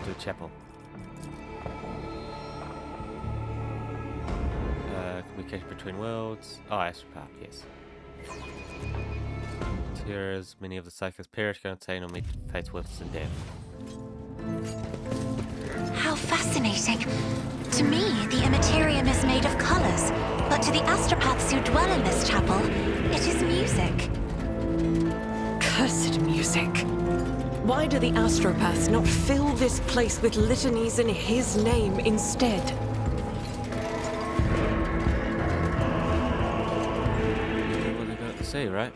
to the chapel. Communication between worlds. Oh, astropath, yes. Tears, many of the cyclists perish, go insane, or meet fate's worse than death. How fascinating. To me, the Immaterium is made of colors, but to the astropaths who dwell in this chapel, it is music. Cursed music. Why do the astropaths not fill this place with litanies in his name instead? What they got to say, right?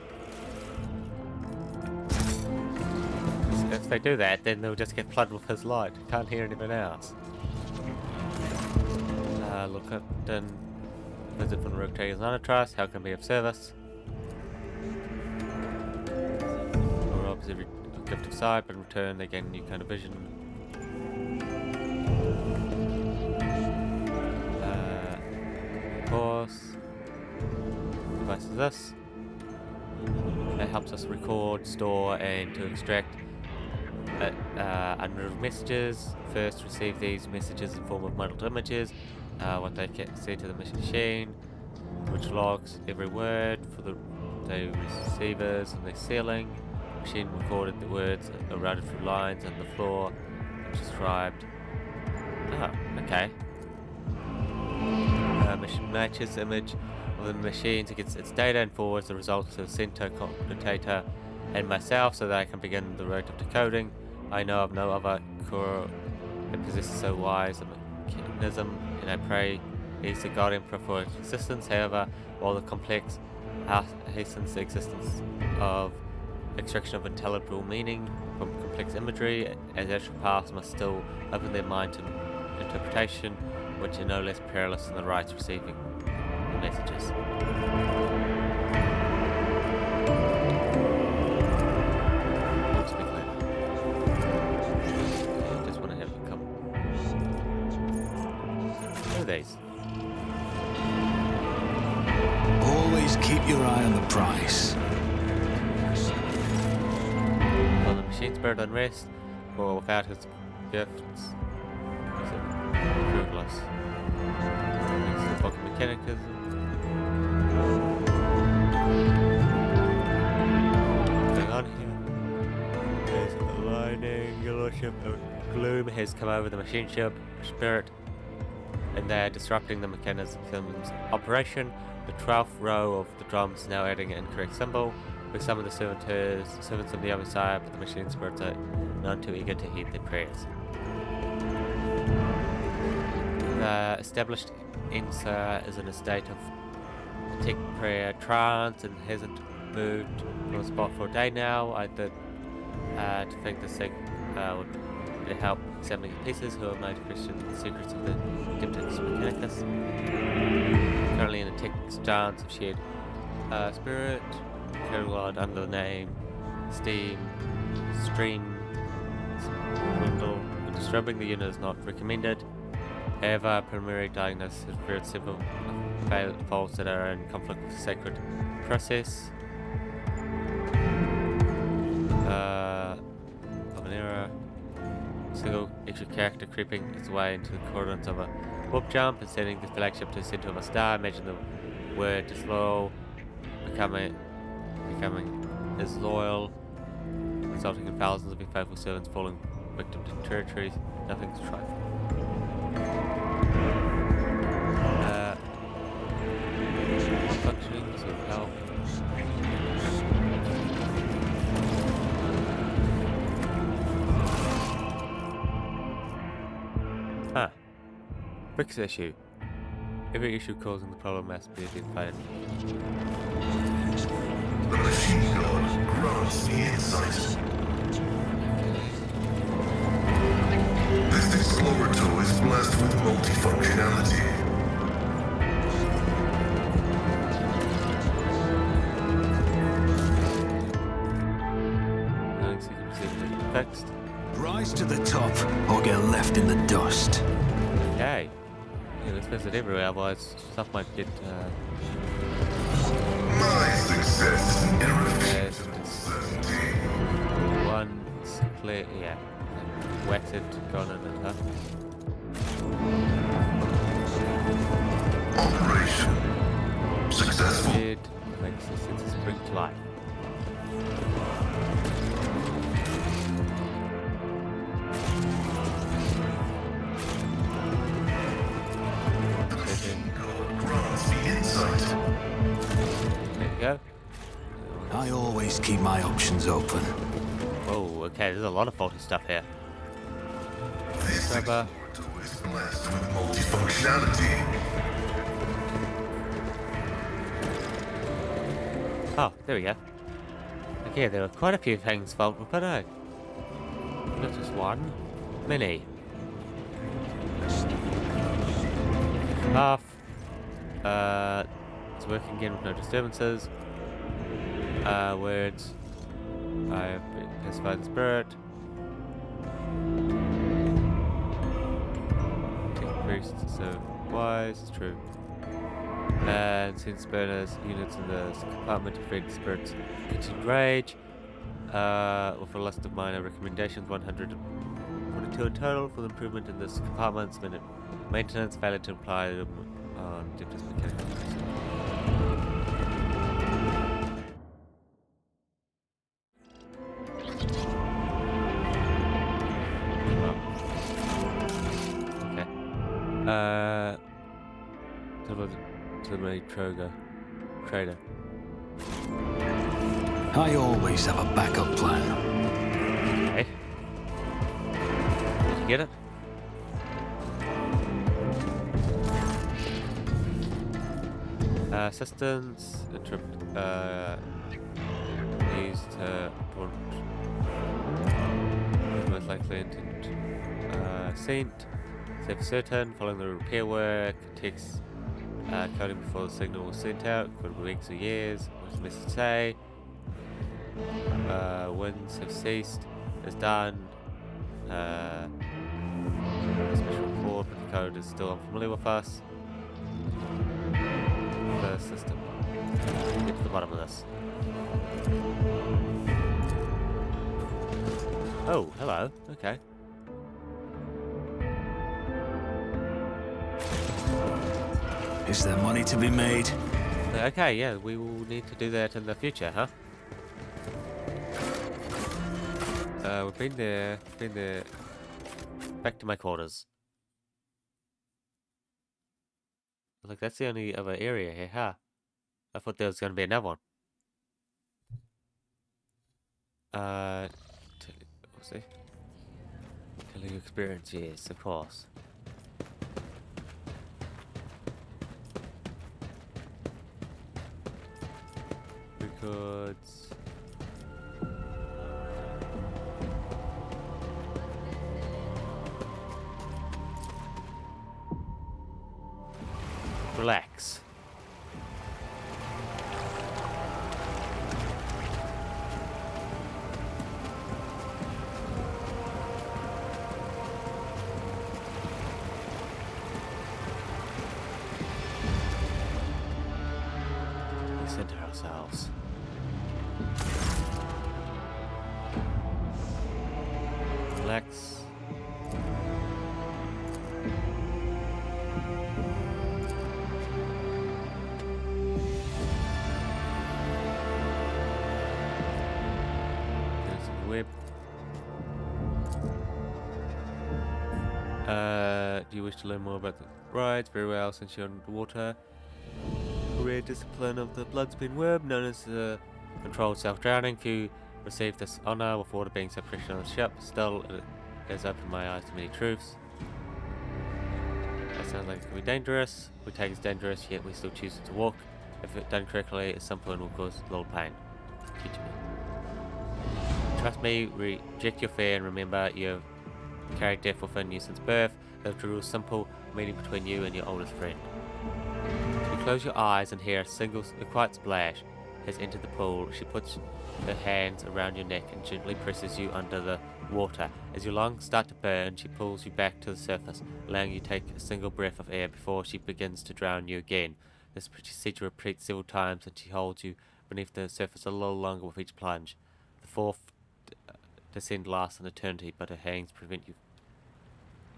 If they do that, then they'll just get flooded with his light. Can't hear anything else. Look at and visit from the Rogue Traders Trust. How can be of service? Or robs every gift of sight, but in return they gain a new kind of vision. Of course. Device is this. It helps us record, store, and to extract unread messages. First, receive these messages in form of modeled images. What they can say to the machine, which logs every word for the receivers and their sealing. Machine recorded the words are routed through lines on the floor and transcribed. Oh, okay. Machine matches the image of the machines against its data and forwards the results to the center commutator and myself so that I can begin the road of decoding. I know of no other core that possesses so wise a mechanism, and I pray he's the guardian for its existence. However, while the complex hastens the existence of extraction of intelligible meaning from complex imagery, as astropaths must still open their mind to interpretation, which are no less perilous than the rights receiving the messages. We'll speak later. I just want to have a couple. What are these? Always keep your eye on the price. Well, the machine's buried unrest, for without his gifts, is it fruitless? It's the book of mechanicism. Going on here. There's a lightning, yellow ship of gloom has come over the machine ship, spirit, and they're disrupting the mechanism's operation. The 12th row of the drums is now adding an incorrect symbol. We summon the servants of the other side, but the machine spirits are none too eager to heed their prayers. The established INSA is in a state of tech prayer trance and hasn't moved from the spot for a day now. I did to think this thing would help examining the pieces who have made question the secrets of the Diptychs Mechanicus. Currently in a tech stance of shared spirit, cataloged under the name Stream. Swindle. Disturbing the unit is not recommended. However, preliminary diagnosis has revealed several faults that are in conflict with the sacred process. Of an error. Single extra character creeping its way into the coordinates of a warp jump and sending the flagship to the center of a star. Imagine the word disloyal becoming disloyal, resulting in thousands of faithful servants falling victim to territories. Nothing's trifling. Functioning to help. Fix issue. Every issue causing the problem must be identified. The machine god grants the insight. This explorator is blessed with multifunctionality. Nothing secret fixed. Rise to the top or get left in the dust. Okay. Yeah, let's visit everywhere, otherwise stuff might get My success is an irrefutable certainty. one clear, yeah. Wet it, gone in it, huh? Operation successful. Did makes this into spring to life. Setting. Grants the insight. There you go. I always keep my options open. Oh, okay, there's a lot of faulty stuff here. This Grabber. explorator is blessed with multifunctionality. Oh, there we go. Okay, there are quite a few things faulty, but not just one. Many. Half. It's working again with no disturbances. Words. I have pacified the spirit. Take priests, so wise, it's true. And since burners units in the compartment to feed the spirits continued rage. With a list of minor recommendations, 142 in total for the improvement in this compartment's minute maintenance, valid to apply them on different mechanical. Okay. To the trader. I always have a backup plan. Okay. Did you get it? Assistance, used to put most likely intent. Saint, save for certain, following the repair work, takes coding before the signal was sent out, could be weeks or years, what's the message say? Winds have ceased, is done. Special report, but the code is still unfamiliar with us. The system. Get to the bottom of this. Oh, hello. Okay. Is there money to be made? Okay, yeah, we will need to do that in the future, huh? We've been there. Back to my quarters. Look, that's the only other area here, huh? I thought there was going to be another one. What's it? Tell you experience, yes, of course. Records. Relax. We center ourselves. Relax. Whip. Do you wish to learn more about the rides? Very well, since you're underwater. A rare discipline of the bloodspin worm, known as the controlled self-drowning. Few receive this honor with water being so precious on the ship. Still, it has opened my eyes to many truths. That sounds like it could be dangerous. We take it as dangerous, yet we still choose to walk. If it's done correctly, at some point will cause a little pain. Teach me. Trust me, reject your fear, and remember you have carried death within you since birth. Live to rule simple meeting between you and your oldest friend. You close your eyes and hear a quiet splash has entered the pool. She puts her hands around your neck and gently presses you under the water. As your lungs start to burn, she pulls you back to the surface, allowing you to take a single breath of air before she begins to drown you again. This procedure repeats several times, and she holds you beneath the surface a little longer with each plunge. The fourth descent lasts an eternity, but her hangs prevent you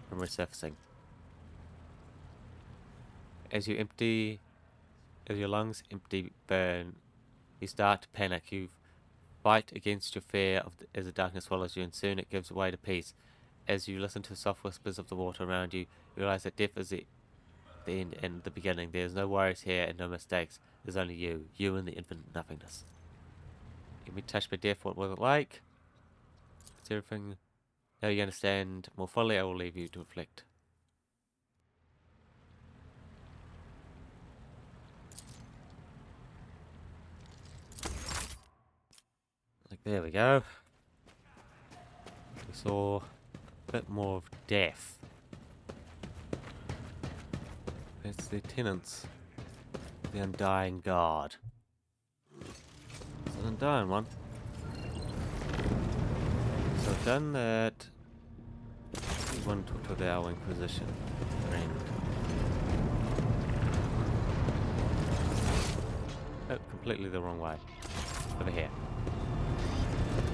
from resurfacing. As your lungs empty burn, you start to panic. You fight against your fear as the darkness swallows you, and soon it gives way to peace. As you listen to the soft whispers of the water around you, you realize that death is the end and the beginning. There's no worries here and no mistakes. There's only you and the infinite nothingness. You've been touched by death. What was it like? Is everything now you understand more fully? I will leave you to reflect. Like, there we go. We saw a bit more of death. That's the tenants. The Undying God. It's an undying one. So I've done that. We want to talk to our Inquisition friend. Oh, completely the wrong way. Over here.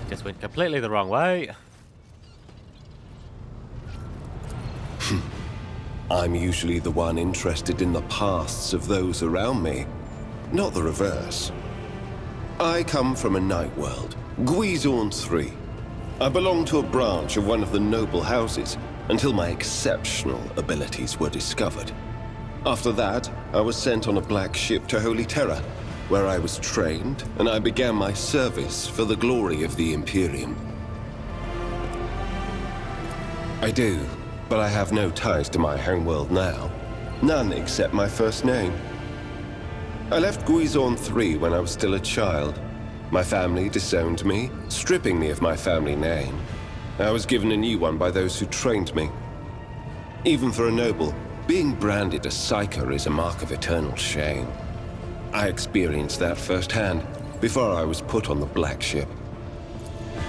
Just went completely the wrong way. I'm usually the one interested in the pasts of those around me, not the reverse. I come from a night world, Guizorn 3. I belonged to a branch of one of the noble houses until my exceptional abilities were discovered. After that, I was sent on a black ship to Holy Terra, where I was trained and I began my service for the glory of the Imperium. I do, but I have no ties to my homeworld now. None except my first name. I left Guizorn 3 when I was still a child. My family disowned me, stripping me of my family name. I was given a new one by those who trained me. Even for a noble, being branded a psyker is a mark of eternal shame. I experienced that firsthand before I was put on the black ship.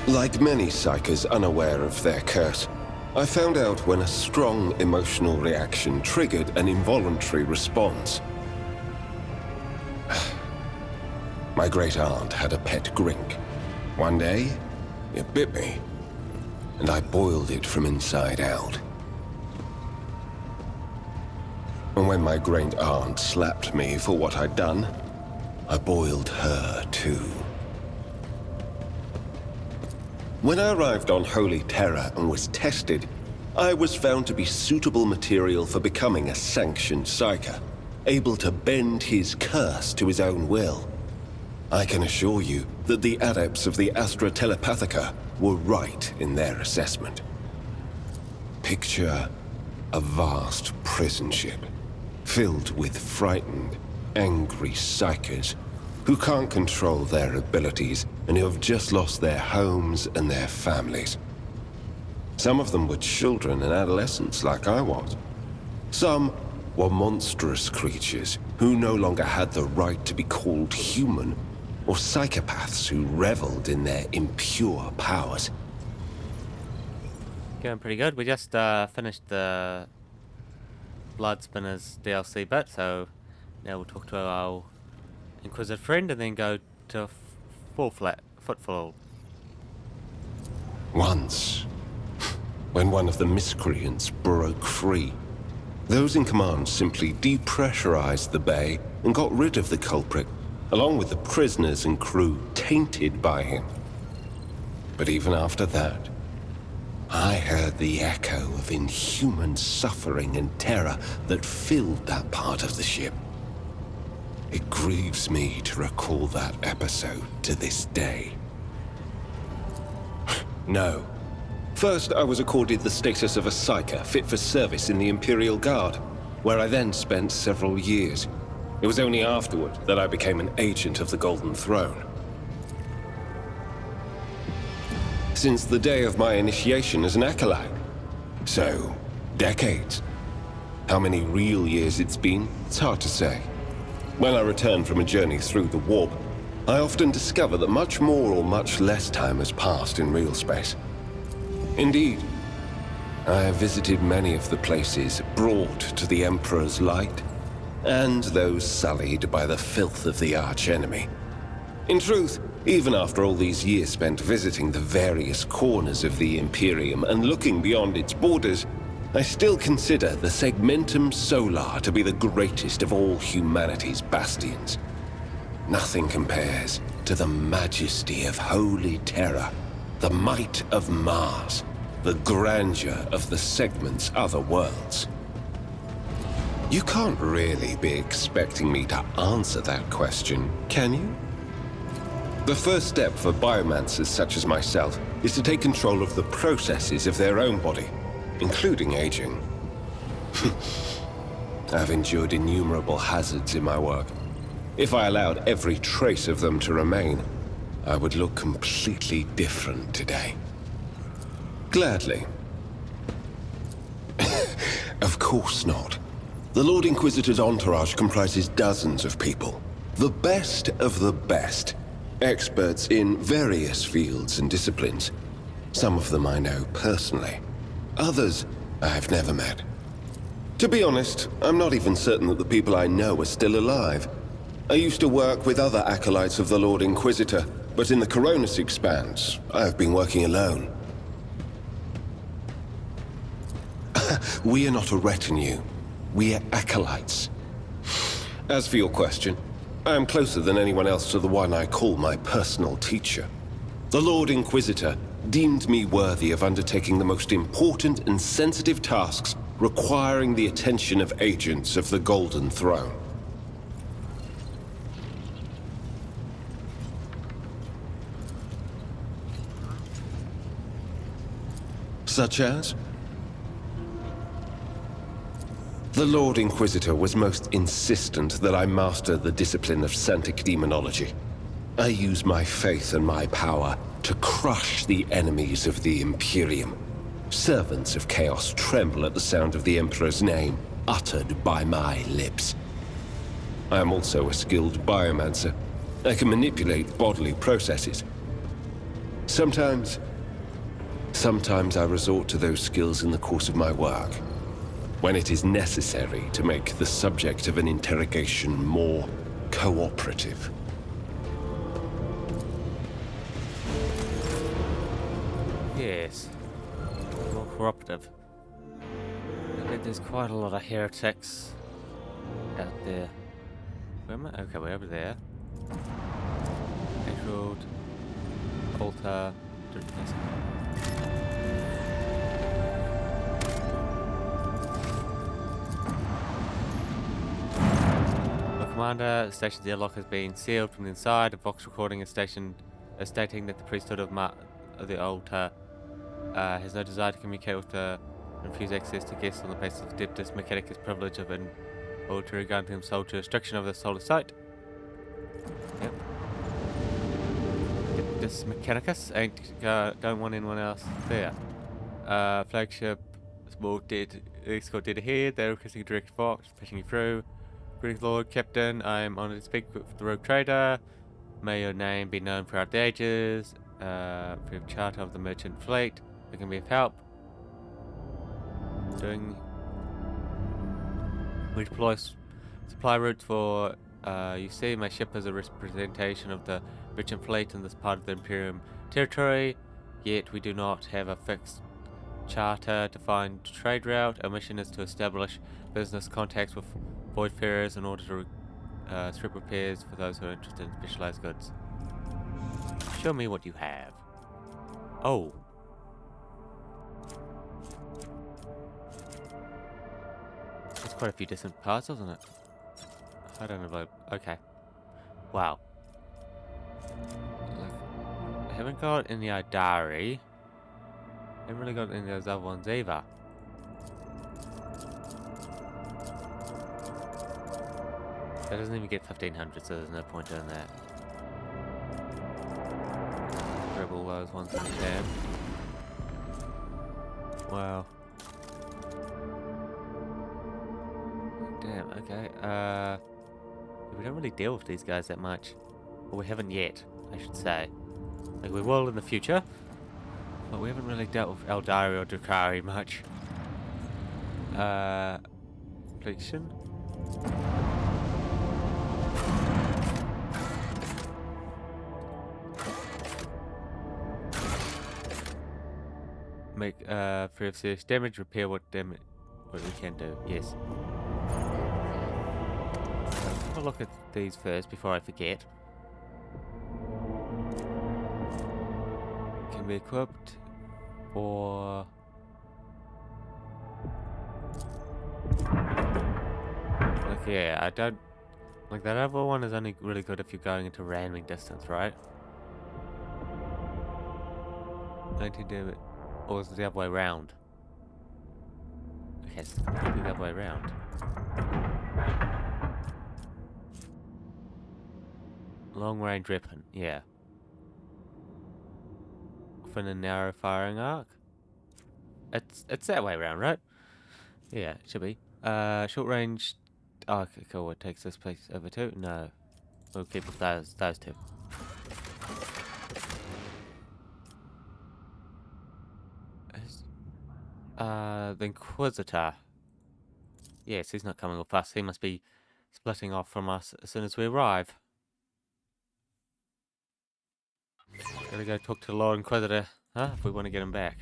Like many psykers unaware of their curse, I found out when a strong emotional reaction triggered an involuntary response. My great-aunt had a pet grink. One day, it bit me, and I boiled it from inside out. And when my great-aunt slapped me for what I'd done, I boiled her too. When I arrived on Holy Terra and was tested, I was found to be suitable material for becoming a sanctioned psyker, able to bend his curse to his own will. I can assure you that the adepts of the Astra Telepathica were right in their assessment. Picture a vast prison ship, filled with frightened, angry psykers who can't control their abilities and who have just lost their homes and their families. Some of them were children and adolescents like I was. Some were monstrous creatures who no longer had the right to be called human, or psychopaths who reveled in their impure powers. Going pretty good. We just finished the Blood Spinners DLC bit, so now we'll talk to our Inquisitive friend and then go to Footfall. Once, when one of the miscreants broke free, those in command simply depressurized the bay and got rid of the culprit, along with the prisoners and crew tainted by him. But even after that, I heard the echo of inhuman suffering and terror that filled that part of the ship. It grieves me to recall that episode to this day. No. First, I was accorded the status of a psyker fit for service in the Imperial Guard, where I then spent several years. It was only afterward that I became an agent of the Golden Throne. Since the day of my initiation as an acolyte. So, decades. How many real years it's been, it's hard to say. When I return from a journey through the warp, I often discover that much more or much less time has passed in real space. Indeed, I have visited many of the places brought to the Emperor's light, and those sullied by the filth of the archenemy. In truth, Even after all these years spent visiting the various corners of the Imperium and looking beyond its borders, I still consider the Segmentum Solar to be the greatest of all humanity's bastions. Nothing compares to the majesty of Holy Terror, the might of Mars, the grandeur of the segment's other worlds. You can't really be expecting me to answer that question, can you? The first step for biomancers such as myself is to take control of the processes of their own body, including aging. I've endured innumerable hazards in my work. If I allowed every trace of them to remain, I would look completely different today. Gladly. Of course not. The Lord Inquisitor's entourage comprises dozens of people. The best of the best. Experts in various fields and disciplines. Some of them I know personally. Others I have never met. To be honest, I'm not even certain that the people I know are still alive. I used to work with other acolytes of the Lord Inquisitor, but in the Coronis Expanse, I have been working alone. We are not a retinue. We are acolytes. As for your question, I am closer than anyone else to the one I call my personal teacher. The Lord Inquisitor deemed me worthy of undertaking the most important and sensitive tasks requiring the attention of agents of the Golden Throne. Such as? The Lord Inquisitor was most insistent that I master the discipline of Santic Demonology. I use my faith and my power to crush the enemies of the Imperium. Servants of Chaos tremble at the sound of the Emperor's name, uttered by my lips. I am also a skilled biomancer. I can manipulate bodily processes. Sometimes I resort to those skills in the course of my work, when it is necessary to make the subject of an interrogation more cooperative. Yes. More cooperative. I bet there's quite a lot of heretics out there. Where am I? Okay, we're over there. Road, altar, Commander, the station's airlock has been sealed from the inside. A Vox recording is stationed stating that the priesthood of the altar has no desire to communicate with and refuse access to guests on the basis of Diptus Mechanicus privilege of an altar regarding him sole jurisdiction of the solar site. Yep. Diptus Mechanicus don't want anyone else there. Flagship, small dead escort dead ahead. They're requesting a direct Vox, pushing you through. Greetings, Lord Captain. I am honored to speak with the Rogue Trader. May your name be known throughout the ages. Free of charter of the merchant fleet. We can be of help. We deploy supply routes for. You see, my ship is a representation of the merchant fleet in this part of the Imperium territory. Yet we do not have a fixed charter defined trade route. Our mission is to establish business contacts with voidfarers in order to strip repairs for those who are interested in specialized goods. Show me what you have. Oh. That's quite a few different parts, isn't it? I don't know about... Okay. Wow. I haven't got any diary. I haven't really got any of those other ones either. That doesn't even get 1500, so there's no point doing that. Grab all those ones in the tab. Wow. Damn, okay. We don't really deal with these guys that much. Well, we haven't yet, I should say. Like, we will in the future. But we haven't really dealt with Eldari or Drakari much. Completion. make free of serious damage, repair what damage what we can do. Yes. So let's have a look at these first before I forget. Can be equipped for like yeah, I don't like that other one is only really good if you're going into ramming distance, right? 19 damage. Or is it the other way around? Okay, it's completely the other way around. Long range weapon, yeah. Often a narrow firing arc. It's that way around, right? Yeah, it should be. Short range. Oh, okay, cool. It takes this place over too. No, we'll keep with those two. The Inquisitor. Yes, he's not coming with us. He must be splitting off from us as soon as we arrive. Gotta go talk to the Lord Inquisitor, huh? If we want to get him back.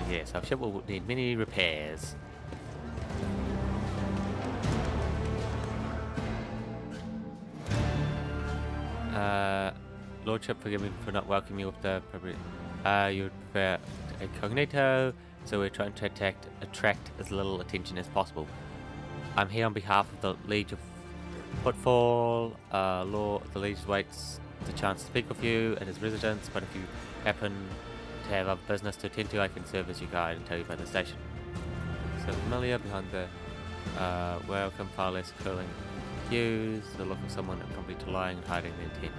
Yes, our ship will need many repairs. Lordship, forgive me for not welcoming you with the appropriate. You prefer incognito, so we're trying to attract as little attention as possible. I'm here on behalf of the Liege of Footfall. The Liege waits the chance to speak with you at his residence, but if you happen to have other business to attend to, I can serve as your guide and tell you about the station. So familiar behind the welcome, far less curling cues, the look of someone accompanied to lying and hiding the intent.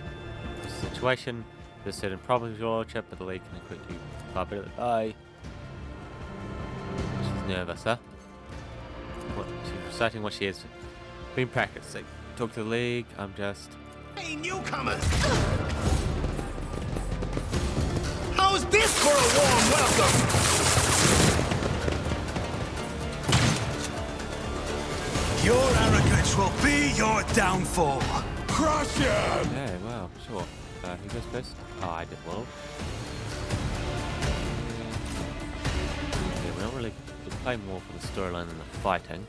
This situation, there's certain problems with your lordship, but the league can equip you far better than I. She's nervous, huh? She's reciting what she has been practicing. Talk to the league, I'm just... Hey, newcomers! How's this for a warm welcome? Your arrogance will be your downfall. Crush him! Yeah, well, sure. Who goes first? Oh, I did well. Yeah, we're not really playing more for the storyline than the fighting.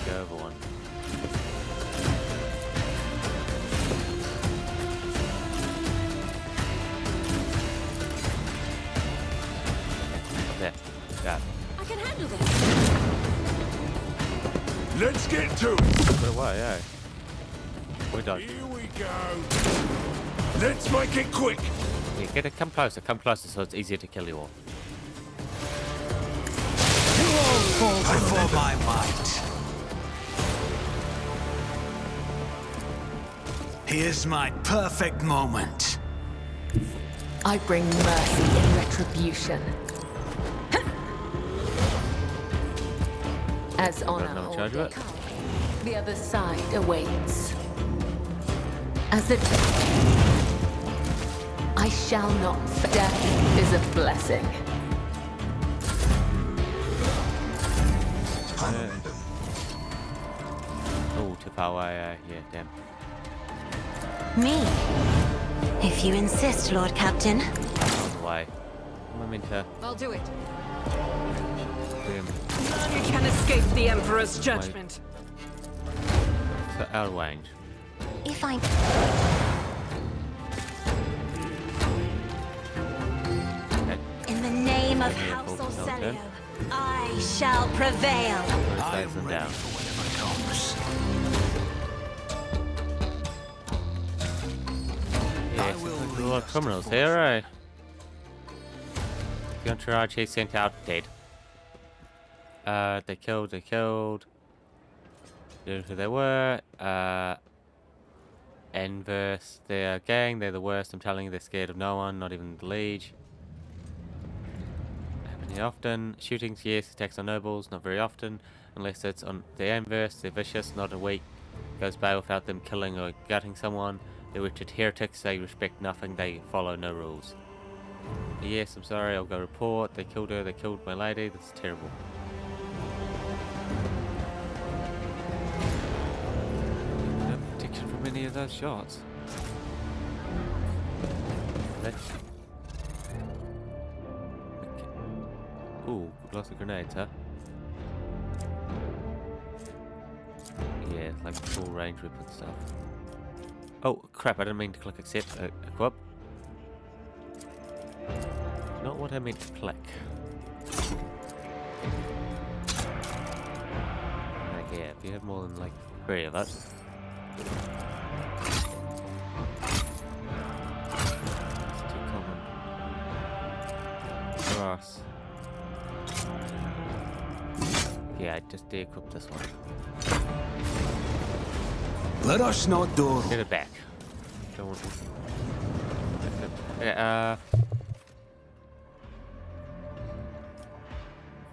Go over one. There. Got it. I can handle this. Let's get to it. Put it away, yeah. We're done. Here we go. Let's make it quick. Yeah, come closer so it's easier to kill you all. You all fall before my might. Here's my perfect moment. I bring mercy in retribution. As honor another or charge of it? decay, the other side awaits. As it... I shall not... Death is a blessing. Oh, too far away, yeah, damn. Me? If you insist, Lord Captain. On the way. I'm meant to... I'll do it. Boom. You can escape the Emperor's judgment. So out of range. If I'm... Okay. In the name of Yeah, House full count, Orselio, I shall prevail. Saves them down. Whatever comes. Yeah, will there's a lead lot us of to criminals fortune. here, right? The entourage he sent out dead. They killed. Knew who they were. Inverse, they're a gang, they're the worst, I'm telling you, they're scared of no one, not even the Liege. Happening often. Shootings, yes, attacks on nobles, not very often, unless it's on the inverse, they're vicious, not a week goes by without them killing or gutting someone. They're wretched heretics, they respect nothing, they follow no rules. Yes, I'm sorry, I'll go report, they killed her, they killed my lady, that's terrible. No protection from any of those shots. Let's... Okay. Ooh, lots of grenades, huh? Yeah, it's like full range weapon stuff. Oh, crap, I didn't mean to click accept, equip. Not what I meant to click. Like, yeah, if you have more than, like, 3 of it. It's too common. For us. Yeah, I just de-equipped this one. Let us not do. Get it back. Don't want to... Okay,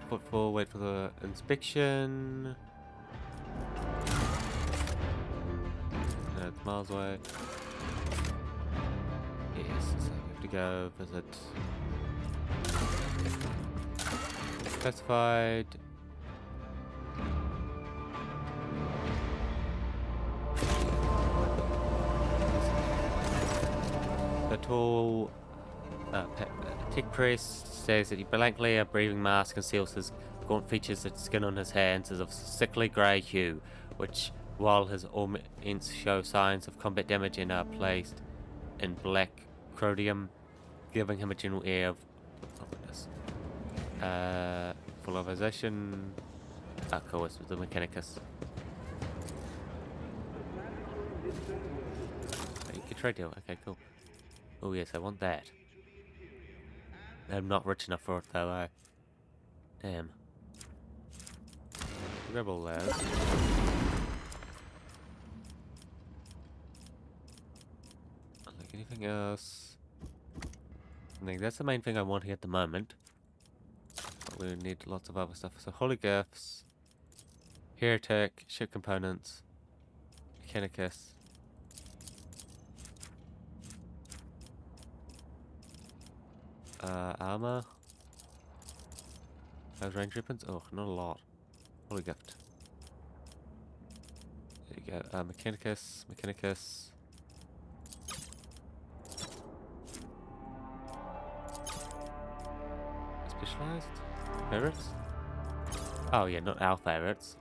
footfall, wait for the inspection. No, it's miles away. Yes, so we have to go visit. Classified. The tall tech press says that he blankly a breathing mask conceals his gaunt features. The skin on his hands is of sickly grey hue, which, while his ornaments show signs of combat damage and are placed in black chromium, giving him a general air of confidence. Polarization. Ah, cool, it's the Mechanicus. You can trade deal. Okay, cool. Oh yes, I want that. I'm not rich enough for it though, Damn. Grab all those. Like anything else? I think that's the main thing I'm wanting at the moment. But we need lots of other stuff. So holy gifts, heretic, ship components, Mechanicus. Armor. Those range weapons? Oh, not a lot. Holy gift. There you go. Mechanicus. Specialized? Favorites? Oh yeah, not our favorites.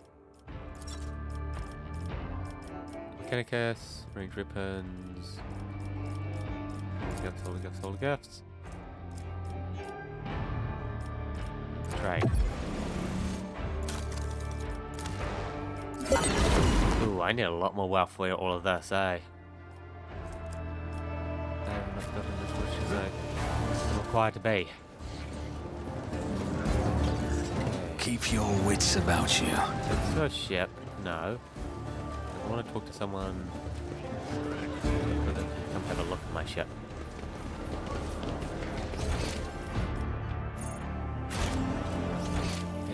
Mechanicus. Range weapons. Holy gifts. Trade. Ooh, I need a lot more wealth for all of this, eh? I have not gotten as much as I'm required to be. Okay. Keep your wits about you. It's a ship. No. I want to talk to someone. Come have a look at my ship.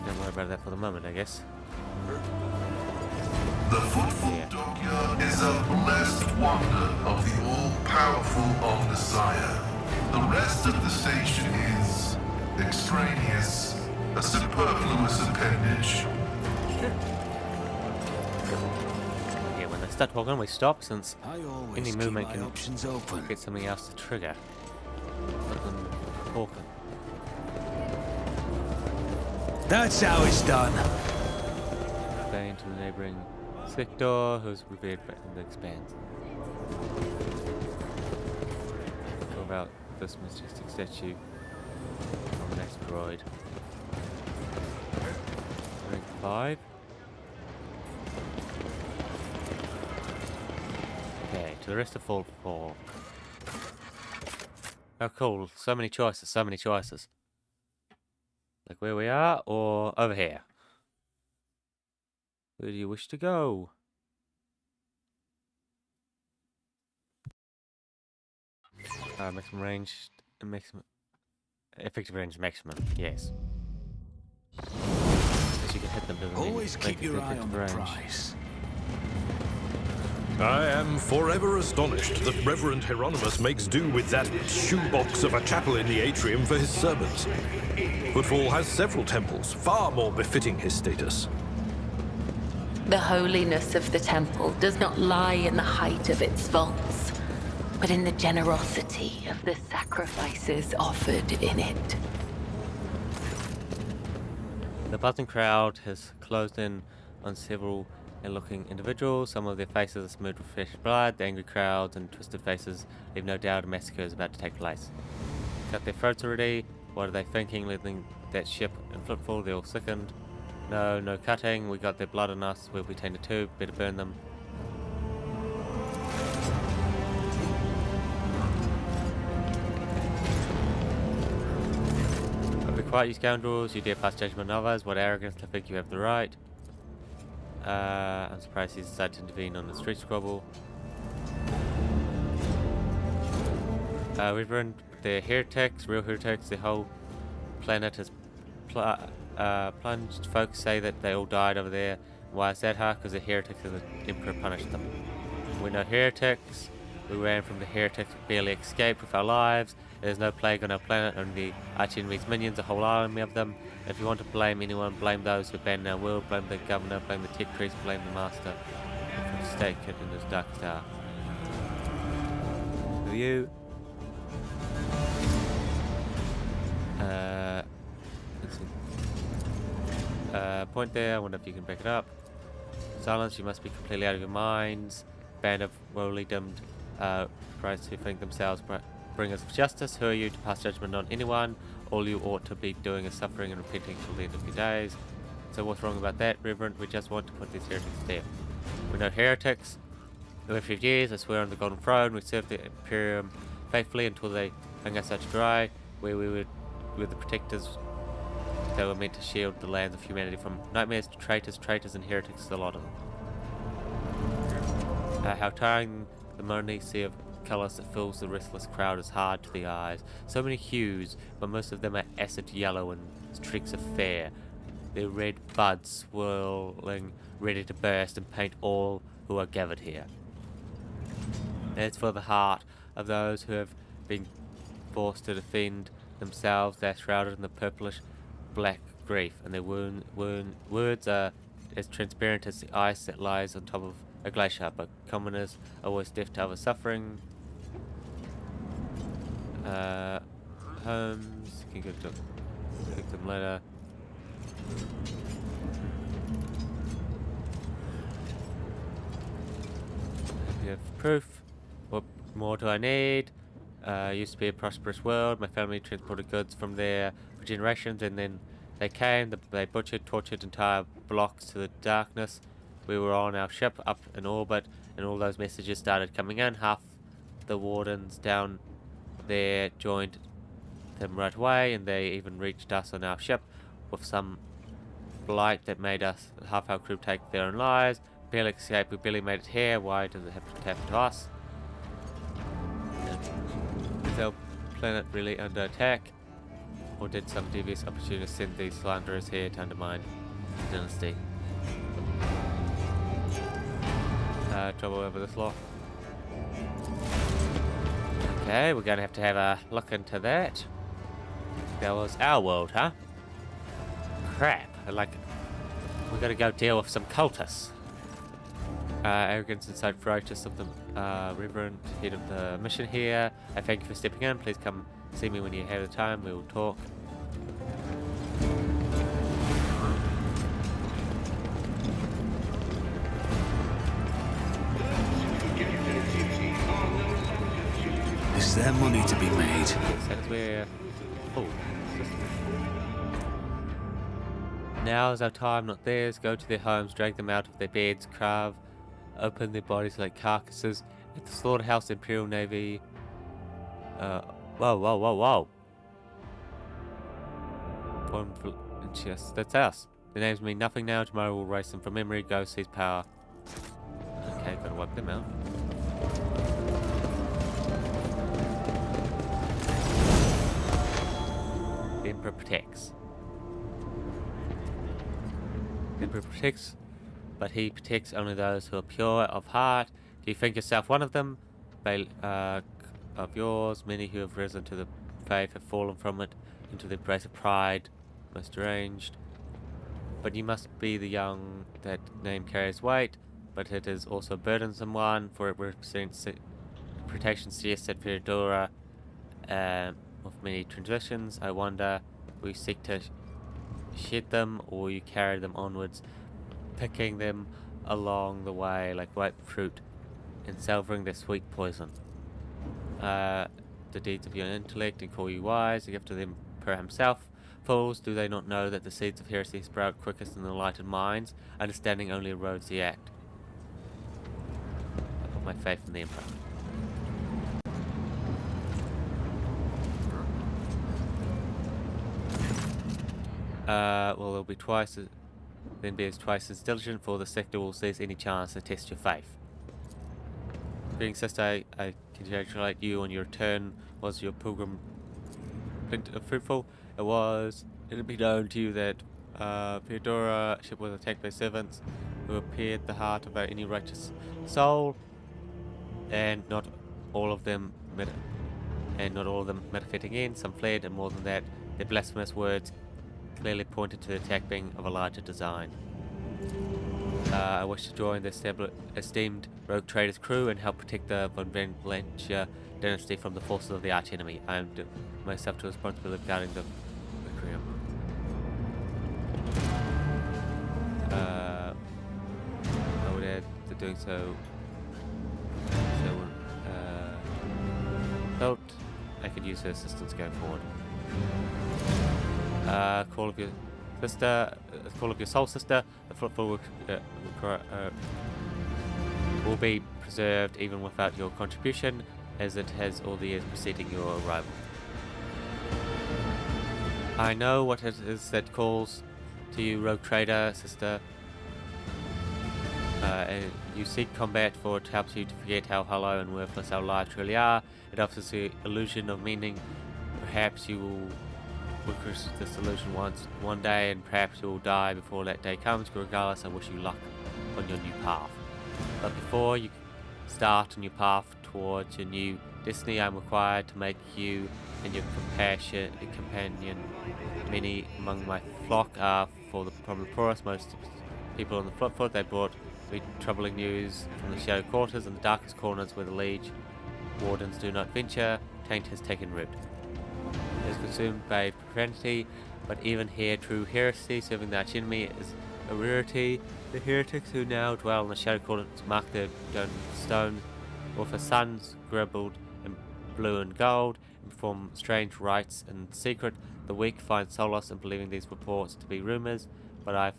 Don't worry about that for the moment, I guess. The Footful Dockyard is a blessed wonder of the all-powerful Omnissiah. The rest of the station is extraneous, a superfluous appendage. Yeah, when they start talking, we stop, since I always any keep movement my can options open. get something else to trigger. Let them talking. That's how it's done. Going to the neighboring sector, who's revered in the expanse. What about this majestic statue of an asteroid? Rank 5. Okay, to the rest of Fall 4. Oh cool, so many choices. Like where we are, or over here? Where do you wish to go? Maximum range, maximum effective range maximum. Yes. Because you can hit them. Doesn't mean Always make keep it your the eye on effective the range. prize. I am forever astonished that Reverend Hieronymus makes do with that shoebox of a chapel in the atrium for his sermons. Footfall has several temples, far more befitting his status. The holiness of the temple does not lie in the height of its vaults, but in the generosity of the sacrifices offered in it. The buzzing crowd has closed in on several ill-looking individuals. Some of their faces are smeared with fresh blood. The angry crowds and twisted faces leave no doubt a massacre is about to take place. Cut their throats already. What are they thinking? Leaving that ship in footfall? They're all sickened. No cutting. We got their blood on us. We'll be tainted too. Better burn them. Be quiet, you scoundrels. You dare pass judgment on others. What arrogance to think you have the right. I'm surprised he decided to intervene on the street squabble. Reverend, they're heretics, real heretics. The whole planet is plunged. Folks say that they all died over there. Why is that, huh? Because the heretics and the Emperor punished them. We're no heretics. We ran from the heretics, barely escaped with our lives. There's no plague on our planet, only arch-enemy's minions, a whole army of them. If you want to blame anyone, blame those who abandoned our world, blame the governor, blame the tech priest, blame the master. Stake it in his dark star. Who are you? Let's see. Point there, I wonder if you can pick it up. Silence, you must be completely out of your minds. Band of woefully dimmed Christ who think themselves bring us justice. Who are you to pass judgment on anyone? All you ought to be doing is suffering and repenting till the end of your days. So what's wrong about that, Reverend? We just want to put these heretics to death. We're no heretics. We lived 50 years, I swear on the Golden Throne. We served the Imperium faithfully until they hung us out to dry. Where we were the protectors that were meant to shield the lands of humanity from nightmares to traitors and heretics, a lot of them. How tiring the monotony sea of colours that fills the restless crowd is hard to the eyes. So many hues, but most of them are acid yellow and streaks of fair. Their red buds swirling, ready to burst and paint all who are gathered here. As for the heart of those who have been forced to defend themselves, they're shrouded in the purplish black grief, and their words are as transparent as the ice that lies on top of a glacier, but commoners are always deaf to other suffering. Holmes, can go to victim later. You have proof. What more do I need? Used to be a prosperous world. My family transported goods from there for generations, and then they came. They butchered, tortured entire blocks to the darkness. We were on our ship up in orbit, and all those messages started coming in. Half the wardens down there joined them right away, and they even reached us on our ship with some blight that made us, half our crew, take their own lives. Barely escaped. We barely made it here. Why does it have to happen to us? Is our planet really under attack? Or did some devious opportunist send these slanderers here to undermine the dynasty? Trouble over this lot. Okay, we're gonna have to have a look into that. That was our world, huh? Crap. Like, we gotta go deal with some cultists. Arrogance and self-righteous of the Reverend, head of the mission here. I thank you for stepping in. Please come see me when you have the time. We will talk. Is there money to be made? That's where... Oh. Now is our time, not theirs. Go to their homes, drag them out of their beds, carve open their bodies like carcasses at the slaughterhouse. Imperial Navy. Whoa. Yes, that's us. Their names mean nothing now. Tomorrow we'll erase them from memory. Go seize power. Okay, gotta wipe them out. the Emperor protects. The Emperor protects, but he protects only those who are pure of heart. Do you think yourself one of them? Of yours, many who have risen to the faith have fallen from it into the embrace of pride, most deranged. But you must be the young. That name carries weight, but it is also a burdensome one, for it represents protection. Yes, said Theodora, of many transgressions. I wonder, will you seek to shed them, or will you carry them onwards, picking them along the way like ripe fruit, and savoring their sweet poison? The deeds of your intellect and call you wise, a gift to the Emperor himself. Fools, do they not know that the seeds of heresy sprout quickest in enlightened minds? Understanding only erodes the act. I put my faith in the Emperor. Well, they'll be twice as diligent, for the sector will seize any chance to test your faith. Greetings, sister. I congratulate you on your return. Was your pilgrim fruitful? It'll be known to you that Theodora ship was attacked by servants who appeared the heart of any righteous soul, and not all of them met a fitting end. Some fled, and more than that, their blasphemous words clearly pointed to the attack being of a larger design. I wish to join the esteemed rogue trader's crew and help protect the Von Valencia dynasty from the forces of the arch-enemy. I am myself to responsibility of guarding the Requiem. I would add that doing so felt I could use her assistance going forward. Call of your soul sister. The footfall will be preserved even without your contribution, as it has all the years preceding your arrival. I know what it is that calls to you, rogue trader, sister. And you seek combat, for it helps you to forget how hollow and worthless our lives really are. It offers the illusion of meaning. Perhaps you will witness this illusion one day, and perhaps you will die before that day comes. But regardless, I wish you luck on your new path. But before you start on your path towards your new destiny, I am required to make you and your companion. Many among my flock are from the poorest. Most people on the foot. They brought me troubling news from the shadow quarters and the darkest corners where the liege wardens do not venture. Taint has taken root. It is consumed by profanity, but even here, true heresy serving the arch-enemy is a rarity. The heretics who now dwell in the shadow quarters mark their stone with a sun scribbled in blue and gold, and perform strange rites in secret. The weak find solace in believing these reports to be rumors, but I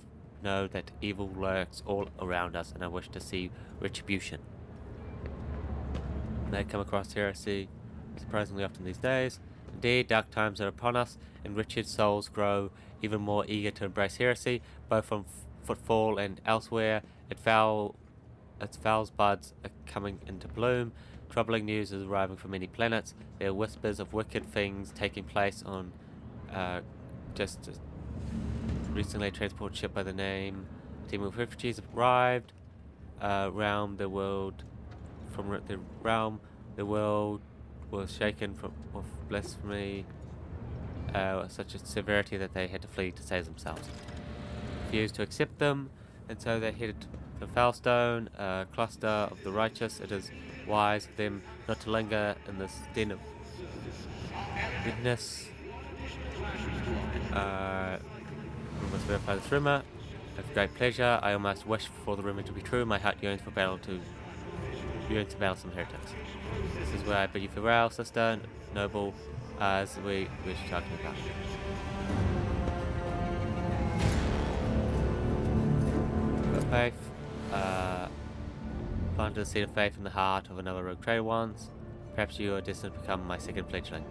know that evil lurks all around us, and I wish to see retribution. They come across heresy surprisingly often these days. Indeed, dark times are upon us, and wretched souls grow even more eager to embrace heresy, both from Footfall and elsewhere. Its foul buds are coming into bloom. Troubling news is arriving from many planets. There are whispers of wicked things taking place on just recently a transport ship by the name Team of Refugees arrived around the world. From the realm, the world was shaken with blasphemy, such a severity that they had to flee to save themselves. Refused to accept them, and so they headed to Foulstone, a cluster of the righteous. It is wise of them not to linger in this den of witness. We must verify this rumor. With great pleasure, I almost wish for the rumor to be true. My heart yearns to battle some heretics. This is where I bid you farewell, sister, noble, as we were talking about. Faith. Planted a seed of faith in the heart of another rogue trader once. Perhaps you are destined to become my second fledgling.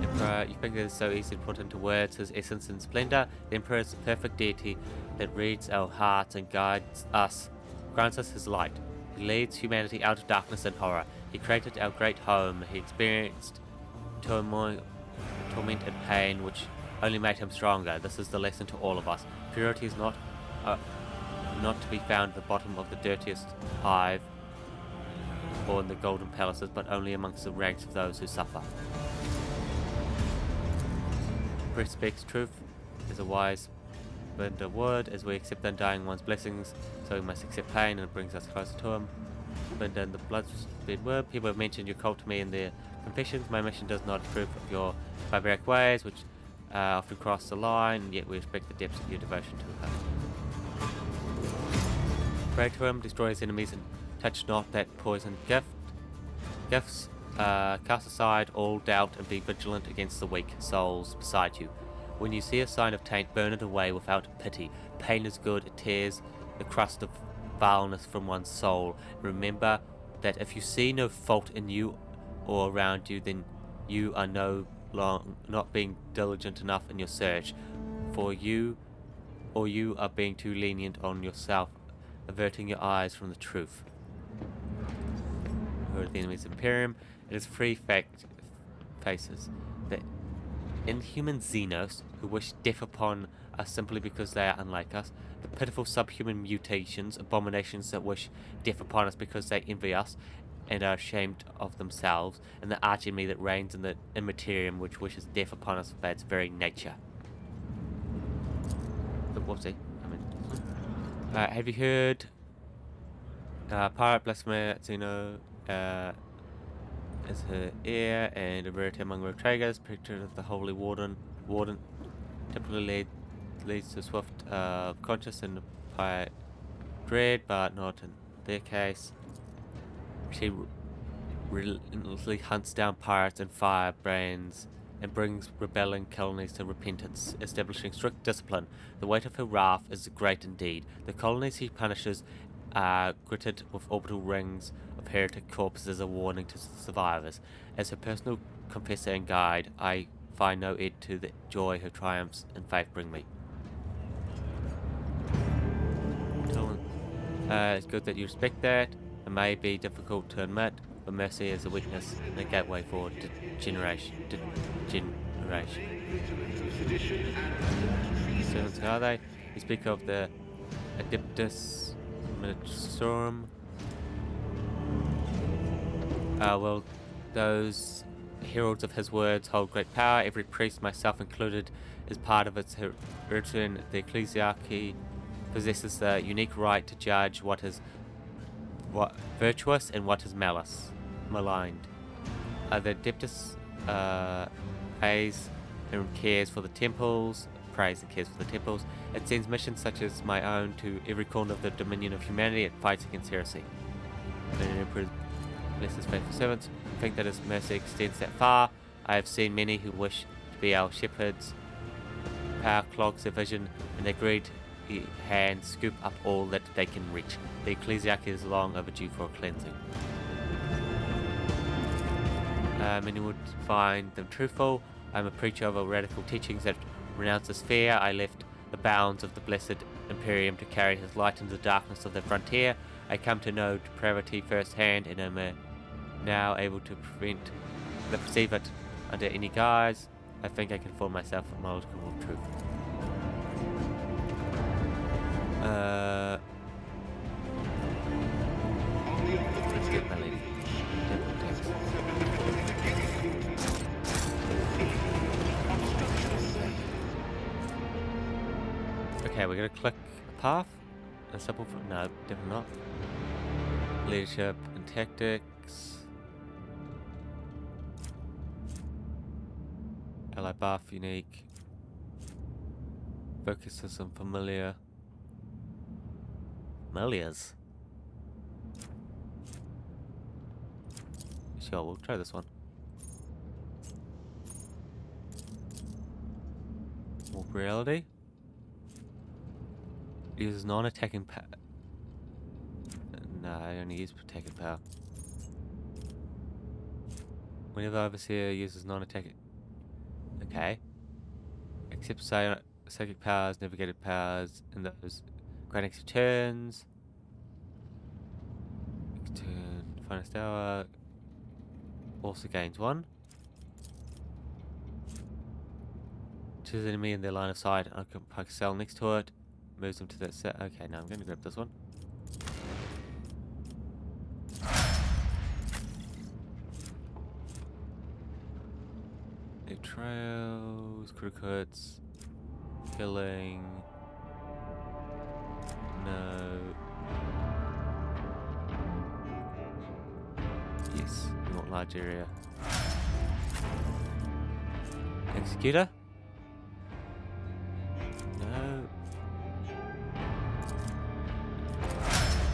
Emperor, you think it is so easy to put into words his essence and splendor? The Emperor is the perfect deity that reads our hearts and guides us, grants us his light. He leads humanity out of darkness and horror. He created our great home. He experienced turmoil, torment and pain, which only made him stronger. This is the lesson to all of us. Purity is not to be found at the bottom of the dirtiest hive or in the golden palaces, but only amongst the ranks of those who suffer. Priest speaks truth is a wise bender word. As we accept the undying one's blessings, so we must accept pain, and it brings us closer to him. Bender and the blood-sped word. People have mentioned your cult to me in their confessions. My mission does not approve of your barbaric ways, which often cross the line, and yet we respect the depths of your devotion to her. Pray to him, destroy his enemies, and touch not that poisoned gifts. Cast aside all doubt and be vigilant against the weak souls beside you. When you see a sign of taint, burn it away without pity. Pain is good, it tears the crust of vileness from one's soul. Remember that if you see no fault in you or around you, then you are not being diligent enough in your search. For you are being too lenient on yourself, averting your eyes from the truth. Who are the enemies of Imperium? It is three faces. The inhuman Xenos, who wish death upon us simply because they are unlike us. The pitiful subhuman mutations, abominations that wish death upon us because they envy us and are ashamed of themselves. And the archenemy that reigns in the Immaterium, which wishes death upon us by its very nature. Whoopsie. Have you heard Pirate Blasphemer Xeno is her heir and a rarity among Rotragas, picture of the Holy Warden typically leads to swift conscious and pirate dread, but not in their case. She relentlessly hunts down pirates and firebrands and brings rebelling colonies to repentance, establishing strict discipline. The weight of her wrath is great indeed. The colonies she punishes are gritted with orbital rings of heretic corpses as a warning to survivors. As her personal confessor and guide, I find no end to the joy her triumphs and faith bring me. It's good that you respect that. It may be difficult to admit, but mercy is a weakness and a gateway for degeneration. Servants are they? You speak of the Adeptus Ministorum. Well, those heralds of his words hold great power. Every priest, myself included, is part of its hereditary. The ecclesiarchy possesses the unique right to judge what is virtuous and what is maligned. The Adeptus prays and cares for the temples. It sends missions such as my own to every corner of the dominion of humanity. It fights against heresy. The Emperor blesses faithful servants. I think that his mercy extends that far. I have seen many who wish to be our shepherds. Power clogs their vision, and their greedy hands scoop up all that they can reach. The ecclesiarchy is long overdue for a cleansing. Many would find them truthful. I am a preacher of radical teachings that renounces fear. I left the bounds of the blessed Imperium to carry his light into the darkness of the frontier. I come to know depravity firsthand and am now able to perceive it under any guise. I think I can form myself a modicum of truth. Let's get my lady. Okay, we're gonna click a path. A simple no, definitely not. Leadership and tactics. Ally buff, unique. Focuses on familiars. Sure, we'll try this one. More reality. Uses non-attacking power. No, I only use attacking power. Whenever Overseer uses non-attacking... Okay. Except psychic powers, navigated powers, and those granting turns. finest hour. Also gains 1. Choose an enemy in their line of sight. I can poke a cell next to it. Moves them to that set. Okay, now I'm going to grab this one. Leave trails, crew cuts, killing. No. Yes, we want large area. Executor? No.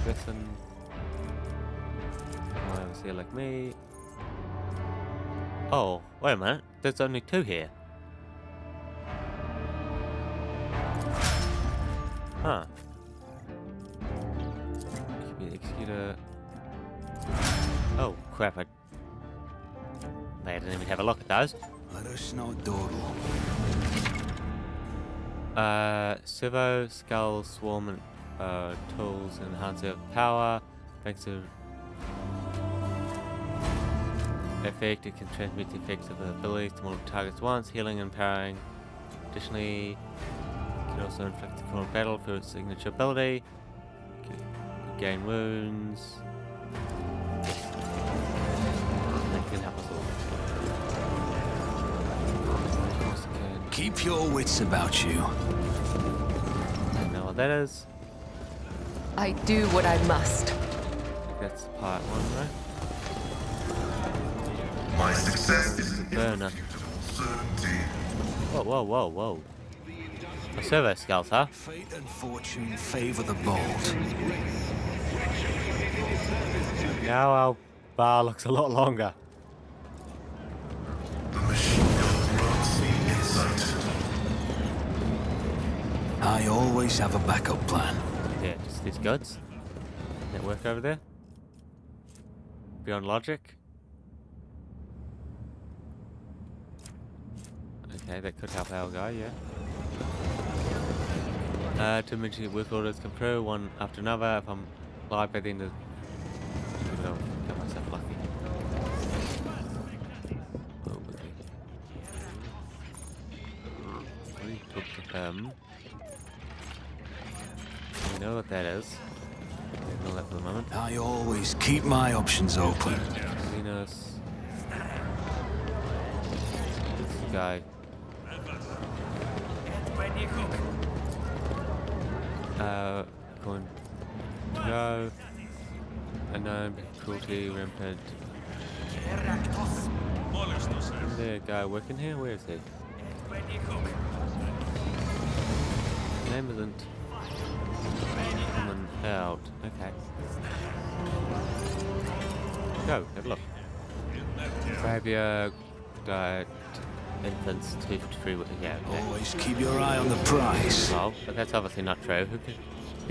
Griffin. Overseer like me. Oh, wait a minute. There's only 2 here. Huh. It could be the executor. Oh, crap. I didn't even have a look at those. Servo, Skull, Swarm, and tools, enhancer power. Thanks to effect, it can transmit the effects of the abilities to multiple targets once, healing and empowering. Additionally, it can also inflict the core battle for its signature ability. Gain wounds. That can help us all. Keep your wits about you. I know what that is. I do what I must. I think that's part 1, right? My success is an Burner. indisputable certainty. Whoa, whoa, whoa, whoa. A servo skulls, huh? Fate and fortune favor the bold. Now our bar looks a lot longer. The machine gun grants me insight. I always have a backup plan. Yeah, just these guts. That work over there? Beyond logic? Okay, that could help our guy, yeah. Two minutes work orders come through, one after another. If I'm live by the end of... I'll get myself lucky. Oh, okay. Let me talk to him. We know what that is. Ignore that for the moment. I always keep my options open. Venus. This guy. Going to go. Unknown, cruelty, rampant. Is there a guy working here? Where is he? His name isn't coming out. Okay. Go, have a look. Fabia, diet, infants, 253. Yeah, okay. Always keep your eye on the prize. Well, but that's obviously not true. Who can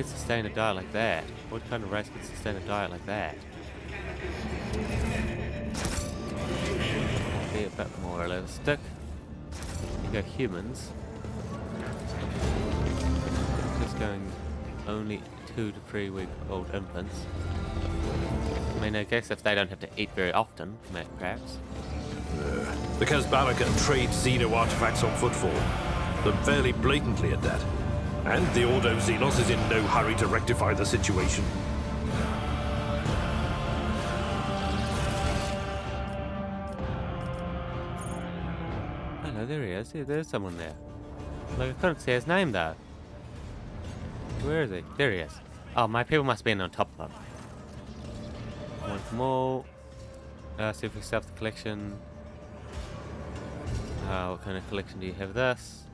sustain a diet like that? What kind of race can sustain a diet like that? Be a bit more realistic. You go humans. Just going only 2 to 3 week old infants. I mean, I guess if they don't have to eat very often, perhaps. Because Barakan trades Xeno artifacts on footfall. They're fairly blatantly at that. And the Ordo Xenos is in no hurry to rectify the situation. Oh no, there he is. Yeah, there's someone there. Like, I couldn't see his name though. Where is he? There he is. Oh, my people must be in on top of him. One from all. See if we stuff the collection. What kind of collection do you have this?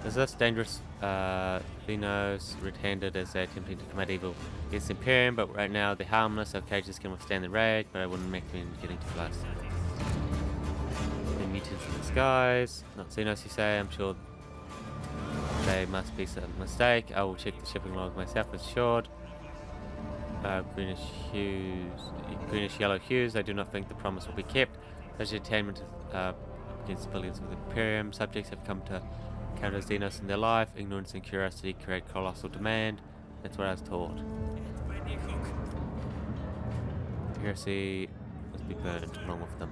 Is this dangerous? Xenos red-handed as they're attempting to commit evil against the Imperium, but right now they're harmless. Our cages can withstand the rage, but I wouldn't recommend getting too close. The mutants in the skies. Not Xenos, you say? I'm sure they must be some mistake. I will check the shipping log myself, assured. Greenish hues, greenish yellow hues. I do not think the promise will be kept. Such attainment against civilians of the Imperium. Subjects have come to counter Xenos in their life. Ignorance and curiosity create colossal demand. That's what I was taught. Heresy must be burned along with them.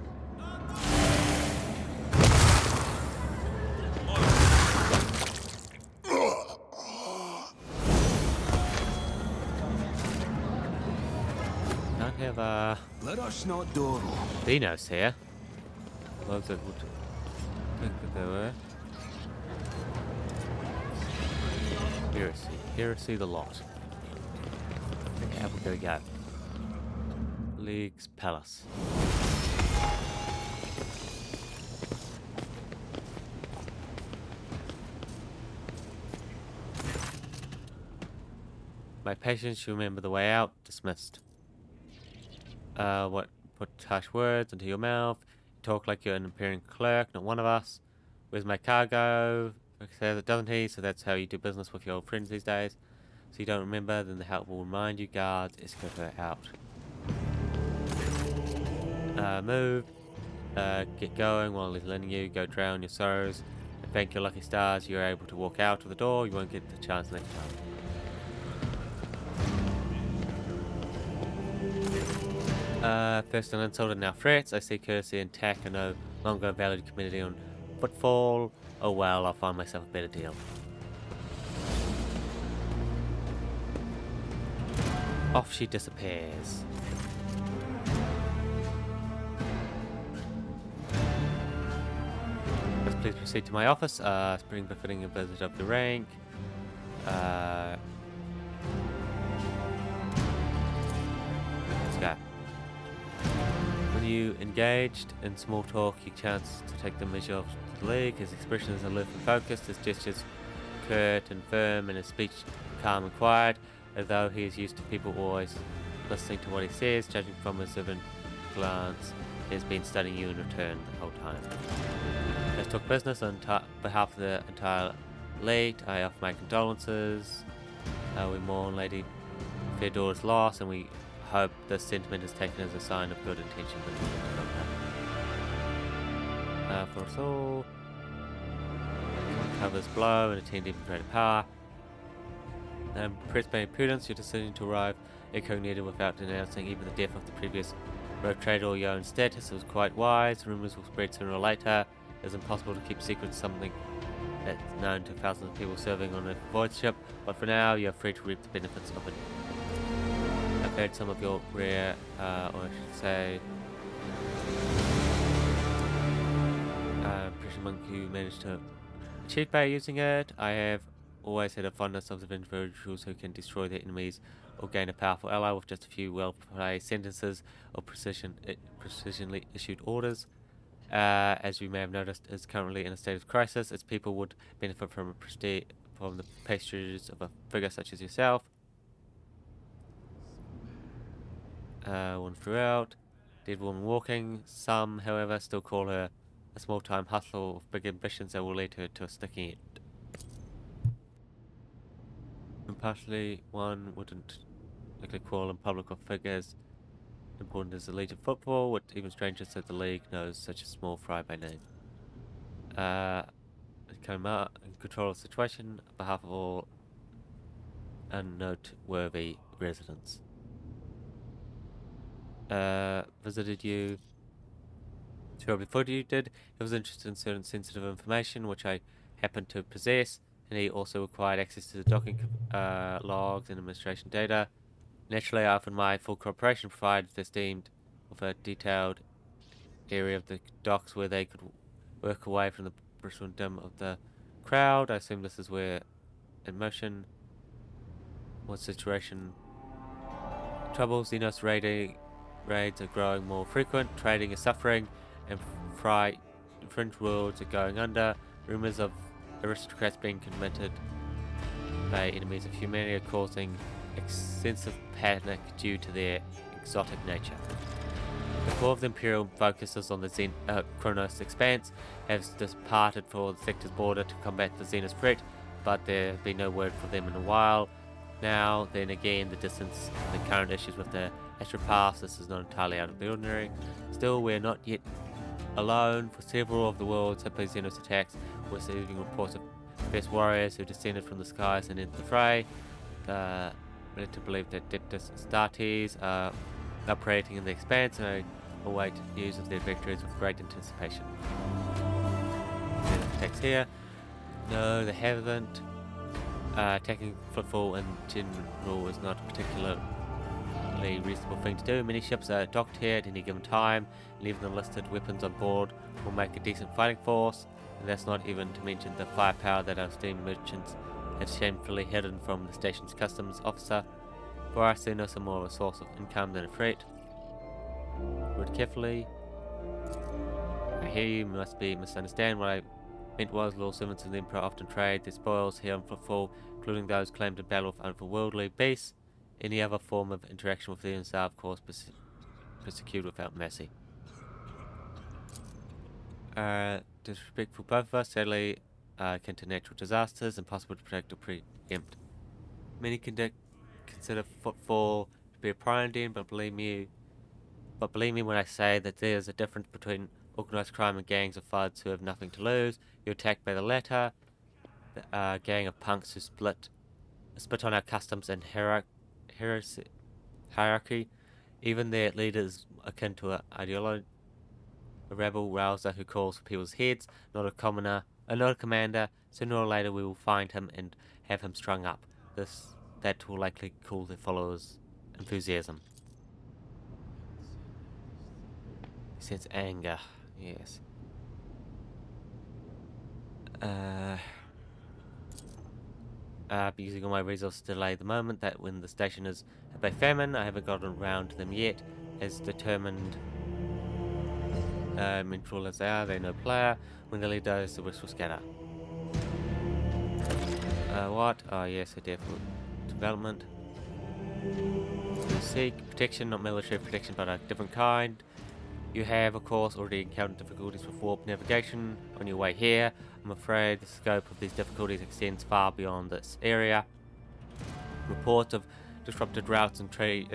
Can't have Let us not dawdle. Dinos here. Those that would think that they were. Heresy. Heresy the lot. Okay, we're gonna go. League's Palace. My patients should remember the way out. Dismissed. Put harsh words into your mouth. Talk like you're an Imperial clerk, not one of us. Where's my cargo? Says it, doesn't he? So that's how you do business with your old friends these days. So you don't remember, then the help will remind you. Guards, escort her out. Move. Get going while he's letting you. Go drown your sorrows. And thank your lucky stars you're able to walk out of the door. You won't get the chance next time. First an insult and now threats. I see courtesy and tact are no longer a valid community on footfall. Oh well, I'll find myself a better deal. Off she disappears. Let's please proceed to my office. Spring befitting a visit of the rank. Let's go. When you engaged in small talk, you chance to take the measure of the league. His expression is alert and focused, his gestures curt and firm, and his speech calm and quiet, although he is used to people always listening to what he says. Judging from his observant glance, he has been studying you in return the whole time. Let's talk business on behalf of the entire league. I offer my condolences. We mourn Lady Theodora's loss, and we hope this sentiment is taken as a sign of good intention. For us all, covers blow and attend even greater power. Impressed by impudence, your decision to arrive incognito without denouncing even the death of the previous rogue trader or your own status was quite wise. Rumors will spread sooner or later. It's impossible to keep secret something that's known to thousands of people serving on a void ship, but for now you are free to reap the benefits of it. I've heard some of your rare, or I should say, precious monk who managed to cheat by using it. I have always had a fondness of the individuals who can destroy their enemies or gain a powerful ally with just a few well-placed sentences or precisionally issued orders. As you may have noticed, is currently in a state of crisis. Its people would benefit from the pastures of a figure such as yourself. One throughout. Dead woman walking. Some, however, still call her a small-time hustle with big ambitions that will lead her to a sticky end. And partially, one wouldn't likely quarrel in public with figures important as the League of Football, with even strangers that the League knows such a small fry by name. Come out and control the situation on behalf of all unnoteworthy residents. Visited you. Sure, before you did, he was interested in certain sensitive information which I happened to possess, and he also required access to the docking logs and administration data. Naturally, I offered my full cooperation, provided this deemed of a detailed area of the docks where they could work away from the bristledom of the crowd. I assume this is where, in motion, what situation troubles. Xenos raids are growing more frequent, trading is suffering, and fringe worlds are going under. Rumors of aristocrats being committed by enemies of humanity are causing extensive panic due to their exotic nature. The core of the Imperial focuses on the Kronos Expanse, has departed for the sector's border to combat the Xenos threat, but there has been no word from them in a while. Now, then again, the distance and the current issues with the Astropath, this is not entirely out of the ordinary. Still, we are not yet alone. For several of the world's Hippie Xenos attacks, we're receiving reports of fierce warriors who descended from the skies and entered the fray. Related to believe that Deptus Astartes are operating in the expanse, and I await news of their victories with great anticipation. Text here. No, they haven't. Attacking footfall in general is not a particularly reasonable thing to do. Many ships are docked here at any given time, and even the listed weapons on board will make a decent fighting force. And that's not even to mention the firepower that our steam merchants have shamefully hidden from the station's customs officer. For us, they're no more of a source of income than a threat. Read carefully. I hear you must be misunderstand. What I meant was, law servants of the Emperor often trade their spoils here on footfall, including those claimed in battle with otherworldly beasts. Any other form of interaction with them are, of course, persecuted without mercy. Disrespectful both of us, sadly, akin to natural disasters, impossible to protect or preempt. Many consider footfall to be a prime den, but believe me when I say that there is a difference between organized crime and gangs of thugs who have nothing to lose. You're attacked by the latter, a gang of punks who split on our customs and hierarchy. Even their leader is akin to an ideology. A rebel rouser who calls for people's heads, not a commander. Sooner or later we will find him and have him strung up. That will likely cool their followers' enthusiasm. He sense anger, yes. Using all my resources to delay the moment that when the station is hit by famine, I haven't gotten around to them yet. As determined mental as they are, they're no player. When the lead dies, the rest will scatter. What? Oh yes, a definite development. You seek protection, not military protection, but a different kind. You have, of course, already encountered difficulties with warp navigation on your way here. I'm afraid the scope of these difficulties extends far beyond this area. Reports of disrupted routes and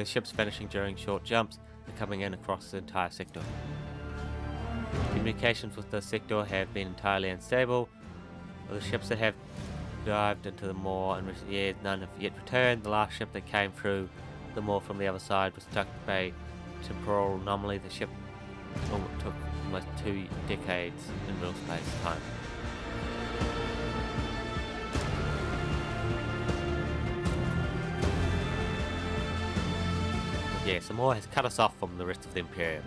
ships vanishing during short jumps are coming in across the entire sector. Communications with the sector have been entirely unstable. Of the ships that have dived into the moor in recent years, none have yet returned. The last ship that came through the moor from the other side was stuck by a temporal anomaly. The ship took almost 2 decades in real space time. Yeah, so Moore has cut us off from the rest of the Imperium.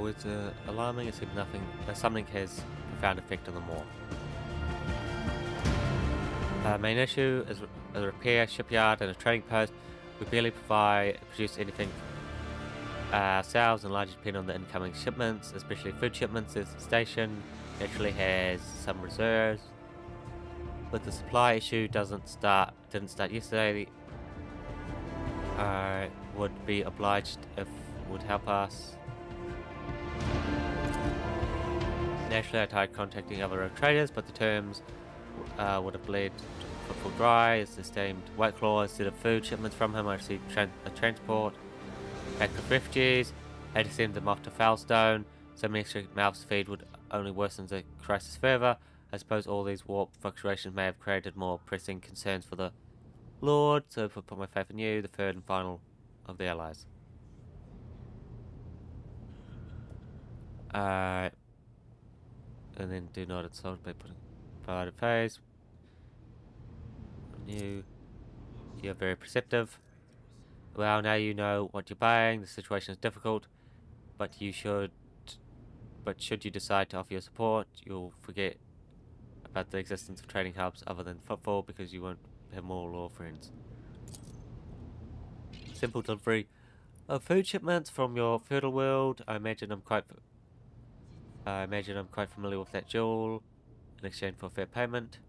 With alarming, it seems something has profound effect on the Moor. Main issue is a repair shipyard and a trading post. We barely produce anything ourselves and largely depend on the incoming shipments, especially food shipments. This station actually has some reserves, but the supply issue didn't start yesterday. Would be obliged if would help us. Naturally, I tried contacting other road traders, but the terms would have led to full dry. As the steamed White Claw, instead of food shipments from him, I received a transport pack of refugees. I had to send them off to Foulstone. So many extra mouths to feed would only worsen the crisis further. I suppose all these warp fluctuations may have created more pressing concerns for the Lord, so if I put my faith in you, the third and final of the allies. And then do not insult by putting provided phase. You're very perceptive. Well, now you know what you're buying. The situation is difficult, but should you decide to offer your support, you'll forget about the existence of trading hubs other than footfall because you won't have more law friends. Simple delivery of food shipments from your feudal world. I imagine I'm quite familiar with that jewel in exchange for fair payment.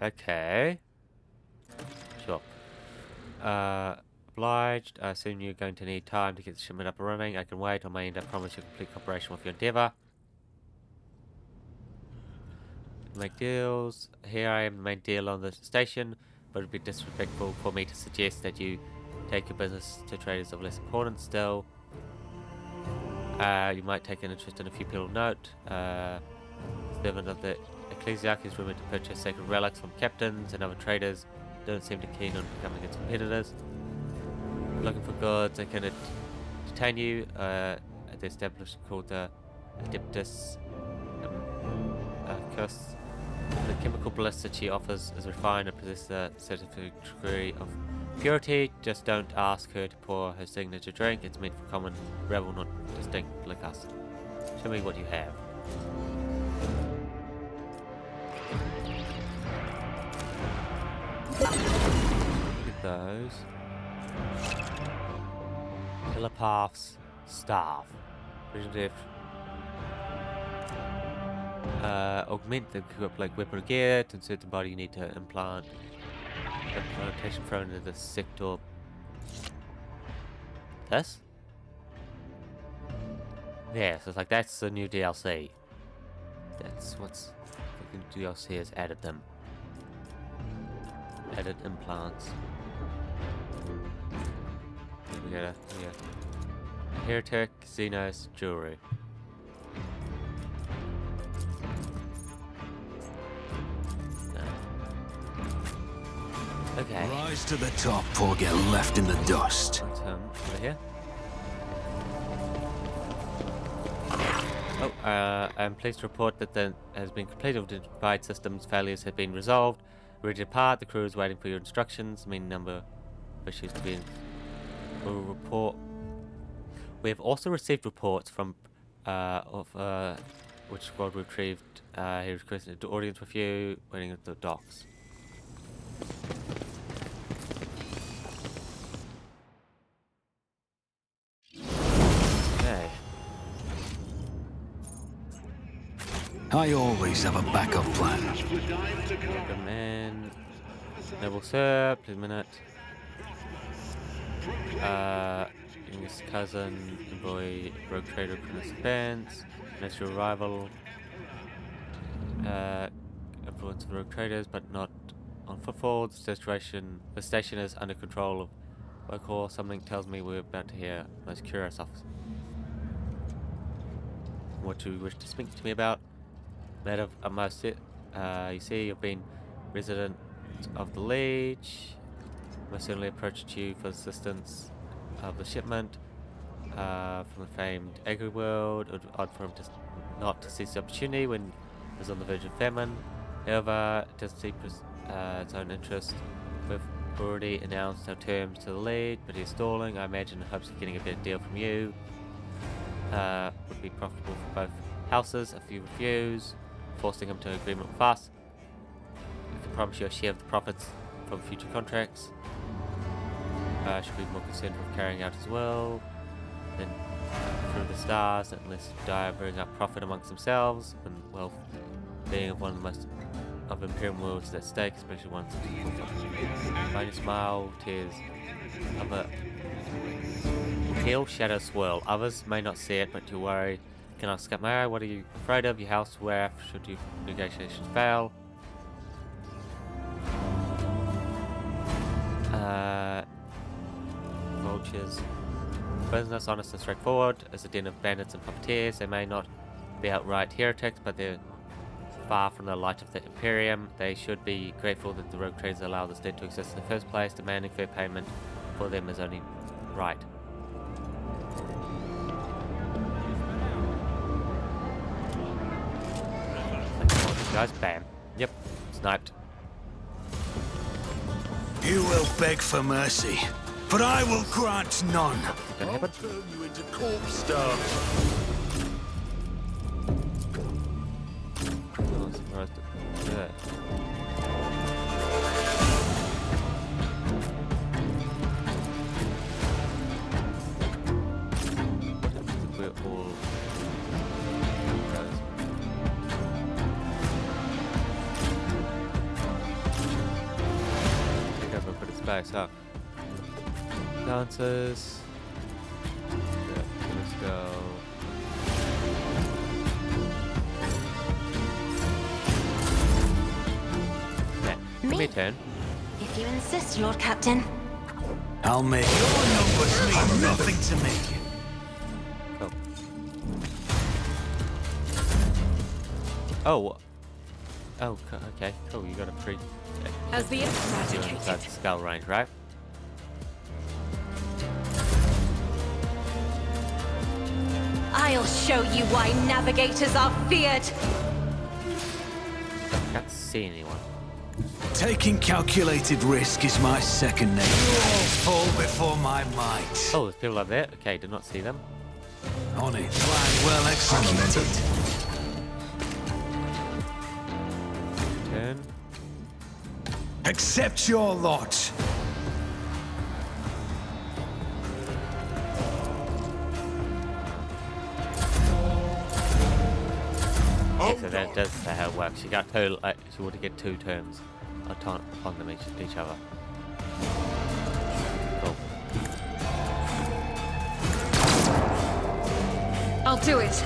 Okay. Sure. Obliged. I assume you're going to need time to get the shipment up and running. I can wait. I may end up promising complete cooperation with your endeavor. Make deals. Here I am, the main deal on the station, but it would be disrespectful for me to suggest that you take your business to traders of less importance still. You might take an interest in a few people of note. Servant of the Ecclesiarch is rumored to purchase sacred relics from captains and other traders. Don't seem too keen on becoming its competitors. Looking for goods, they can detain you at the establishment called the Adeptus Curse. The chemical bliss that she offers is refined and possesses a certain degree of purity. Just don't ask her to pour her signature drink. It's meant for common revel, not distinct liquors. Show me what you have. Look at those. Telepath's staff. Vision depth. Augment the like weapon gear. To insert the body, you need to implantation thrown into the sector. This? Yeah, so it's like that's the new DLC. That's what's fucking DLC has added them. Added implants. We got a Heretic Xenos jewelry. Okay. Rise to the top or get left in the dust. What's over here? Oh, I'm pleased to report that there has been completed identified systems failures have been resolved. Ready to depart. The crew is waiting for your instructions. Mean number of issues to be. Will report. We have also received reports from which squad retrieved. He requested an audience with you, waiting at the docks. Okay. I always have a backup plan. Welcome in. Noble sir, please a minute. His cousin, envoy, rogue trader, suspense. Next your arrival. Influence of rogue traders, but not on footfall. The station is under control of local. Something tells me we're about to hear most curious officer. What do you wish to speak to me about? Matter of utmost you see, you've been resident of the Liege. Most certainly approached you for assistance of the shipment from the famed agri-world. It would be odd for him not to seize the opportunity when he was on the verge of famine. However, it does seek its own interest. We've already announced our terms to the lead, but he's stalling. I imagine in hopes of getting a better deal from you. Would be profitable for both houses if you refuse, forcing him to an agreement with us. We can promise you a share of the profits from future contracts. Should be more concerned with carrying out his will than through the stars, unless divering up profit amongst themselves, and wealth being of one of the most of Imperium worlds at stake, especially ones that find a smile, tears, other pale shadow swirl. Others may not see it, but you worry. Can ask up my eye, what are you afraid of? Your house, where should your negotiations fail? Vultures. Business, honest and straightforward, is a den of bandits and puppeteers. They may not be outright heretics, but they're far from the light of the Imperium. They should be grateful that the rogue traders allow this den to exist in the first place. Demanding fair payment for them is only right. Guys, bam. Yep, sniped. You will beg for mercy, but I will grant none. Gonna happen? Turn you into corpse stuff. I'm surprised at that. We're all guys. I think I've got a bit of space, huh? Dancers. Yeah, let's go. Me turn. If you insist, Lord Captain. I'll make your numbers mean nothing to me. Oh. Oh. Oh, okay. Cool, you got a pretty... As the eradicated. That's skull range, right? I'll show you why navigators are feared. I can't see anyone. Taking calculated risk is my second nature. You all fall before my might. Oh, there's people up there. Okay, did not see them. On it. Plan well executed. Turn. Accept your lot. Okay, so that's how it works. You got two. She would get 2 turns upon them each other. Cool. I'll do it.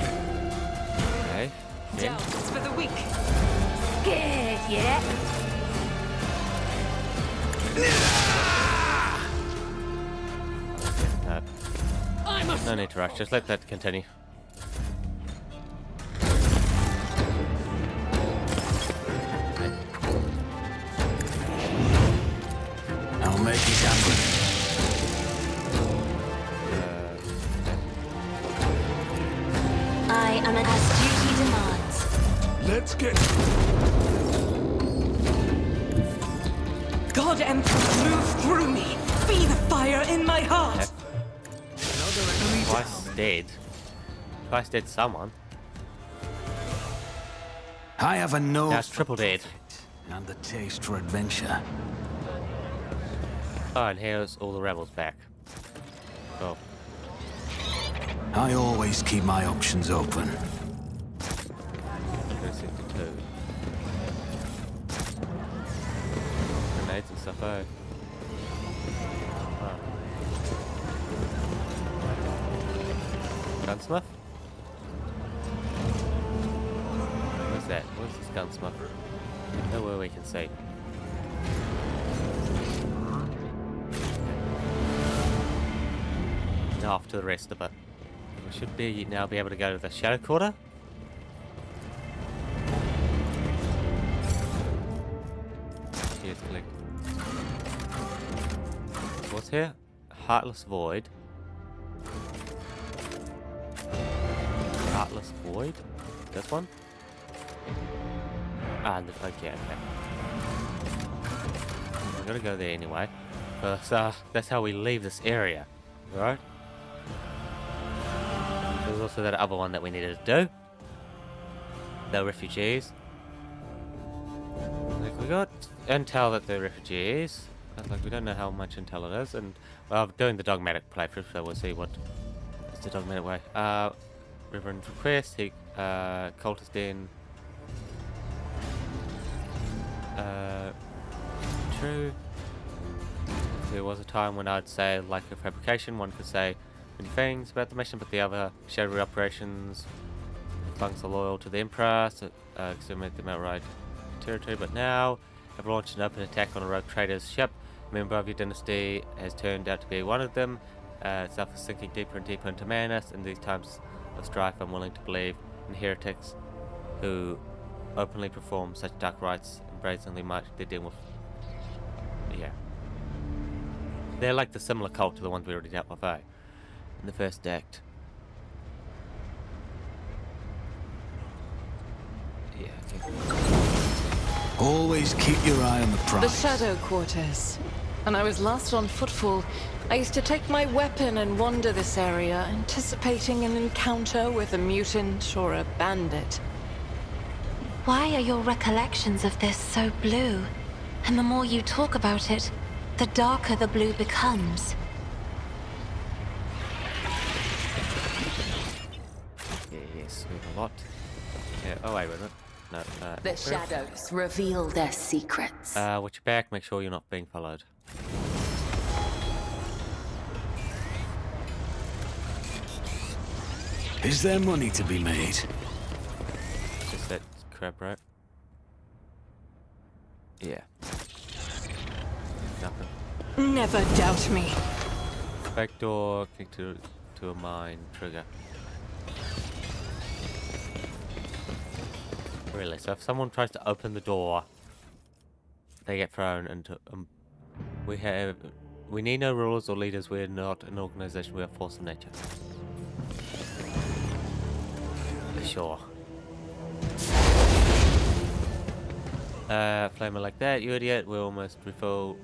Okay. Then. Doubts for the weak. Good, yeah? No need to rush. Just let that continue. I'll make it happen. I am as duty demands. Let's get... God Emperor, move through me. Be the fire in my heart. Twice dead. Twice dead someone. I have a nose. That's triple dead. And the taste for adventure. Oh, and here's all the rebels back. Cool. I always keep my options open. 262. Grenades and stuff, oh. Wow. Gunsmith? Where's that? Where's this gunsmith? Nowhere we can see. Now off to the rest of it. We should now be able to go to the Shadow Quarter. Here's click. What's here? Heartless Void. Heartless Void? This one? Ah, okay. We're gonna go there anyway. But that's how we leave this area, right? There's also that other one that we needed to do. The refugees. Like, we got intel that they're refugees. Like, we don't know how much intel it is, and well, I'm doing the dogmatic playthrough, so we'll see what is the dogmatic way. Reverend request, cultist den. True. There was a time when I'd say, like a fabrication, one could say many things about the mission, but the other shadowy operations, monks are loyal to the Emperor, so exterminate them outright territory. But now, have launched an open attack on a rogue trader's ship. A member of your dynasty has turned out to be one of them. Itself is sinking deeper and deeper into madness. In these times of strife, I'm willing to believe in heretics who openly perform such dark rites and brazenly march their den with. Yeah. They're like the similar cult to the ones we already dealt with, in the first act. Yeah, okay. Always keep your eye on the prize. The Shadow Quarters. When I was last on footfall, I used to take my weapon and wander this area, anticipating an encounter with a mutant or a bandit. Why are your recollections of this so blue? And the more you talk about it, the darker the blue becomes. Yes, we have a lot. Yeah, oh wait a minute. No, The shadows reveal their secrets. watch your back, make sure you're not being followed. Is there money to be made? Just that crap, right? Yeah. Nothing. Never doubt me. Back door, click to a mine, trigger. Really, so if someone tries to open the door, they get thrown into... we need no rulers or leaders. We're not an organization. We are force of nature. Sure. Flamer like that, you idiot. We're almost refilled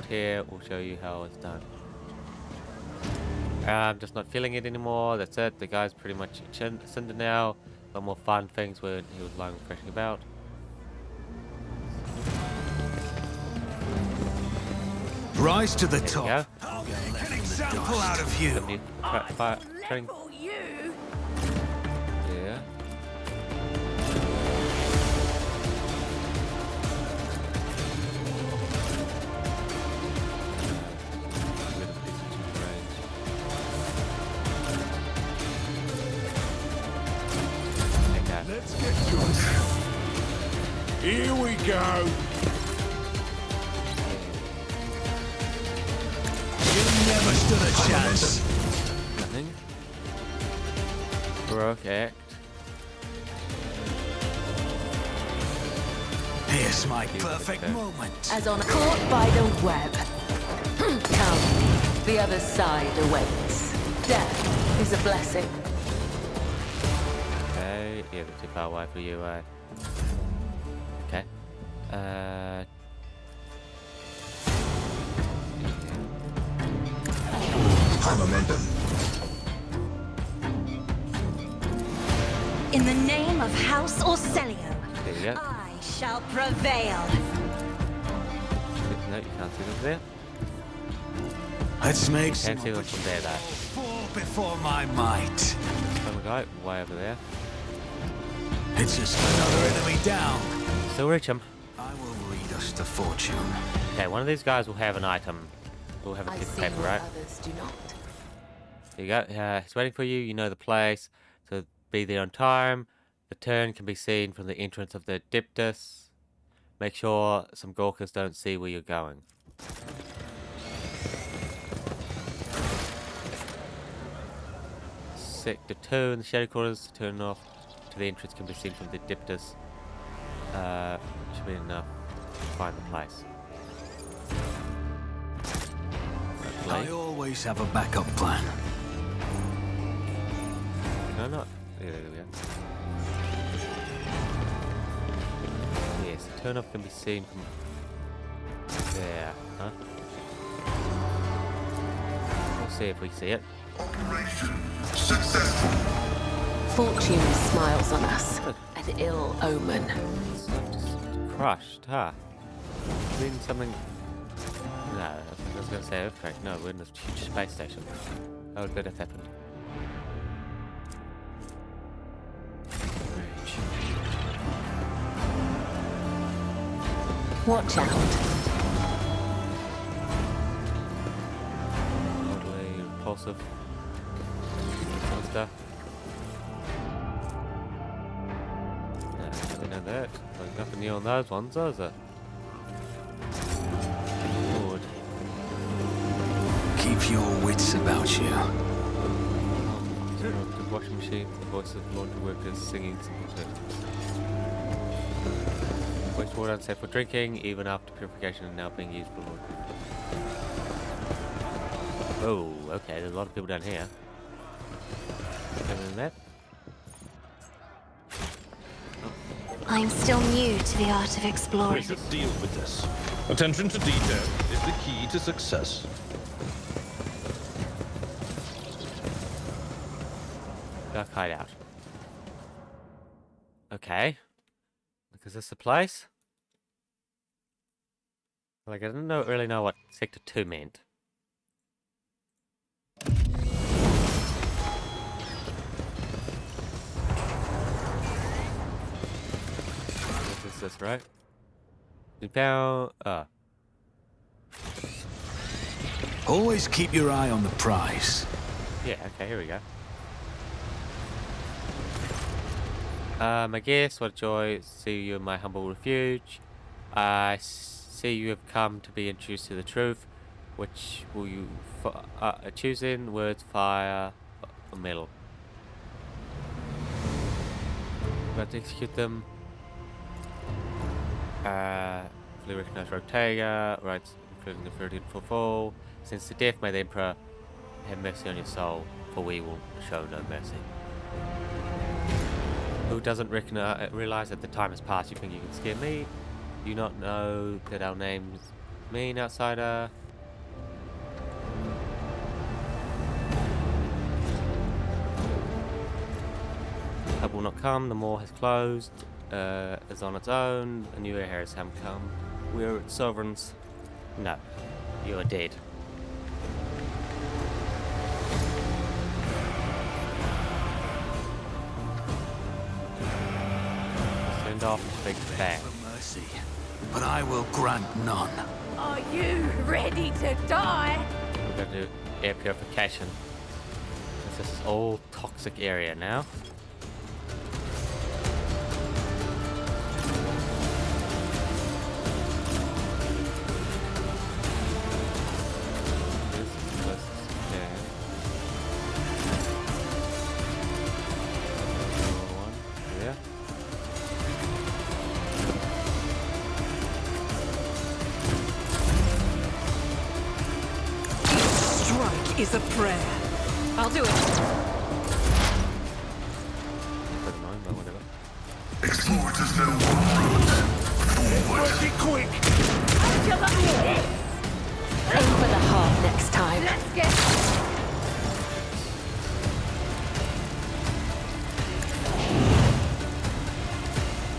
here. We'll show you how it's done. I'm just not feeling it anymore. That's it. The guy's pretty much cinder now. A lot more fun things where he was lying and crashing about. Rise to the There top. we go. I'll make an example out of you. Somebody training. Yeah. Let's get to it. Here we go. You never stood a chance. Nothing. Heroic act. Here's my perfect moment. As on caught by the web. Come, the other side awaits. Death is a blessing. Okay, yeah, but too far away for you. Okay. High momentum. In the name of House Orcelio, There you go. I shall prevail. No, you can't see them there. Let's make Can't some see them from there, though. fall before my might. Some guy way over there. It's just another enemy down. Still reach him. I will lead us to fortune. Okay, one of these guys will have an item. We'll have a piece of paper, right? Others do not. There you go. He's waiting for you. You know the place. So be there on time. The turn can be seen from the entrance of the Diptus. Make sure some Gorkas don't see where you're going. Sector 2 in the Shadow Quarters. Turn off to the entrance can be seen from the Diptus. Should be enough to find the place. I always have a backup plan. No, not. Yeah, there we go. Yes, the turn off can be seen from there, huh? We'll see if we see it. Operation successful. Fortune smiles on us. An ill omen. It's not just crushed, huh? Mean something. No, I was going to say earthquake. No, we're in this huge space station. How would that have happened? Watch out. Totally repulsive. Kind of stuff. No, we know that. There's nothing new on those ones, is there? Lord. Keep your wits about you. The washing machine, the voice of laundry workers singing simple tunes. Wastewater unsafe for drinking, even after purification and now being used for laundry. Oh, okay, there's a lot of people down here. Better than that. I'm still new to the art of We exploring. should deal with this. Attention to detail is the key to success. Dark hideout. Okay. Look, is this the place? Like, I didn't really know what Sector 2 meant. What is this, right? You found... Always keep your eye on the prize. Yeah, okay, here we go. I guess what a joy to see you in my humble refuge. I see you have come to be introduced to the truth. Which will you choose in? Words, fire, or metal? About to execute them. Fully recognize Rotega, rights including the 30th footfall. Since the death may the Emperor have mercy on your soul, for we will show no mercy. Who doesn't realize that the time has passed? You think you can scare me? Do you not know that our names mean outsider? Help will not come, the Maw has closed, is on its own, a new heir has come. We are its sovereigns. No, you are dead. Send off Big Bang. For mercy, but I will grant none. Are you ready to die? We're going to do air purification. This is all toxic area now. Is a prayer. I'll do it. Explorers know one route. Forward. Be quick! Aim for the heart next time. Let's get...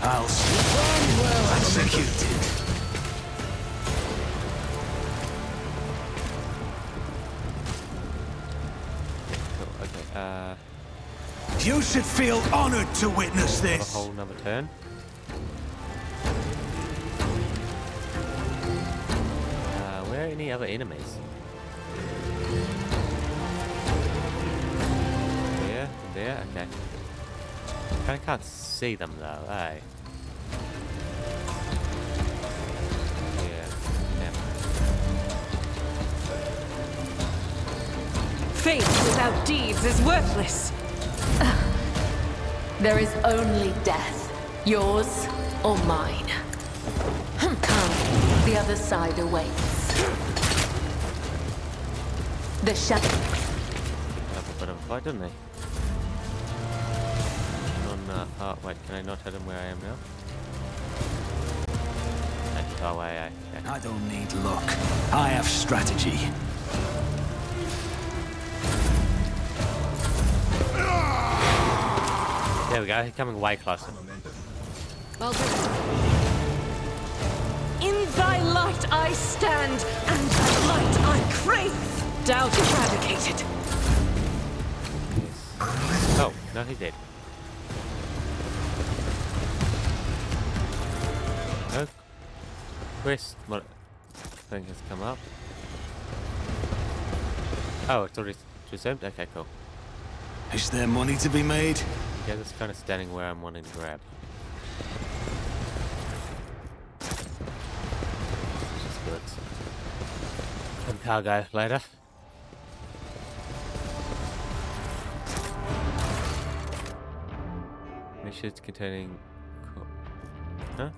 I'll see. Well executed. You should feel honored to witness this. A whole another turn. Where are any other enemies? There, okay. Kinda can't see them though, eh? Yeah, damn. Faith without deeds is worthless. There is only death, yours or mine. Come, the other side awaits. The shadow. Have a bit of a fight, didn't they? Wait, can I not hit him where I am now? That's far away, eh? Yeah. I don't need luck. I have strategy. There we go, he's coming way closer. I'll do it. In thy light I stand, and thy light I crave. Doubt eradicated. Oh, no, he's dead. No quest thing has come up. Oh, it's already resumed? Okay, cool. Is there money to be made? Yeah, that's kind of standing where I'm wanting to grab. Which is good. Some cargo later. Missions containing... Huh?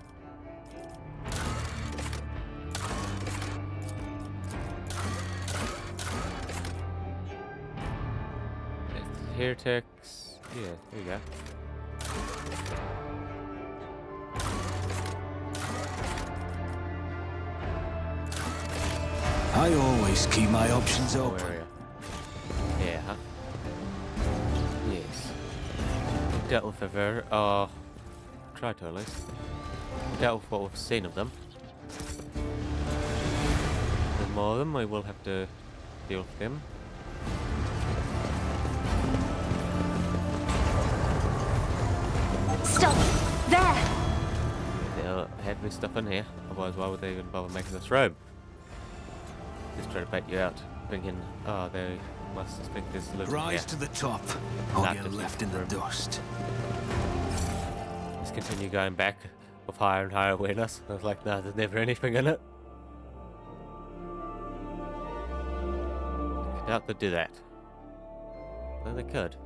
Heretics. Yeah, there you go. I always keep my options Where open. are you? Yeah, huh? Yes. Dealt with a very... Oh, tried to at least. Dealt with what we've seen of them. There's more of them, we will have to deal with them. Stop! There! They'll have this stuff in here, otherwise why would they even bother making this room? Just try to bait you out, thinking, oh, they must think there's a little Rise to the top, or Nah, you're just left in the room. dust. Let's continue going back with higher and higher awareness. I was like, no, there's never anything in it. I doubt they'd do that. No, they could.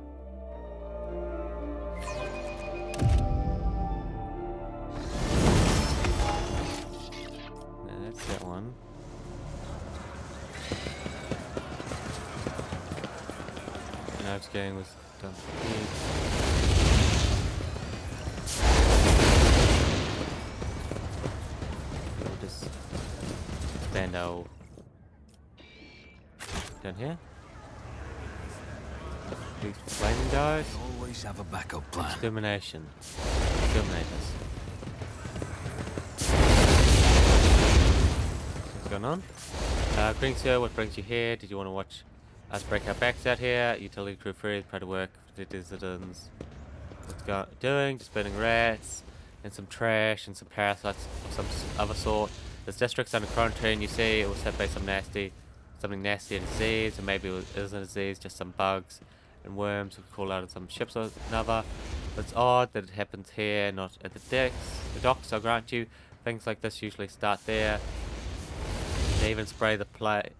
Knives gang was done. We'll just expand our down here. These flaming guys. Always have a backup plan. Extermination. Exterminators. What's going on? Green sir, what brings you here? Did you want to watch us break our backs out here? Utility crew free, try to work for the citizens. What's doing? Just burning rats and some trash and some parasites of some other sort. This district's under quarantine. You see, it was hit by something nasty and disease, or maybe it isn't a disease, just some bugs and worms would call out of some ships or another. But it's odd that it happens here, not at the docks. I'll grant you, things like this usually start there. They even spray the place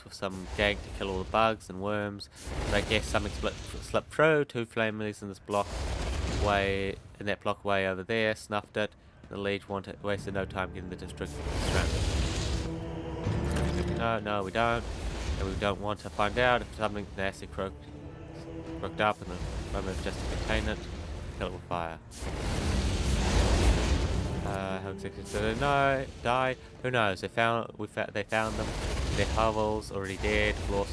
with some gank to kill all the bugs and worms. But I guess something slipped through. 2 flamers in this block way, in that block way over there, snuffed it. The Liege wasted no time getting the district surrounded. No, we don't. And we don't want to find out if something nasty crooked up in the moment just to contain it. Kill it with fire. How exactly did they die? Who knows? They found them. Their hovels already dead. Blue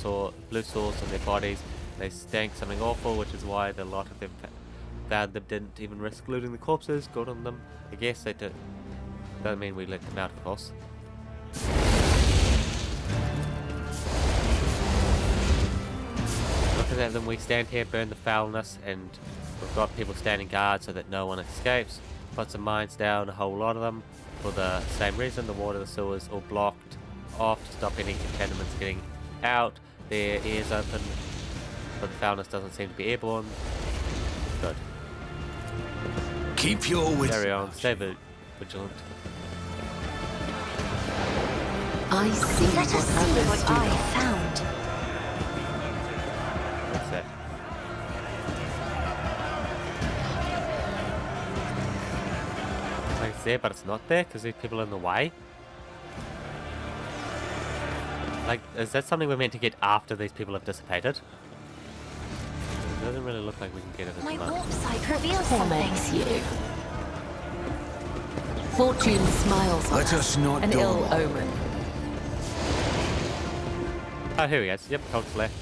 sores on their bodies. They stank something awful, which is why the lot of them found them didn't even risk looting the corpses. Good on them. I guess they did. Doesn't mean we let them out, of course. Looking at them, we stand here, burn the foulness, and we've got people standing guard so that no one escapes. Put some mines down, a whole lot of them, for the same reason. The water, the sewers, all blocked off to stop any contaminants getting out. Their ears open, but the foulness doesn't seem to be airborne. Good. Keep your wits. Carry on, stay vigilant. I see Let us see what I found. What's that? Like it's there, but it's not there because there's people in the way. Like, is that something we're meant to get after these people have dissipated? It doesn't really look like we can get it at My the moment. warp sight reveals something. torments you. Fortune smiles on Let us not an do ill it. omen. Oh, here we go. Yep, cult's left.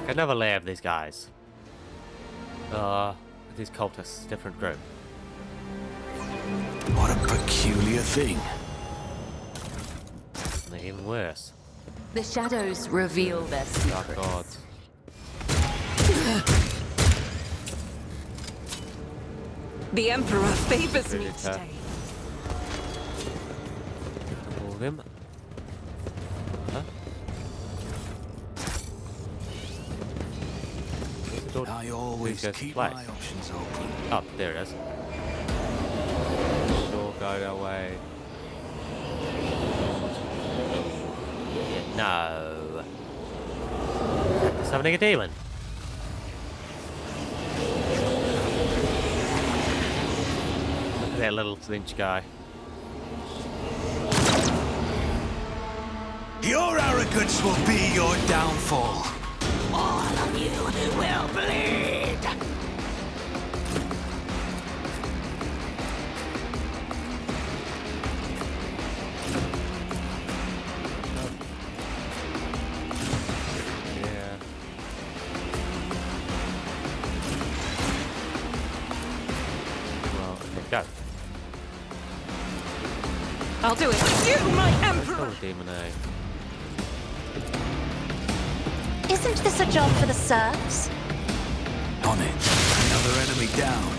Another layer of these guys. These cultists, different group. What a peculiar thing. And they're even worse. The shadows reveal their Dark secrets. gods. The Emperor favors me Really today. All of them. Huh? Where's the door? I always These guys keep play. my options open. Oh, there it is. Sure, go our way. No. Summoning a demon. Look at that little flinch guy. Your arrogance will be your downfall. All of you will bleed. Yeah. Well, okay, go. I'll do it. You, my Emperor! Oh, demon A. Isn't this a job for the serfs? On it. Another enemy down.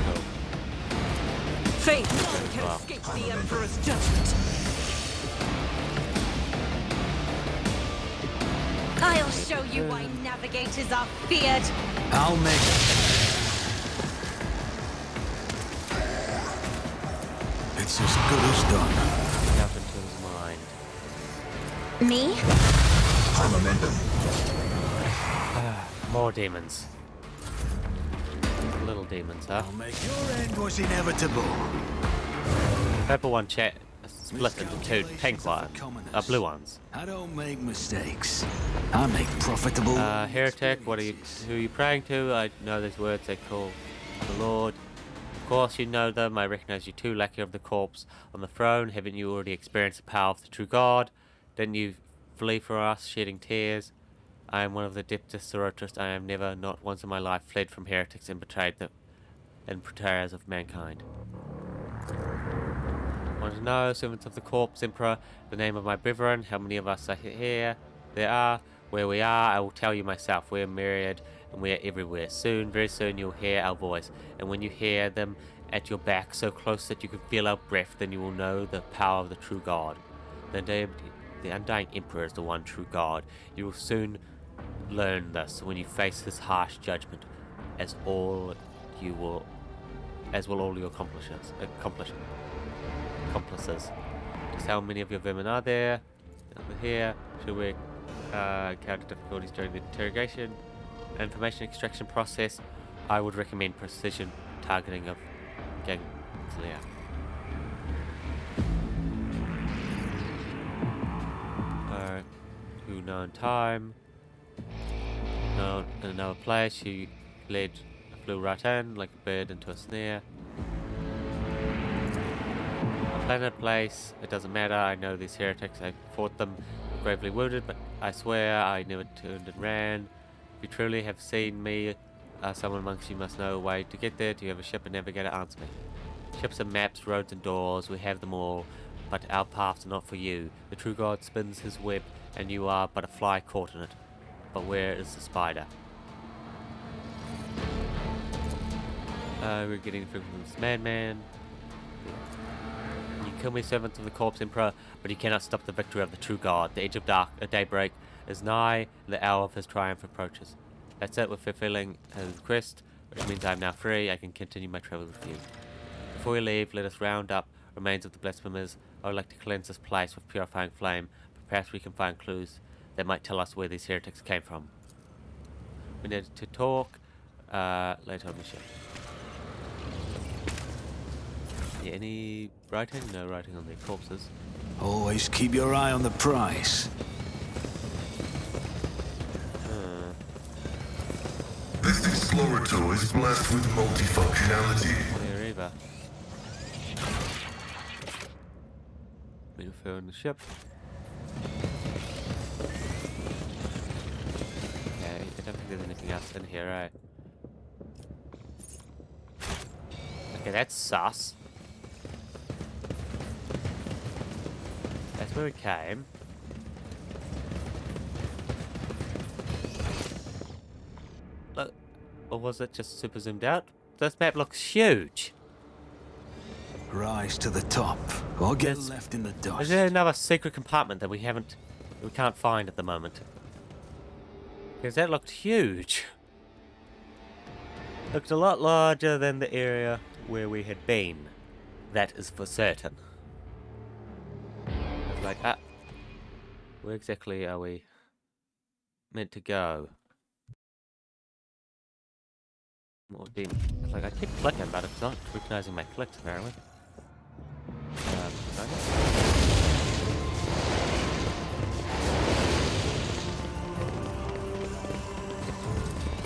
Oh. Fate none can Wow. escape the Emperor's judgment. I'll show you why navigators are feared. I'll make It's as good as done. Out into his mind. Me? More demons. Little demons, huh? Your end was inevitable. Purple one split into two pink ones, blue ones. I don't make mistakes. I make profitable. Heretic, who are you praying to? I know these words they call the Lord. Of course you know them. I recognize you too, lacquey of the corpse on the throne. Haven't you already experienced the power of the true God? Didn't you flee for us, shedding tears? I am one of the Adeptus Sororitas. I am never, not once in my life, fled from heretics and betrayers of mankind. Want to know, servants of the corpse, Emperor, the name of my brethren, how many of us are here? There are. Where we are, I will tell you myself. We are myriad and we are everywhere. Soon, very soon, you'll hear our voice. And when you hear them at your back, so close that you can feel our breath, then you will know the power of the true God. The undying Emperor is the one true God. You will soon learn this when you face his harsh judgment, as will all your accomplices. Just how many of your vermin are there? Over here. Should we encounter difficulties during the interrogation information extraction process? I would recommend precision targeting of gang clear. To known time. In another place, she flew right in like a bird into a snare. A planet place, it doesn't matter. I know these heretics. I fought them, gravely wounded, but I swear I never turned and ran. If you truly have seen me, someone amongst you must know a way to get there. Do you have a ship and navigator? Answer me. Ships and maps, roads and doors, we have them all, but our paths are not for you. The true God spins his web, and you are but a fly caught in it. But where is the spider? We're getting through from this madman. You kill me, servants of the corpse, Emperor, but you cannot stop the victory of the true God. The edge of daybreak is nigh, and the hour of his triumph approaches. That's it, with fulfilling his request, which means I am now free. I can continue my travel with you. Before we leave, let us round up remains of the blasphemers. I would like to cleanse this place with purifying flame, but perhaps we can find clues that might tell us where these heretics came from. We need to talk later on the ship. Yeah, any writing? No writing on the corpses. Always keep your eye on the prize. This explorator is blessed with multifunctionality. There either. We refer on the ship. Okay, I don't think there's anything else in here, right? Okay, that's sus. That's where we came. Look, or was it just super zoomed out? This map looks huge. Rise to the top, or get left in the dust. Is there another secret compartment that we can't find at the moment? Because that looked huge. Looked a lot larger than the area where we had been. That is for certain. It's like, where exactly are we meant to go? More deep. It's like I keep clicking, but it's not recognizing my clicks apparently.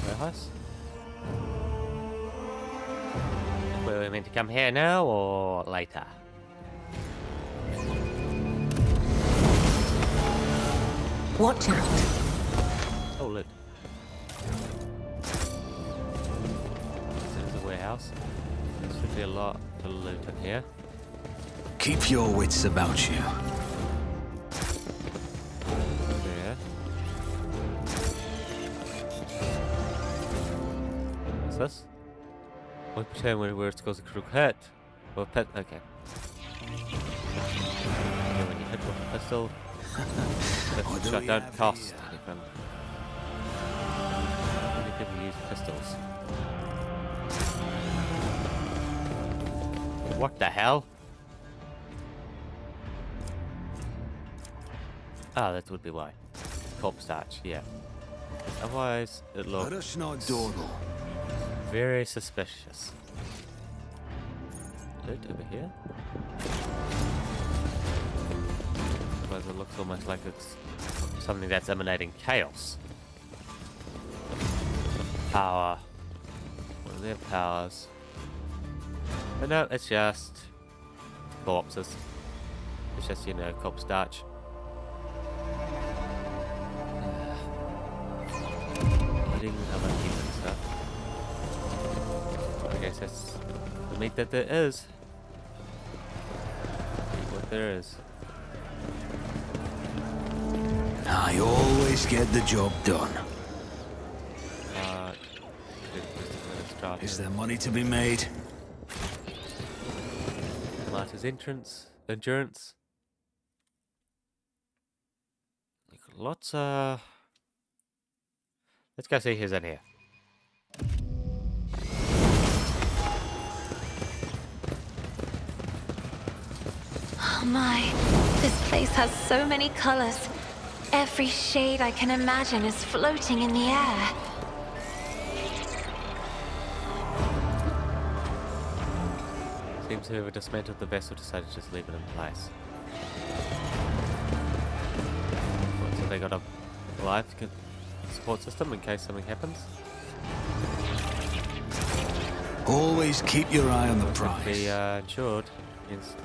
Warehouse? Were we meant to come here now or later? Watch out. Oh, look. There's a warehouse. There should be a lot to loot in here. Keep your wits about you. Yeah. What's this? What pretend where it goes a crook hit? Or pet? Okay. Okay, when you hit with a pistol, the shot don't cost anything. How many people use pistols? What the hell? Ah, that would be why. Corpse starch, yeah. Otherwise, it looks Let us not dawdle. very suspicious. Loot over here. looks almost like it's something that's emanating chaos. Power. One of their powers. But no, it's just corpses. It's just, you know, corpse starch. Eating other human stuff. I guess that's the meat that there is. Eat what there is. I always get the job done. Is there money to be made? Martyr's endurance. Lots let's go see who's in here. Oh my, this place has so many colors. Every shade I can imagine is floating in the air. Seems whoever dismantled the vessel decided to just leave it in place. So they got a life support system in case something happens. Always keep your eye on the prize. Be insured against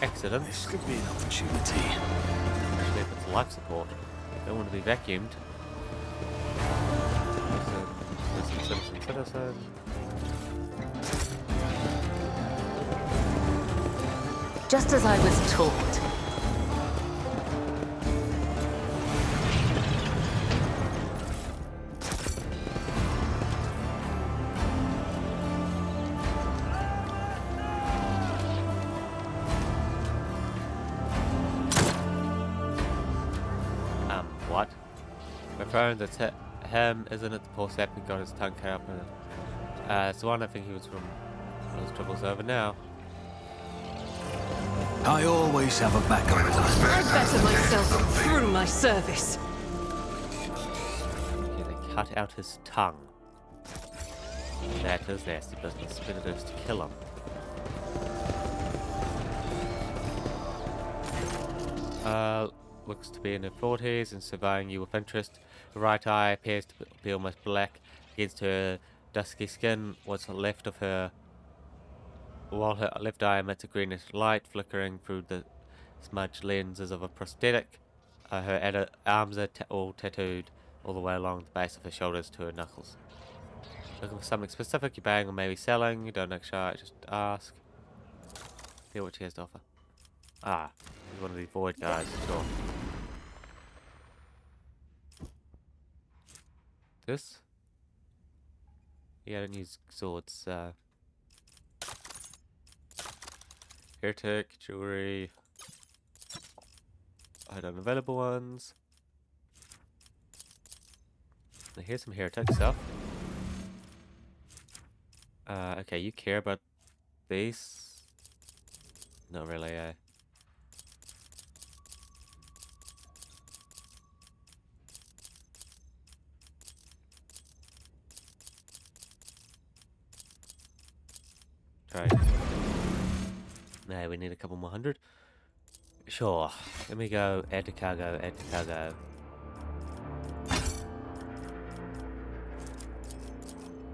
accidents. This could be an opportunity. Especially if it's life support. Don't want to be vacuumed. Citizen. Just as I was taught. What? My phone that's hit him, isn't it? The poor sap got his tongue cut up. So I think he was from those troubles over now. I always have a backup plan. I better myself through my service. Okay, they cut out his tongue. That is nasty business. Better just to kill him. Looks to be in her 40s and surveying you with interest. Her right eye appears to be almost black against her dusky skin. What's left of her, while her left eye emits a greenish light flickering through the smudged lenses of a prosthetic. Her arms are all tattooed all the way along the base of her shoulders to her knuckles. Looking for something specific you're buying or maybe selling. You don't look shy, just ask. Hear what she has to offer. Ah, he's one of the void guys, sure. This? Yeah, I don't use swords. Heretic, jewelry. I don't available ones. Now here's some heretic stuff. Okay, you care about these? Not really, Right. No, we need a couple more hundred. Sure. Let me go. Add to cargo. Add to cargo.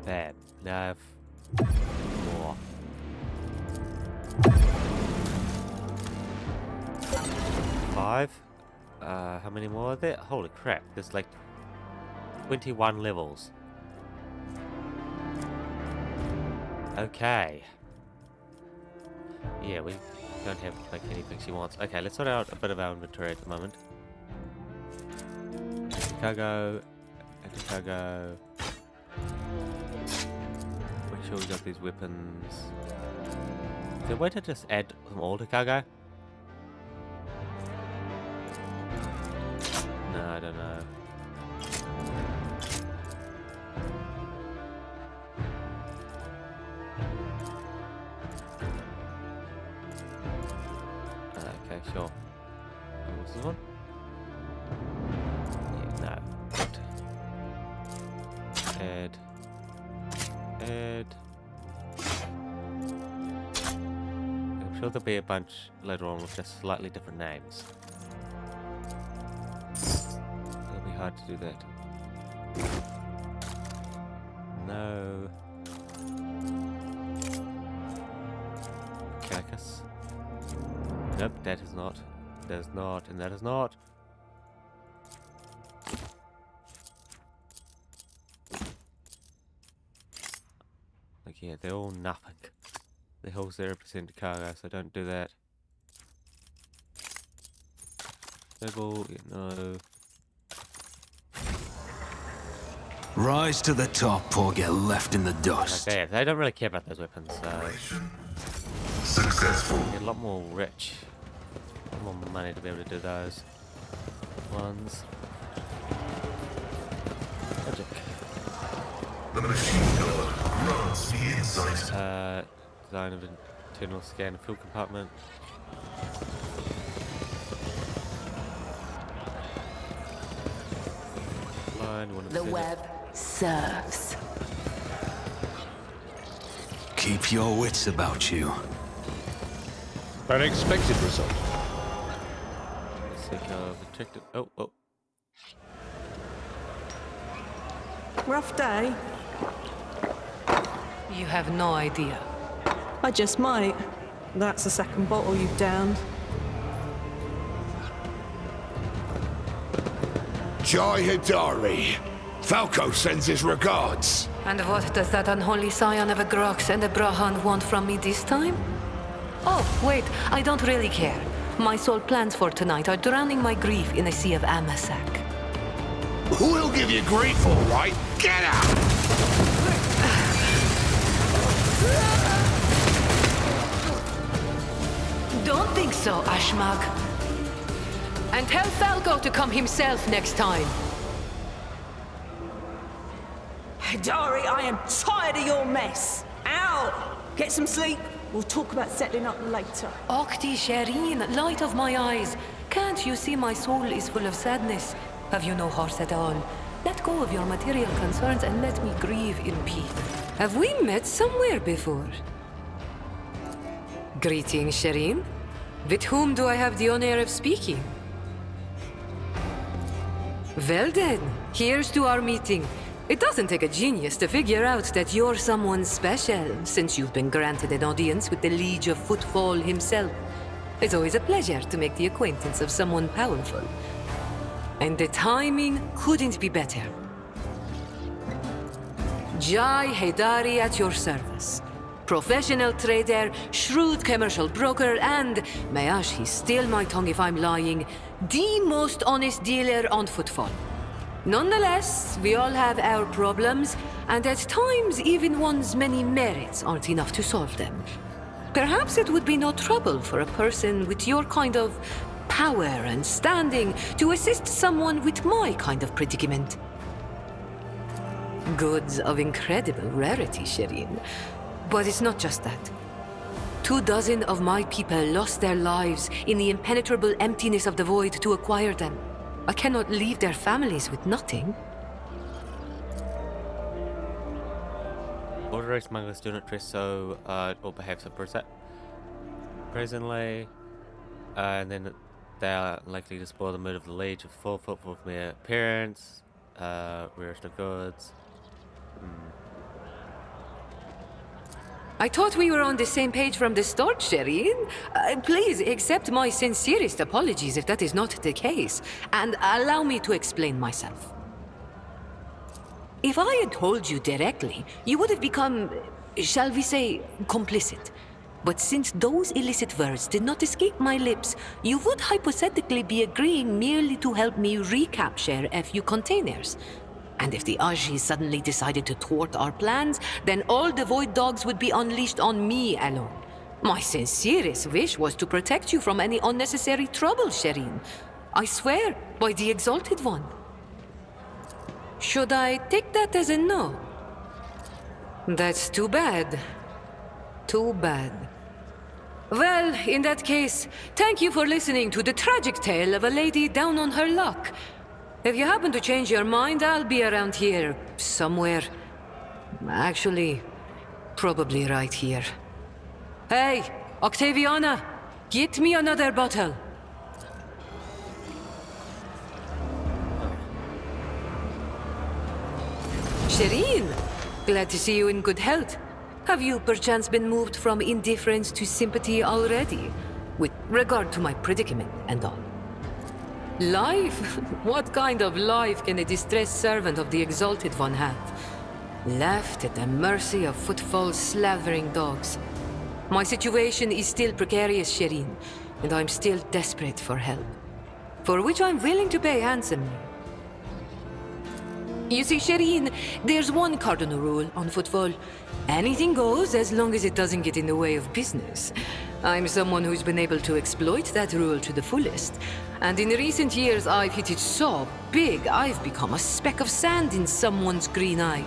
Bam. Nav. More. Five. How many more are there? Holy crap! There's like 21 levels. Okay. Yeah, we don't have like anything she wants. Okay, let's sort out a bit of our inventory at the moment. Cargo, cargo. Make sure we got these weapons. Is there a way to just add them all to cargo? No, I don't know. Okay, sure. And what's this one? Yeah, no. Add. I'm sure there'll be a bunch later on with just slightly different names. hard to do that. No. Carcass. Nope, that is not. That is not, and that is not. Like, yeah, they're all nothing. They're all 0% cargo, so don't do that. Snowball, no. Rise to the top or get left in the dust. Okay, they don't really care about those weapons, so Operation successful. they're a lot more rich. A lot more money to be able to do those ones. Logic. The machine god grants me insight. Design of internal scan fuel compartment. Line, one of The web serves. Keep your wits about you. An expected result. Seek of objective. Oh. Rough day. You have no idea. I just might. That's the second bottle you've downed. Jai Hidari. Falco sends his regards. And what does that unholy scion of a Grox and a Brahan want from me this time? Oh, wait, I don't really care. My sole plans for tonight are drowning my grief in a sea of Amasak. We'll give you grief, all right. Get out! Don't think so, Ashmag. And tell Falco to come himself next time. Dari, I am tired of your mess. Out! Get some sleep. We'll talk about settling up later. Okti Shireen, light of my eyes. Can't you see my soul is full of sadness? Have you no heart at all? Let go of your material concerns and let me grieve in peace. Have we met somewhere before? Greetings, Shireen. With whom do I have the honor of speaking? Well then, here's to our meeting. It doesn't take a genius to figure out that you're someone special, since you've been granted an audience with the Liege of Footfall himself. It's always a pleasure to make the acquaintance of someone powerful. And the timing couldn't be better. Jai Hidari at your service. Professional trader, shrewd commercial broker, and, may he steal my tongue if I'm lying, the most honest dealer on Footfall. Nonetheless, we all have our problems, and at times even one's many merits aren't enough to solve them. Perhaps it would be no trouble for a person with your kind of power and standing to assist someone with my kind of predicament. Goods of incredible rarity, Shireen. But it's not just that. 24 of my people lost their lives in the impenetrable emptiness of the void to acquire them. I cannot leave their families with nothing. Border race smugglers do not dress so, or behave so presently, and then they are likely to spoil the mood of the Liege of 4 foot for mere appearance, rarest of goods. I thought we were on the same page from the start, Shireen. Please accept my sincerest apologies if that is not the case, and allow me to explain myself. If I had told you directly, you would have become, shall we say, complicit. But since those illicit words did not escape my lips, you would hypothetically be agreeing merely to help me recapture a few containers. And if the Ajis suddenly decided to thwart our plans, then all the Void Dogs would be unleashed on me alone. My sincerest wish was to protect you from any unnecessary trouble, Shireen. I swear, by the Exalted One. Should I take that as a no? That's too bad. Too bad. Well, in that case, thank you for listening to the tragic tale of a lady down on her luck. If you happen to change your mind, I'll be around here somewhere. Actually, probably right here. Hey, Octaviana, get me another bottle. Shireen! Glad to see you in good health. Have you perchance been moved from indifference to sympathy already? With regard to my predicament and all. Life? What kind of life can a distressed servant of the Exalted One have? Left at the mercy of Footfall's slavering dogs. My situation is still precarious, Shireen, and I'm still desperate for help. For which I'm willing to pay handsomely. You see, Shireen, there's one cardinal rule on Footfall. Anything goes as long as it doesn't get in the way of business. I'm someone who's been able to exploit that rule to the fullest. And in recent years, I've hit it so big, I've become a speck of sand in someone's green eye.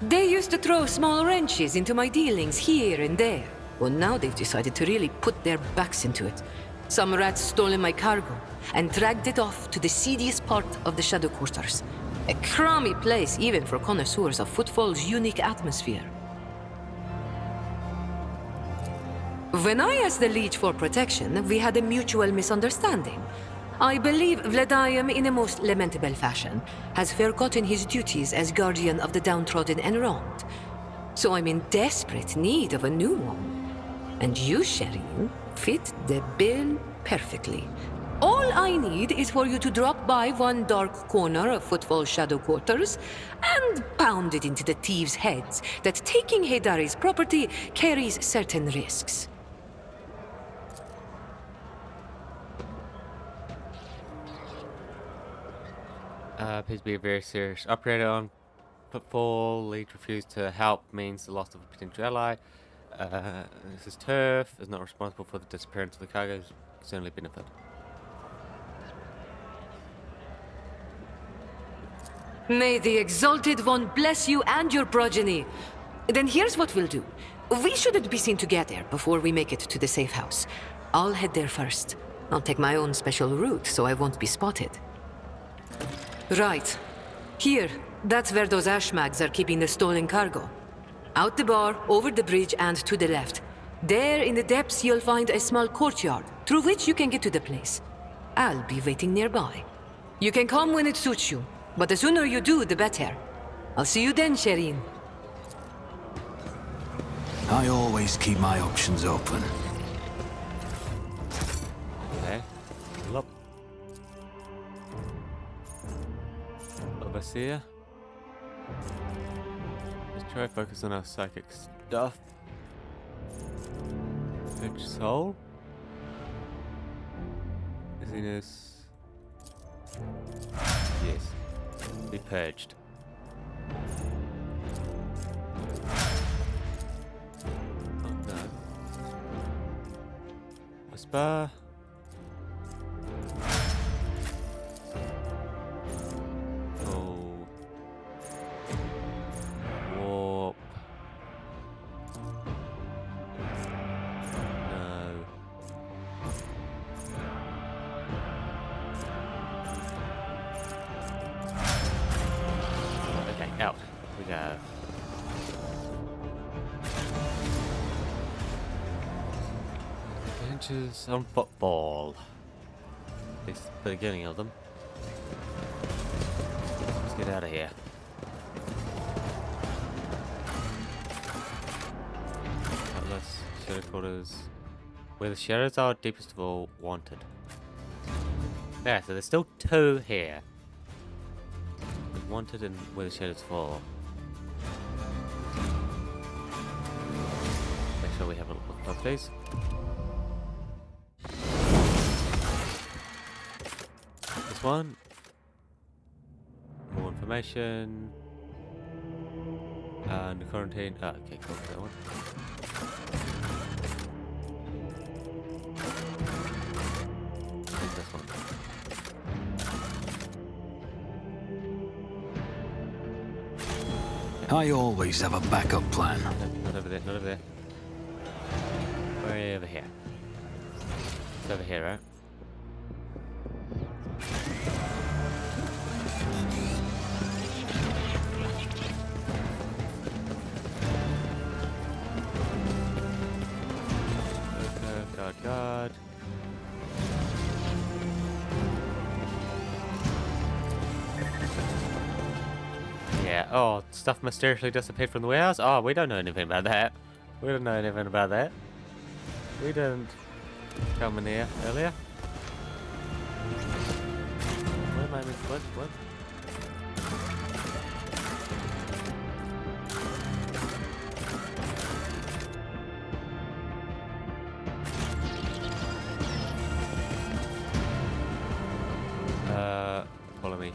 They used to throw small wrenches into my dealings here and there. Well, now they've decided to really put their backs into it. Some rats stolen my cargo and dragged it off to the seediest part of the Shadow Quarters. A crummy place even for connoisseurs of Footfall's unique atmosphere. When I asked the Leech for protection, we had a mutual misunderstanding. I believe Vladimir, in a most lamentable fashion, has forgotten his duties as guardian of the downtrodden and wronged. So I'm in desperate need of a new one. And you, Shireen, fit the bill perfectly. All I need is for you to drop by one dark corner of Footfall's Shadow Quarters and pound it into the thieves' heads that taking Heydari's property carries certain risks. Appears to be a very serious operator on Footfall. Lead refused to help means the loss of a potential ally. This is turf. Is not responsible for the disappearance of the cargo's certainly benefit. May the Exalted One bless you and your progeny. Then here's what we'll do. We shouldn't be seen together before we make it to the safe house. I'll head there first. I'll take my own special route so I won't be spotted. Right. Here, that's where those ashmags are keeping the stolen cargo. Out the bar, over the bridge, and to the left. There in the depths you'll find a small courtyard, through which you can get to the place. I'll be waiting nearby. You can come when it suits you, but the sooner you do, the better. I'll see you then, Shireen. I always keep my options open. Okay. Pull up. Overseer. Let's try to focus on our psychic stuff. Rich soul. Busyness. Yes. Be purged. Oh no. Whisper. Oh. Warp. No. Okay, out. We go. Adventures on Footfall. At least the beginning of them. Let's get out of here. Atlas, Shadow Quarters. Where the shadows are deepest of all, wanted. Yeah, so there's still two here. There's wanted and where the shadows fall. Make sure we have a look at these. This one. More information. And the quarantine. Ah, okay, cool. That one. And this one. I always have a backup plan. No, not over there, not over there. Way over here. It's over here, right? God. Yeah. Oh, stuff mysteriously disappeared from the warehouse? Oh, we don't know anything about that. We don't know anything about that. We didn't come in here earlier. Where am I? What? Follow me.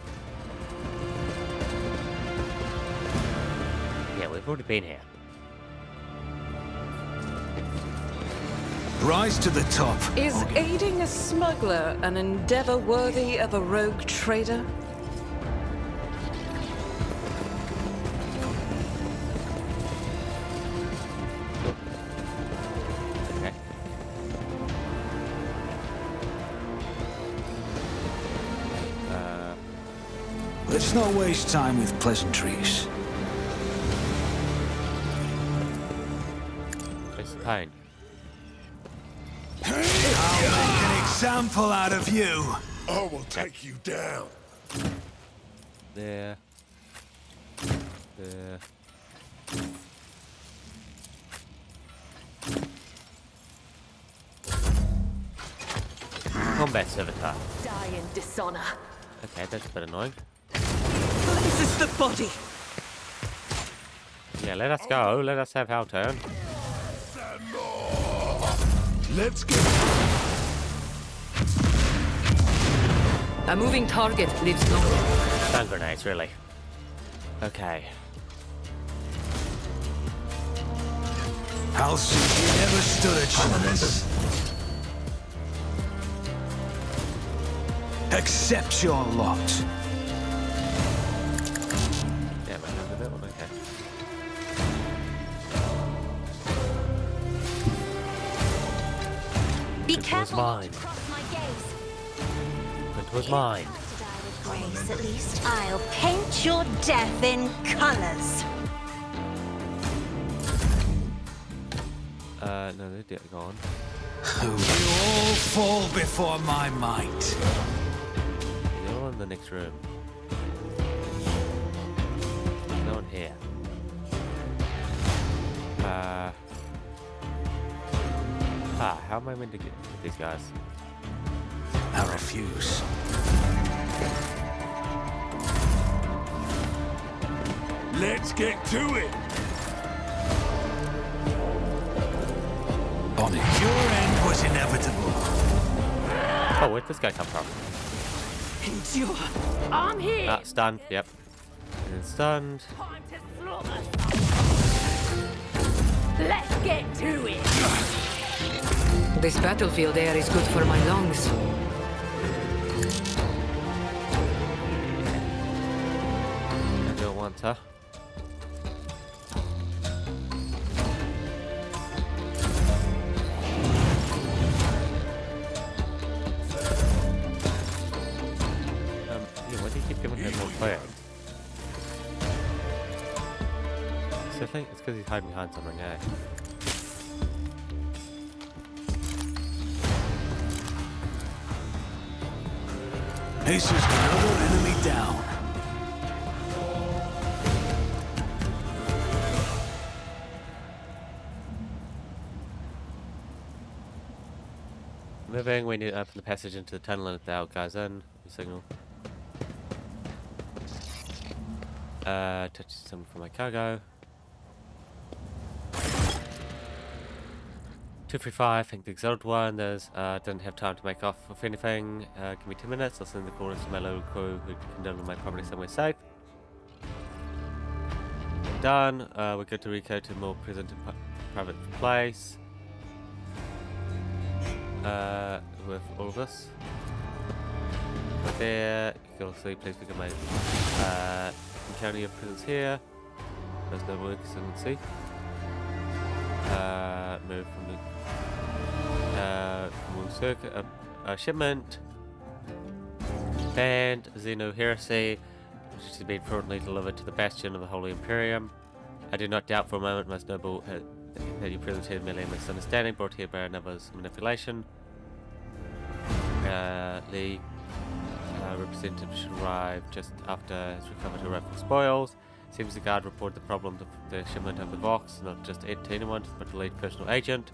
Yeah, we've already been here. Rise to the top. Is aiding a smuggler an endeavor worthy of a rogue trader? Okay. Let's not waste time with pleasantries. It's pain. I'll make an example out of you. I will take you down. There. There. Combat servitor. Die in dishonor. Okay, that's a bit annoying. This is the body. Yeah, let us go. Let us have our turn. Let's get... A moving target lives longer. Stun grenades, really. Okay. I'll see you never stood a chance. Accept your lot. Yeah, man, over that one. Okay. Be was careful not mine. to cross my gaze. It was mine. To die with grace, at least. I'll paint your death in colors. No, they're gone. You all fall before my might. You're in the next room. No one here. How am I meant to get these guys? I refuse. Let's get to it. On it. Your end was inevitable. Oh, where'd this guy come from? Endure. I'm here. Ah, stunned. Yep. And then stunned. Time to slaughter. Let's get to it. This battlefield air is good for my lungs. I don't want her. Yeah, why do you keep giving him more fire? So I think it's because he's hiding behind something, eh? This is another enemy down. Moving, we need to open the passage into the tunnel and let the out guys in. Signal. Touch some for my cargo. 235, I think the exalted one. There's didn't have time to make off with anything. Give me 2 minutes. I'll send the quarters to my local crew who can deliver my property somewhere safe. Done. We're good to recode to a more present private place. With all of this. Right there. You can also please pick up my encounter your presence here. There's no work, so I can see. Move from the circuit shipment. And Xeno Heresy, which has been fraudulently delivered to the bastion of the Holy Imperium. I do not doubt for a moment, most noble, that you presented merely a misunderstanding brought here by another's manipulation. The representative should arrive just after has recovered her rifle spoils. Seems the guard reported the problem to the shipment of the box, not just it to anyone, but the lead personal agent.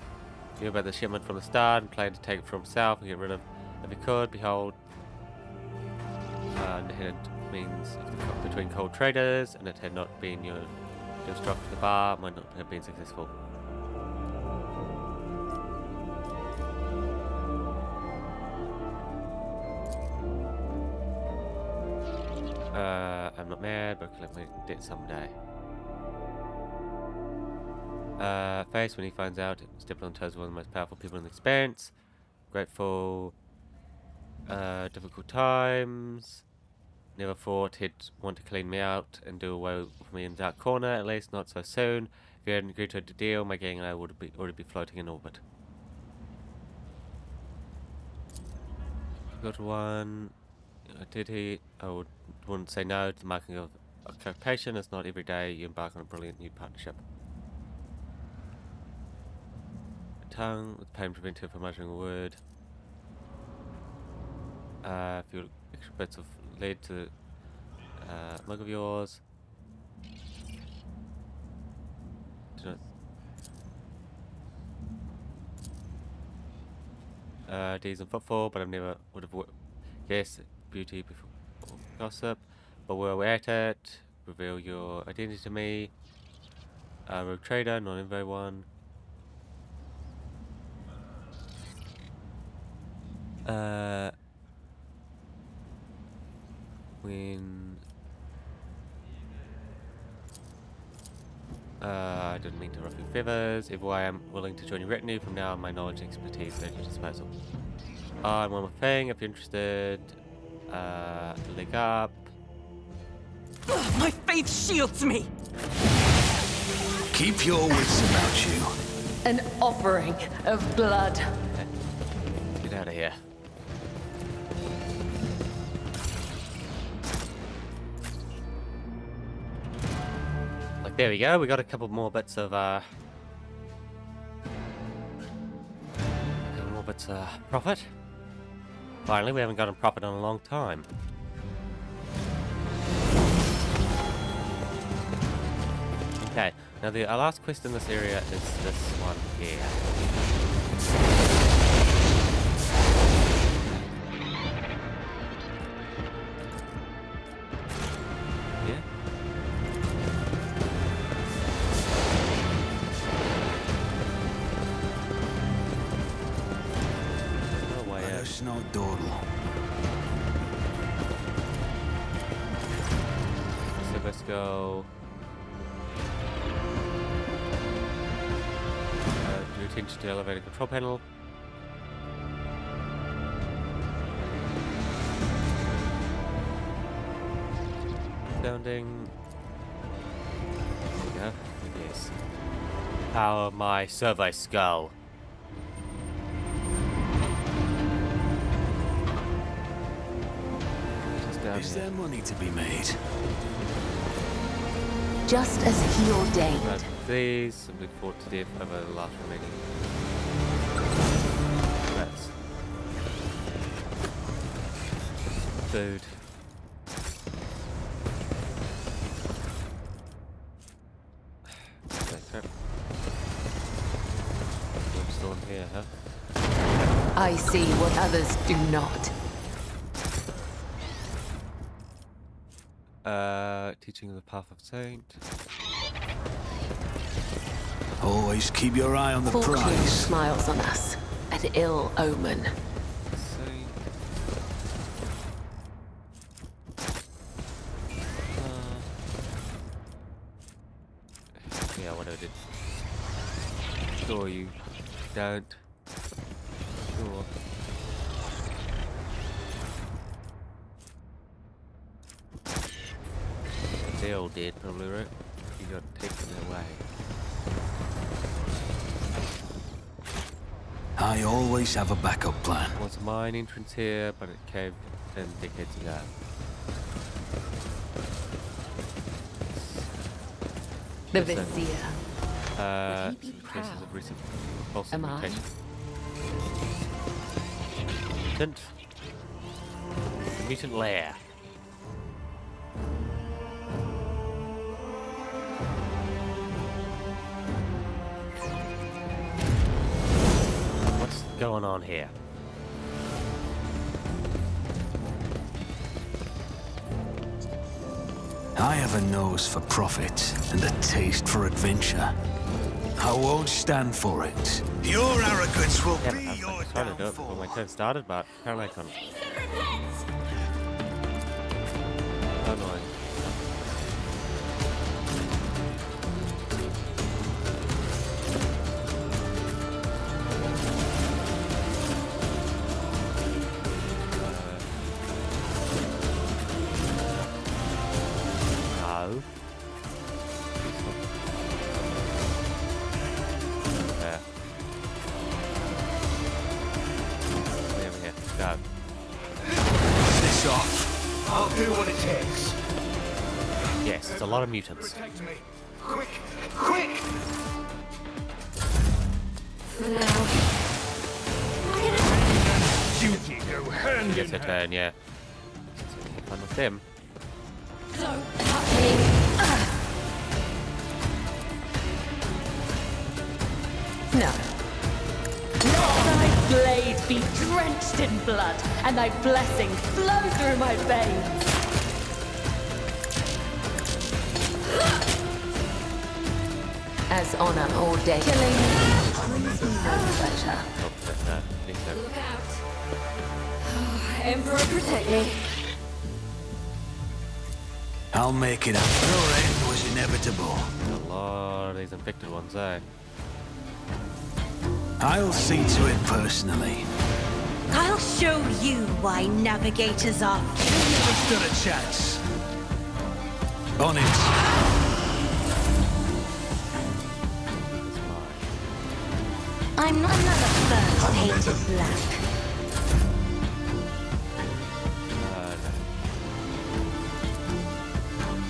Knew about the shipment from the start and planned to take it for himself and get rid of if he could. Behold, it means between cold traders, and it had not been your struck to the bar, might not have been successful. I'm not mad, but collect my debt someday. Face when he finds out, stepping on toes, one of the most powerful people in the Expanse. Grateful. Difficult times. Never thought he'd want to clean me out and do away with me in the dark corner. At least not so soon. If he hadn't agreed to a deal, my gang and I would already be floating in orbit. Got one. Did he? I wouldn't say no to the marking of occupation. It's not every day you embark on a brilliant new partnership. A tongue with pain preventive from uttering a word. A few extra bits of lead to the mug of yours. D's and footfall, but I never would have worked. Yes, beauty before gossip, but where we're at it, reveal your identity to me. Rogue trader, non-invo one. When I didn't mean to ruffle your feathers. If I am willing to join your retinue, from now on my knowledge and expertise at your disposal. And one more thing, if you're interested, leg up. My faith shields me! Keep your wits about you. An offering of blood. Get out of here. There we go, we got a couple more bits of profit. Finally, we haven't gotten profit in a long time. Okay, now our last quest in this area is this one here. No dawdle. So let's go. Do attention to elevator control panel. Sounding. There we go. Yes. Power my survey skull. Is there money to be made? Just as he ordained. These we fought to death over the last remaining. That's food. I'm still in here, huh? I see what others do not. Teaching of the path of saint. Always keep your eye on the Fortune prize. smiles on us. An ill omen. Saint. Yeah, what I did. Sure you don't. Sure. They all did, probably, right? You got taken away. I always have a backup plan. There was a mine entrance here, but it caved 10 decades ago. The Yes, Vizier. Would he be traces proud? of recent false Am I? mutation. Mutant. The mutant lair. going on here? I have a nose for profit and a taste for adventure. I won't stand for it. Your arrogance will Yeah, be but your I was trying to do it before my downfall. turn started, but apparently I couldn't. So annoying. No. There. Over here. Go. This off. I'll do what it takes. Yes, it's a lot of mutants. Protect me. Quick! Quick! For now. Duty go hand Gets in her hand. turn, yeah. Fun with him. Don't touch me. No. Let thy blade be drenched in blood, and thy blessing flow through my veins. As honor ordained. Killing no pleasure. Oh, please don't. Look out. Emperor, protect me. I'll make it up. Your end was inevitable. A lot of these infected ones, eh? I'll see to it personally. I'll show you why navigators are. Never stood a chance. On it. I'm not another bird painted black.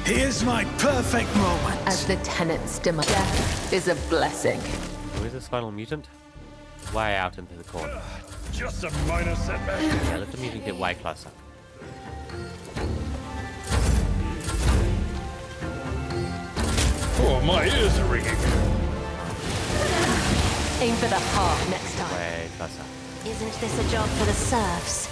Here's my perfect moment. As the tenants demand, death is a blessing. Who is this final mutant? Way out into the corner. Just a minor setback. Yeah, let the mutant get way closer. Oh, my ears are ringing. Aim for the heart next time. Way closer. Isn't this a job for the serfs?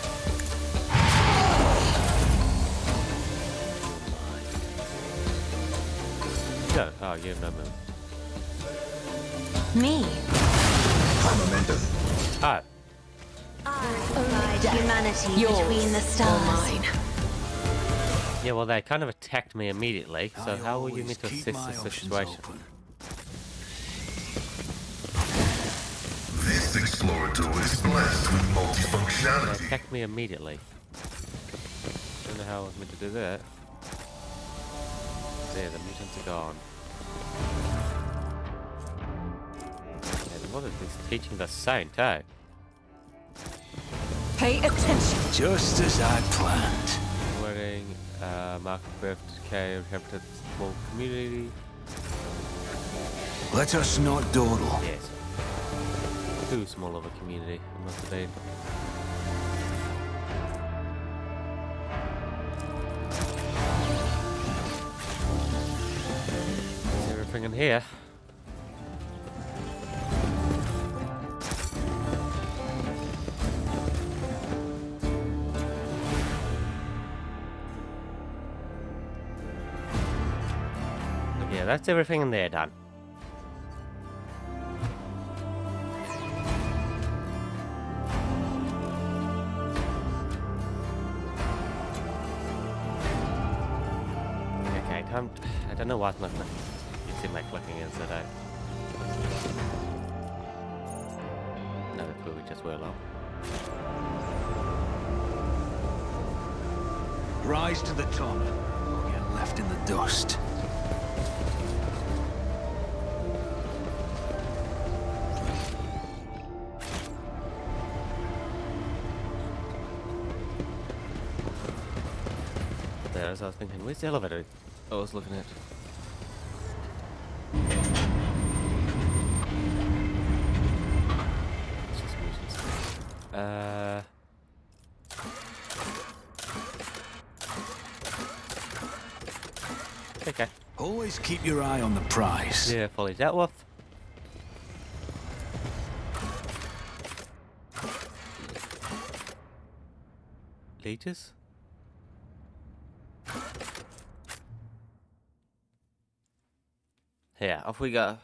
Go. Oh, you have no move. Me? Momentum. Oh. I provide humanity Yours between the or stars. mine. Yeah, well, they kind of attacked me immediately, so I how will you always meant to keep assess my the options situation? open. This explorator is blessed with They multifunctionality. attacked me immediately. Don't know how I was meant to do that. There, the mutants are gone. Yeah, what is this teaching the saint, eh? Pay attention. Just as I planned. Wedding, market birth, decay, inhabited small community. Let us not dawdle. Yes. Too small of a community, it must have been. Is everything in here? Yeah, that's everything in there done. Okay, time. I don't know why it's not clicking. You see my clicking is that I. No, that's where we just were low. Rise to the top, or get left in the dust. There, as I was thinking, where's the elevator I was looking at? It's just mutants. Okay. Always keep your eye on the prize. Yeah, fully dealt with. Leeches? Yeah, off we go.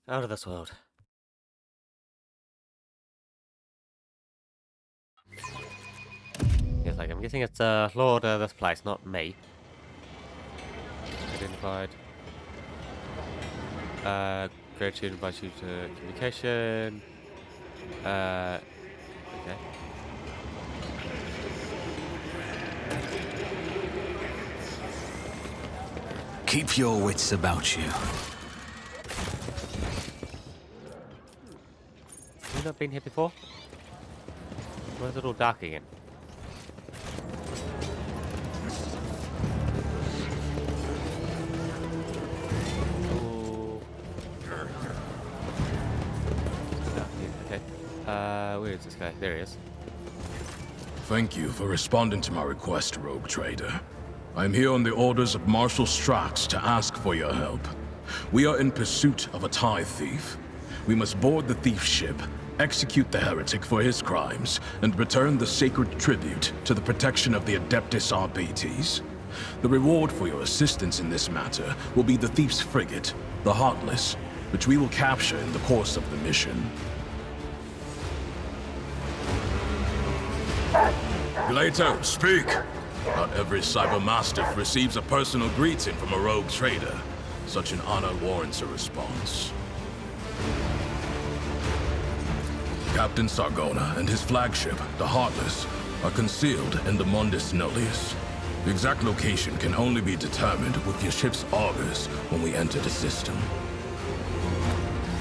Out of this world. Yes, like I'm guessing it's Lord of this place, not me. Identified. Gratitude invites you to communication. Okay. Keep your wits about you. Have you not been here before? Why is it all dark again? Okay. Where is this guy? There he is. Thank you for responding to my request, Rogue Trader. I am here on the orders of Marshal Strax to ask for your help. We are in pursuit of a tithe thief. We must board the thief's ship, execute the heretic for his crimes, and return the sacred tribute to the protection of the Adeptus Arbites. The reward for your assistance in this matter will be the thief's frigate, the Heartless, which we will capture in the course of the mission. Glato, speak! Not every cybermastiff receives a personal greeting from a rogue trader. Such an honor warrants a response. Captain Sargona and his flagship, the Heartless, are concealed in the Mundus Nullius. The exact location can only be determined with your ship's augurs when we enter the system.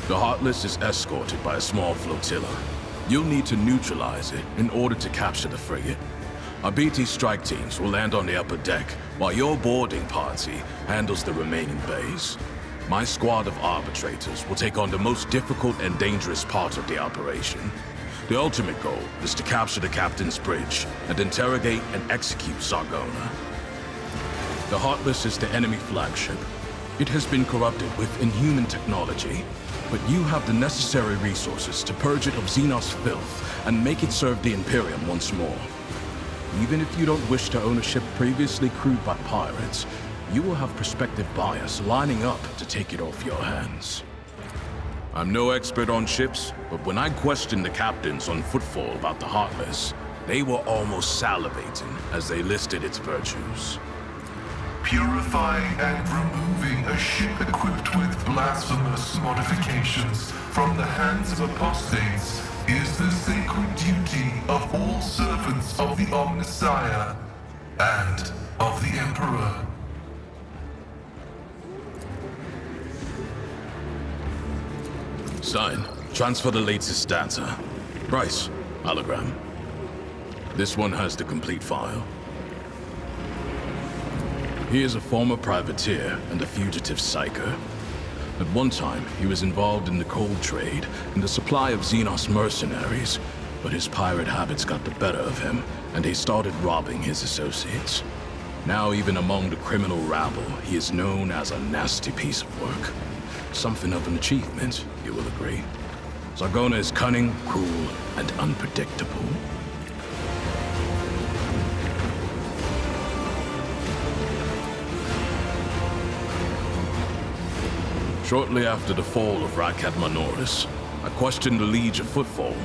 The Heartless is escorted by a small flotilla. You'll need to neutralize it in order to capture the frigate. Our BT strike teams will land on the upper deck, while your boarding party handles the remaining bays. My squad of arbitrators will take on the most difficult and dangerous part of the operation. The ultimate goal is to capture the captain's bridge and interrogate and execute Sargona. The Heartless is the enemy flagship. It has been corrupted with inhuman technology, but you have the necessary resources to purge it of Xenos filth and make it serve the Imperium once more. Even if you don't wish to own a ship previously crewed by pirates, you will have prospective buyers lining up to take it off your hands. I'm no expert on ships, but when I questioned the captains on Footfall about the Heartless, they were almost salivating as they listed its virtues. Purifying and removing a ship equipped with blasphemous modifications from the hands of apostates is the sacred duty of all servants of the Omnissiah and of the Emperor. Sign. Transfer the latest data. Price. Hologram. This one has the complete file. He is a former privateer and a fugitive psyker. At one time, he was involved in the coal trade and the supply of Xenos mercenaries, but his pirate habits got the better of him, and he started robbing his associates. Now, even among the criminal rabble, he is known as a nasty piece of work. Something of an achievement, you will agree. Sargona is cunning, cruel, and unpredictable. Shortly after the fall of Rakat Manoris, I questioned the Liege of Footfall.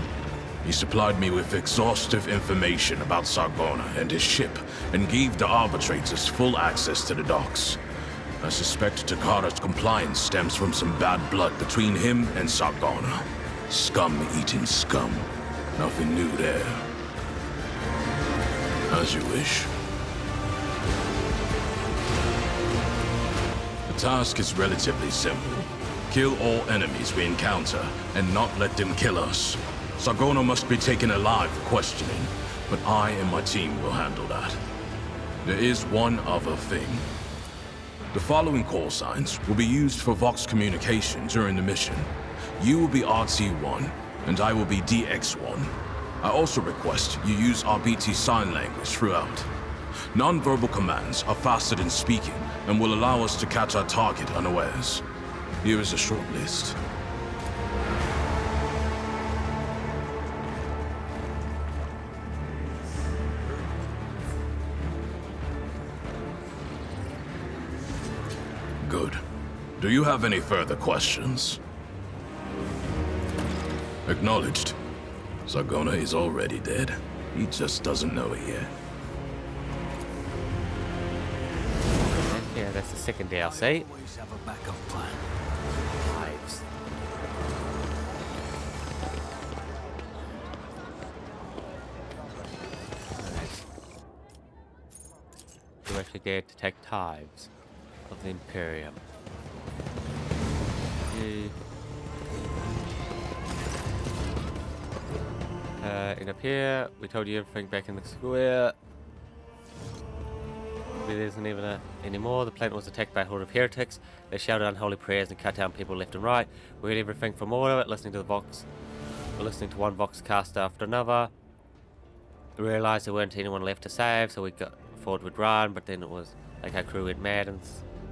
He supplied me with exhaustive information about Sargona and his ship, and gave the arbitrators full access to the docks. I suspect Takara's compliance stems from some bad blood between him and Sargona. Scum-eating scum. Nothing new there. As you wish. The task is relatively simple. Kill all enemies we encounter, and not let them kill us. Sargona must be taken alive for questioning, but I and my team will handle that. There is one other thing. The following call signs will be used for Vox communication during the mission. You will be RT-1, and I will be DX-1. I also request you use RBT sign language throughout. Non-verbal commands are faster than speaking and will allow us to catch our target unawares. Here is a short list. Good. Do you have any further questions? Acknowledged. Sargona is already dead. He just doesn't know it yet. Yeah, that's the second DLC. Always have a backup plan. Lives. Nice. You actually dared to take tithes of the Imperium. In up here, we told you everything back in the square. There isn't even anymore. The planet was attacked by a horde of heretics. They shouted unholy prayers and cut down people left and right. We heard everything from all of it, listening to one Vox cast after another. We realized there weren't anyone left to save, so we thought we'd run, but then it was like our crew went mad, and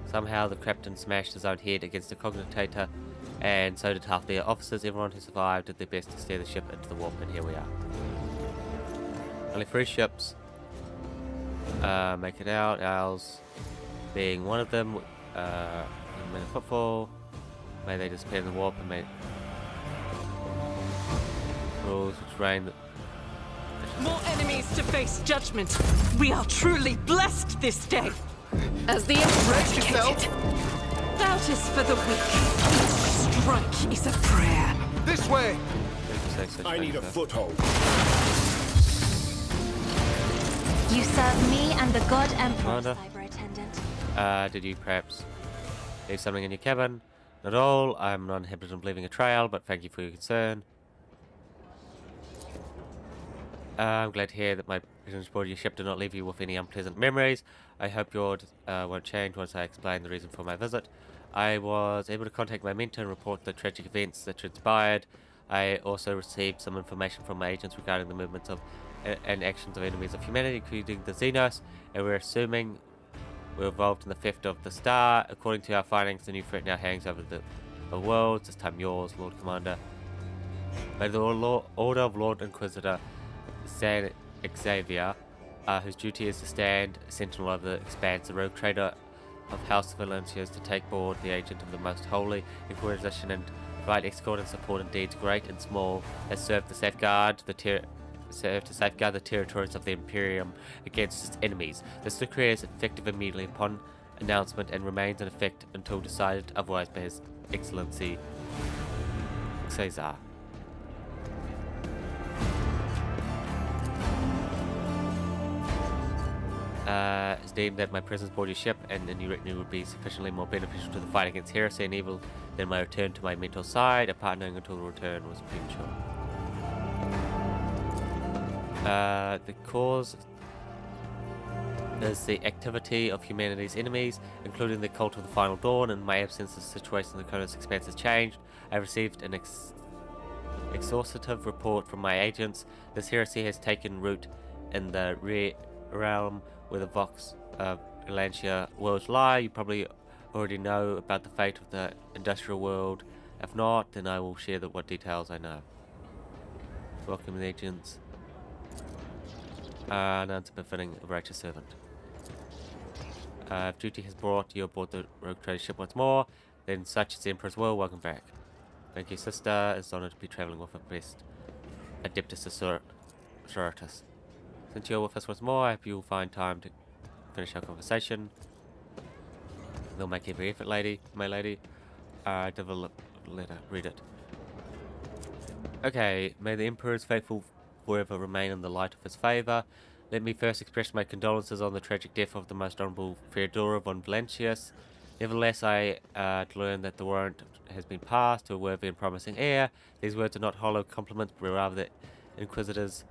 somehow the captain smashed his own head against the cogitator, and so did half their officers. Everyone who survived did their best to steer the ship into the warp, and here we are. Only 3 ships make it out, ours being one of them. In footfall, may they disappear in the warp and make rules which reign. More enemies to face judgment. We are truly blessed this day. As the Emperor indicated, doubt is for the weak. Each strike is a prayer. This way! I need a foothold. You serve me and the God Emperor, Commander. Cyber Attendant. Did you perhaps leave something in your cabin? Not all. I'm not inhibited from leaving a trail, but thank you for your concern. I'm glad to hear that my presence aboard your ship did not leave you with any unpleasant memories. I hope yours won't change once I explain the reason for my visit. I was able to contact my mentor and report the tragic events that transpired. I also received some information from my agents regarding the movements of and actions of enemies of humanity, including the Xenos, and we're assuming we're involved in the theft of the star. According to our findings, the new threat now hangs over the world, this time yours, Lord Commander. By the order of Lord Inquisitor San Xavier, whose duty is to stand sentinel of the expanse, the rogue trader of House Valencia is to take board the agent of the Most Holy Inquisition and provide escort and support in deeds great and small, has served to safeguard the territories of the Imperium against its enemies. This decree is effective immediately upon announcement and remains in effect until decided otherwise by His Excellency Caesar. It's deemed that my presence aboard your ship and the new retinue would be sufficiently more beneficial to the fight against heresy and evil than my return to my mental side. A partnering until the return was premature. The cause is the activity of humanity's enemies, including the cult of the Final Dawn. In my absence, the situation in the Kronos Expanse has changed. I received an exhaustive report from my agents. This heresy has taken root in the realm where the Vox of Lancia worlds lie. You probably already know about the fate of the industrial world. If not, then I will share what details I know. Welcome, the agents. None to befitting a righteous servant. If duty has brought you aboard the rogue trader ship once more, then such is the Emperor's will. Welcome back. Thank you, sister. It's an honor to be traveling with a best Adeptus Sororitas. Since you're with us once more, I hope you'll find time to finish our conversation. They'll make every effort, my lady. Develop letter. Read it. Okay, may the Emperor's faithful forever remain in the light of his favor. Let me first express my condolences on the tragic death of the most honorable Theodora von Valancius. Nevertheless, I learned that the warrant has been passed to a worthy and promising heir. These words are not hollow compliments, but rather the Inquisitor's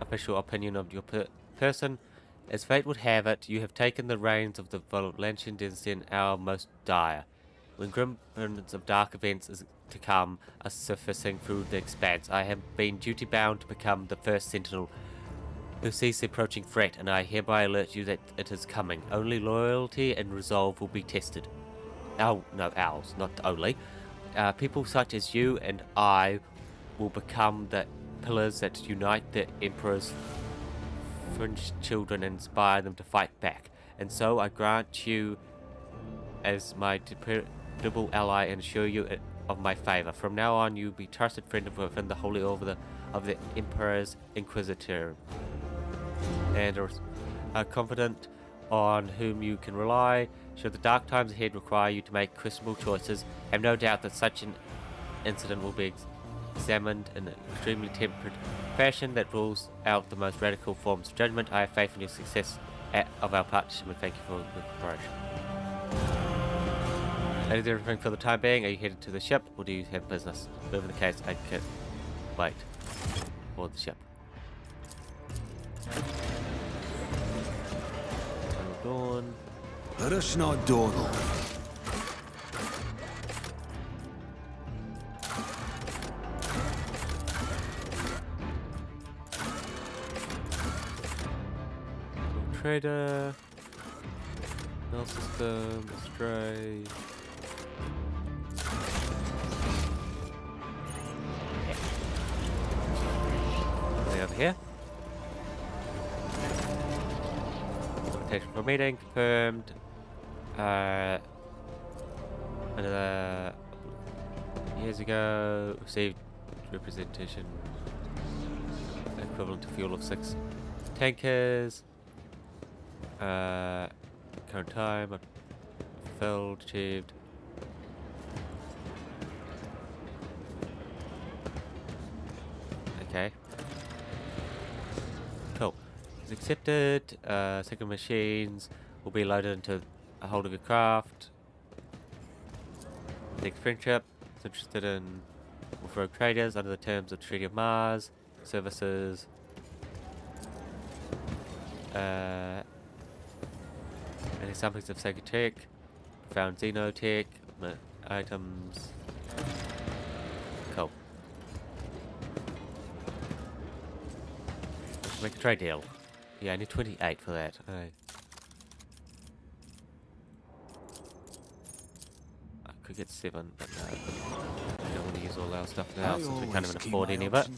official opinion of your person. As fate would have it, you have taken the reins of the Valancian dynasty in our most dire. When grim remnants of dark events is to come are surfacing through the expanse, I have been duty-bound to become the first sentinel who sees the approaching threat, and I hereby alert you that it is coming. Only loyalty and resolve will be tested. Ours, not only. People such as you and I will become the pillars that unite the Emperor's French children and inspire them to fight back. And so I grant you as my dependable ally and assure you of my favor. From now on, you be trusted friend within the holy order of the Emperor's Inquisitor, and are confident on whom you can rely. Should the dark times ahead require you to make questionable choices, have no doubt that such an incident will be examined in an extremely tempered fashion that rules out the most radical forms of judgment. I have faith in your success of our partnership, and thank you for the cooperation. That is everything for the time being. Are you headed to the ship, or do you have business? Whatever the case, I can wait for the ship. Dawn. Let us not dawdle. Trader. Null system. Stray. Over here. Invitation for meeting confirmed. Years ago, received representation equivalent to fuel of 6 tankers. Current time fulfilled, achieved. Okay. Cool. It's accepted. Second machines will be loaded into a hold of your craft. Next friendship is interested in with rogue traders under the terms of Treaty of Mars. Services. Any samples of psychotech, found xenotech, items. Cool. Make a trade deal. Yeah, I need 28 for that. I could get 7, but no. I don't want to use all our stuff now since we can't even afford any of it.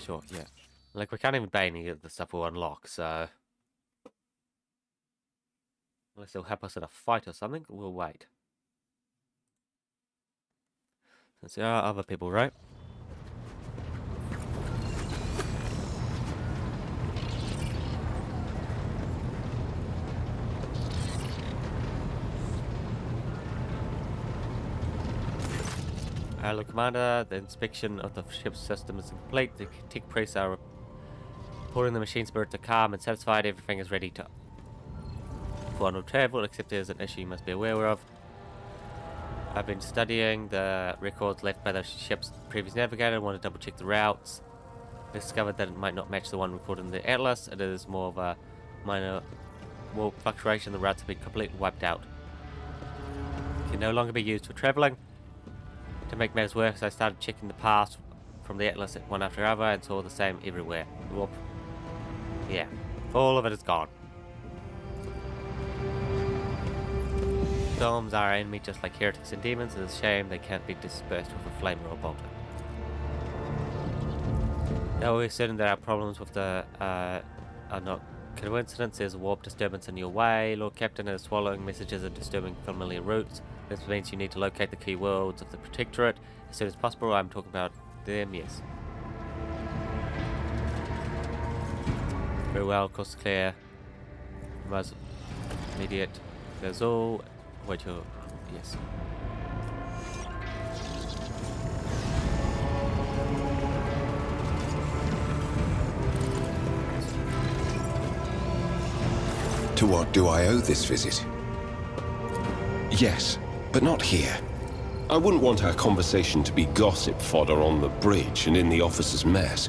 Sure, yeah. Like, we can't even buy any of the stuff we'll unlock, so... Unless they'll help us in a fight or something, we'll wait. Since there are other people, right? Hello, Commander. The inspection of the ship's system is complete. The tech priests are reporting the machine spirits are calm and satisfied. Everything is ready for onward travel, except there's an issue you must be aware of. I've been studying the records left by the ship's previous navigator and want to double check the routes. Discovered that it might not match the one recorded in the Atlas. It is more of a minor warp fluctuation. The routes have been completely wiped out. It can no longer be used for traveling. To make matters worse, I started checking the paths from the Atlas one after another and saw the same everywhere. Whoop. Yeah, all of it is gone. Storms are our enemy just like heretics and demons. It is a shame they can't be dispersed with a flame or a bolter. Now we're certain that our problems with the are not coincidence. There's a warp disturbance in your way. Lord Captain is swallowing messages and disturbing familiar routes. This means you need to locate the key worlds of the Protectorate as soon as possible. I'm talking about them, yes. Very well, coast clear. Most immediate. There's all. Wait till. Yes. To what do I owe this visit? Yes, but not here. I wouldn't want our conversation to be gossip fodder on the bridge and in the officers' mess.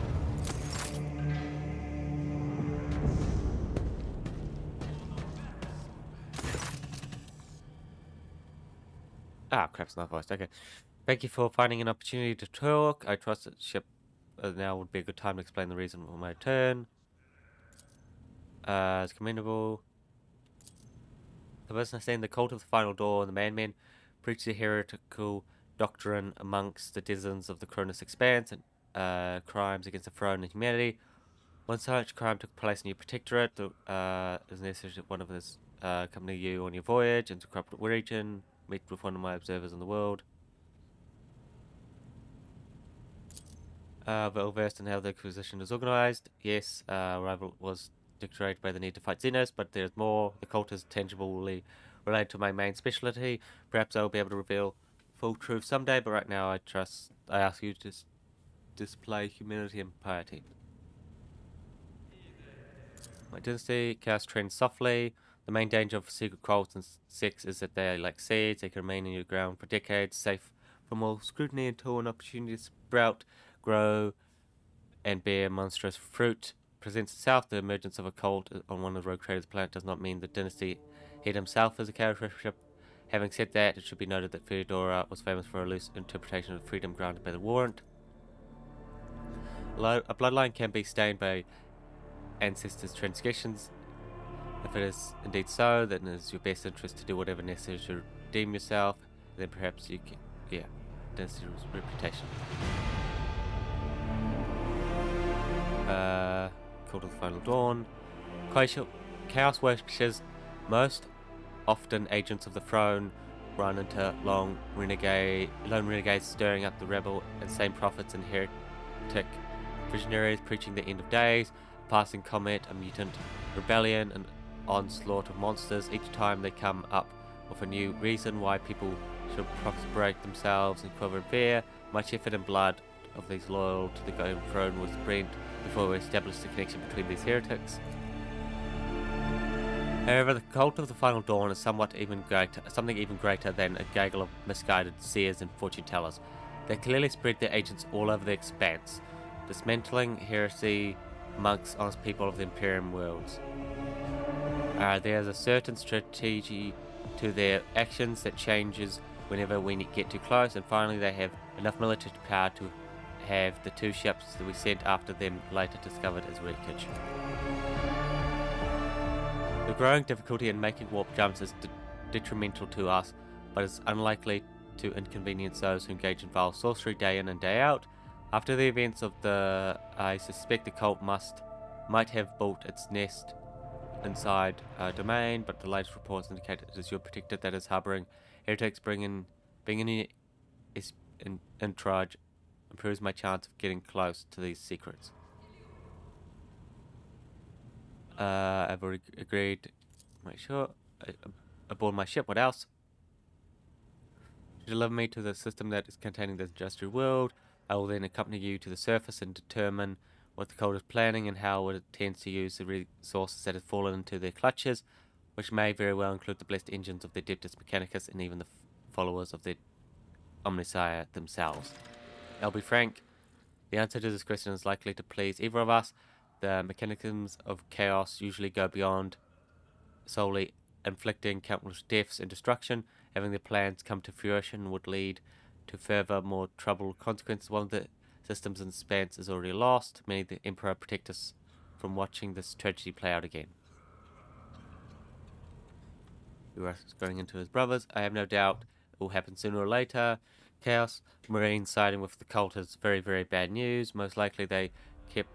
Ah, crap's not voiced. Okay. Thank you for finding an opportunity to talk. I trust that ship now would be a good time to explain the reason for my return. It's commendable. The business end, the cult of the final door, and the man-men preach the heretical doctrine amongst the denizens of the Cronus Expanse and crimes against the throne and humanity. Once such crime took place in your protectorate, it is necessary that one of us accompany you on your voyage into the corrupt region, meet with one of my observers in the world. Well versed in how the Inquisition is organized. Yes, arrival was dictated by the need to fight Xenos, but there's more. The cult is tangibly related to my main specialty. Perhaps I'll be able to reveal full truth someday, but right now I ask you to display humility and piety. My dynasty, chaos trends softly. The main danger of secret cults and sects is that they are like seeds. They can remain in your ground for decades, safe from all scrutiny until an opportunity to sprout, grow, and bear monstrous fruit presents itself. The emergence of a cult on one of the rogue traders' planet does not mean the dynasty head himself is a character. Having said that, it should be noted that Theodora was famous for a loose interpretation of freedom granted by the warrant. A bloodline can be stained by ancestors' transgressions. If it is indeed so, then it is your best interest to do whatever necessary to redeem yourself. Then perhaps you can, dynasty reputation. Cult of the Final Dawn. Chaos worshippers, most often agents of the throne, run into lone renegades stirring up the rebel and same prophets and heretic visionaries preaching the end of days, passing comet, a mutant rebellion, an onslaught of monsters. Each time they come up with a new reason why people should prostrate themselves in quiver and fear. Much effort and blood of these loyal to the Golden Throne was spent before we established the connection between these heretics. However, the cult of the Final Dawn is something even greater than a gaggle of misguided seers and fortune tellers. They clearly spread their agents all over the expanse, dismantling heresy amongst honest people of the Imperium worlds. There is a certain strategy to their actions that changes whenever we get too close, and finally they have enough military power to have the 2 ships that we sent after them later discovered as wreckage. The growing difficulty in making warp jumps is detrimental to us, but is unlikely to inconvenience those who engage in vile sorcery day in and day out. After the events of I suspect the cult might have built its nest inside our domain, but the latest reports indicate it is your protector that is harboring heretics. Being in charge improves my chance of getting close to these secrets. I've already agreed. Make sure aboard my ship. What else? To deliver me to the system that is containing the industrial world. I will then accompany you to the surface and determine what the cult is planning and how it intends to use the resources that have fallen into their clutches, which may very well include the blessed engines of the Adeptus Mechanicus and even the followers of the Omnissiah themselves. I'll be frank, the answer to this question is likely to please either of us. The mechanisms of chaos usually go beyond solely inflicting countless deaths and destruction. Having the plans come to fruition would lead to further, more troubled consequences. One of the systems in the expanse is already lost. May the Emperor protect us from watching this tragedy play out again. Urus is going into his brothers. I have no doubt it will happen sooner or later. Chaos Marines siding with the cult is very, very bad news. Most likely they kept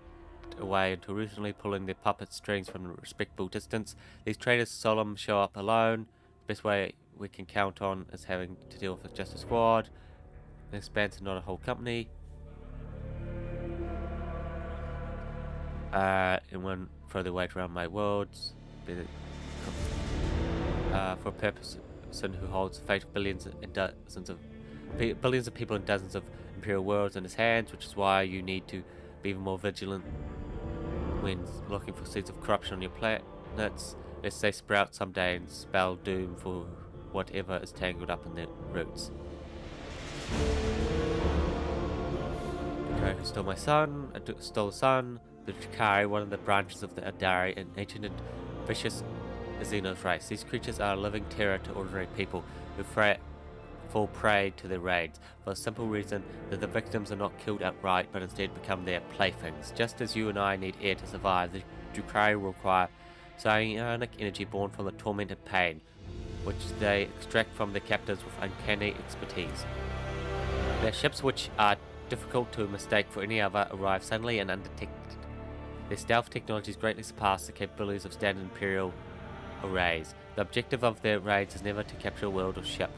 away until recently, pulling their puppet strings from a respectable distance. These traitors seldom show up alone. The best way we can count on is having to deal with just a squad. The expanse is not a whole company. And one further weight around my worlds. For a person who holds the fate of billions of people and dozens of imperial worlds in his hands, which is why you need to be even more vigilant when looking for seeds of corruption on your planets, lest they sprout someday and spell doom for whatever is tangled up in their roots. Who stole my son? Stole the sun. The Drakari, one of the branches of the Adari, an ancient and vicious Xenos race. These creatures are a living terror to ordinary people who fall prey to their raids, for the simple reason that the victims are not killed outright, but instead become their playthings. Just as you and I need air to survive, the Drakari require psionic energy born from the tormented pain, which they extract from their captives with uncanny expertise. Their ships, which are difficult to mistake for any other, arrive suddenly and undetected. Their stealth technologies greatly surpass the capabilities of standard Imperial arrays. The objective of their raids is never to capture a world or ship.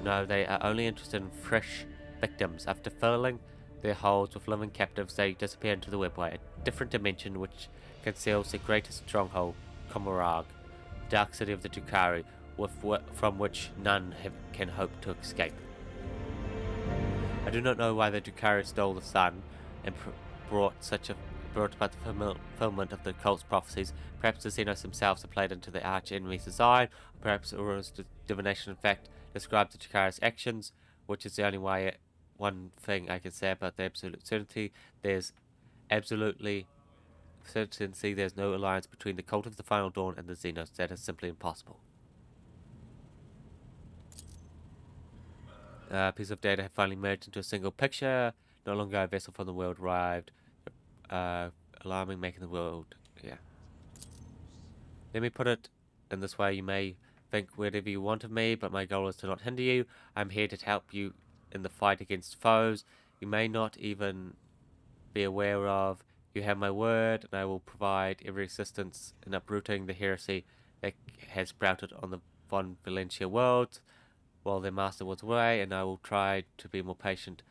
No, they are only interested in fresh victims. After filling their holds with living captives, they disappear into the webway, a different dimension which conceals their greatest stronghold, Komarag, the dark city of the Drukhari, from which none can hope to escape. I do not know why the Drukhari stole the sun and brought about the fulfillment of the cult's prophecies. Perhaps the Xenos themselves are played into the arch enemy's design, or perhaps Aurora's divination in fact describes the Drukhari's actions, which is the only one thing I can say about the absolute certainty. There's absolutely certainty there's no alliance between the cult of the Final Dawn and the Xenos. That is simply impossible. Piece of data have finally merged into a single picture. No longer a vessel from the world arrived. Alarming, making the world, yeah. Let me put it in this way. You may think whatever you want of me, but my goal is to not hinder you. I'm here to help you in the fight against foes you may not even be aware of. You have my word, and I will provide every assistance in uprooting the heresy that has sprouted on the Von Valencia world while their master was away, and I will try to be more patient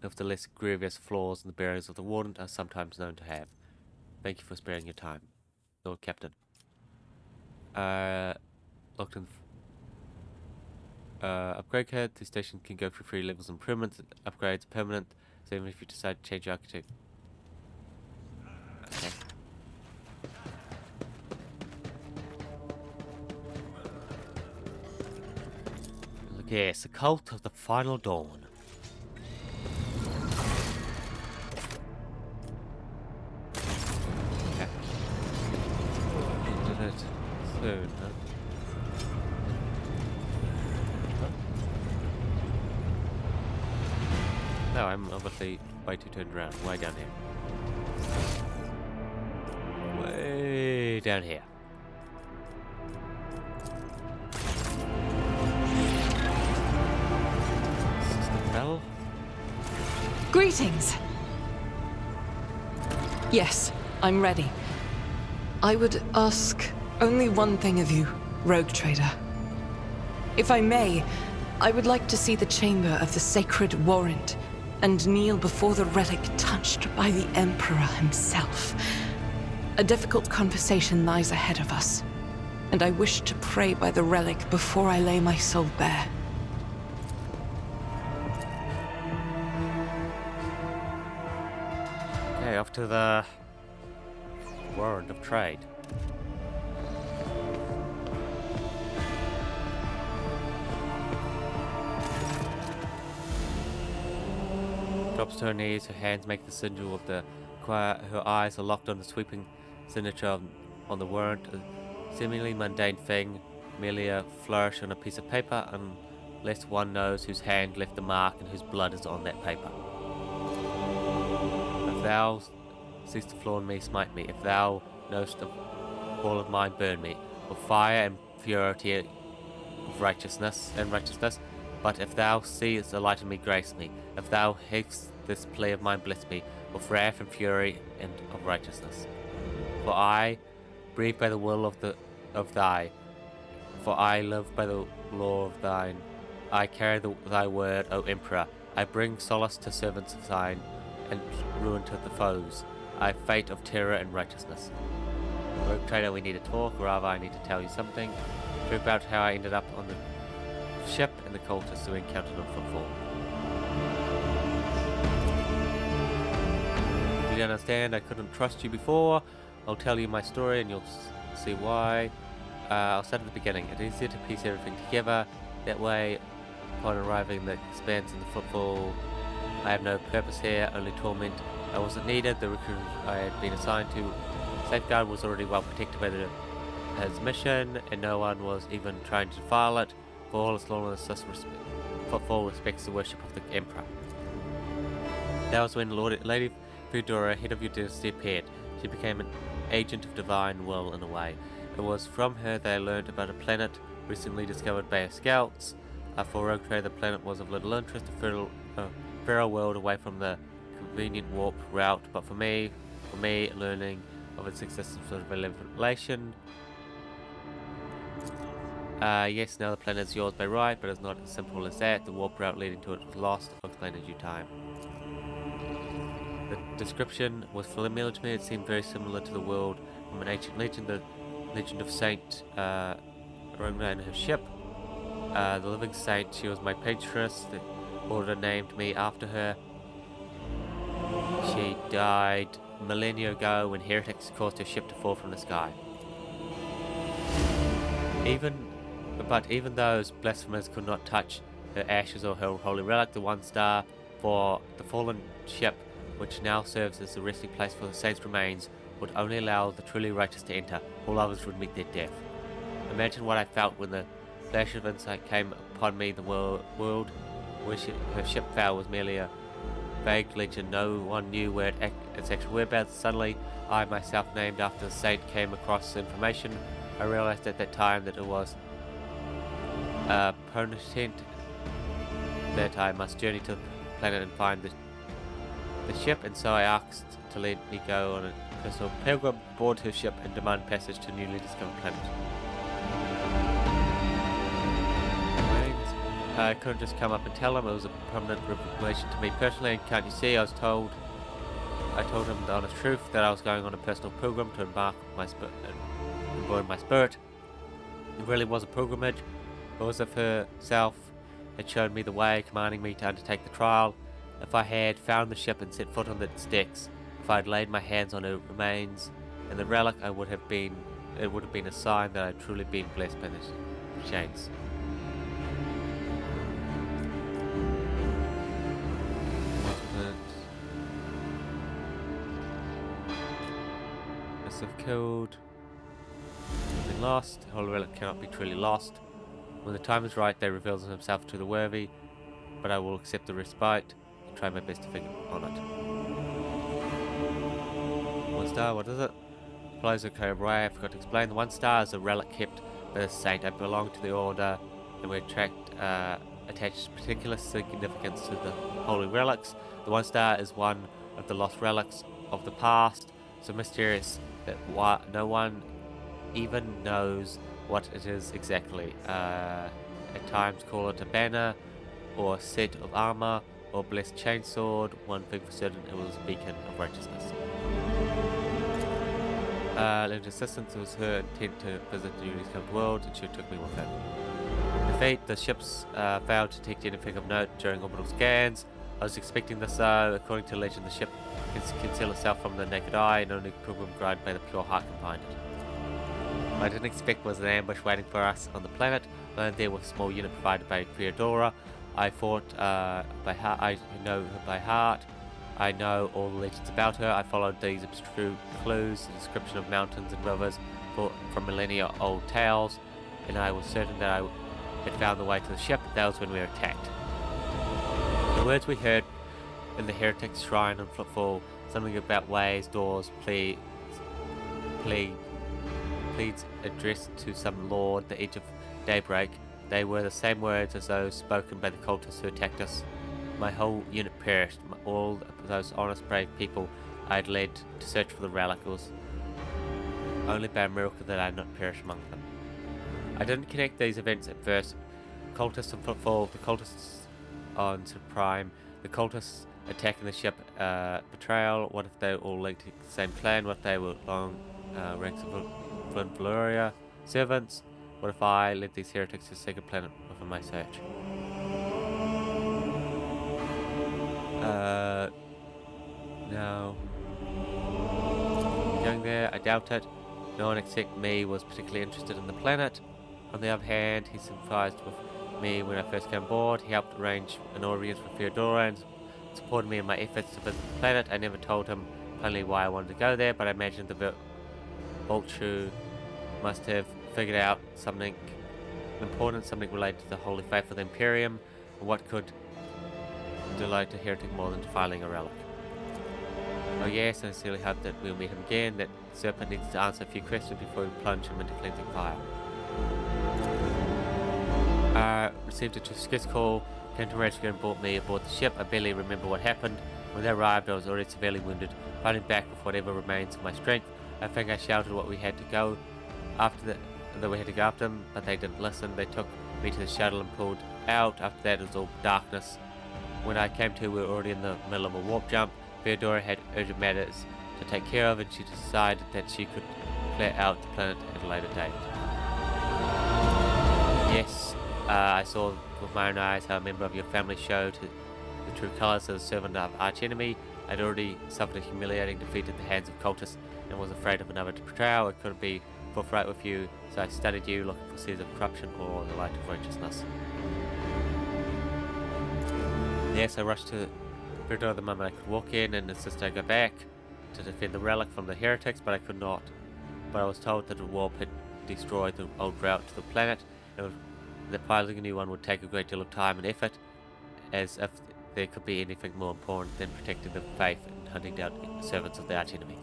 of the less grievous flaws in the bearings of the Warden are sometimes known to have. Thank you for sparing your time, Lord Captain. Locked in. Upgrade kit. The station can go for 3 levels improvements. Upgrades are permanent, so even if you decide to change your architect. Okay. Look, yes, the cult of the Final Dawn. Soon, huh? No, I'm obviously way too turned around. Way down here. Way down here. Sister Bell? Greetings! Yes, I'm ready. I would ask only one thing of you, Rogue Trader. If I may, I would like to see the chamber of the Sacred Warrant and kneel before the relic touched by the Emperor himself. A difficult conversation lies ahead of us, and I wish to pray by the relic before I lay my soul bare. Okay, off to the Warrant of Trade. Drops to her knees, her hands make the sigil of the choir, her eyes are locked on the sweeping signature on the warrant, a seemingly mundane thing, merely a flourish on a piece of paper, unless one knows whose hand left the mark and whose blood is on that paper. If thou seest the flaw in me, smite me. If thou knowest the fall of mine, burn me. With fire and purity of righteousness. But if thou seest the light in me, grace me. If thou hatest this play of mine, bless me. With wrath and fury and of righteousness. For I breathe by the will of thy. For I live by the law of thine. I carry thy word, O Emperor. I bring solace to servants of thine, and ruin to the foes. I fate of terror and righteousness. Rogue Trader, we need to talk, or rather I need to tell you something. About how I ended up on the ship and the cultists we encountered on Footfall. If you don't understand, I couldn't trust you before. I'll tell you my story and you'll see why. I'll start at the beginning. It's easier to piece everything together. That way, upon arriving the expanse in the Footfall, I have no purpose here, only torment. I wasn't needed. The recruit I had been assigned to Safeguard was already well protected by his mission, and no one was even trying to defile it. For all its lawlessness, this Footfall respects the worship of the Emperor. That was when Lady Fedora, head of your dynasty, appeared. She became an agent of divine will in a way. It was from her that I learned about a planet recently discovered by our scouts. For Rogue Trader, the planet was of little interest, a feral world away from the convenient warp route, but for me, For me, learning of its existence was a revelation. Yes, now the planet is yours by right, but it's not as simple as that. The warp route leading to it was lost. I'll explain in due time. The description was familiar to me. It seemed very similar to the world from an ancient legend, the legend of Saint Roma and her ship. The living saint, she was my patroness. The order named me after her. She died millennia ago when heretics caused her ship to fall from the sky. But even those blasphemers could not touch her ashes or her holy relic, the one star for the fallen ship, which now serves as the resting place for the saints' remains, would only allow the truly righteous to enter. All others would meet their death. Imagine what I felt when the flash of insight came upon me. The world where her ship fell was merely a vague legend. No one knew where its actual whereabouts. Suddenly, I myself, named after the saint, came across information. I realized at that time that it was pertinent that I must journey to the planet and find the ship, and so I asked to let me go on a personal pilgrim aboard her ship and demand passage to a newly discovered planet. I couldn't just come up and tell him. It was a permanent revelation to me personally, and can't you see, I told him the honest truth that I was going on a personal pilgrim to embark my spirit. It really was a pilgrimage. It was if herself had shown me the way, commanding me to undertake the trial. If I had found the ship and set foot on its decks, if I had laid my hands on her remains and the relic, it would have been a sign that I had truly been blessed by the chains. Must have killed. Been lost. The holy relic cannot be truly lost. When the time is right, they reveal himself to the worthy, but I will accept the respite and try my best to figure on it. One star, what is it? Applies to Cobra. I forgot to explain. The one star is a relic kept by the saint. I belong to the order, and we attach particular significance to the holy relics. The one star is one of the lost relics of the past, so mysterious that no one even knows what it is exactly. At times call it a banner, or a set of armor, or blessed chainsword. One thing for certain, it was a beacon of righteousness. Limited assistance was her intent to visit the newly discovered world, and she took me with her. Defeat, the ships failed to detect anything of note during orbital scans. I was expecting this, according to legend, the ship can conceal itself from the naked eye, and only pilgrim guided by the pure heart can find it. What I didn't expect was an ambush waiting for us on the planet. Learned there was a small unit provided by Theodora. I fought by heart. I know her by heart. I know all the legends about her. I followed these obscure clues, the description of mountains and rivers from millennia-old tales, and I was certain that I had found the way to the ship. That was when we were attacked. The words we heard in the heretic's shrine on Footfall, something about ways, doors, pleads addressed to some lord, the edge of daybreak. They were the same words as those spoken by the cultists who attacked us. My whole unit perished. All those honest, brave people I had led to search for the relic. It was only by a miracle that I had not perished among them. I didn't connect these events at first. Cultists on Footfall, the cultists on Supreme, the cultists attacking the ship, betrayal. What if they all linked to the same clan? What if they were long ranks of Valoria servants? What if I led these heretics to the second planet within my search? No. Going there, I doubt it. No one except me was particularly interested in the planet. On the other hand, he sympathized with me when I first came aboard. He helped arrange an audience with Theodora and supported me in my efforts to visit the planet. I never told him plainly why I wanted to go there, but I imagined the Vulture must have figured out something important, something related to the holy faith of the Imperium, and what could delight a heretic more than defiling a relic. Oh yes, I sincerely hope that we'll meet him again. That serpent needs to answer a few questions before we plunge him into cleansing fire. Received a distress call, came to rescue and brought me aboard the ship. I barely remember what happened. When they arrived, I was already severely wounded. Fighting back with whatever remains of my strength, I think I shouted what we had to go after that we had to go after them, but they didn't listen. They took me to the shuttle and pulled out. After that, it was all darkness. When I came to, we were already in the middle of a warp jump. Theodora had urgent matters to take care of, and she decided that she could clear out the planet at a later date. Yes, I saw with my own eyes how a member of your family showed the true colors of the servant of arch-enemy. I'd already suffered a humiliating defeat at the hands of cultists and was afraid of another betrayal. I couldn't be forthright with you, so I studied you, looking for seeds of corruption or the light of righteousness. Yes, I rushed to Theodora the moment I could walk in and insisted I go back to defend the relic from the heretics, but I could not. But I was told that the warp had destroyed the old route to the planet, and that piloting a new one would take a great deal of time and effort, as if there could be anything more important than protecting the faith and hunting down servants of the arch-enemy.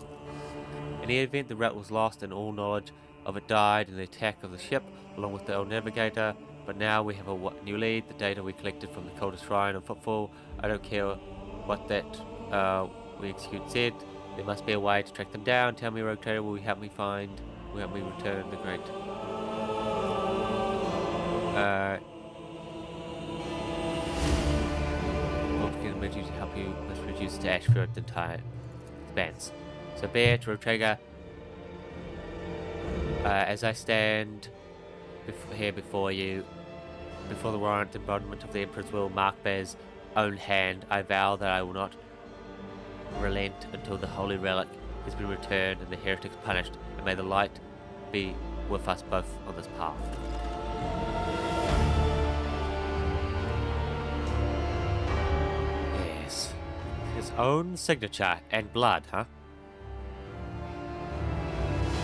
In the event, the route was lost and all knowledge of it died in the attack of the ship, along with the old navigator. But now we have a new lead, the data we collected from the coldest shrine of Footfall. I don't care what that we execute said. There must be a way to track them down. Tell me, Rogue Trader, will you help me return the great... to help you must reduce the ash throughout the entire expanse. So be it, Rogue Trader. As I stand here before you, before the warrant embodiment of the Emperor's will, marked by his own hand, I vow that I will not relent until the holy relic has been returned and the heretics punished, and may the light be with us both on this path. Yes. His own signature and blood, huh?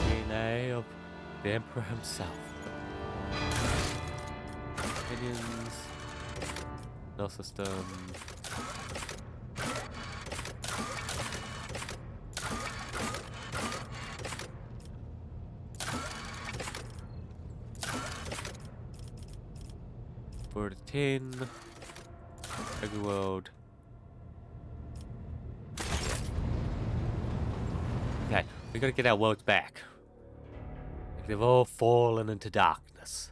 DNA of the Emperor himself. Opinions. No system. For the 10. Every world. Okay, we gotta get our worlds back. They've all fallen into darkness.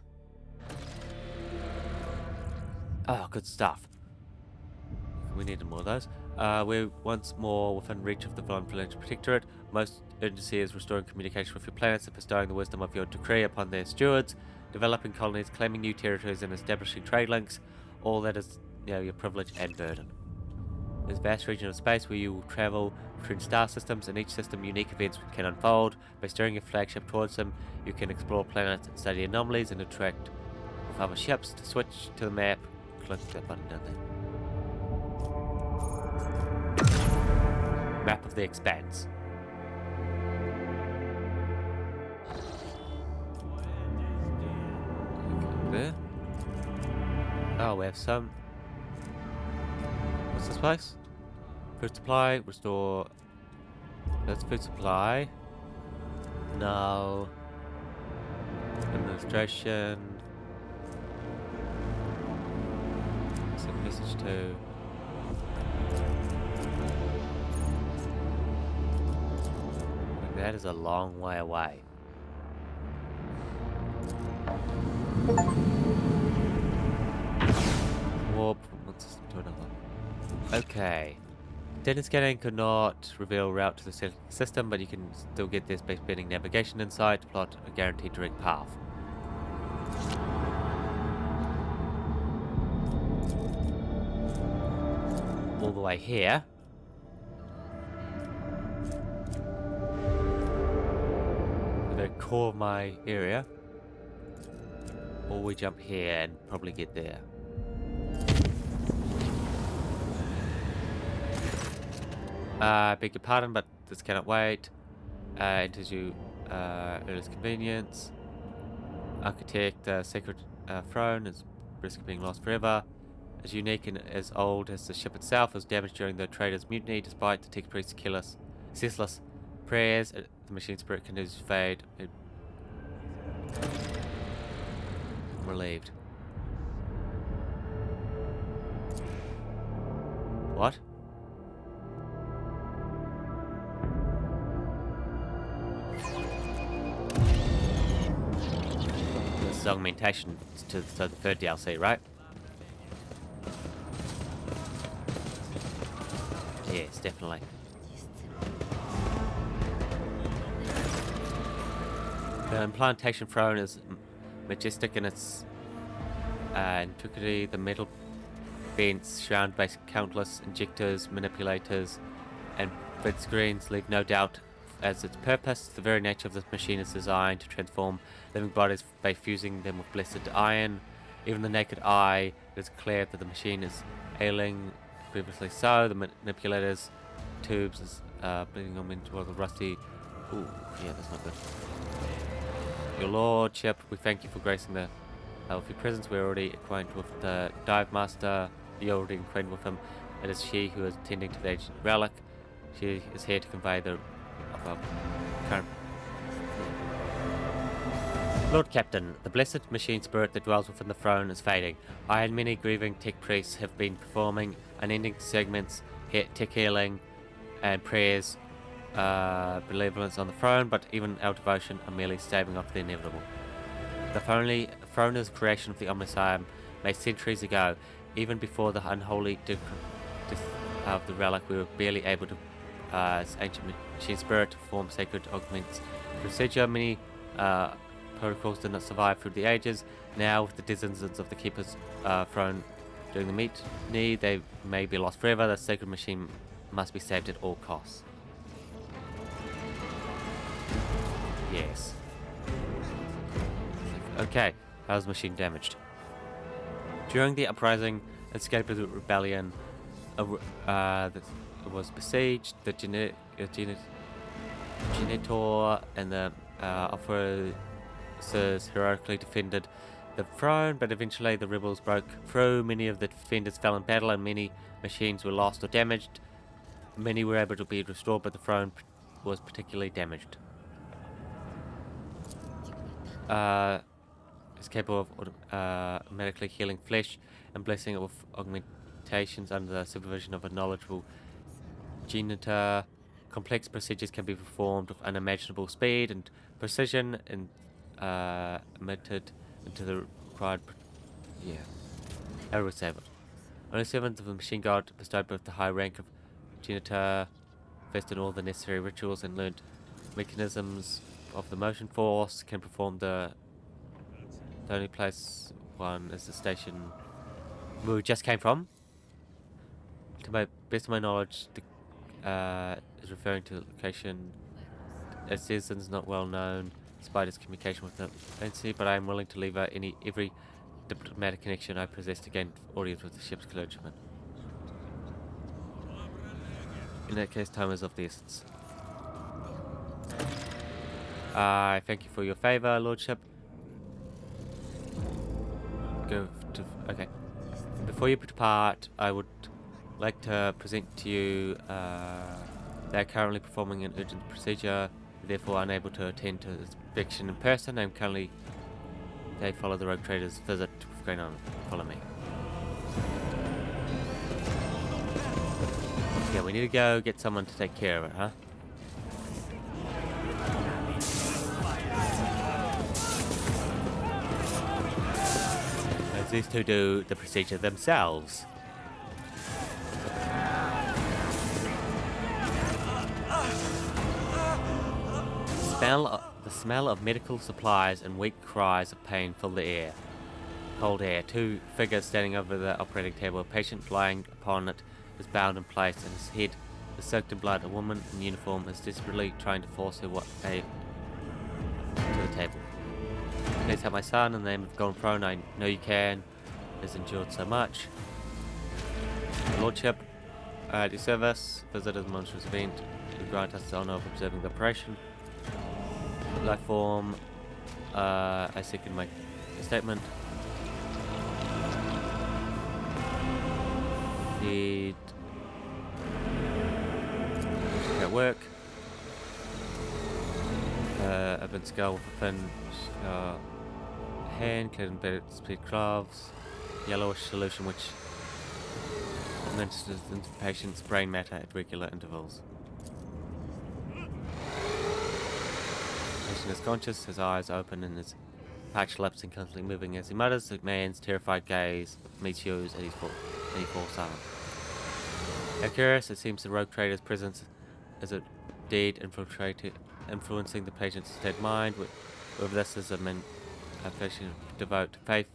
Oh, good stuff. We needed more of those. We're once more within reach of the Village Protectorate. Most urgency is restoring communication with your planets and bestowing the wisdom of your decree upon their stewards, developing colonies, claiming new territories, and establishing trade links. All that is, your privilege and burden. There's a vast region of space where you will travel between star systems, and each system unique events can unfold. By steering your flagship towards them, you can explore planets and study anomalies and interact with other ships. To switch to the map, click that button down there. Map of the Expanse. There. Oh, we have some. What's this place? Food supply, restore. That's food supply. No. Administration. Send message to. That is a long way away. Warp from one system to another. Okay. Data scanning could not reveal route to the system, but you can still get their space-bending navigation insight to plot a guaranteed direct path. All the way here. The core of my area. Or we jump here and probably get there. Beg your pardon, but this cannot wait. Enters you earliest convenience. Architect, sacred throne is risk of being lost forever. As unique and as old as the ship itself, was damaged during the trader's mutiny, despite the tech priest's ceaseless prayers. The machine spirit continues to fade. I'm relieved. What? this is augmentation to the third DLC, right? Yes, definitely. The implantation throne is majestic in its intricity. The metal vents surrounded by countless injectors, manipulators, and vid screens leave no doubt as its purpose. The very nature of this machine is designed to transform living bodies by fusing them with blessed iron. Even the naked eye is clear that the machine is ailing. Previously so, the manipulators tubes is bleeding them into the rusty. Ooh, yeah, that's not good. Your lordship, we thank you for gracing the with your presence. We're already acquainted with the dive master. You're already acquainted with him. It is she who is tending to the ancient relic. She is here to convey the of our current Lord Captain, the blessed machine spirit that dwells within the throne is fading. I and many grieving tech priests have been performing unending segments, tech healing, and prayers, benevolence on the throne, but even our devotion are merely staving off the inevitable. The throne is a creation of the Omnissiah made centuries ago. Even before the unholy death of the relic, we were barely able to, as ancient machine spirit, to perform sacred augments procedure. Many protocols did not survive through the ages. Now, with the denizens of the Keeper's throne during the mutiny, they may be lost forever. The sacred machine must be saved at all costs. Yes. Okay, how's the machine damaged? During the uprising, escape of the rebellion was besieged. The Genitor and the officers heroically defended the throne, but eventually the rebels broke through. Many of the defenders fell in battle, and many machines were lost or damaged. Many were able to be restored, but the throne was particularly damaged. Is capable of automatically healing flesh and blessing it with augmentations under the supervision of a knowledgeable Genitor. Complex procedures can be performed with unimaginable speed and precision and emitted into the required. How do we save it? Only servants of the machine god bestowed both the high rank of Genitor, vested in all the necessary rituals and learned mechanisms of the motion force can perform the only place one is the station we just came from. To my best of my knowledge, the is referring to the location. As citizen is not well known despite its communication with the agency, but I am willing to leave out every diplomatic connection I possess to gain audience with the ship's clergyman. In that case, time is of the essence. I thank you for your favor, Lordship. Okay. Before you depart, I would like to present to you they are currently performing an urgent procedure, therefore unable to attend to inspection in person. They follow the rogue trader's visit. What's going on? Follow me. Yeah, we need to go get someone to take care of it, huh? As these two do the procedure themselves. The smell of medical supplies and weak cries of pain fill the air. Cold air. Two figures standing over the operating table. A patient lying upon it is bound in place, and his head is soaked in blood. A woman in uniform is desperately trying to force her way to the table. Please help my son in the name of Golden Throne. I know you can. Has endured so much. Lordship, at your service. Visitor's monstrous event. You grant us the honor of observing the operation. Life form. I second my statement. Need at work. Open skull with a thin hand, cleared in bedded split gloves. Yellowish solution which administers into the patient's brain matter at regular intervals. Patient is conscious, his eyes open and his patch lips and constantly moving as he mutters. The man's terrified gaze meets yours and he falls silent. How curious, it seems the rogue trader's presence is indeed influencing the patient's state of mind. Whether this is a patient devote to faith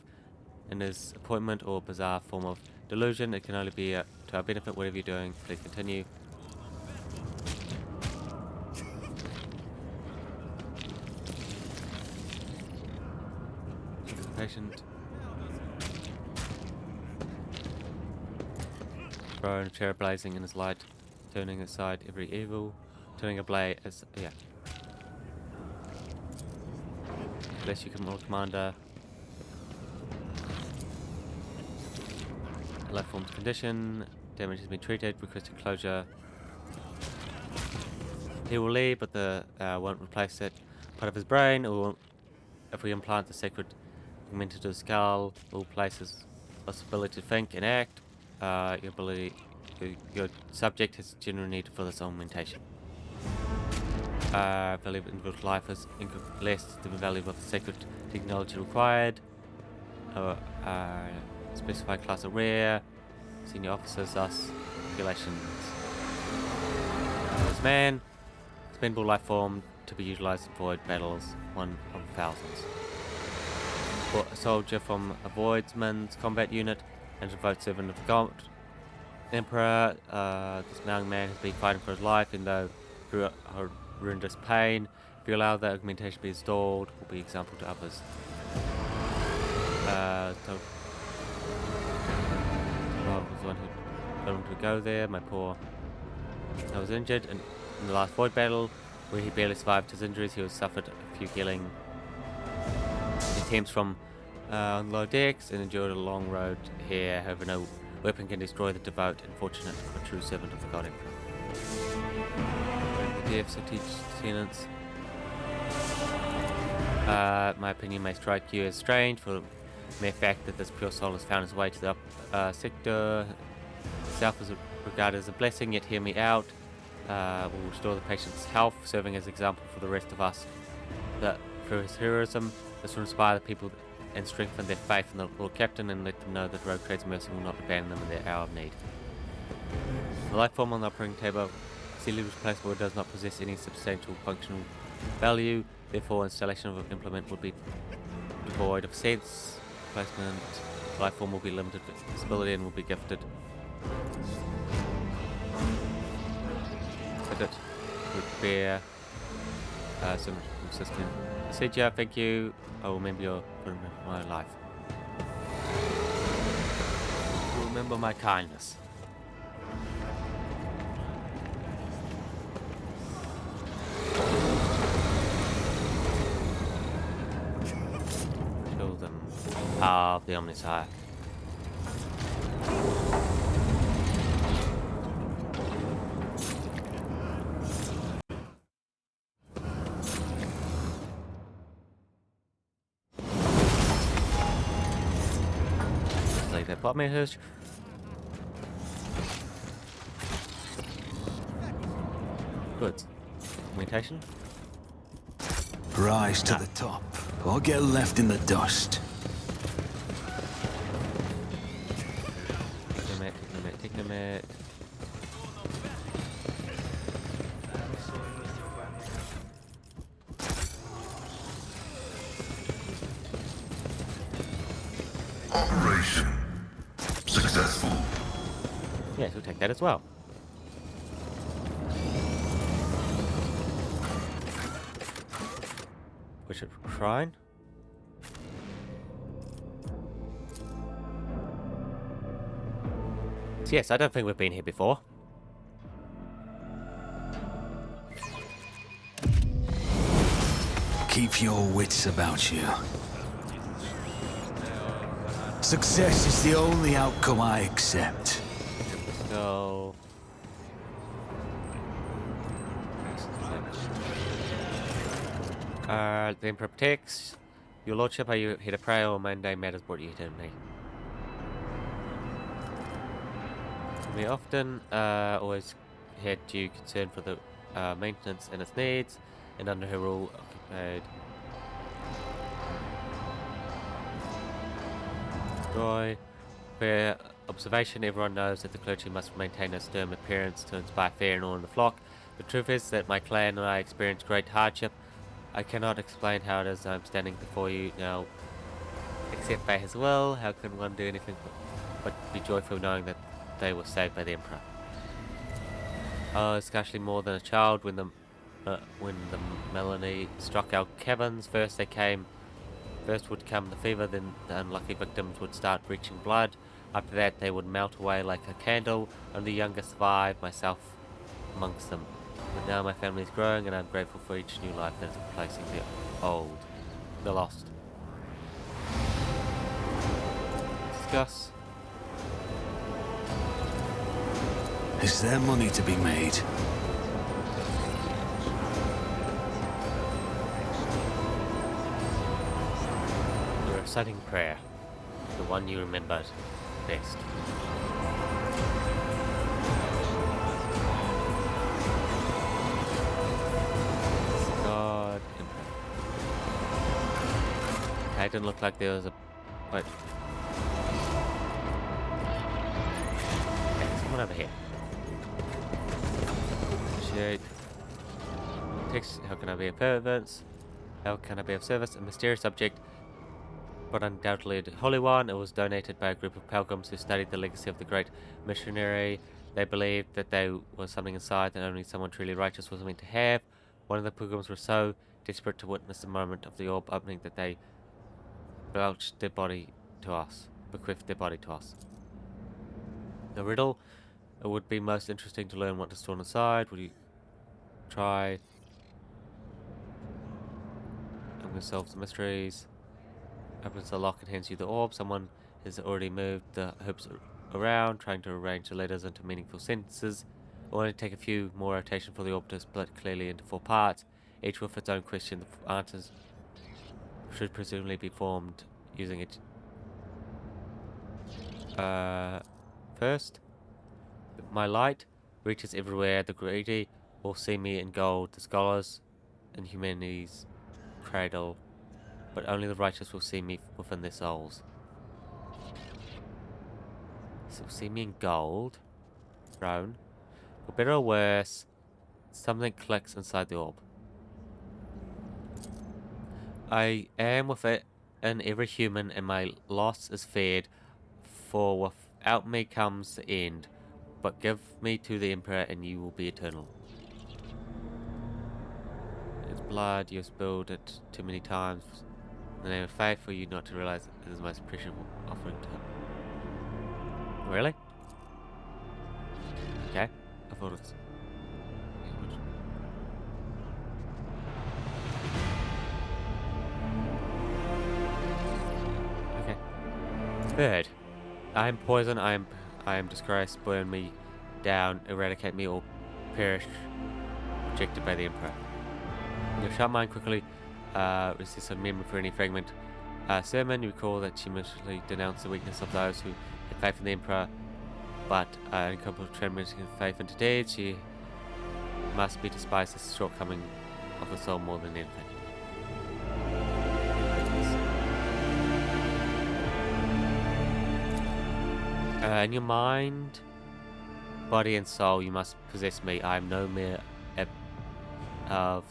in his appointment or bizarre form of delusion, it can only be to our benefit. Whatever you're doing, please continue. Patient. Throwing a chair blazing in his light, turning aside every evil, turning a blade as Bless you, Commander. Life form's condition. Damage has been treated. Requested closure. He will leave, but the won't replace it. Part of his brain, or if we implant the sacred augment into his skull, will place his possibility to think and act. Your subject has general need for this augmentation. Value of individual life is less than the value of the sacred technology required. Specified class of rare. Senior officers, thus regulations. This man, expendable life form to be utilized in void battles, 1 of thousands. For a soldier from a voidsman's combat unit and a devout servant of the god Emperor, this young man has been fighting for his life, even though through horrendous pain. If you allow the augmentation to be installed, will be example to others. I was the one who told him to go there. I was injured in the last void battle, where he barely survived his injuries. He was suffered a few healing attempts from on low decks and endured a long road here. However, no weapon can destroy the devout and fortunate or true servant of the God Emperor. The deaths of tenants. My opinion may strike you as strange for the mere fact that this pure soul has found its way to the upper sector. Itself is regarded as a blessing, yet hear me out. Will restore the patient's health, serving as an example for the rest of us. That through his heroism, this will inspire the people and strengthen their faith in the Lord Captain, and let them know that Rogue Trade's mercy will not abandon them in their hour of need. The life form on the operating table is easily replaceable. It does not possess any substantial functional value. Therefore, installation of an implement would be devoid of sense. Placement. The life form will be limited visibility and will be gifted. Edit. Repair. Some system procedure. Thank you. I will remember my life. Remember my kindness. Kill them. Of the Omnisire. Like that bot measures. Good. Mutation. Rise to the top, or get left in the dust. Take a minute. Operation successful. Yes, we'll take that as well. Worship Shrine. Yes, I don't think we've been here before. Keep your wits about you. Success is the only outcome I accept. Let's go. The Emperor protects. Your Lordship, are you here to pray or mundane matters brought you to me? We often always had due concern for the maintenance and its needs, and under her rule occupied destroy. Per observation, everyone knows that the clergy must maintain a stern appearance to inspire fear in all in the flock. The truth is that my clan and I experienced great hardship. I cannot explain how it is I'm standing before you now, except by his will. How can one do anything but be joyful knowing that they were saved by the Emperor? I was scarcely more than a child when the Melanie struck our caverns. First would come the fever, then the unlucky victims would start reaching blood. After that, they would melt away like a candle. Only the youngest survived, myself amongst them. But now my family is growing, and I'm grateful for each new life that is replacing the lost. Discuss. Is there money to be made? You're reciting prayer, the one you remembered best. God. Okay, it didn't look like there was a... Wait. Okay, someone over here. Shit. Text, how can I be of service? How can I be of service? A mysterious object, but undoubtedly a holy one. It was donated by a group of pilgrims who studied the legacy of the great missionary. They believed that there was something inside that only someone truly righteous was meant to have. One of the pilgrims were so desperate to witness the moment of the orb opening that they bequeathed their body to us. The riddle. It would be most interesting to learn what is stored inside. Would you try? I'm going to solve the mysteries. Opens the lock and hands you the orb. Someone has already moved the hoops around, trying to arrange the letters into meaningful sentences. It will only take a few more rotations for the orb to split clearly into 4 parts, each with its own question. The answers should presumably be formed using it. First, my light reaches everywhere. The greedy will see me in gold. The scholars in humanity's cradle, but only the righteous will see me within their souls. So see me in gold. Throne. For better or worse, something clicks inside the orb. I am with it in every human, and my loss is feared, for without me comes the end. But give me to the Emperor, and you will be eternal. It's blood, you have spilled it too many times. In the name of faith, for you not to realize it is the most precious offering to him. Really? Okay. I thought it's... Okay. Third. I am poison, I am disgrace, burn me down, eradicate me, or perish, rejected by the Emperor. Your sharp mind quickly resists a memory for any fragment. Sermon, you recall that she mercilessly denounced the weakness of those who had faith in the Emperor, but incapable of transmitting faith into deeds. She must be despised as a shortcoming of the soul more than anything. In your mind, body and soul, you must possess me. I am no mere of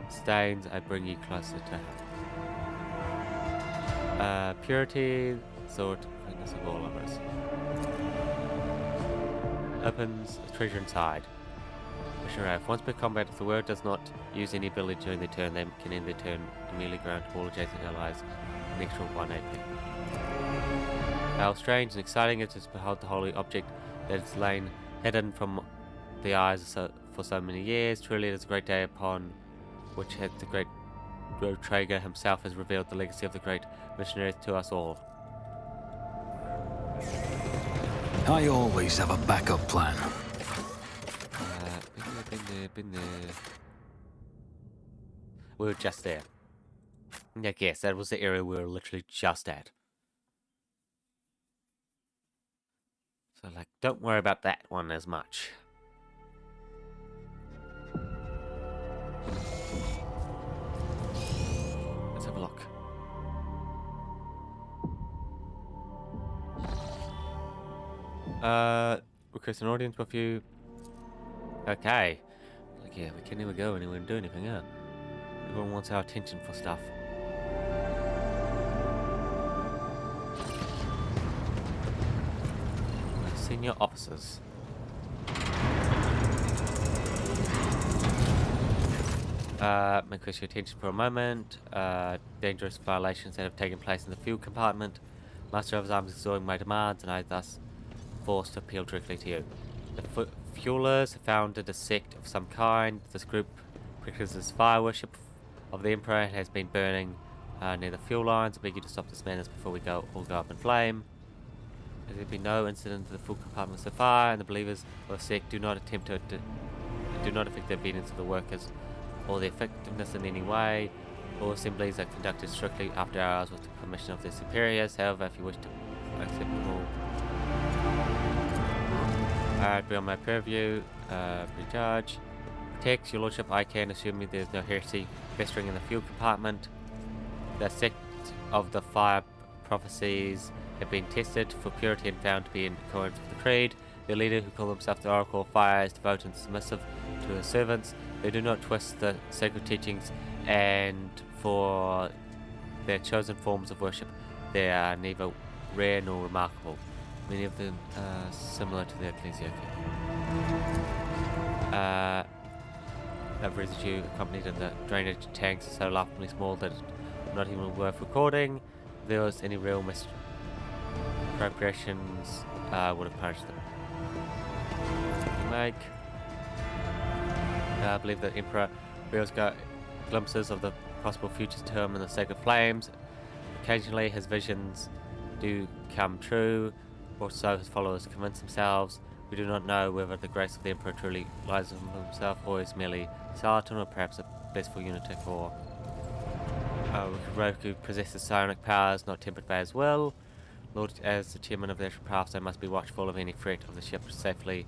stains. I bring you closer to her. Purity, sword, kindness of all of us. Opens a treasure inside. Mission once per combat, if the word does not use any ability during the turn, they can end their turn immediately grant all adjacent allies an extra 1 AP. How strange and exciting it is to behold the holy object that has lain hidden from the eyes for so many years. Truly it is a great day upon which the great Rotrager himself has revealed the legacy of the great missionary to us all. I always have a backup plan. Been there. We were just there. I guess that was the area we were literally just at. So, like, don't worry about that one as much. Let's have a look. Request an audience with you. Okay. Like, yeah, we can't even go anywhere and do anything, yeah. Everyone wants our attention for stuff. Senior officers. May request your attention for a moment. Dangerous violations that have taken place in the fuel compartment. Master of Arms is ignoring my demands, and I thus forced to appeal directly to you. The fuelers have founded a sect of some kind. This group practices fire worship of the Emperor and has been burning near the fuel lines. I beg you to stop this madness before we all go up in flame. There has been no incident to the fuel compartment so far, and the believers of the sect do not attempt to do not affect the obedience of the workers or their effectiveness in any way. All assemblies are conducted strictly after hours with the permission of their superiors. However, if you wish to accept more beyond my purview, prejudge. Protect your lordship, I can assume there's no heresy festering in the fuel compartment. The sect of the fire prophecies have been tested for purity and found to be in accordance with the creed. Their leader, who call himself the Oracle of Fire, is devoted and submissive to his servants. They do not twist the sacred teachings, and for their chosen forms of worship, they are neither rare nor remarkable. Many of them are similar to the ecclesiarchy. Of residue accompanied in the drainage tanks are so laughably small that it's not even worth recording. If there was any real misappropriations, would have punished them. I believe that Emperor Reals got glimpses of the possible future to him in the sacred flames. Occasionally his visions do come true, or so his followers convince themselves. We do not know whether the grace of the Emperor truly lies in himself, or is merely charlatan, or perhaps a blissful lunatic, or Roku possesses psionic powers not tempered by his will. Lord, as the chairman of the Ashrapaths, I must be watchful of any threat of the ship's safety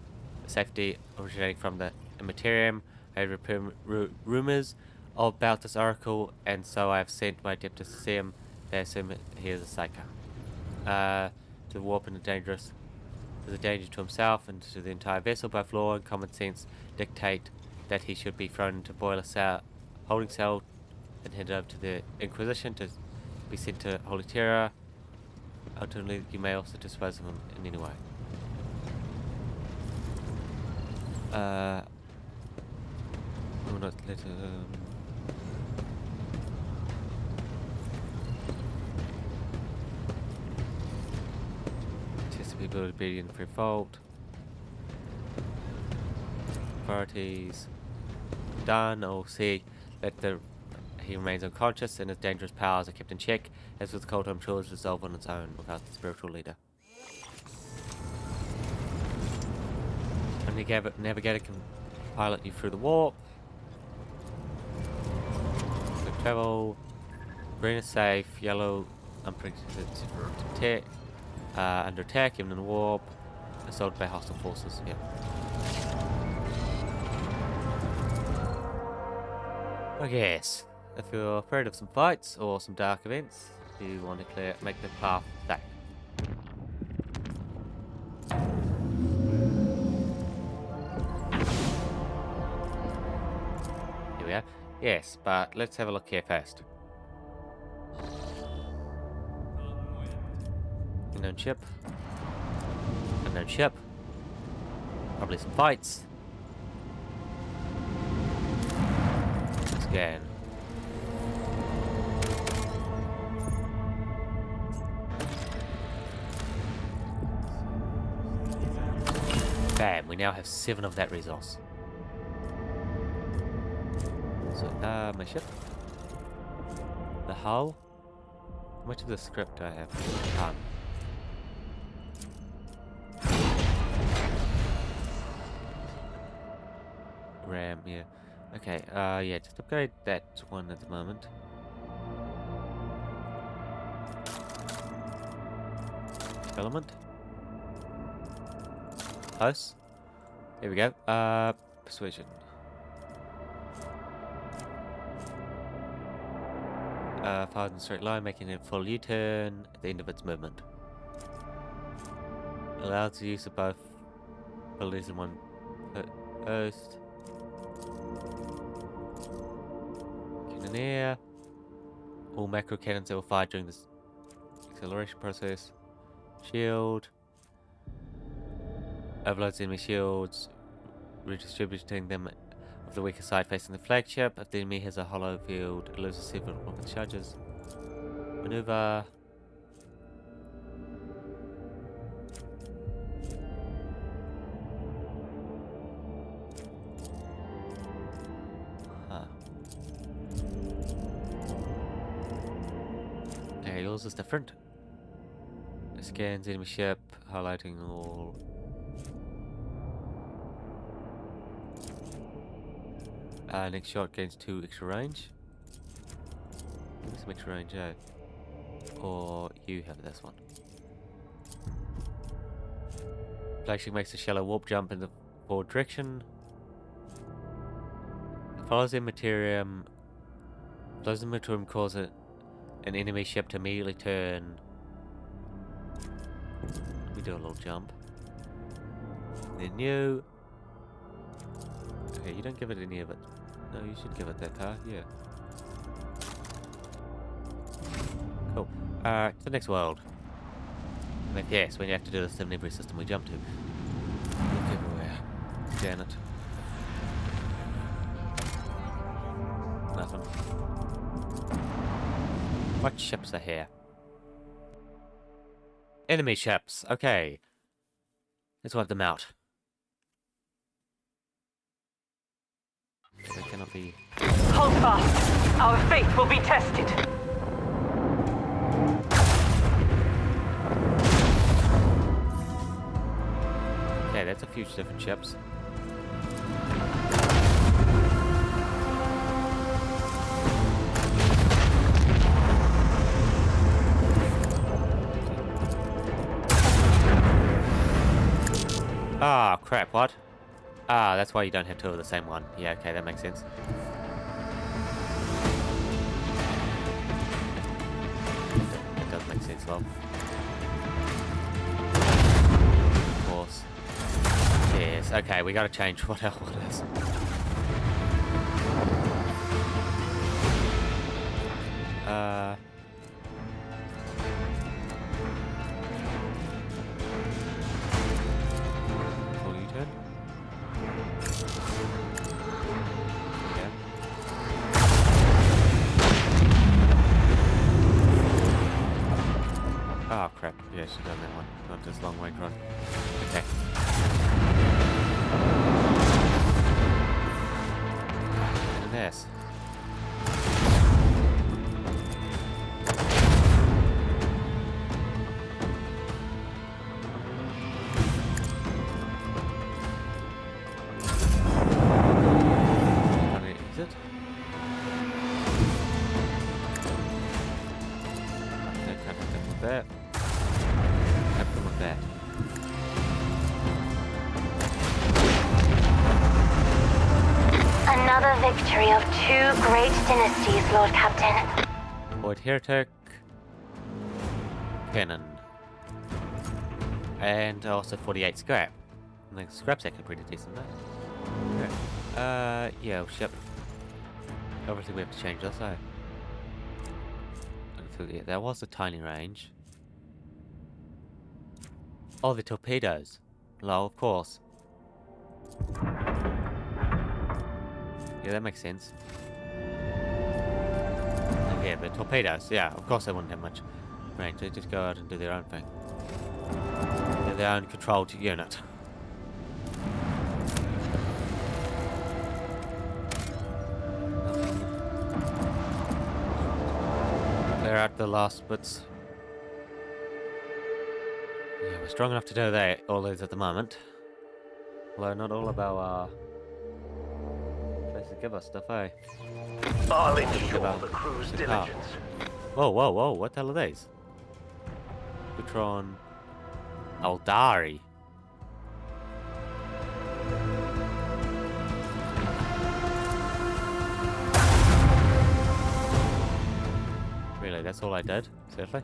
originating from the Immaterium. I have heard rumors about this oracle, and so I have sent my deputies to see him. They assume he is a psycho. To warp into dangerous is a danger to himself and to the entire vessel. Both law and common sense dictate that he should be thrown into boiler cell, holding cell, and handed over to the Inquisition to be sent to Holy Terror. Ultimately, you may also dispose of him in any way. Will not let test the people obedient for fault. Authorities done. I'll see that he remains unconscious and his dangerous powers are kept in check. As with the cult, I'm sure it's resolved on its own without the spiritual leader. And the navigator can pilot you through the warp. So travel. Green is safe. Yellow unpredicted under attack, even in the warp. Assaulted by hostile forces. Yeah. Okay, yes. If you're afraid of some fights or some dark events, you want to make the path safe. Here we are. Yes, but let's have a look here first. Unknown ship. Unknown ship. Probably some fights. Scan. Bam, we now have 7 of that resource. So, my ship. The hull. How much of the script do I have? RAM, yeah. Okay, yeah, just upgrade that one at the moment. Development. Close. There we go. Persuasion. Fires in a straight line, making a full U-turn at the end of its movement. Allows the use of both abilities in one post. Cannoneer. All macro cannons that will fire during this acceleration process. Shield. Overloads enemy shields, redistributing them of the weaker side facing the flagship. If the enemy has a hollow field, it loses several of its charges. Maneuver. Okay, yours is different. It scans enemy ship, highlighting all. Next shot gains 2 extra range. Give me some extra range, eh? Or you have this one. Flagship makes a shallow warp jump in the forward direction. Follows the materium. Flows the materium causes an enemy ship to immediately turn. We do a little jump. Then you. Okay, you don't give it any of it. No, you should give it that car, yeah. Cool. To the next world. Like, yes, when you have to do this in every system we jump to. Look everywhere. Damn it. Nothing. What ships are here? Enemy ships, okay. Let's wipe them out. They cannot be. Hold fast. Our faith will be tested. Okay, that's a few different ships. Ah, crap, what? Ah, that's why you don't have 2 of the same one. Yeah, okay, that makes sense. That does make sense, lol. Of course. Yes, okay, we gotta change what else it is. Full U-turn? Yeah. Oh crap, yeah, I should have done that one. Not this long range run. Okay. And this. Is it? Okay, can't have them with that. Have them with that. Another victory of 2 great dynasties, Lord Captain. Void Heretic. Cannon. And also 48 scrap. And the scrap's actually pretty decent, though. Okay. Yeah, ship. Obviously we have to change this, eh? Yeah, that was a tiny range. Oh, the torpedoes. Well, of course. Yeah, that makes sense. Yeah, the torpedoes. Yeah, of course they wouldn't have much range. They just go out and do their own thing. They're their own controlled unit. Clear out the last bits. Yeah, we're strong enough to do that, all these at the moment. Although not all of our places give us stuff, eh? I'll ensure the crew's diligence. Whoa, whoa, whoa, what the hell are these? Butron. Aldari. Really, that's all I did? Seriously?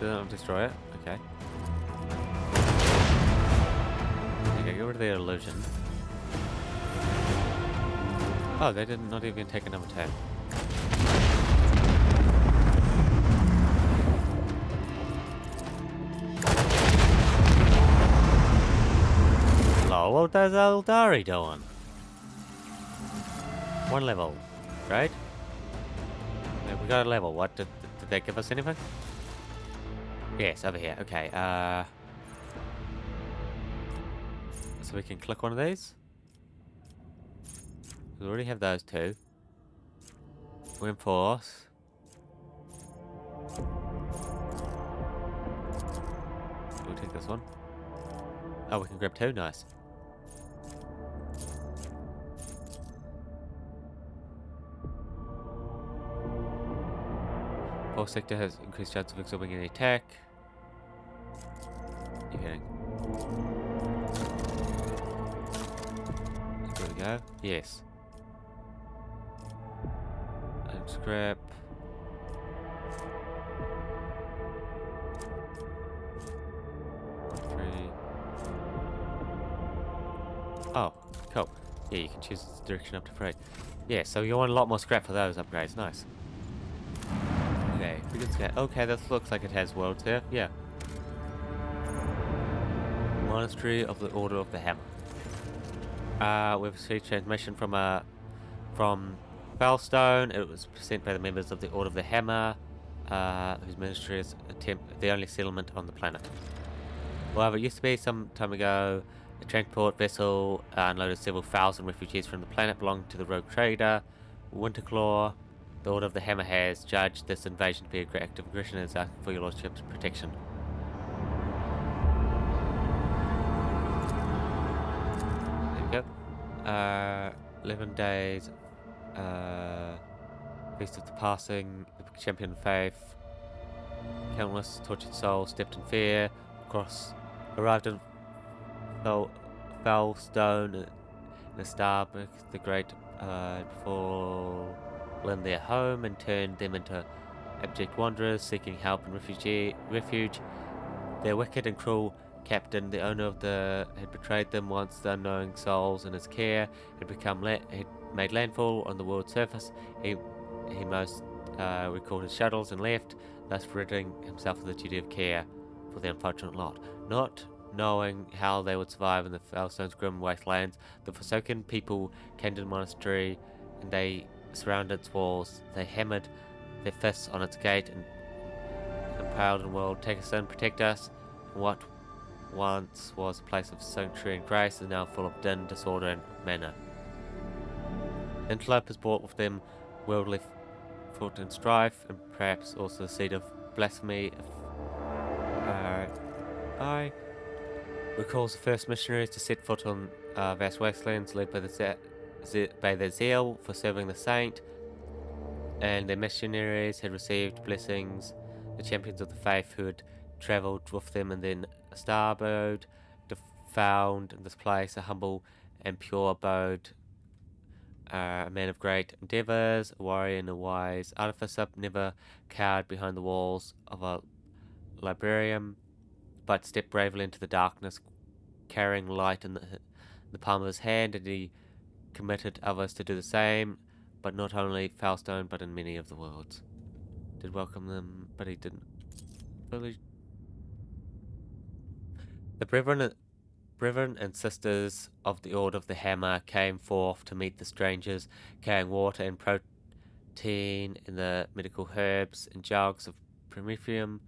Didn't destroy it. Okay. Okay, get rid of the illusion. Oh, they did not even take another turn. Hello, what does Eldari doing? One level, right? Yeah, we got a level. What did they give us anything? Yes, over here. Okay. So we can click one of these. We already have those two. Reinforce. We'll take this one. Oh, we can grab two. Nice. Force sector has increased chance of absorbing any attack. You're kidding. There we go. Yes. And scrap. Oh, cool. Yeah, you can choose the direction up to 3. Yeah, so you want a lot more scrap for those upgrades. Nice. Okay, we can scan. Okay, that looks like it has worlds here. Yeah. Monastery of the Order of the Hammer. We've received transmission from Felstone. It was sent by the members of the Order of the Hammer, whose ministry is the only settlement on the planet. However, it used to be some time ago. A transport vessel unloaded several thousand refugees from the planet belonging to the rogue trader Winterclaw. The Order of the Hammer has judged this invasion to be a great act of aggression and is asking for your lordship's protection. There we go. 11 days. Feast of the Passing. The Champion of Faith. Countless tortured souls stepped in fear. Arrived in Felstone in a Starbuck, the great fallen their home and turned them into abject wanderers seeking help and refuge. Their wicked and cruel captain, the owner of had betrayed them once the unknowing souls in his care, had made landfall on the world's surface. He most recalled his shuttles and left, thus ridding himself of the duty of care for the unfortunate lot. Not knowing how they would survive in the Felstone's grim wastelands, the Forsaken people came to the monastery and they surrounded its walls. They hammered their fists on its gate and impaled and world, take us in, protect us. What once was a place of sanctuary and grace is now full of din, disorder, and manner. Interlopers brought with them worldly thought and strife, and perhaps also the seed of blasphemy. I recalls the first missionaries to set foot on vast wastelands, led by their zeal for serving the saint, and their missionaries had received blessings. The champions of the faith who had travelled with them and then starboard found in this place a humble and pure abode, a man of great endeavours, a warrior and a wise artificer, never cowered behind the walls of a librarium, but stepped bravely into the darkness, carrying light in the palm of his hand, and he committed others to do the same, but not only Felstone, but in many of the worlds. Did welcome them, but he didn't fully. The brethren and sisters of the Order of the Hammer came forth to meet the strangers, carrying water and protein in the medical herbs and jugs of promethium.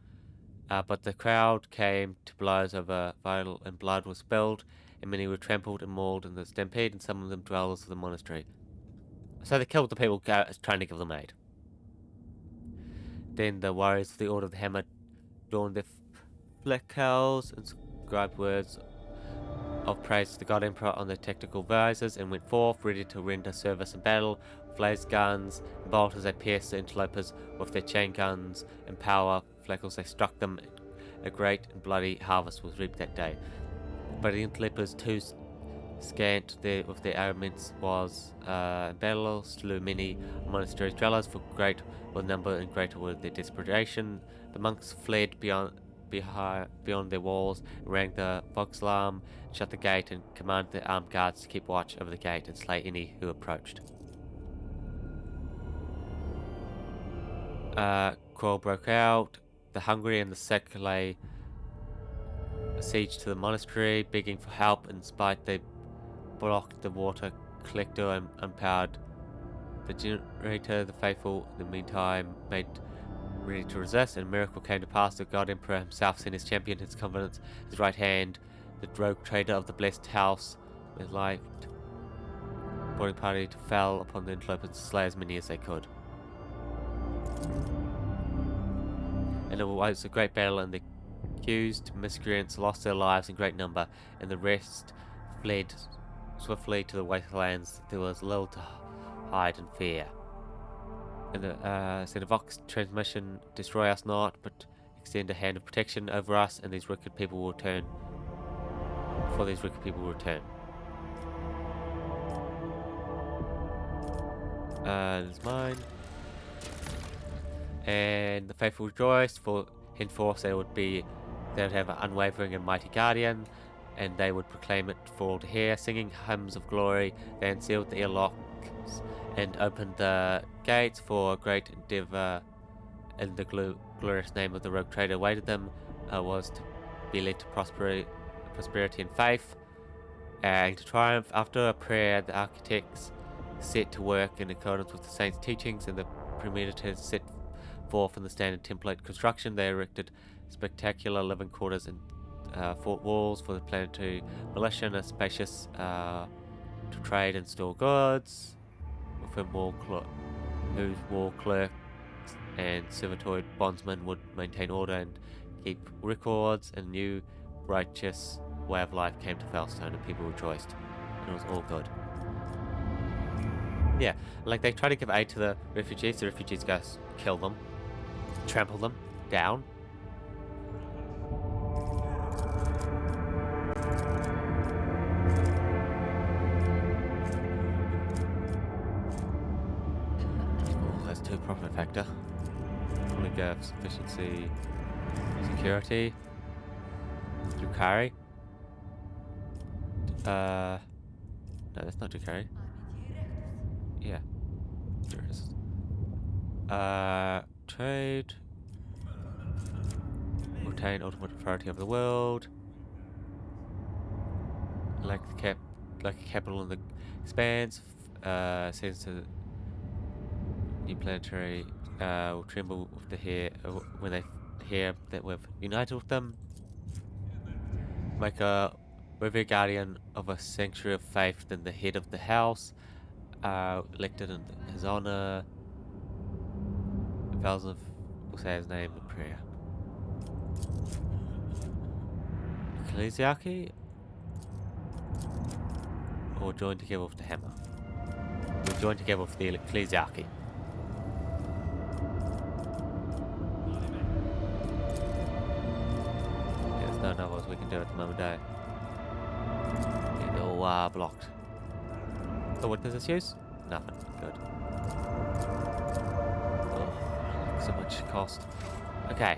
But the crowd came to blows over vital, and blood was spilled, and many were trampled and mauled in the stampede, and some of them dwellers of the monastery. So they killed the people trying to give them aid. Then the warriors of the Order of the Hammer donned their flackels and inscribed words of praise to the God Emperor on their tactical visors, and went forth, ready to render service in battle, with laser guns and bolts as they pierced the interlopers with their chain guns and power flackles. They struck them. A great and bloody harvest was reaped that day. But the interlopers too scant with their armaments was battle, slew many monastery dwellers, for great were the number and greater were their desperation. The monks fled beyond their walls, rang the vox alarm, shut the gate, and commanded the armed guards to keep watch over the gate and slay any who approached. Quarrel broke out. The hungry and the sick lay siege to the monastery, begging for help. In spite, they blocked the water collector and unpowered the generator. The faithful, in the meantime, made ready to resist, and a miracle came to pass. The God Emperor himself sent his champion, his confidence, his right hand, the rogue trader of the blessed house, with light boarding party to fell upon the interlopers to slay as many as they could. And it was a great battle, and the accused miscreants lost their lives in great number, and the rest fled swiftly to the wastelands. There was little to hide and fear. And the Vox transmission, destroy us not, but extend a hand of protection over us, and these wicked people will return. For these wicked people will return. It's mine. And the faithful rejoiced, for henceforth they would have an unwavering and mighty guardian, and they would proclaim it for all to hear, singing hymns of glory. They unsealed the airlocks and opened the gates for a great endeavor, and the glorious name of the rogue trader awaited them was to be led to prosperity and faith, and to triumph. After a prayer, the architects set to work in accordance with the saints' teachings, and the premeditators set forth in the standard template construction. They erected spectacular living quarters and fort walls for the planetary militia, and a spacious to trade and store goods, within whose wall clerks and servitory bondsmen would maintain order and keep records. And a new righteous way of life came to Felstone, and people rejoiced, and it was all good. Yeah, like they try to give aid to the refugees go kill them, trample them down. Oh, that's two profit factor. Only give sufficiency, security, Dukari. No, that's not Dukari. Yeah. There it is. Trade. Retain ultimate authority over the world. Like a capital in the expanse. Says to new planetary will tremble with the hair when they hear that we've united with them. Make a revere guardian of a sanctuary of faith, then the head of the house. Elected in his honor. Valsov will say his name in prayer. Ecclesiarchy? Or join together with the hammer? We'll join together with the Ecclesiarchy. Yeah, there's no others we can do at the moment, eh? Yeah, they're all blocked. So what does this use? Nothing. Good. Oh, so much cost. Okay.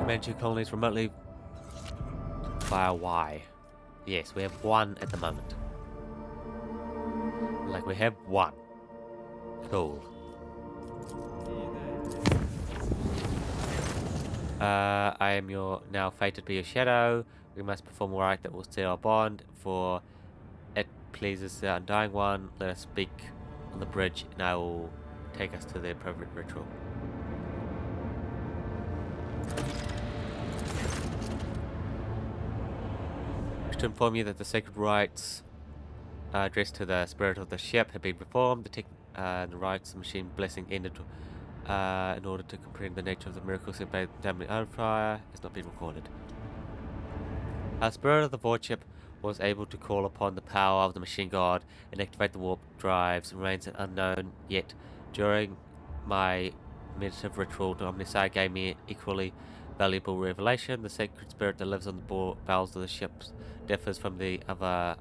Manchu colonies remotely via Y. Yes, we have one at the moment. Like, we have one. Cool. I am now fated to be your shadow. We must perform a rite that will seal our bond, for it pleases the Undying One. Let us speak on the bridge, and I will take us to the appropriate ritual. To inform you that the sacred rites addressed to the spirit of the ship have been performed. The rites, the machine blessing ended in order to comprehend the nature of the miracle sent by the damning fire has not been recorded. Our spirit of the void ship was able to call upon the power of the machine god and activate the warp drives, and remains unknown yet. During my meditative ritual, the Omnisci gave me an equally valuable revelation. The sacred spirit that lives on the bowels of the ships differs from the other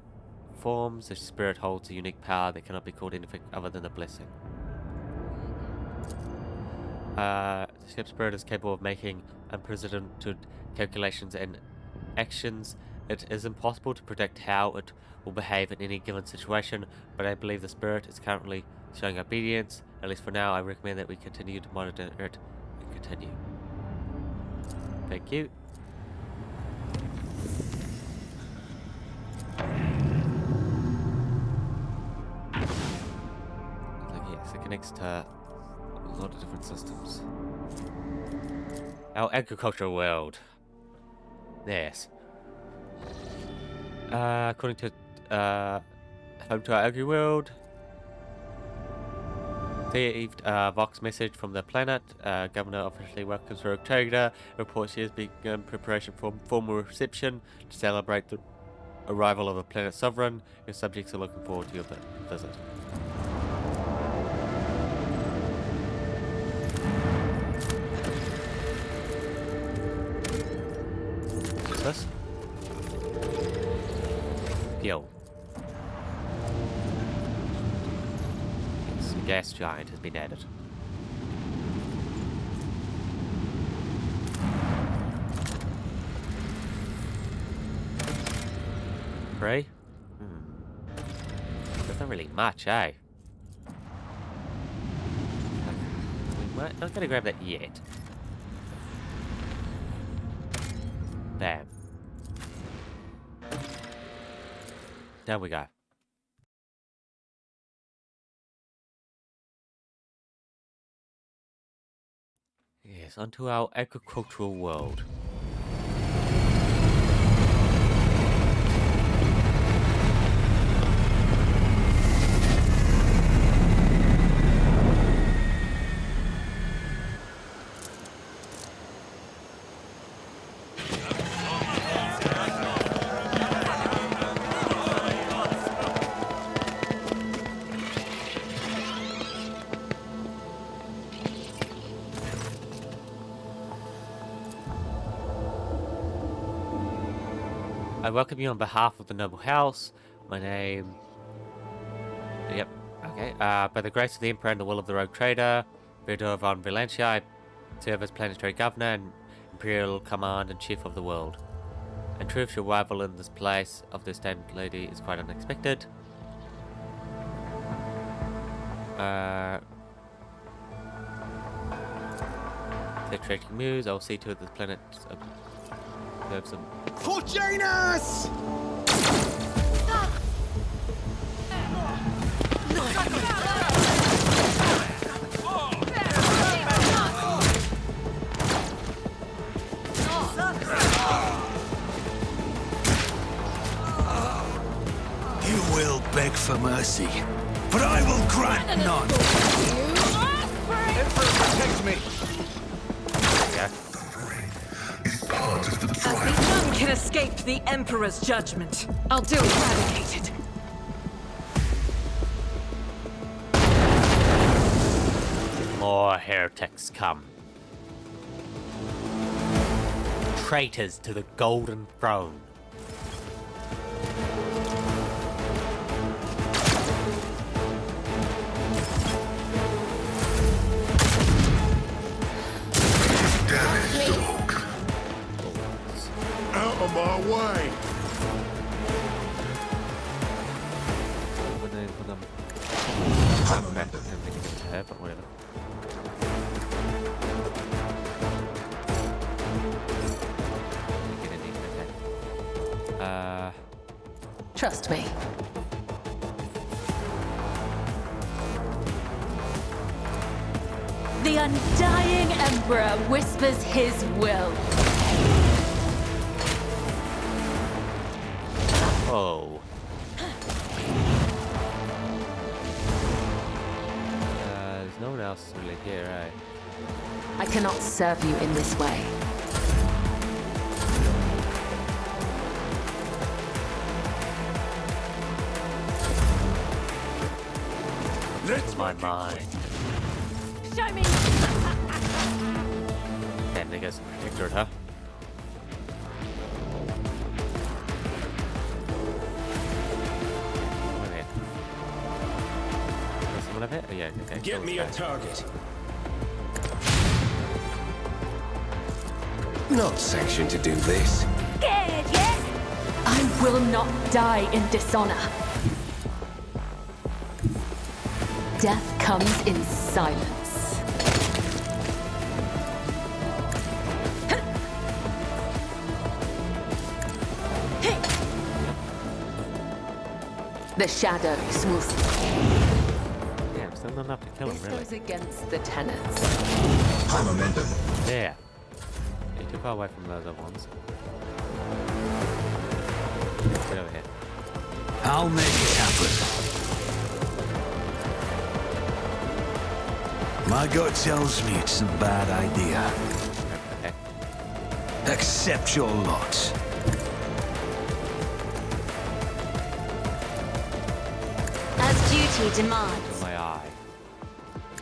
forms. The spirit holds a unique power that cannot be called anything other than a blessing. The ship spirit is capable of making unprecedented calculations and actions. It is impossible to predict how it will behave in any given situation, but I believe the spirit is currently showing obedience. At least for now, I recommend that we continue to monitor it and continue. Thank you. Yes, it connects to a lot of different systems. Our agricultural world. Yes. According to home to our agri world, received a Vox message from the planet. Governor officially welcomes Rogue Trader. Reports she has begun preparation for formal reception to celebrate the arrival of a planet sovereign. Your subjects are looking forward to your visit. What's this? Fuel. Yes, a gas giant has been added. Free? There's not really much, eh? We're not gonna grab that yet. Bam. There we go. Yes, onto our agricultural world. I welcome you on behalf of the noble house. My name... Yep, okay. By the grace of the Emperor and the will of the Rogue Trader, Vidor von Valentia, I serve as planetary governor and imperial command and chief of the world. In truth, your arrival in this place of this damned lady is quite unexpected. Attracting news, I'll see to it that the planet observes some... Fortunus! You will beg for mercy, but I will grant none. Emperor, protect me! Yeah. As the young can escape the Emperor's judgment, I'll do eradicated. More heretics come. Traitors to the Golden Throne. Out of my way! But whatever. Trust me. The undying Emperor whispers his will. Oh. There's no one else really here, right? I cannot serve you in this way. Let's my mind. Show me. Okay. And there goes the protectorate, huh? Someone here. There's someone up here? Oh, yeah, okay. Get me a target. Not sanctioned to do this. Scared, yes? I will not die in dishonor. Death comes in silence. The shadows will Damn, still not enough to kill him, This really. goes against the tenets. High momentum. There. You're too far away from those other ones. Get over here. I'll make it happen. My gut tells me it's a bad idea. Okay. Accept your lot. As duty demands. My eye.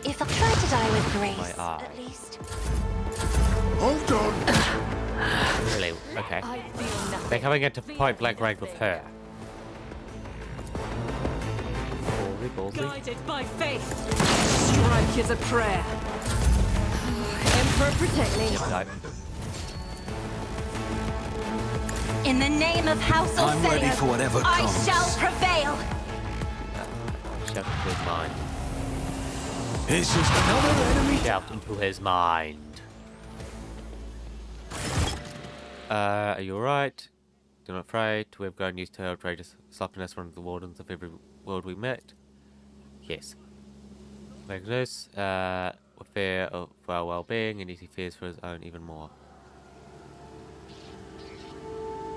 If I try to die with grace, My eye. at least. Hold on. Really? Okay. I feel nothing. They're coming into point blank range with her. Ballsy, ballsy. Guided by faith. Strike is a prayer. Emperor, protect me. Yep, In the name of House I'm ready Orsenia, for whatever I comes. shall prevail. Shout into his mind. It's just another enemy. Shout into his mind. Are you alright? Do not afraid. We have grown used to her outrageous sloppiness, one of the wardens of every world we met. Yes. Magnus, with fear of our well-being, and he fears for his own even more.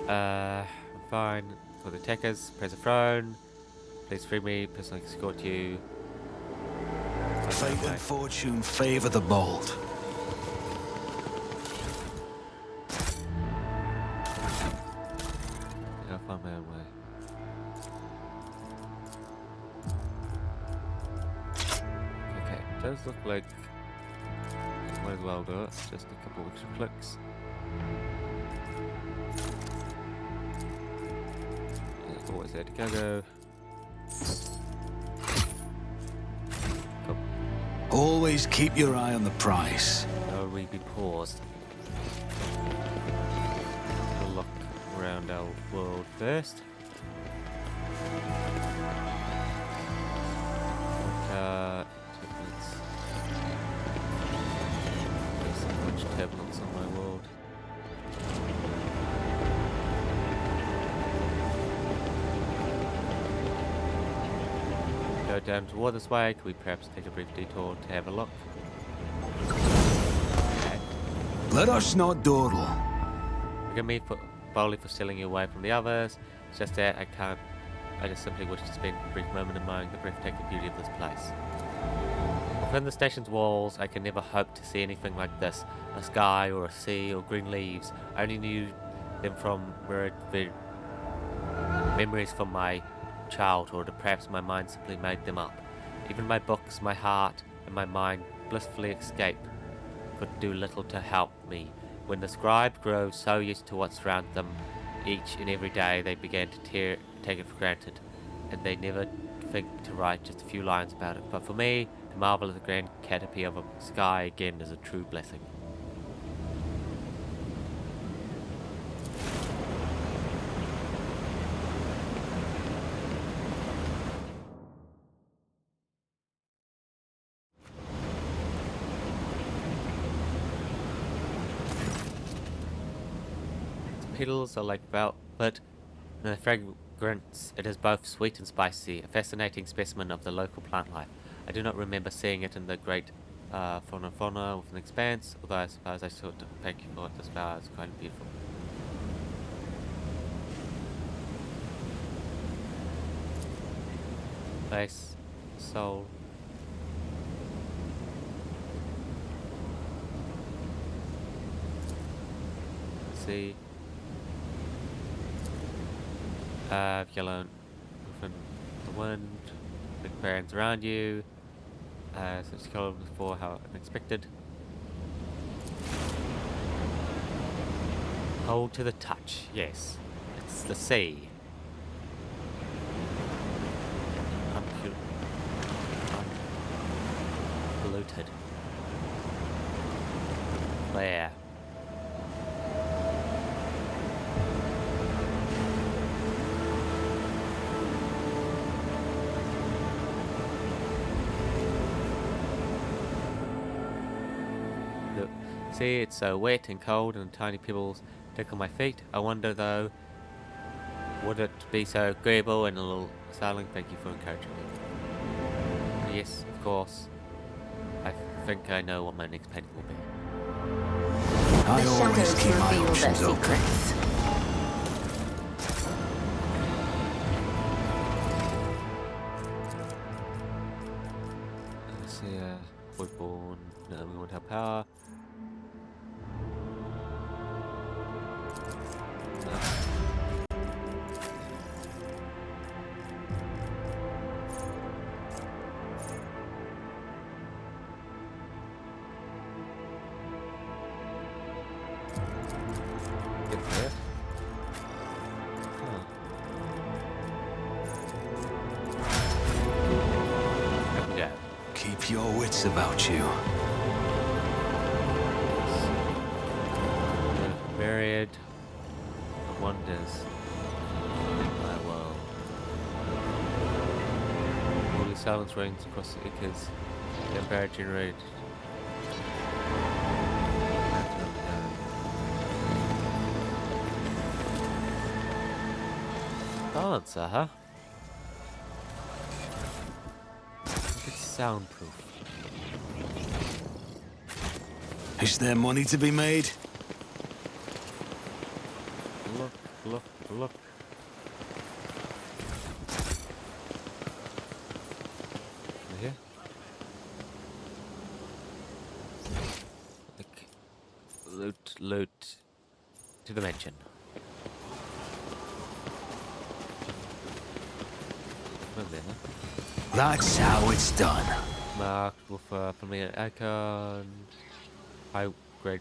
I'm fine. For the attackers, press a throne. Please free me, personally escort you. Fate and fortune favor the bold. I'll find my own way. Okay, does look like might as well do it. Just a couple of extra clicks. That's always there to go. Cool. Always keep your eye on the prize. No, we be paused. We'll look around our world first. Turbulence. There's so much turbulence on my world. Go down toward this way. Could we perhaps take a brief detour to have a look? Okay. Let us not dawdle. Forgive me boldly for stealing you away from the others. It's just that I can't. I just simply wish to spend a brief moment admiring the breathtaking beauty of this place. Within the station's walls, I can never hope to see anything like this. A sky or a sea or green leaves. I only knew them from memories from my childhood, or perhaps my mind simply made them up. Even my books, my heart, and my mind blissfully escape could do little to help me. When the scribe grows so used to what surrounds them each and every day, they began to take it for granted, and they never think to write just a few lines about it. But for me, to marvel at the grand canopy of a sky again is a true blessing. Petals are like velvet, and the fragrance, it is both sweet and spicy, a fascinating specimen of the local plant life. I do not remember seeing it in the great fauna with an expanse, although I suppose I saw it. Thank you for it. This flower is quite beautiful. Face, soul. See. Yellow from the wind, big barons around you, such color before, how unexpected. Cold to the touch, yes. It's the sea. Unpolluted. Clear. Look, see, it's so wet and cold and tiny pebbles tickle my feet. I wonder though, would it be so agreeable and a little startling? Thank you for encouraging me. Yes, of course. I think I know what my next painting will be. I always keep my options open. Let's see, Voidborn. No, we want our power. Keep your wits about you. Myriad wonders in my world. Holy silence reigns across the acres. The empire generated. Balancer, huh? It's soundproof. Is there money to be made? Look, look, look. Here. Like, loot to the mansion. That's how it's done. Marked with familiar icon. High grade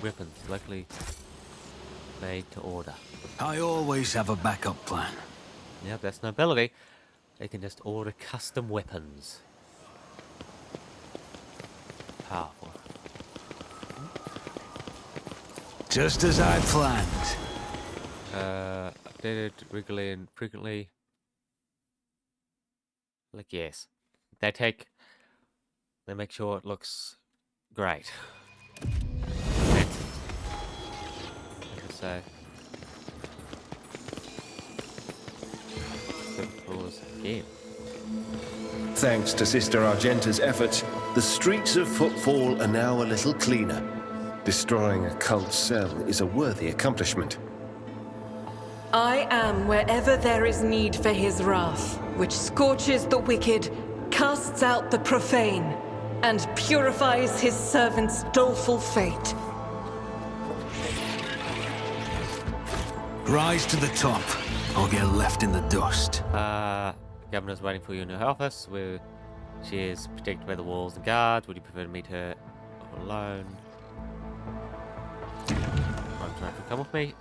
weapons, likely made to order. I always have a backup plan. Yep, that's nobility. They can just order custom weapons. Powerful. Just as I planned. Updated regularly and frequently. Like, yes. They make sure it looks great. So, pause again. Thanks to Sister Argenta's efforts, the streets of Footfall are now a little cleaner. Destroying a cult cell is a worthy accomplishment. I am wherever there is need for his wrath, which scorches the wicked, casts out the profane, and purifies his servants' doleful fate. Rise to the top, or get left in the dust. Governor's waiting for you in her office, where she is protected by the walls and guards. Would you prefer to meet her alone? I'm trying to come with me.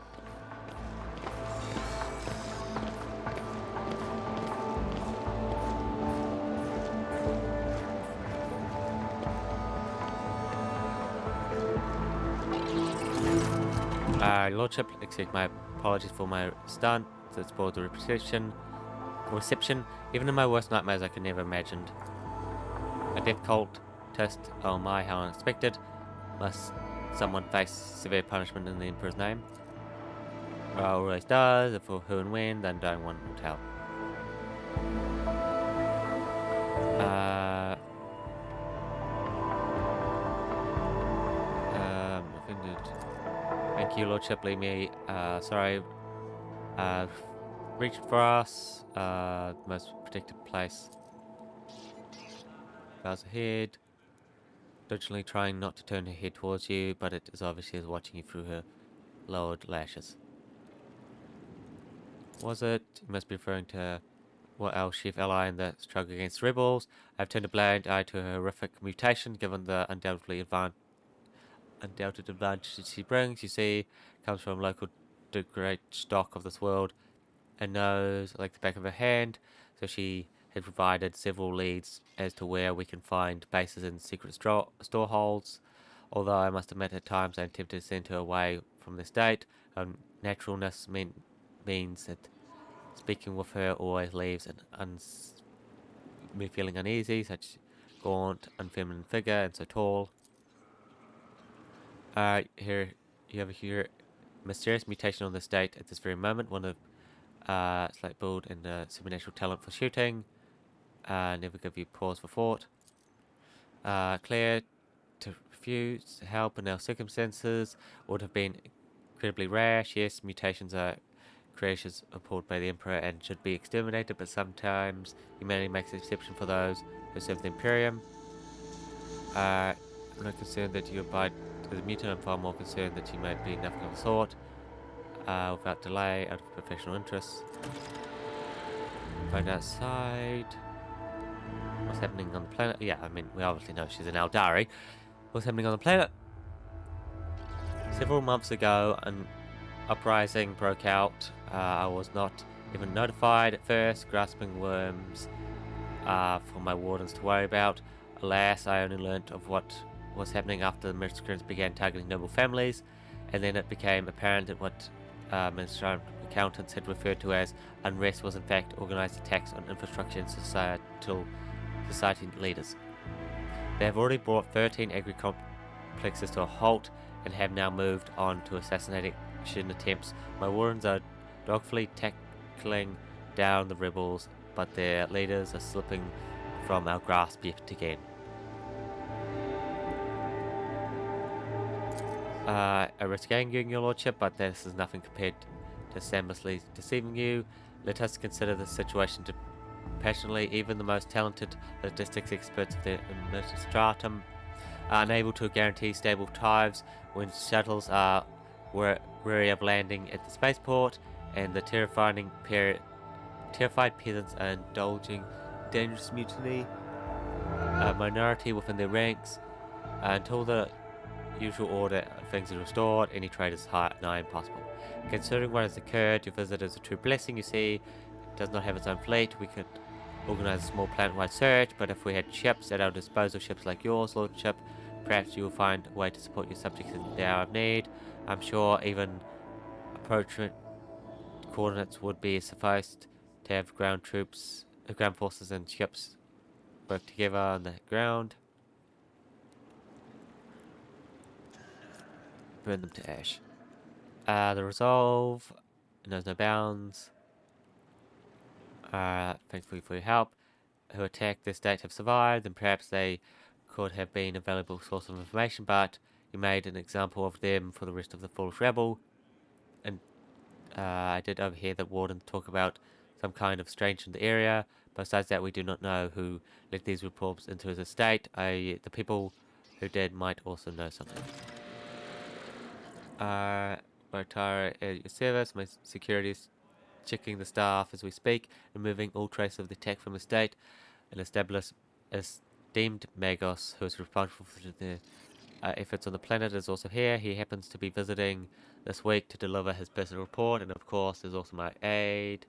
Lordship, accept my apologies for my stunt that spoiled the reception. Even in my worst nightmares, I could never imagined a death cult test. Oh my, how unexpected! Must someone face severe punishment in the Emperor's name? Well, always does. If for who and when, then don't want to tell. Offended. Thank you, Lordship. Leave me. Sorry. Reach for us. Most protected place. Bows ahead. Diligently trying not to turn her head towards you, but it is obviously watching you through her lowered lashes. Was it? You must be referring to what our chief ally in the struggle against rebels. I've turned a blind eye to a horrific mutation, given the undoubtedly undoubted advantage that she brings, you see, comes from local the great stock of this world and knows like the back of her hand, so she had provided several leads as to where we can find bases and secret storeholds. Although I must admit at times I am tempted to send her away from the state. Naturalness means that speaking with her always leaves me feeling uneasy, such gaunt, unfeminine figure and so tall. Here you have a mysterious mutation on the state at this very moment. One of slight build and supernatural talent for shooting. Never give you pause for thought. Clear to refuse help in our circumstances would have been incredibly rash. Yes, mutations are creations abhorred by the Emperor and should be exterminated, but sometimes humanity makes an exception for those who serve the Imperium. I'm not concerned that you abide to the mutant. I'm far more concerned that you might be nothing of the sort. Without delay, out of professional interests. Find outside. What's happening on the planet? Yeah, I mean, we obviously know she's an Eldari. What's happening on the planet? Several months ago, an uprising broke out. I was not even notified at first, grasping worms for my wardens to worry about. Alas, I only learnt of what was happening after the miscreants began targeting noble families, and then it became apparent that what ministerial accountants had referred to as unrest was in fact organised attacks on infrastructure and society leaders. They have already brought 13 agri-complexes to a halt and have now moved on to assassination attempts. My wardens are dogfully tackling down the rebels, but their leaders are slipping from our grasp yet again. I risk angering your lordship, but this is nothing compared to shamelessly deceiving you. Let us consider the situation passionately. Even the most talented logistics experts of the administratum are unable to guarantee stable ties when shuttles are wary of landing at the spaceport, and the terrified peasants are indulging dangerous mutiny, a minority within their ranks. Until the usual order of things is restored, any trade is nigh impossible. Considering what has occurred, your visit is a true blessing. You see, it does not have its own fleet. We could organize a small planet-wide search, but if we had ships at our disposal, ships like yours, lordship, perhaps you will find a way to support your subjects in the hour of need. I'm sure even approachment coordinates would be sufficed to have ground forces and ships work together on the ground. Burn them to ash. The resolve knows no bounds. Thankfully for your help. Who attacked this state have survived, and perhaps they could have been a valuable source of information, but you made an example of them for the rest of the foolish rebel. And I did overhear the warden talk about some kind of strange in the area. Besides that, we do not know who let these reports into his estate. The people who did might also know something. Bartara at your service. My security is checking the staff as we speak, removing all trace of the attack from the state, and esteemed Magos, who is responsible for the efforts on the planet, is also here. He happens to be visiting this week to deliver his personal report, and of course there's also my aide.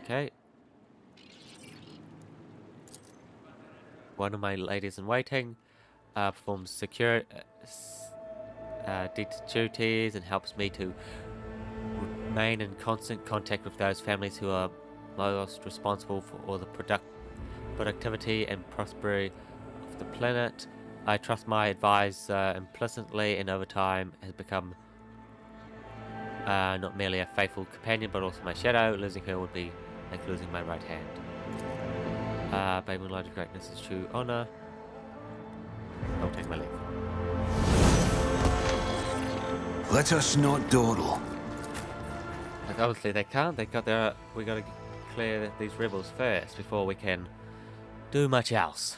Okay. One of my ladies in waiting performs duties and helps me to remain in constant contact with those families who are most responsible for all the productivity and prosperity of the planet. I trust my advisor implicitly, and over time has become not merely a faithful companion, but also my shadow. Losing her would be like losing my right hand. By moonlight of greatness is true honor. I'll take my leave. Let us not dawdle. Like obviously they can't. We gotta clear these rebels first before we can do much else.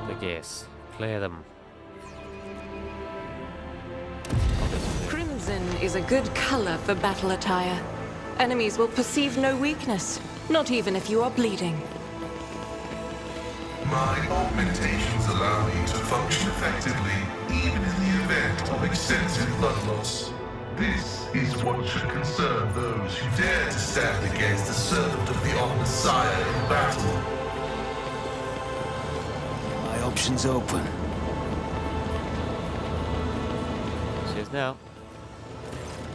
So yes, clear them. Crimson is a good color for battle attire. Enemies will perceive no weakness, not even if you are bleeding. My augmentations allow me to function effectively, even in the event of extensive blood loss. This is what should concern those who dare to stand against the servant of the Messiah in battle. My options open. She is now.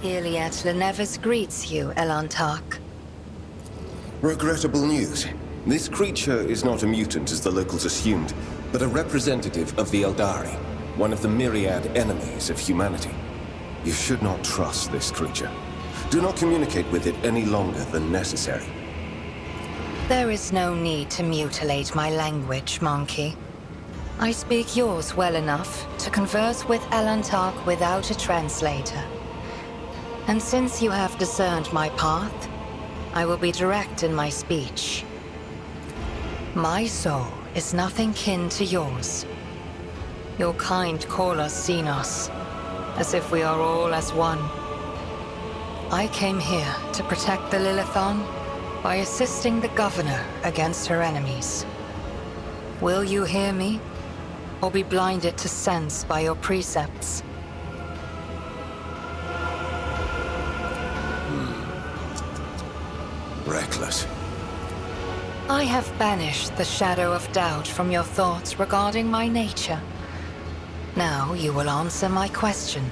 Iliad Lenevis greets you, Elantark. Regrettable news. This creature is not a mutant as the locals assumed, but a representative of the Eldari, one of the myriad enemies of humanity. You should not trust this creature. Do not communicate with it any longer than necessary. There is no need to mutilate my language, monkey. I speak yours well enough to converse with Elantark without a translator. And since you have discerned my path, I will be direct in my speech. My soul is nothing kin to yours. Your kind call us Xenos, as if we are all as one. I came here to protect the Lilithon by assisting the Governor against her enemies. Will you hear me, or be blinded to sense by your precepts? Reckless. I have banished the shadow of doubt from your thoughts regarding my nature. Now you will answer my question.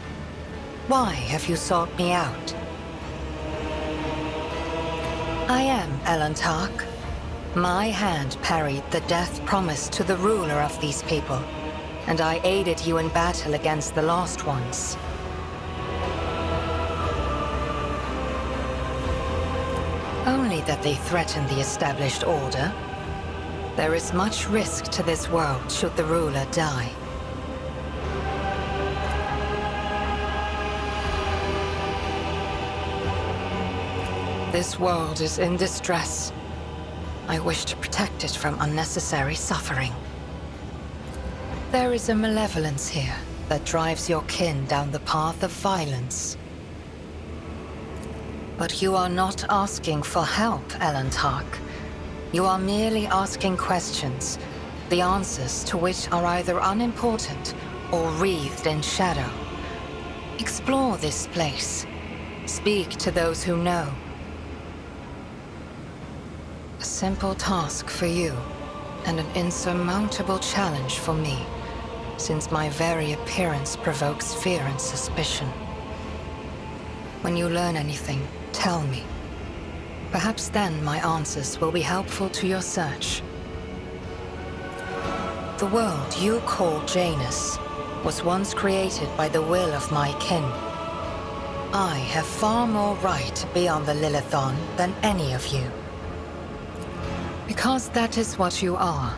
Why have you sought me out? I am Elantark. My hand parried the death promised to the ruler of these people, and I aided you in battle against the Lost Ones. Only that they threaten the established order. There is much risk to this world should the ruler die. This world is in distress. I wish to protect it from unnecessary suffering. There is a malevolence here that drives your kin down the path of violence. But you are not asking for help, Elantark. You are merely asking questions, the answers to which are either unimportant or wreathed in shadow. Explore this place. Speak to those who know. A simple task for you, and an insurmountable challenge for me, since my very appearance provokes fear and suspicion. When you learn anything, tell me. Perhaps then my answers will be helpful to your search. The world you call Janus was once created by the will of my kin. I have far more right to be on the Lilithon than any of you. Because that is what you are.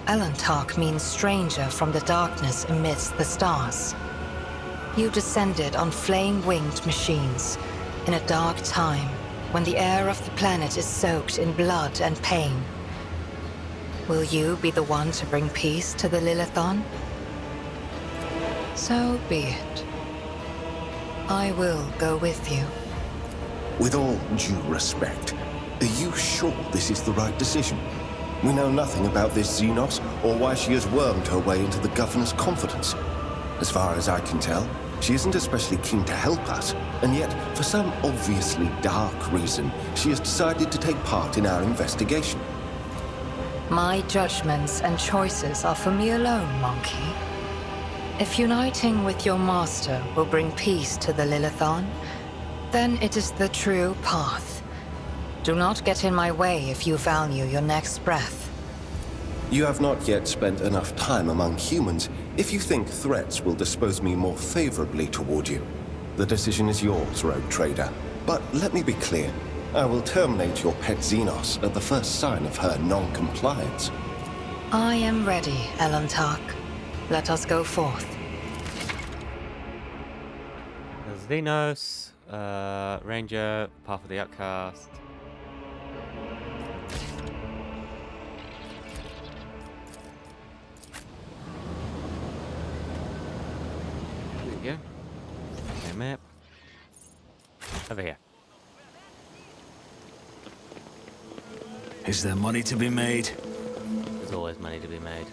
Elantark means stranger from the darkness amidst the stars. You descended on flame-winged machines in a dark time when the air of the planet is soaked in blood and pain. Will you be the one to bring peace to the Lilithon? So be it. I will go with you. With all due respect, are you sure this is the right decision? We know nothing about this Xenos or why she has wormed her way into the Governor's confidence. As far as I can tell, she isn't especially keen to help us, and yet, for some obviously dark reason, she has decided to take part in our investigation. My judgments and choices are for me alone, monkey. If uniting with your master will bring peace to the Lilithon, then it is the true path. Do not get in my way if you value your next breath. You have not yet spent enough time among humans if you think threats will dispose me more favorably toward you. The decision is yours, rogue trader. But let me be clear. I will terminate your pet Xenos at the first sign of her non-compliance. I am ready, Elantark. Let us go forth. Xenos, Ranger, Path of the Outcast. There we go. Okay, map. Over here. Is there money to be made? There's always always money to be made.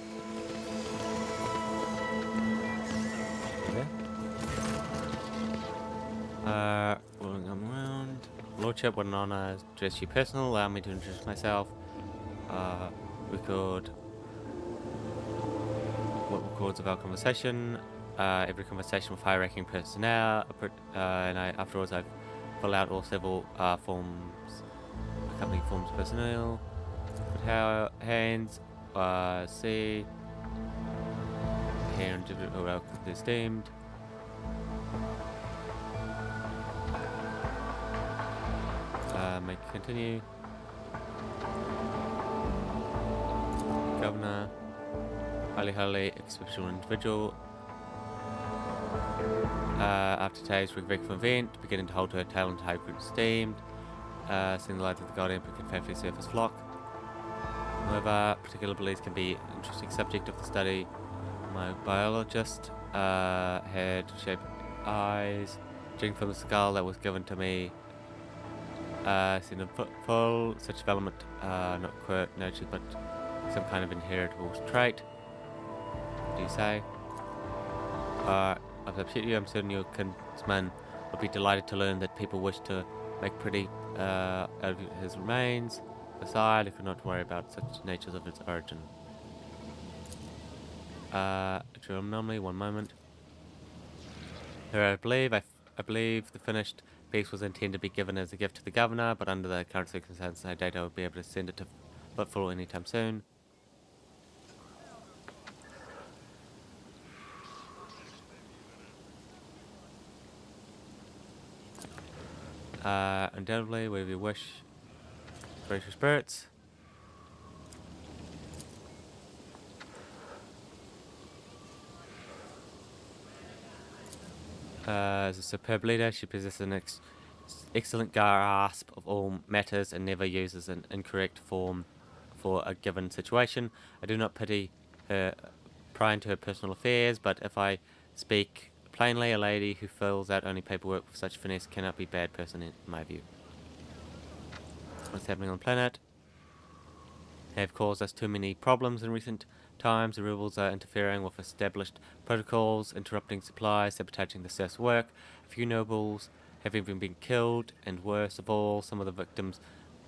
Rolling around. Lordship, what an honor to address you personal. Allow me to introduce myself. Record what records of our conversation. Every conversation with high-ranking personnel. And afterwards, I fill out all civil forms, accompanying forms personnel. Put hands. C. Here and esteemed. Make continue. Governor, highly exceptional individual. After today's regretful event, beginning to hold her talent high esteemed. Seeing the light of the Guardian, can faithfully serve his flock. However, particular beliefs can be an interesting subject of the study. My biologist had shaped eyes, judging from the skull that was given to me. Seen in full, such development, not quite nurtured, but some kind of inheritable trait. What do you say? I've upset you. I'm certain your kinsman would be delighted to learn that people wish to make pretty out of his remains. Aside, if you're not worried about such natures of its origin. Anomaly, one moment. Here, I believe the finished piece was intended to be given as a gift to the governor, but under the current circumstances, no data will be able to send it to Footfall anytime soon. Undoubtedly, whatever you wish. Brace your spirits. As a superb leader, she possesses an excellent grasp of all matters and never uses an incorrect form for a given situation. I do not pity her pry into her personal affairs, but if I speak plainly, a lady who fills out only paperwork with such finesse cannot be a bad person in my view. What's happening on the planet? Have caused us too many problems in recent times. The rebels are interfering with established protocols, interrupting supplies, sabotaging the South's work. A few nobles have even been killed, and worst of all, some of the victims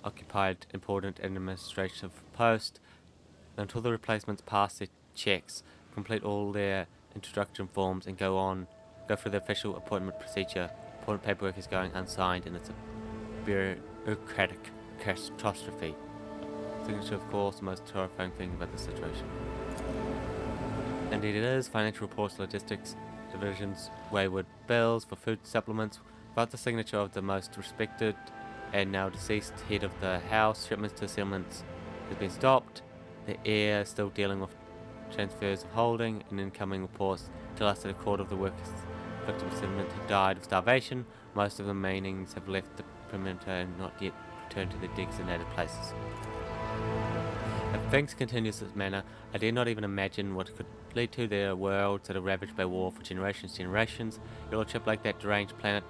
occupied important administrative posts. Until the replacements pass their checks, complete all their introduction forms, and go through the official appointment procedure, important paperwork is going unsigned, and it's a bureaucratic catastrophe. Signature, of course, the most terrifying thing about the situation. Indeed it is. Financial reports, logistics, divisions, wayward bills for food supplements. Without the signature of the most respected and now deceased head of the house, shipments to settlements has been stopped. The heir is still dealing with transfers of holding, and incoming reports tell us that a quarter of the workers victims of settlement have died of starvation. Most of the remainings have left the perimeter and not yet returned to their designated places. If things continue in this manner, I dare not even imagine what it could lead to. There are worlds that are ravaged by war for generations. Your lordship, like that deranged planet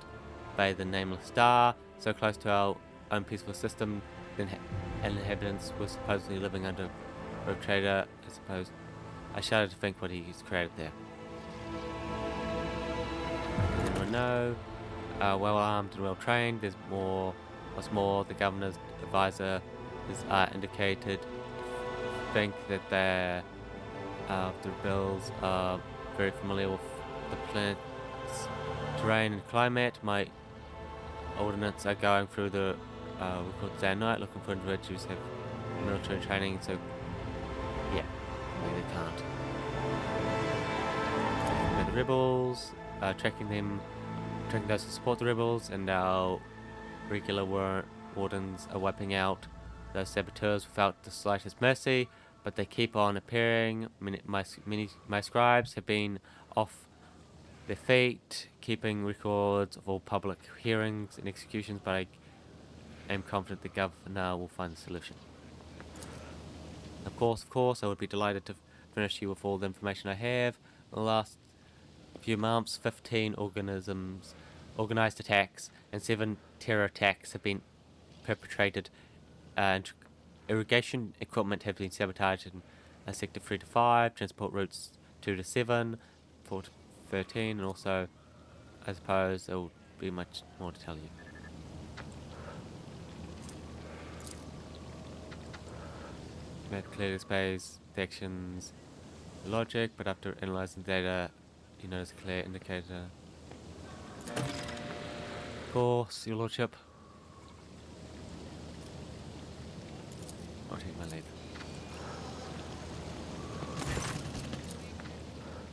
by the nameless star, so close to our own peaceful system, and inhabitants were supposedly living under a trader, I suppose. I shudder to think what he's created there. Anyone know? Well armed and well trained. There's more. What's more, the governor's advisor is indicated think that the rebels are very familiar with the planet's terrain and climate. My ordnance are going through the records day and night looking for individuals who have military training, so yeah, maybe they can't. And the rebels, tracking those who support the rebels, and our regular wardens are wiping out those saboteurs without the slightest mercy, but they keep on appearing. My scribes have been off their feet, keeping records of all public hearings and executions, but I am confident the governor will find a solution. Of course, I would be delighted to furnish you with all the information I have. In the last few months, 15 organized attacks and 7 terror attacks have been perpetrated, and irrigation equipment has been sabotaged, and Sector 3 to 5, transport routes 2 to 7, 4 to 13, and also, I suppose, there will be much more to tell you. Map clear displays the actions logic, but after analyzing the data, you notice a clear indicator. Of course, your lordship. I'll take my leave.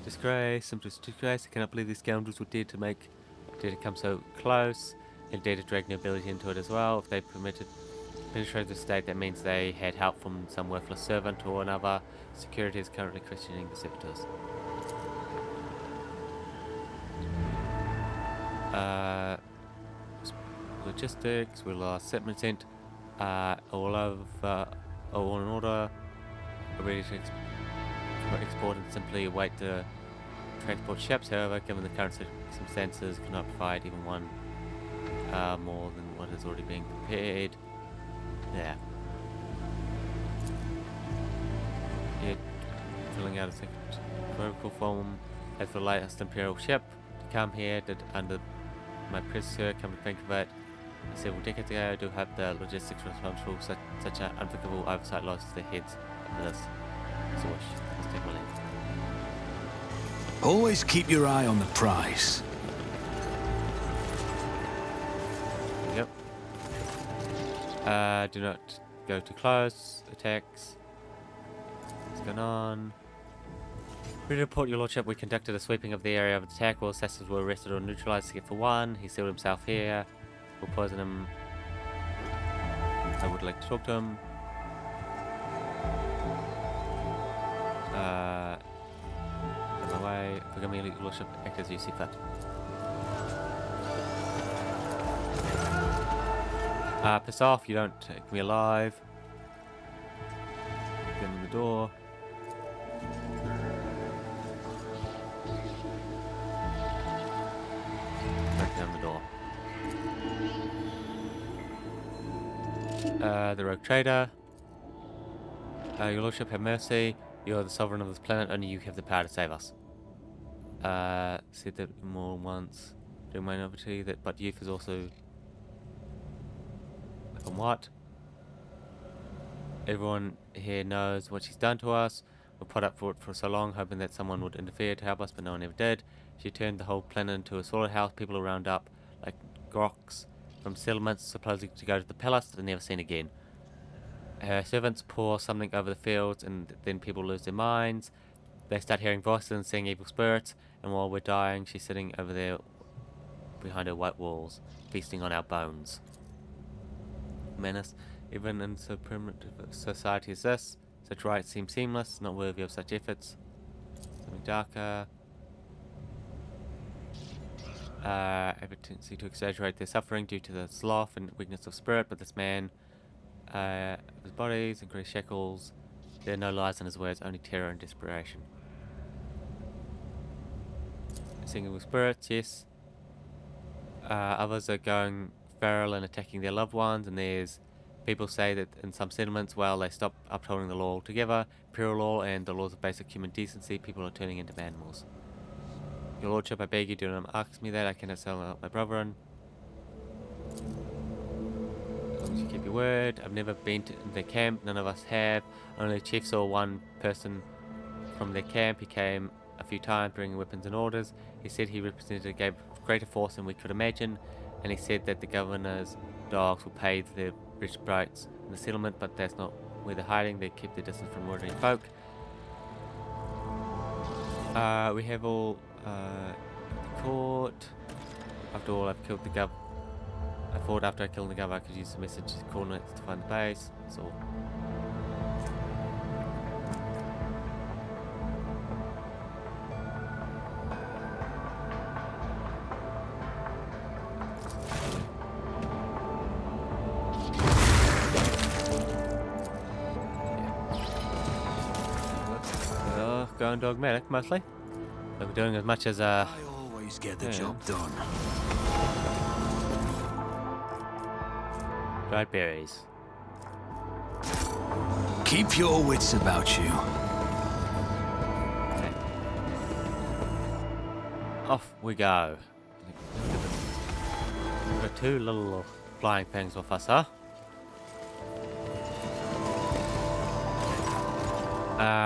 Disgrace, simple disgrace. I cannot believe these scoundrels would dare to come so close, and dare to drag nobility into it as well. If they penetrated the state, that means they had help from some worthless servant or another. Security is currently questioning the servitors. Logistics, we lost 7%. All in order. We're ready to export and simply await the transport ships. However, given the current circumstances, cannot provide even one more than what is already being prepared. Yeah. Filling out a second protocol form as the latest Imperial ship to come here. Did under my predecessor, come to think of it, several decades ago. I do have the logistics responsible for such an unthinkable oversight lost their heads of this. So let's take my leave. Always keep your eye on the prize. Yep. Do not go too close. Attacks. What's going on? Ready to report, your lordship. We conducted a sweeping of the area of attack. All assassins were arrested or neutralized except for one. He sealed himself here. We'll poison him. I would like to talk to him. Get my way. Forgive me, your lordship. Act as you see fit. Piss off. You don't take me alive. Get in the door. Break down the door. The rogue trader. Your lordship, have mercy. You are the sovereign of this planet. Only you have the power to save us. Said that more than once during my novelty. That, but youth is also. From what? Everyone here knows what she's done to us. We put up for it for so long, hoping that someone would interfere to help us, but no one ever did. She turned the whole planet into a slaughterhouse. People are round up like groks from settlements, supposedly to go to the palace, they're never seen again. Her servants pour something over the fields, and then people lose their minds. They start hearing voices and seeing evil spirits, and while we're dying, she's sitting over there behind her white walls, feasting on our bones. Menace, even in so primitive a society as this, such rites seem seamless, not worthy of such efforts. Something darker. A tendency to exaggerate their suffering due to the sloth and weakness of spirit, but this man, his bodies and great shackles, there are no lies in his words, only terror and desperation. Singing with spirits, yes. Others are going feral and attacking their loved ones, and there's people say that in some settlements, well, they stop upholding the law altogether, imperial law and the laws of basic human decency, people are turning into animals. Your lordship, I beg you, do not ask me that. I cannot sell out my brethren. As long as you keep your word. I've never been to their camp. None of us have. Only the chief saw one person from their camp. He came a few times bringing weapons and orders. He said he represented a greater force than we could imagine. And he said that the governor's dogs will pay their rich brights in the settlement, but that's not where they're hiding. They keep their distance from ordinary folk. We have all the court. After all, I've killed the gov. I thought after I killed the gov, I could use the message coordinates to find the base. That's all. Going dogmatic mostly. But we're doing as much as I always get the job done. Dried berries. Keep your wits about you. off we go. We've got two little flying things with us, huh?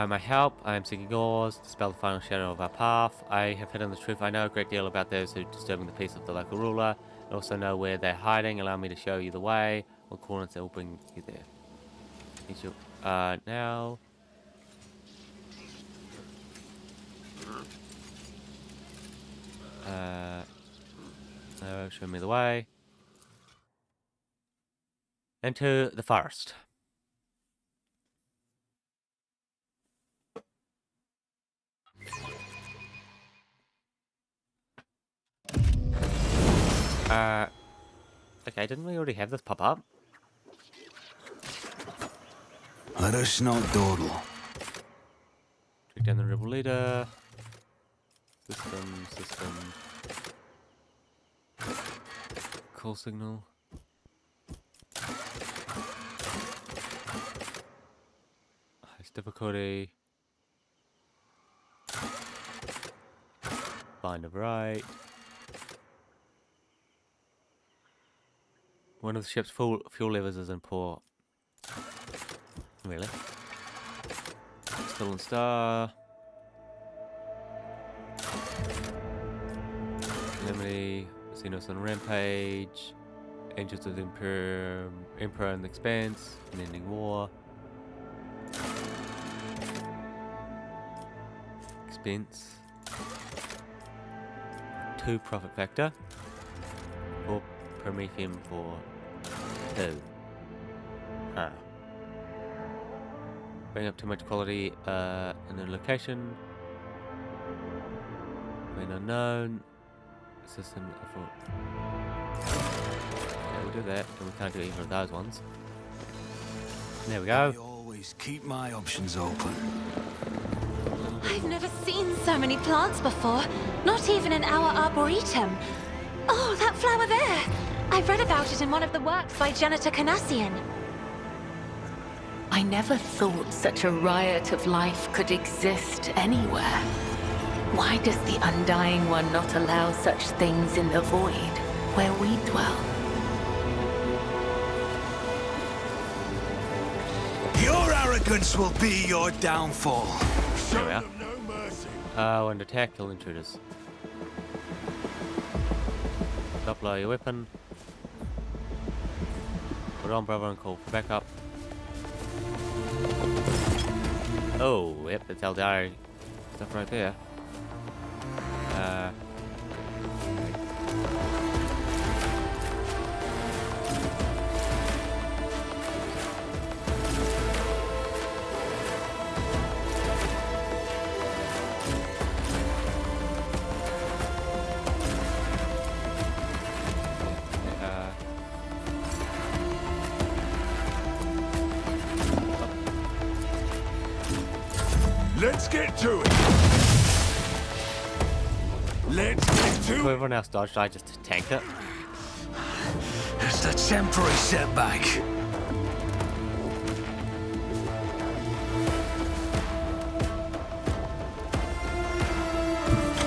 My help, I am seeking yours, dispel the final shadow of our path. I have hidden the truth. I know a great deal about those who are disturbing the peace of the local ruler. I also know where they're hiding. Allow me to show you the way. What coordinates that will bring you there. Now... Arrow, show me the way. Into the forest. Okay, didn't we already have this pop up? Let us not dawdle. Track down the rebel leader. System. Call signal. Highest difficulty. Bind of right. One of the ship's fuel levers is in port. Really? Stolen Star. Enemy. Xenos on Rampage. Angels of the Emperor in the Expanse. Unending War. Expense. 2 profit factor. 4 Prometheum for 2. Huh. Bring up too much quality in a location. Main unknown. System for. Okay, we'll do that, and we can't do either of those ones. There we go. I always keep my options open. I've never seen so many plants before. Not even in our arboretum. Oh, that flower there. I read about it in one of the works by Janitor Canassian. I never thought such a riot of life could exist anywhere. Why does the Undying One not allow such things in the void, where we dwell? Your arrogance will be your downfall. There we are. And attack, kill intruders. Stop, lower your weapon. Put on, brother, and call for backup. Oh, yep, that's Eldari stuff right there. Let's get to it. Let's get to it. Everyone else dodged, I just tanked it. It's a temporary setback.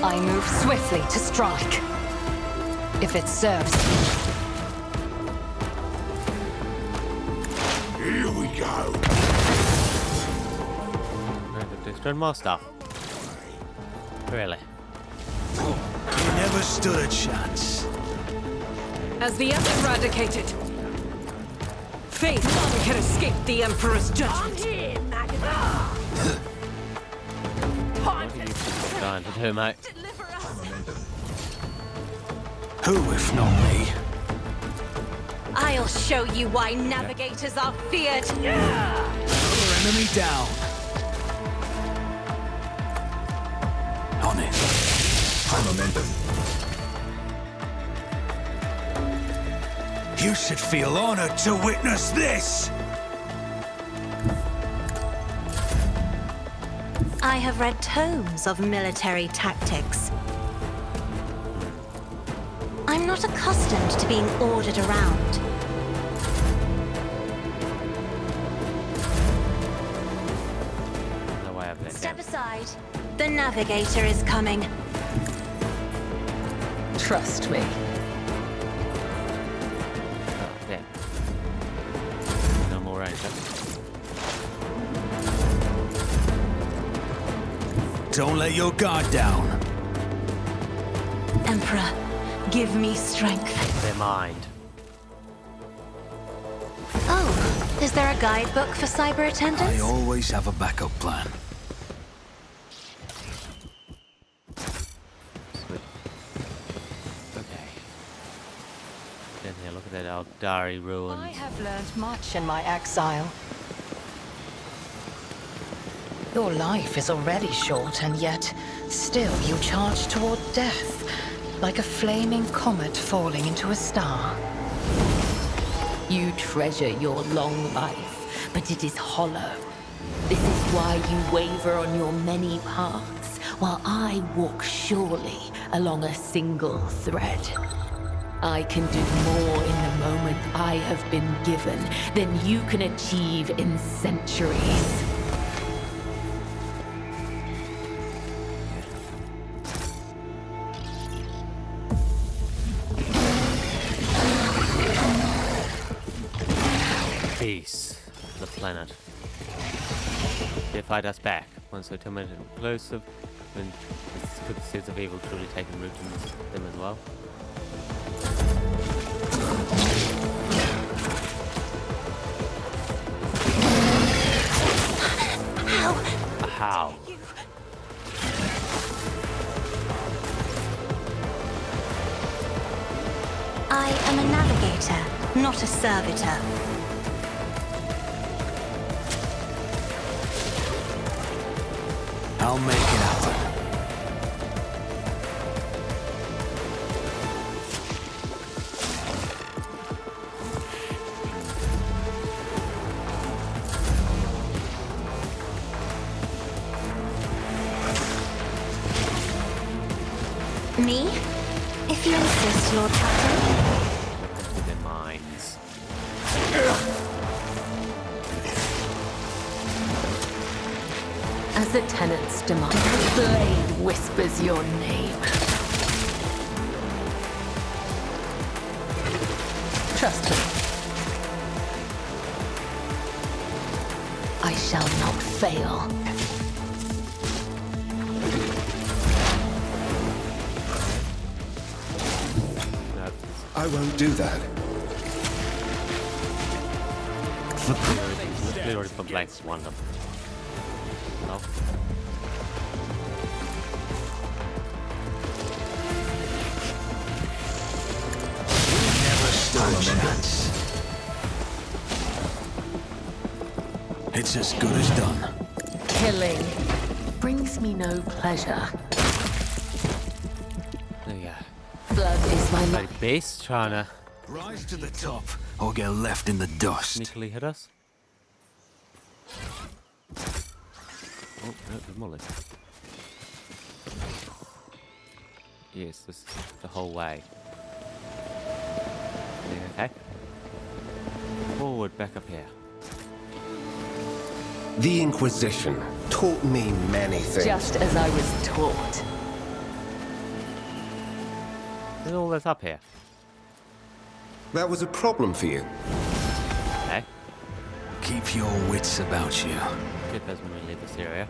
I move swiftly to strike. If it serves. Here we go. Destroying more stuff. Really? You never stood a chance. As the eradicated, faith none can escape the Emperor's judgment. What are you trying to do, mate? Who, if not me? I'll show you why navigators are feared. Your enemy down. On it. High momentum. You should feel honored to witness this. I have read tomes of military tactics. I'm not accustomed to being ordered around. No way I've let Step aside. The navigator is coming. Trust me. Oh, yeah. No more ranger. Don't let your guard down. Emperor, give me strength. Their mind. Oh, is there a guidebook for cyber I attendants? always have a backup plan. Sweet. Okay. Then here, look at that old Dari ruin. I have learned much in my exile. Your life is already short, and yet still you charge toward death, like a flaming comet falling into a star. You treasure your long life, but it is hollow. This is why you waver on your many paths, while I walk surely along a single thread. I can do more in the moment I have been given than you can achieve in centuries. Peace. The planet. They fight us back. Once they tormented and explosive, then could the seeds of evil truly taken root in them as well? How? I am a navigator, not a servitor. I'll make it happen. Me? If you insist, Lord Captain. Into their minds. As the tenants demand, the blade whispers your name. Trust me. I shall not fail. I won't do that. Literally from blank wonder. No. Never stood a chance. It's as good as done. Killing brings me no pleasure. There you go. Blood is my Bloody beast trying to Rise to the top, or get left in the dust. sneakily hit us. Oh, no, there's more left. Yes, this is the whole way. Okay. Forward, back up here. The Inquisition taught me many things. just as I was taught. There's all this up here. That was a problem for you. Okay. Keep your wits about you. Good as when we leave this area.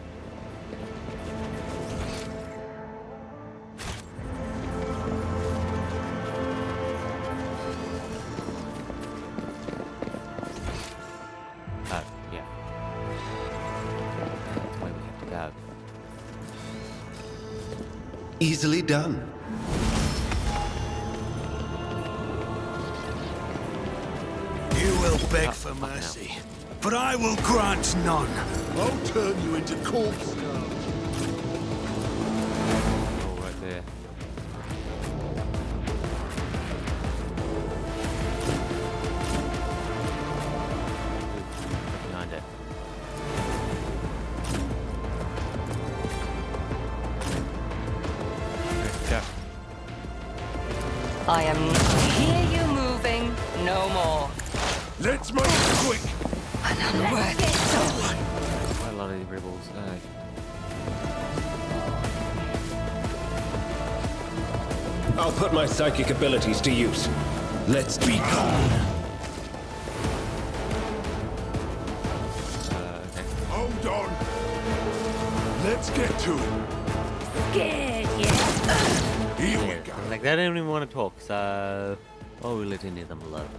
Oh, yeah. That's where we have to go. Easily done. You will beg for mercy, but I will grant none. I'll turn you into corpse now. Oh, right there. Behind it. Go. I am hear you moving no more. Let's make it quick. An unworthy soul. Quite a lot of these rebels. I'll put my psychic abilities to use. Let's be gone. Okay. Hold on. Let's get to it. Scared, yeah. Here we Yeah, go. like they don't even want to talk, so we'll let any of them alone.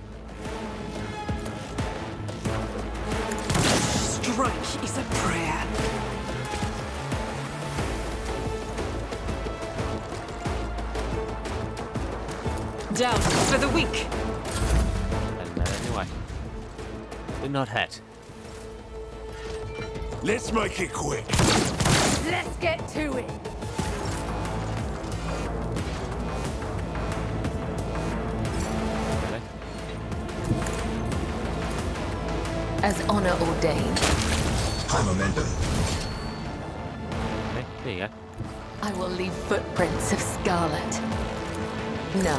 Strike is a prayer. Down for the weak. And anyway, do not hurt. Let's make it quick. Let's get to it. Okay. As honor ordained, High momentum. Okay, there you go. I will leave footprints of scarlet. No.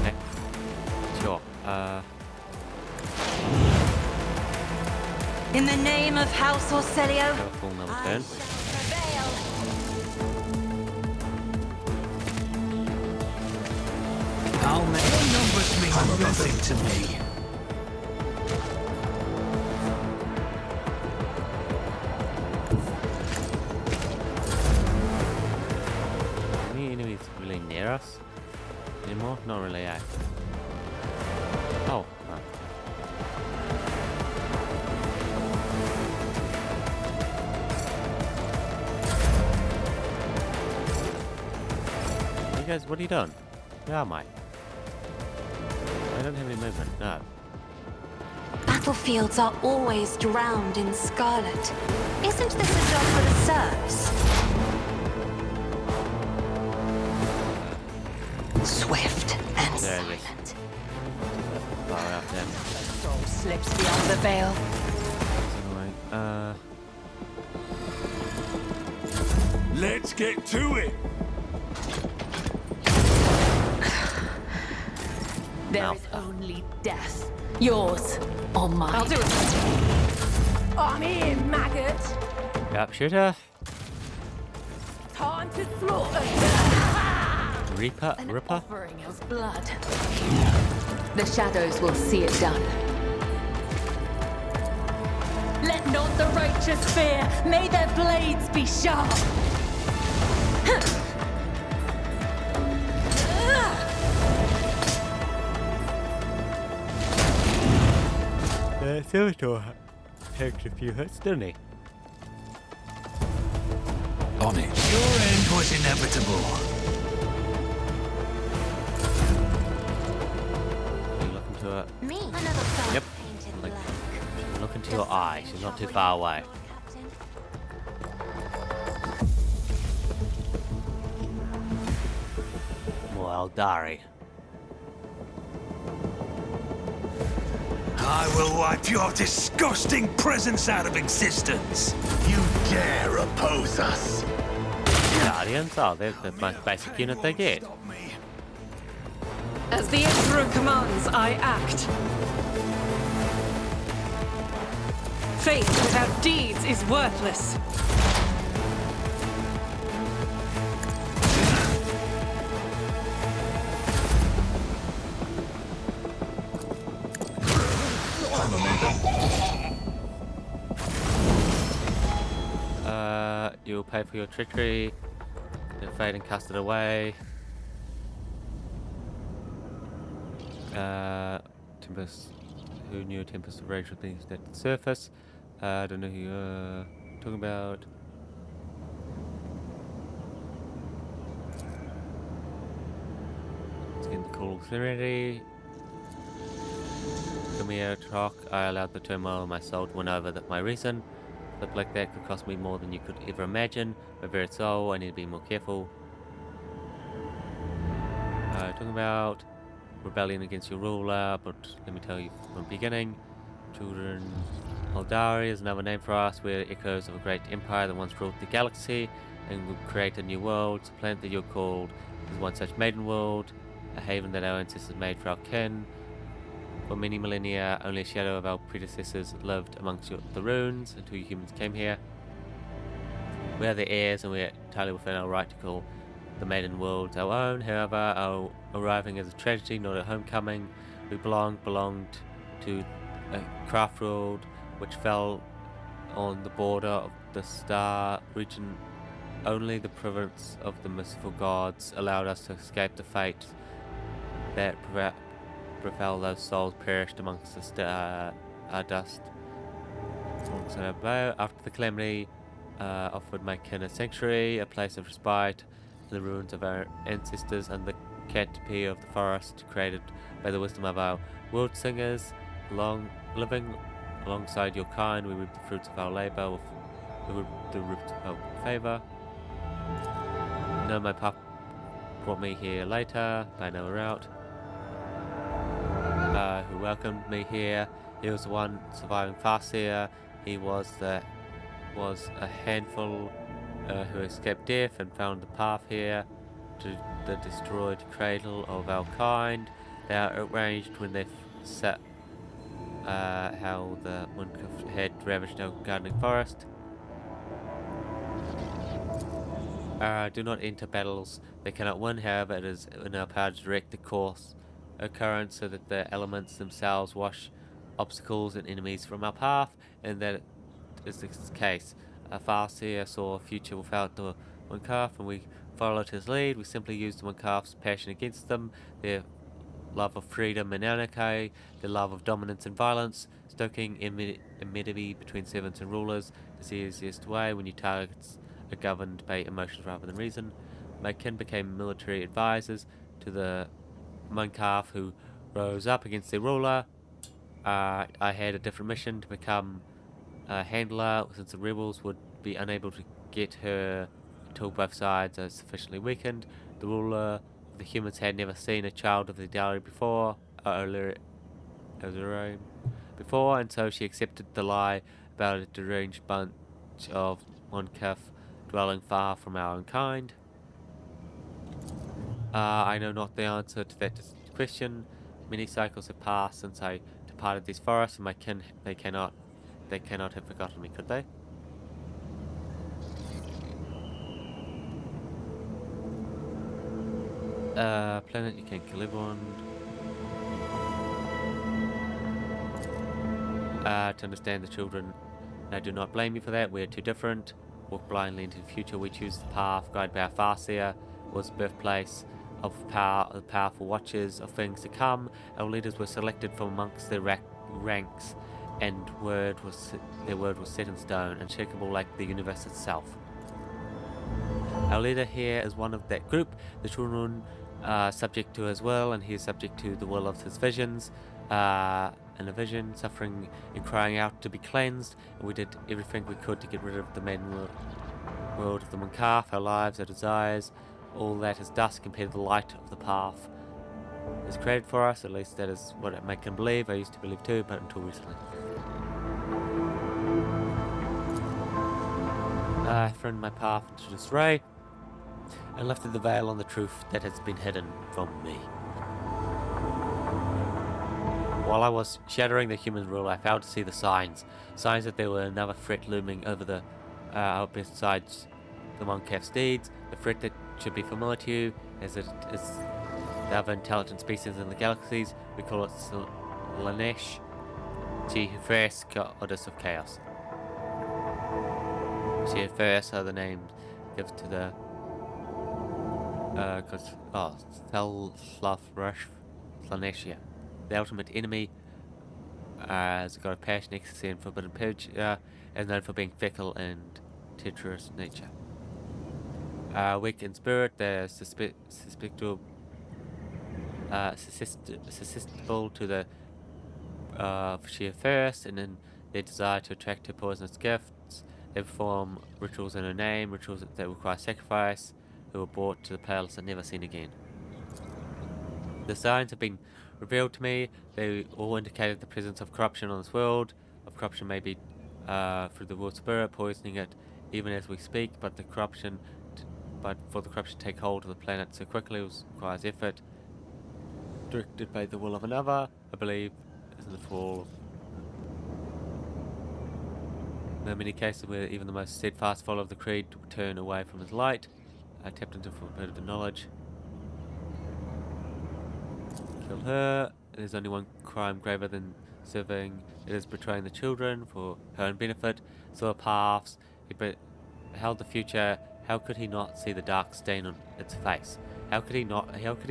Okay. Sure. In the name of House Orcelio, Have a full another turn. How many numbers mean nothing to me? Any enemies really near us anymore? Not really, eh? Oh, no. You guys, what are you doing? Where am I? I don't have any movement, no. battlefields are always drowned in scarlet. Isn't this a job for the serfs? Swift and There it is. silent. Far out there. Soul slips beyond the veil. Anyway, Let's get to it. There Now. is only death. Yours or mine. I'll do it. I'm here, maggot. yep, shooter. Time to slaughter. Reaper, An Ripper. offering of blood. The shadows will see it done. Let not the righteous fear. May their blades be sharp. Silver takes a few hits, doesn't he? On it. Your end was inevitable. You look into her. Me? Another star Yep. painted Like, black. look into your eye. She's not too far away. Captain. More Eldari. I will wipe your disgusting presence out of existence. You dare oppose us? Guardians? Oh, they're the most basic unit they get. Stop me. As the Emperor commands, I act. Faith without deeds is worthless. You'll pay for your treachery. Defeat and cast it away. Tempest. Who knew a tempest of rage would be at the surface? I don't know who you're talking about. Let's get in the cool serenity. Give me a talk. I allowed the turmoil in my soul to win over my reason. Flip like that could cost me more than you could ever imagine. My very soul, I need to be more careful. Talking about rebellion against your ruler, but let me tell you from the beginning. Children Eldari is another name for us. We're echoes of a great empire that once ruled the galaxy and would create a new world. The planet that you're called is one such maiden world, a haven that our ancestors made for our kin. For many millennia, only a shadow of our predecessors lived amongst the ruins until you humans came here. We are the heirs, and we are entirely within our right to call the maiden world our own. However, our arriving as a tragedy, not a homecoming. We belonged to a craft world which fell on the border of the star region. Only the providence of the merciful gods allowed us to escape the fate that befell those souls perished amongst the dust. After the calamity, offered my kin a sanctuary, a place of respite, in the ruins of our ancestors and the canopy of the forest created by the wisdom of our world singers. Living alongside your kind, we reap the fruits of our labor, we reap the roots of our favor. No, my path brought me here later, by another route, who welcomed me here. He was the one surviving Farseer. He was a handful who escaped death and found the path here to the destroyed cradle of our kind. They are outraged when they set how the Munkif had ravaged our gardening forest. Do not enter battles they cannot win. However, it is in our power to direct the course occurrence so that the elements themselves wash obstacles and enemies from our path, and that is the case. Farseer saw a future without the Munkaf, and we followed his lead. We simply used the Munkaf's passion against them, their love of freedom and anarchy, their love of dominance and violence, stoking enmity between servants and rulers. This is the easiest way when your targets are governed by emotions rather than reason. My kin became military advisors to the Munkaf, who rose up against their ruler. I had a different mission, to become a handler, since the rebels would be unable to get her until both sides are sufficiently weakened. The ruler of the humans had never seen a child of the Dali before, and so she accepted the lie about a deranged bunch of Munkaf dwelling far from our own kind. I know not the answer to that question. Many cycles have passed since I departed these forests, and my kin, they cannot have forgotten me, could they? Planet, you can't kill everyone. To understand the children, I do not blame you for that. We are too different. Walk blindly into the future. We choose the path guided by our Farseer, was the birthplace of power, the powerful watchers of things to come. Our leaders were selected from amongst their ranks, and their word was set in stone, unshakable like the universe itself. Our leader here is one of that group. The children are subject to his will, and he is subject to the will of his visions. And a vision, suffering and crying out to be cleansed, and we did everything we could to get rid of the maiden world of the Munkaf, our lives, our desires. All that is dust compared to the light of the path is created for us. At least that is what it make him believe. I used to believe too, but until recently. I threw my path into disarray and lifted the veil on the truth that has been hidden from me. While I was shattering the human rule, I failed to see the signs that there were another threat looming over the besides the Munkaf's deeds. The threat that should be familiar to you, as it is the other intelligent species in the galaxies. We call it Slanesh, she who first goddess of chaos. She who first are the names given to the Slanesia. The ultimate enemy, as a god of passion, ecstasy, and forbidden pleasure, is known for being fickle and treacherous nature. Weak in spirit, they're susceptible to the sheer thirst, and in their desire to attract her poisonous gifts. They perform rituals in her name, rituals that require sacrifice, who were brought to the palace and never seen again. The signs have been revealed to me. They all indicated the presence of corruption on this world. Of corruption may be through the world spirit, poisoning it even as we speak, but for the corruption to take hold of the planet so quickly requires effort. Directed by the will of another, I believe, is in the fall. There are many cases where even the most steadfast follower of the creed turn away from his light. I tapped into for a bit of the knowledge. Kill her. There's only one crime graver than serving. It is betraying the children for her own benefit. Saw paths. He beheld the future. How could he not see the dark stain on its face? How could he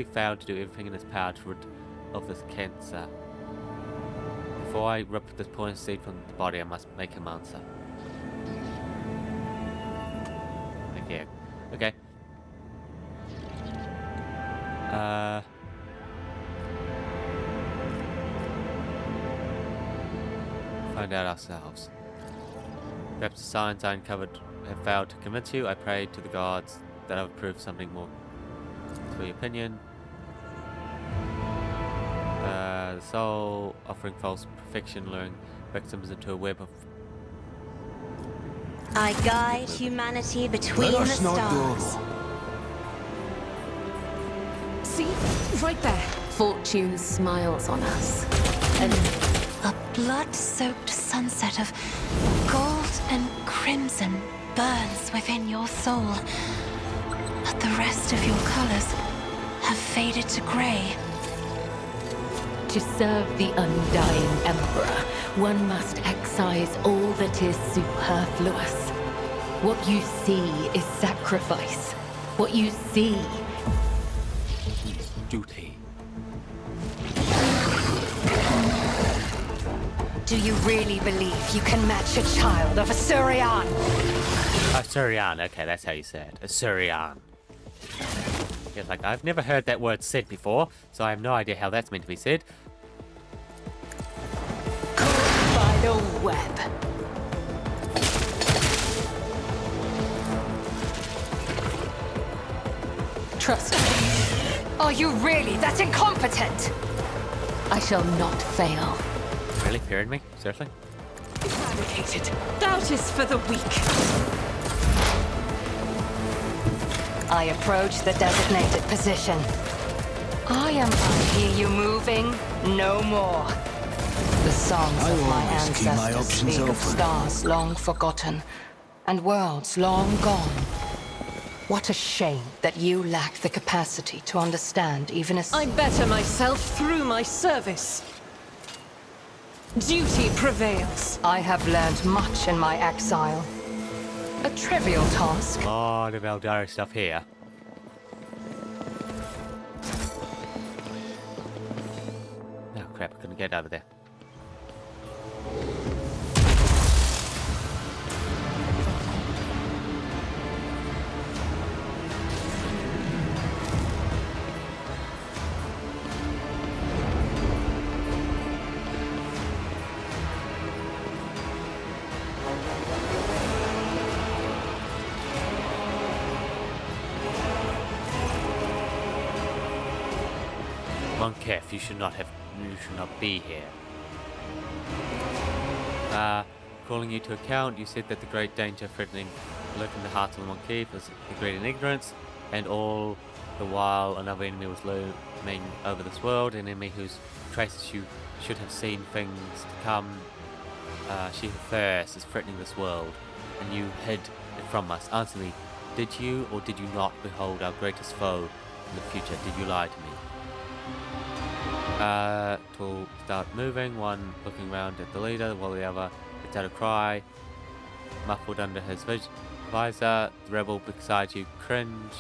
fail to do everything in his power to rid of this cancer? Before I rip this poisonous seed from the body, I must make him answer. Okay. Okay. Find out ourselves. Perhaps the signs I uncovered have failed to convince you. I pray to the gods that I would prove something more for your opinion. The soul offering false perfection, luring victims into a web of... I guide humanity between the stars. See? Right there. Fortune smiles on us. A blood-soaked sunset of gold and crimson burns within your soul. But the rest of your colors have faded to gray. To serve the undying Emperor, one must excise all that is superfluous. What you see is sacrifice. What you see is duty. Do you really believe you can match a child of a Surian? A Surian, okay, that's how you say it. A Surian. Yeah, like, I've never heard that word said before, so I have no idea how that's meant to be said. Caught by the web. trust me. Are you really that incompetent? I shall not fail. Really? Fearing me? Seriously? Eradicated. Doubt is for the weak. I approach the designated position. I hear you moving no more. The songs of my ancestors speak of stars long forgotten and worlds long gone. What a shame that you lack the capacity to understand even a... I better myself through my service. Duty prevails. I have learned much in my exile. A trivial task. A lot of Eldari stuff here. Oh crap, I couldn't get over there. Monkef, you should not be here. Calling you to account, you said that the great danger threatening lurking in the hearts of the Monkef was the great ignorance, and all the while another enemy was looming over this world, an enemy whose traces you should have seen things to come. She first is threatening this world, and you hid it from us. Answer me, did you or did you not behold our greatest foe in the future? Did you lie to me? To start moving, one looking around at the leader while the other lets out a cry. Muffled under his visor, the rebel beside you cringe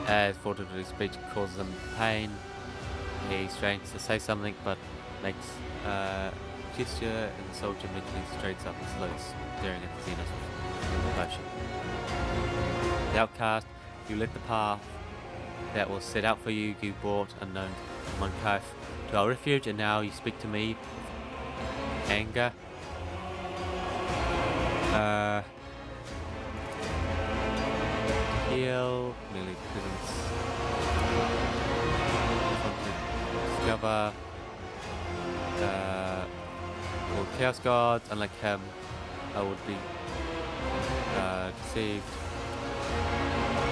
as fortitude speech causes him pain. He strains to say something but makes a gesture, and the soldier mentally straightens up and salutes, staring at the zenith with emotion. The outcast, you lit the path that was set out for you. You brought unknown Monkef to our refuge, and now you speak to me with anger. Heal, merely presence. Discover. All Chaos Gods, unlike him, I would be deceived.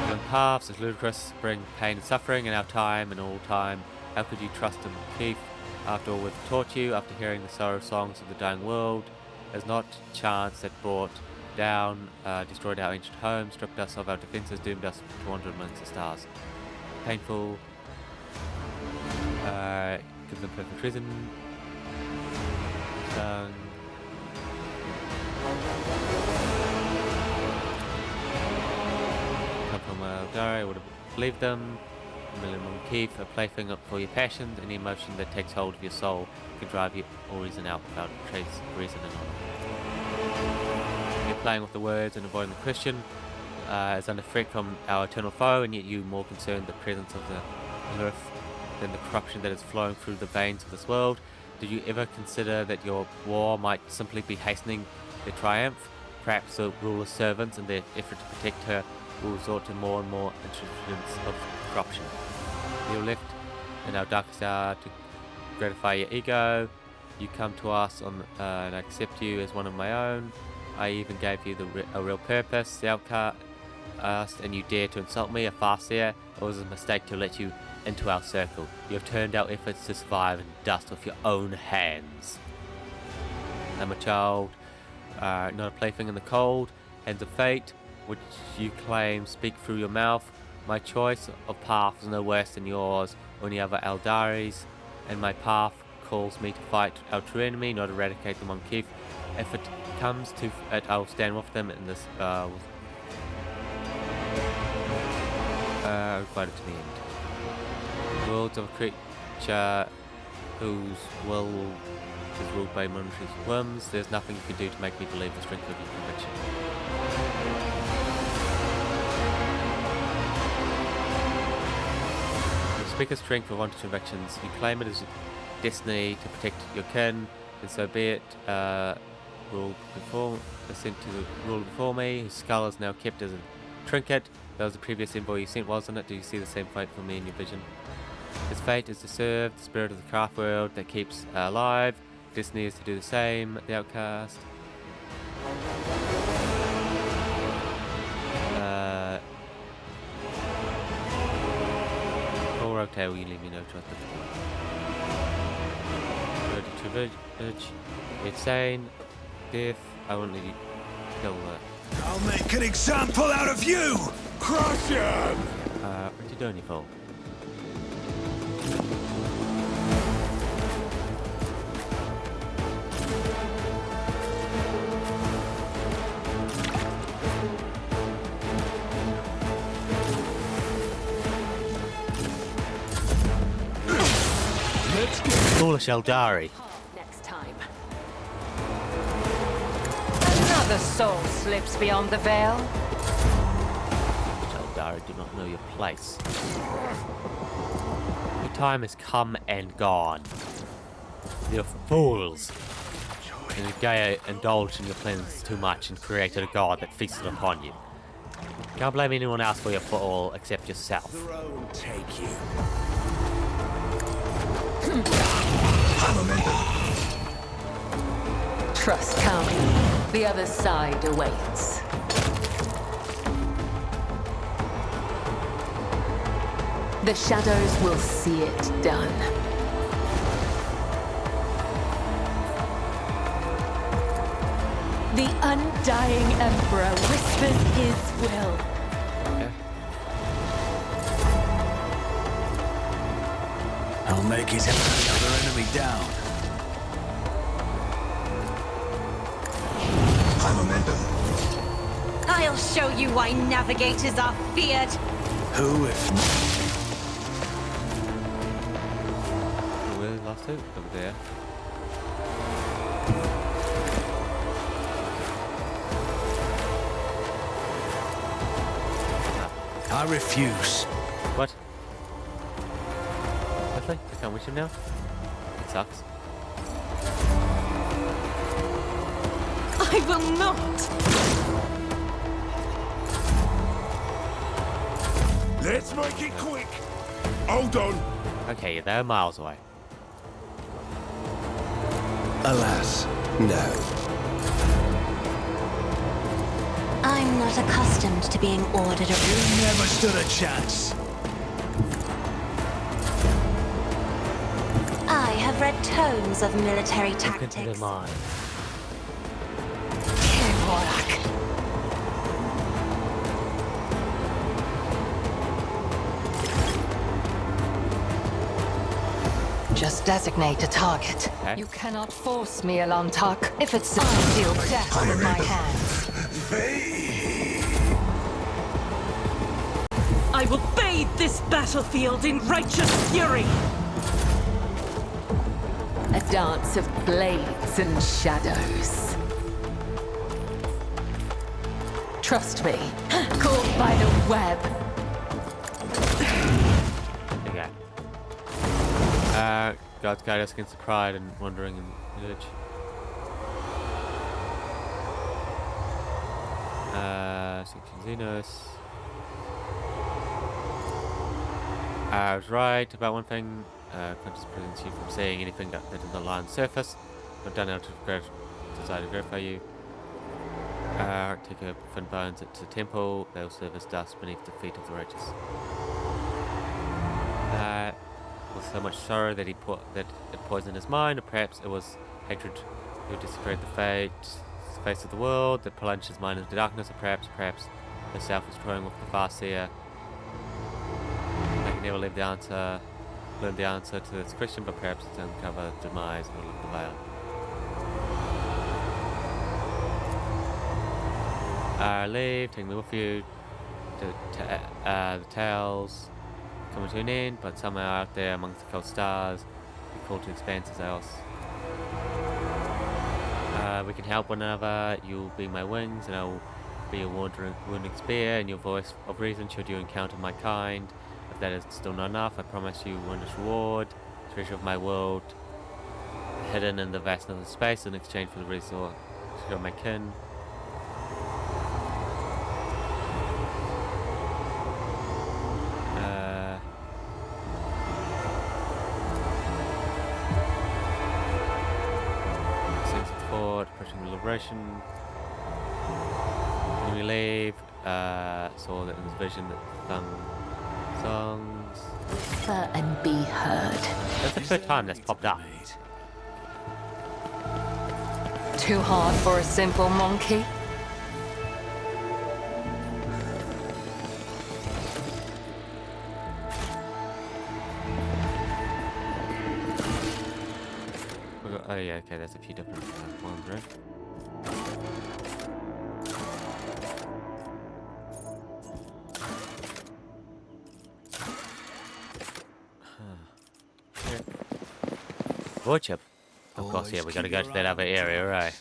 Young paths is ludicrous, bring pain and suffering in our time and all time. How could you trust him, Keith? After all, we've taught you, after hearing the sorrow songs of the dying world, It's not chance that brought down, destroyed our ancient home, stripped us of our defenses, doomed us to wander amongst the stars. Painful. Give them perfect reason. Come from Eldari, I would have believed them. Minimum Keith, a plaything for your passions, any emotion that takes hold of your soul can drive you all reason out without trace of reason and honor. You're playing with the words and avoiding the question is under threat from our eternal foe, and yet you more concerned the presence of the earth than the corruption that is flowing through the veins of this world. Did you ever consider that your war might simply be hastening their triumph? Perhaps the ruler's servants, in their effort to protect her, will resort to more and more instruments of corruption. You're left in our darkest hour to gratify your ego. You come to us and I accept you as one of my own. I even gave you a real purpose, the outcast, and you dare to insult me, a farseer. It was a mistake to let you into our circle. You have turned our efforts to survive in dust with your own hands. I'm a child, not a plaything in the cold. Hands of fate, which you claim speak through your mouth. My choice of path is no worse than yours or any other Eldari's, and my path calls me to fight our true enemy, not eradicate them on Keith. If it comes to it, I will stand with them in this fight to the end. Worlds of a creature whose will is ruled by monetary whims. There's nothing you can do to make me believe the strength of your conviction. Speak of strength of one's convictions. You claim it as destiny to protect your kin, and so be it. Ruled before, sent to the ruler before me, whose skull is now kept as a trinket. That was the previous envoy you sent, wasn't it? Do you see the same fate for me in your vision? His fate is to serve the spirit of the craft world that keeps alive. Destiny is to do the same. The outcast. Okay, will you leave me no trust? Ready to urge. Insane. Death. I won't let you kill that. I'll make an example out of you! Crush him! What you doing, you fool? Foolish Eldari. Next time. Another soul slips beyond the veil. Eldari do not know your place. Your time has come and gone. You're fools. And Gaia indulged in your plans too much and created a god that feasted upon you. Can't blame anyone else for your fall except yourself. Take you. Trust County. The other side awaits. The shadows will see it done. The undying Emperor whispers his will. I'll make it another enemy down. High momentum. I'll show you why navigators are feared. Who if not? Where the last two? Over there. I refuse. What? I can't reach him now. It sucks. I will not! Let's make it quick! Hold on! Okay, they're miles away. Alas, no. I'm not accustomed to being ordered around. You never stood a chance. I have read tomes of military Look into tactics. their mind. Korak. Just designate a target. Okay. You cannot force me, Elantark. If it's I deal death with my hands. I will bathe this battlefield in righteous fury! A dance of blades and shadows. Trust me, caught by the web. Okay. God's guide us against the pride and wandering in the village. Section Xenos. I was right about one thing. Conscious prevents you from seeing anything that isn't the line surface. I've done it to decide to verify you. Take a thin bones to the temple. They will serve as dust beneath the feet of the righteous. With so much sorrow that it poisoned his mind, or perhaps it was hatred who desecrated the face of the world that plunged his mind into darkness, or perhaps herself was toying with the Farseer. I can never learn the answer to this question, but perhaps it's uncover the demise or lift the veil. Leave, take me with you. The tales coming to an end, but somewhere out there amongst the cold stars, we call to expanses else. We can help one another. You'll be my wings, and I'll be a wounding spear, and your voice of reason should you encounter my kind. If that is still not enough, I promise you wondrous reward, treasure of my world, hidden in the vastness of space, in exchange for the resource of my kin. Liberation. When we leave, saw that in this vision that sung songs. Whisper and be heard. That's the third time that's popped up. Too hard for a simple monkey? Oh yeah, okay, there's a few different ones, right? Void chip. Of course, yeah, we gotta go to that other area, right?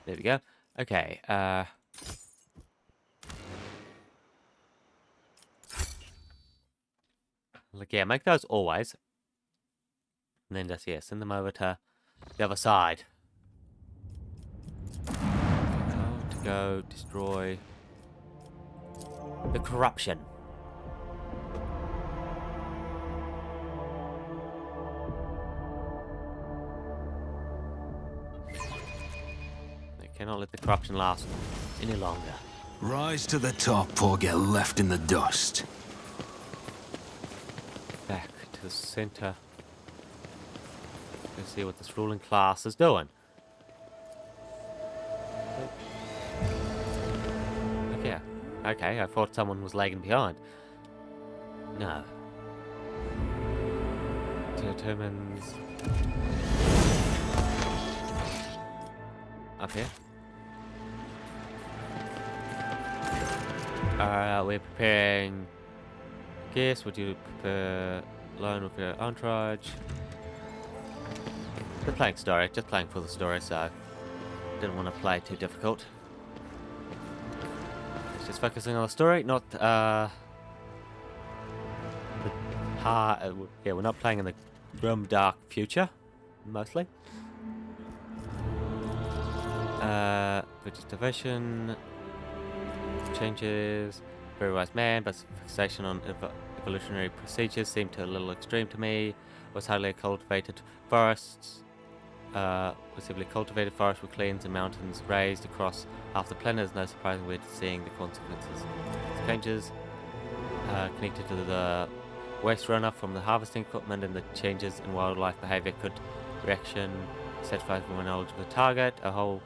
There we go. Okay, like, yeah, make those always. And then just, yeah, send them over to the other side. To go destroy the corruption. They cannot let the corruption last any longer. Rise to the top or get left in the dust. Back to the center. Let's see what this ruling class is doing. Okay. Okay, I thought someone was lagging behind. No. Determines... Up here. We're preparing... Guess, would you prepare alone with your entourage? Just playing story, just playing for the story, so didn't want to play too difficult. It's just focusing on the story, not yeah, we're not playing in the grim dark future, mostly. Vegetation changes, very wise man, but fixation on evolutionary procedures seemed a little extreme to me. was highly cultivated forests. Was heavily cultivated forests were cleansed and mountains raised across half the planet. Is no surprising we're seeing the consequences. Changes connected to the waste runoff from the harvesting equipment and the changes in wildlife behavior could reaction satisfied from a knowledge of the target. A whole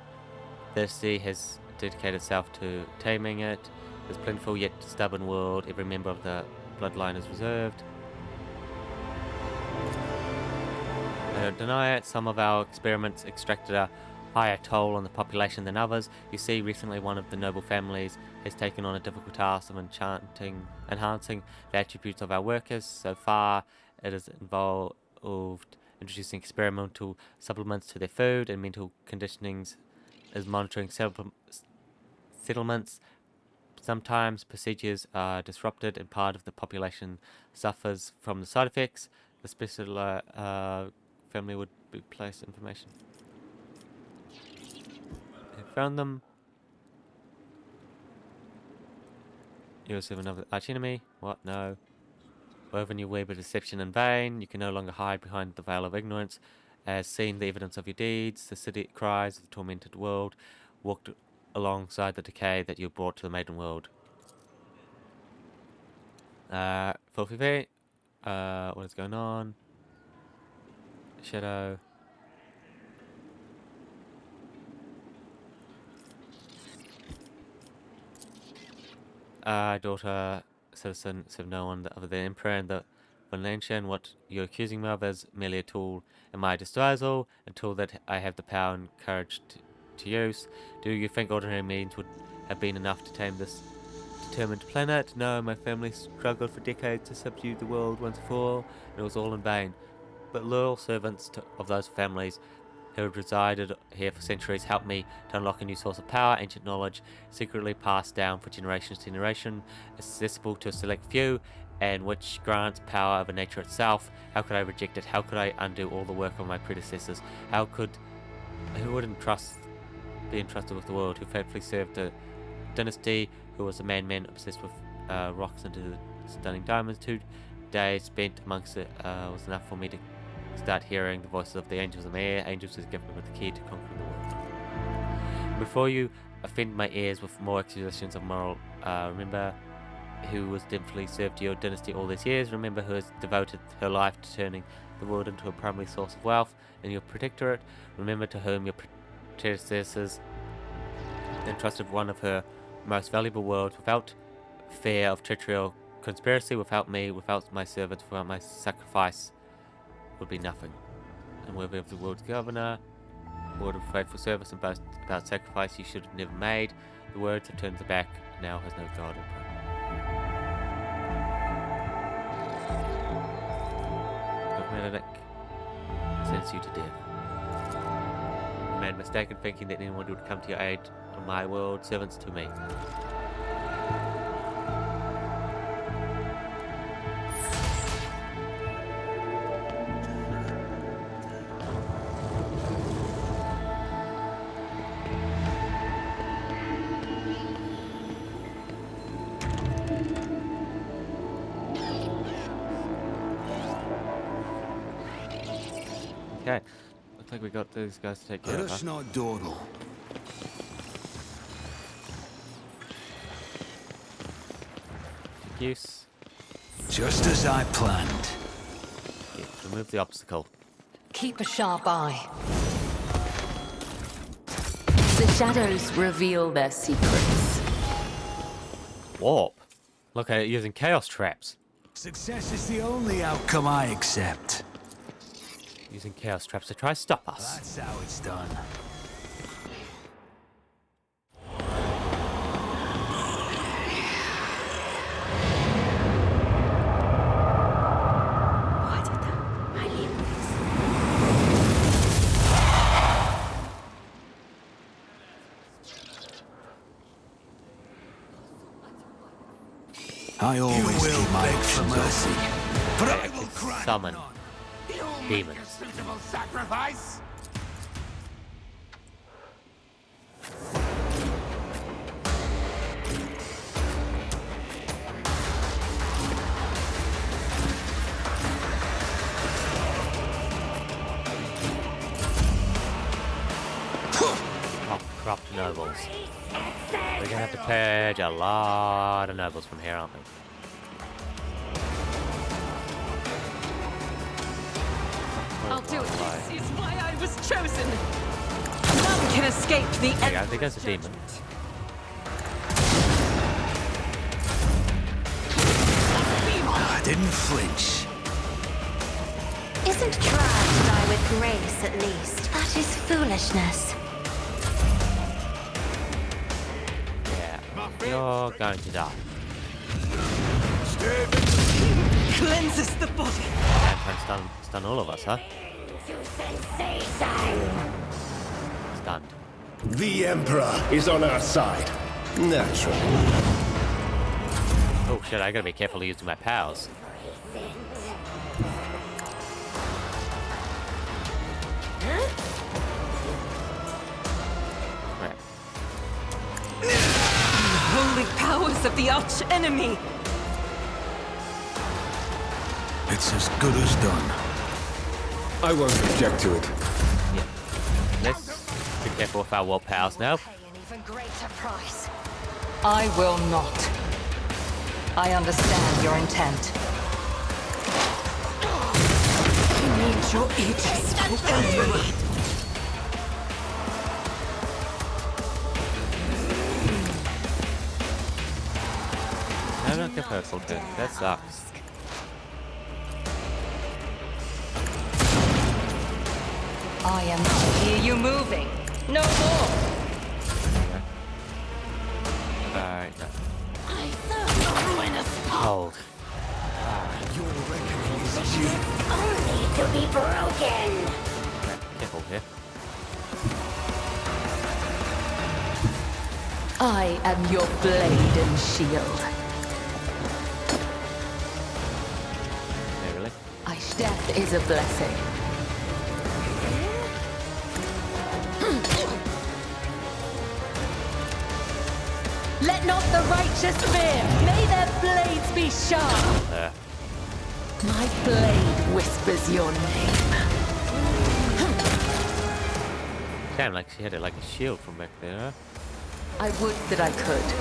thirsty has dedicated itself to taming it. This plentiful yet stubborn world, every member of the bloodline is reserved. I don't deny it, some of our experiments extracted a higher toll on the population than others. You see, recently one of the noble families has taken on a difficult task of enhancing the attributes of our workers. So far, it has involved introducing experimental supplements to their food and mental conditionings as monitoring settlements. Sometimes procedures are disrupted and part of the population suffers from the side effects. The special family would be placed information. I found them. You also have another arch enemy. What? No. Woven your web of deception in vain. You can no longer hide behind the veil of ignorance. As seen the evidence of your deeds, the city cries of the tormented world walked alongside the decay that you brought to the maiden world. Filthy feet. What is going on? Shadow. Daughter, citizen, serve no one other than Emperor and the Venetian. What you're accusing me of is merely a tool in my disposal, a tool that I have the power and courage to use. Do you think ordinary means would have been enough to tame this determined planet? No, my family struggled for decades to subdue the world once and for all, and it was all in vain. But loyal servants of those families who had resided here for centuries helped me to unlock a new source of power, ancient knowledge, secretly passed down for generations to generation, accessible to a select few, and which grants power over nature itself. How could I reject it? How could I undo all the work of my predecessors? Who wouldn't be entrusted with the world, who faithfully served the dynasty, who was a man obsessed with rocks into stunning diamonds? 2 days spent amongst it was enough for me to start hearing the voices of the angels in my ear. Angels is given with the key to conquer the world. Before you offend my ears with more accusations of moral, remember who was definitely served your dynasty all these years. Remember who has devoted her life to turning the world into a primary source of wealth and your protectorate. Remember to whom your predecessors entrusted one of her most valuable worlds without fear of treachery or conspiracy. Without me, without my servants, without my sacrifice, would be nothing. And worthy of the world's governor, word of faithful service and boast about sacrifice you should have never made. The words have turned the back, now has no God or prayer. Dogmatic sends you to death. You made a mistake in thinking that anyone would come to your aid on my world, servants to me. Okay, looks like we got these guys to take care of. That's not Dordal. Use. Just as I planned. Yeah, remove the obstacle. Keep a sharp eye. The shadows reveal their secrets. Warp. Look at it using chaos traps. Success is the only outcome I accept. Using chaos traps to try to stop us. That's how it's done. I always keep my for mercy, but I will cry summon demons. Sacrifice? nobles. We're gonna have to purge a lot of nobles from here, aren't we? I'll do it. This is why I was chosen. None can escape the end. I think that's a demon. I didn't flinch. Isn't trial to die with grace, at least? That is foolishness. Yeah, you're going to die. Cleanses the body. And trying to stun all of us, huh? Stunned. The Emperor is on our side. Naturally. Oh shit, I gotta be careful using my powers. Right. Holy powers of the arch enemy. It's as good as done. I won't object to it. Yeah. Let's be careful with our war powers now. Pay an even greater price. I will not. I understand your intent. You need your aegis for Emperor. I'm not the purple too. That sucks. I am not hear you moving. No more. Alright, no. Hold. Your reckoning is due. Only to be broken. Careful here. I am your blade and shield. Yeah, really? Death is a blessing. Let not the righteous fear. May their blades be sharp. My blade whispers your name. Damn, like she had it like a shield from back there, huh? I would that I could.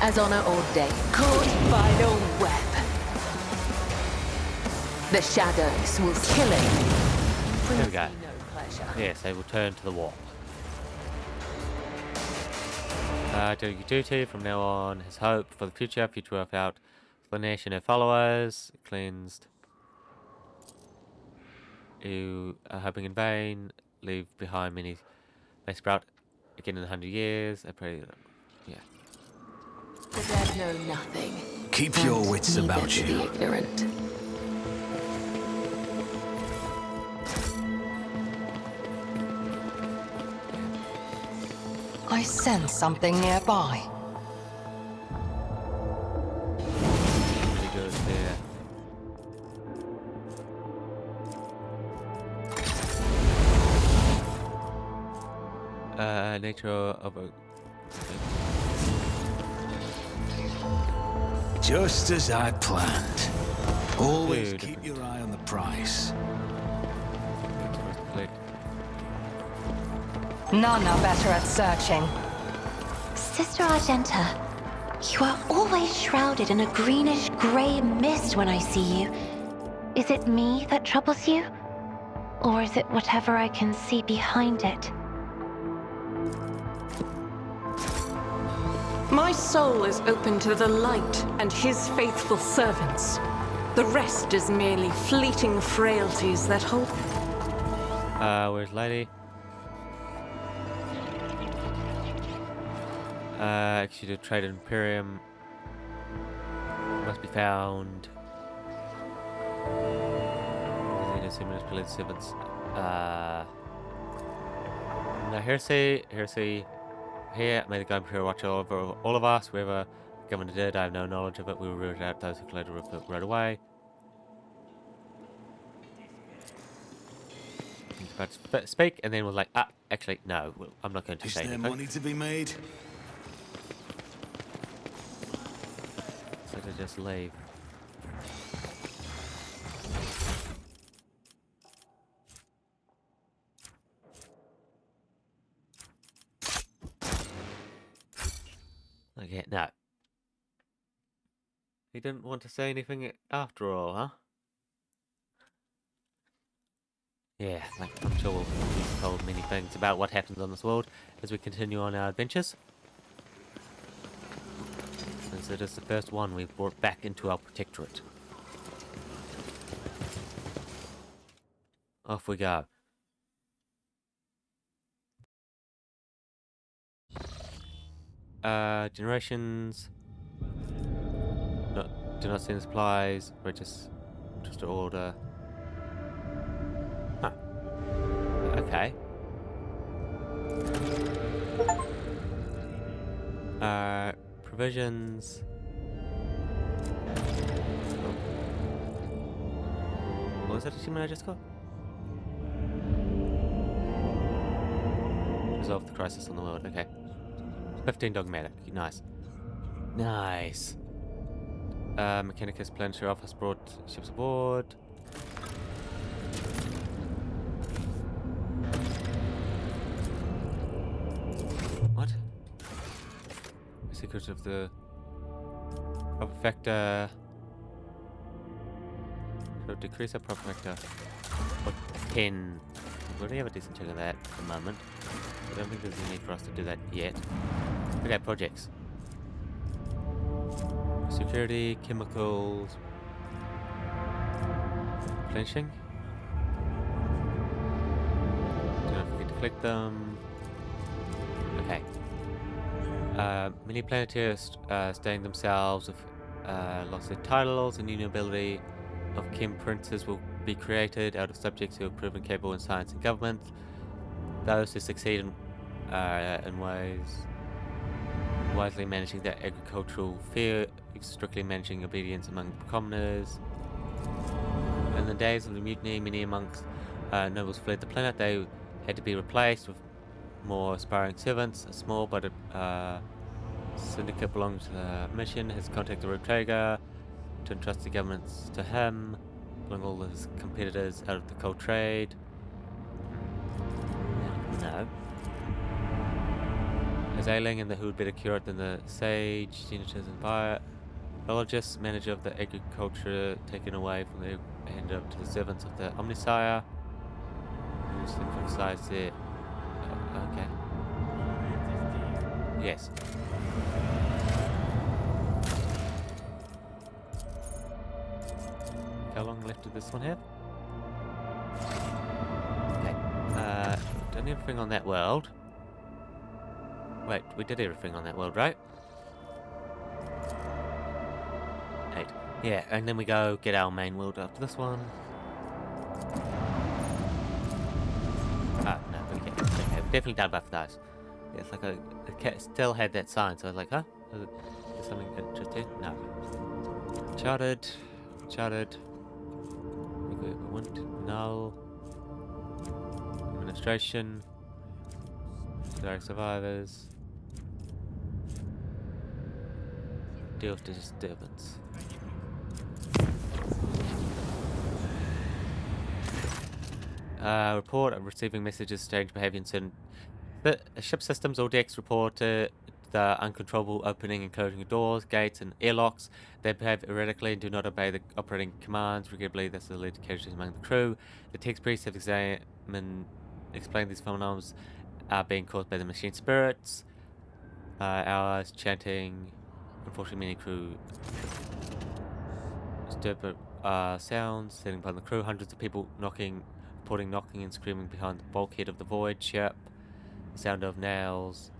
As honor ordained, caught by no web. The shadows will kill it. There we go. No pleasure. Yes, they will turn to the wall. Do your duty from now on. His hope for the future without explanation of followers. Cleansed. You are hoping in vain. Leave behind many. May sprout again in 100 years. I pray. Yeah. The dead know nothing. Keep your wits about Neither do you. the ignorant. I sense something nearby. Really good there. Nature of a. Just as I planned. Always Dude. keep your eye on the prize. None are better at searching. Sister Argenta, you are always shrouded in a greenish-gray mist when I see you. Is it me that troubles you? Or is it whatever I can see behind it? My soul is open to the light and his faithful servants. The rest is merely fleeting frailties that hold. Where's Lady? Executed trade at Imperium. Must be found. Manipulated servants. Now heresy. Here, may the God Imperial watch over all of us. Wherever government did, I have no knowledge of it. We will root out those who later right away. He's about to speak, and then was like, actually, no, I'm not going to say Is there anything. money to be made? So to just leave. He didn't want to say anything after all, huh? Yeah, like, I'm sure we'll be told many things about what happens on this world as we continue on our adventures. Since it is the first one we've brought back into our protectorate. Off we go. Generations. No, do not send supplies. We're just to order. Huh. Okay. Provisions. What was that achievement I just got? Resolve the crisis on the world. Okay. 15 dogmatic. Nice. Nice. Mechanicus planetary office brought ships aboard. What? Secret of the profit factor. So decrease our profit factor. Or 10. We already have a decent chunk of that at the moment. I don't think there's a need for us to do that yet. Okay, projects. Security, chemicals, replenishing. Do not forget to collect them. Okay. Many planetarians staying themselves with lost their titles and new nobility of Kim princes will be created out of subjects who are proven capable in science and government. Those who succeed in ways wisely managing their agricultural fear, strictly managing obedience among commoners. In the days of the mutiny, many amongst nobles fled the planet. They had to be replaced with more aspiring servants. A small but syndicate belonging to the mission has contacted Rotaga to entrust the governments to him, pulling all his competitors out of the coal trade. No. As ailing and the who would better cure it than the sage, senators and biologists, manager of the agriculture taken away from the handed up to the servants of the Omnisire, who synthesized their okay. Yes. How long left did this one have? Okay. Done everything on that world. Wait, we did everything on that world, right? 8. Yeah, and then we go get our main world after this one. Ah, no, okay. Okay, definitely done both of those. Yeah, it's like I still had that sign, so I was like, huh? Is something interesting? No. Chartered. Chartered. We want null. Administration. Direct survivors. Deal with the disturbance. Report of receiving messages, strange behavior in certain ship systems. All decks report the uncontrollable opening and closing of doors, gates, and airlocks. They behave erratically and do not obey the operating commands regularly. This has led to casualties among the crew. The text priests have explained these phenomena are being caused by the machine spirits. Hours chanting. Unfortunately, many crew disturbed sounds setting upon the crew. Hundreds of people reporting knocking and screaming behind the bulkhead of the void ship. The sound of nails.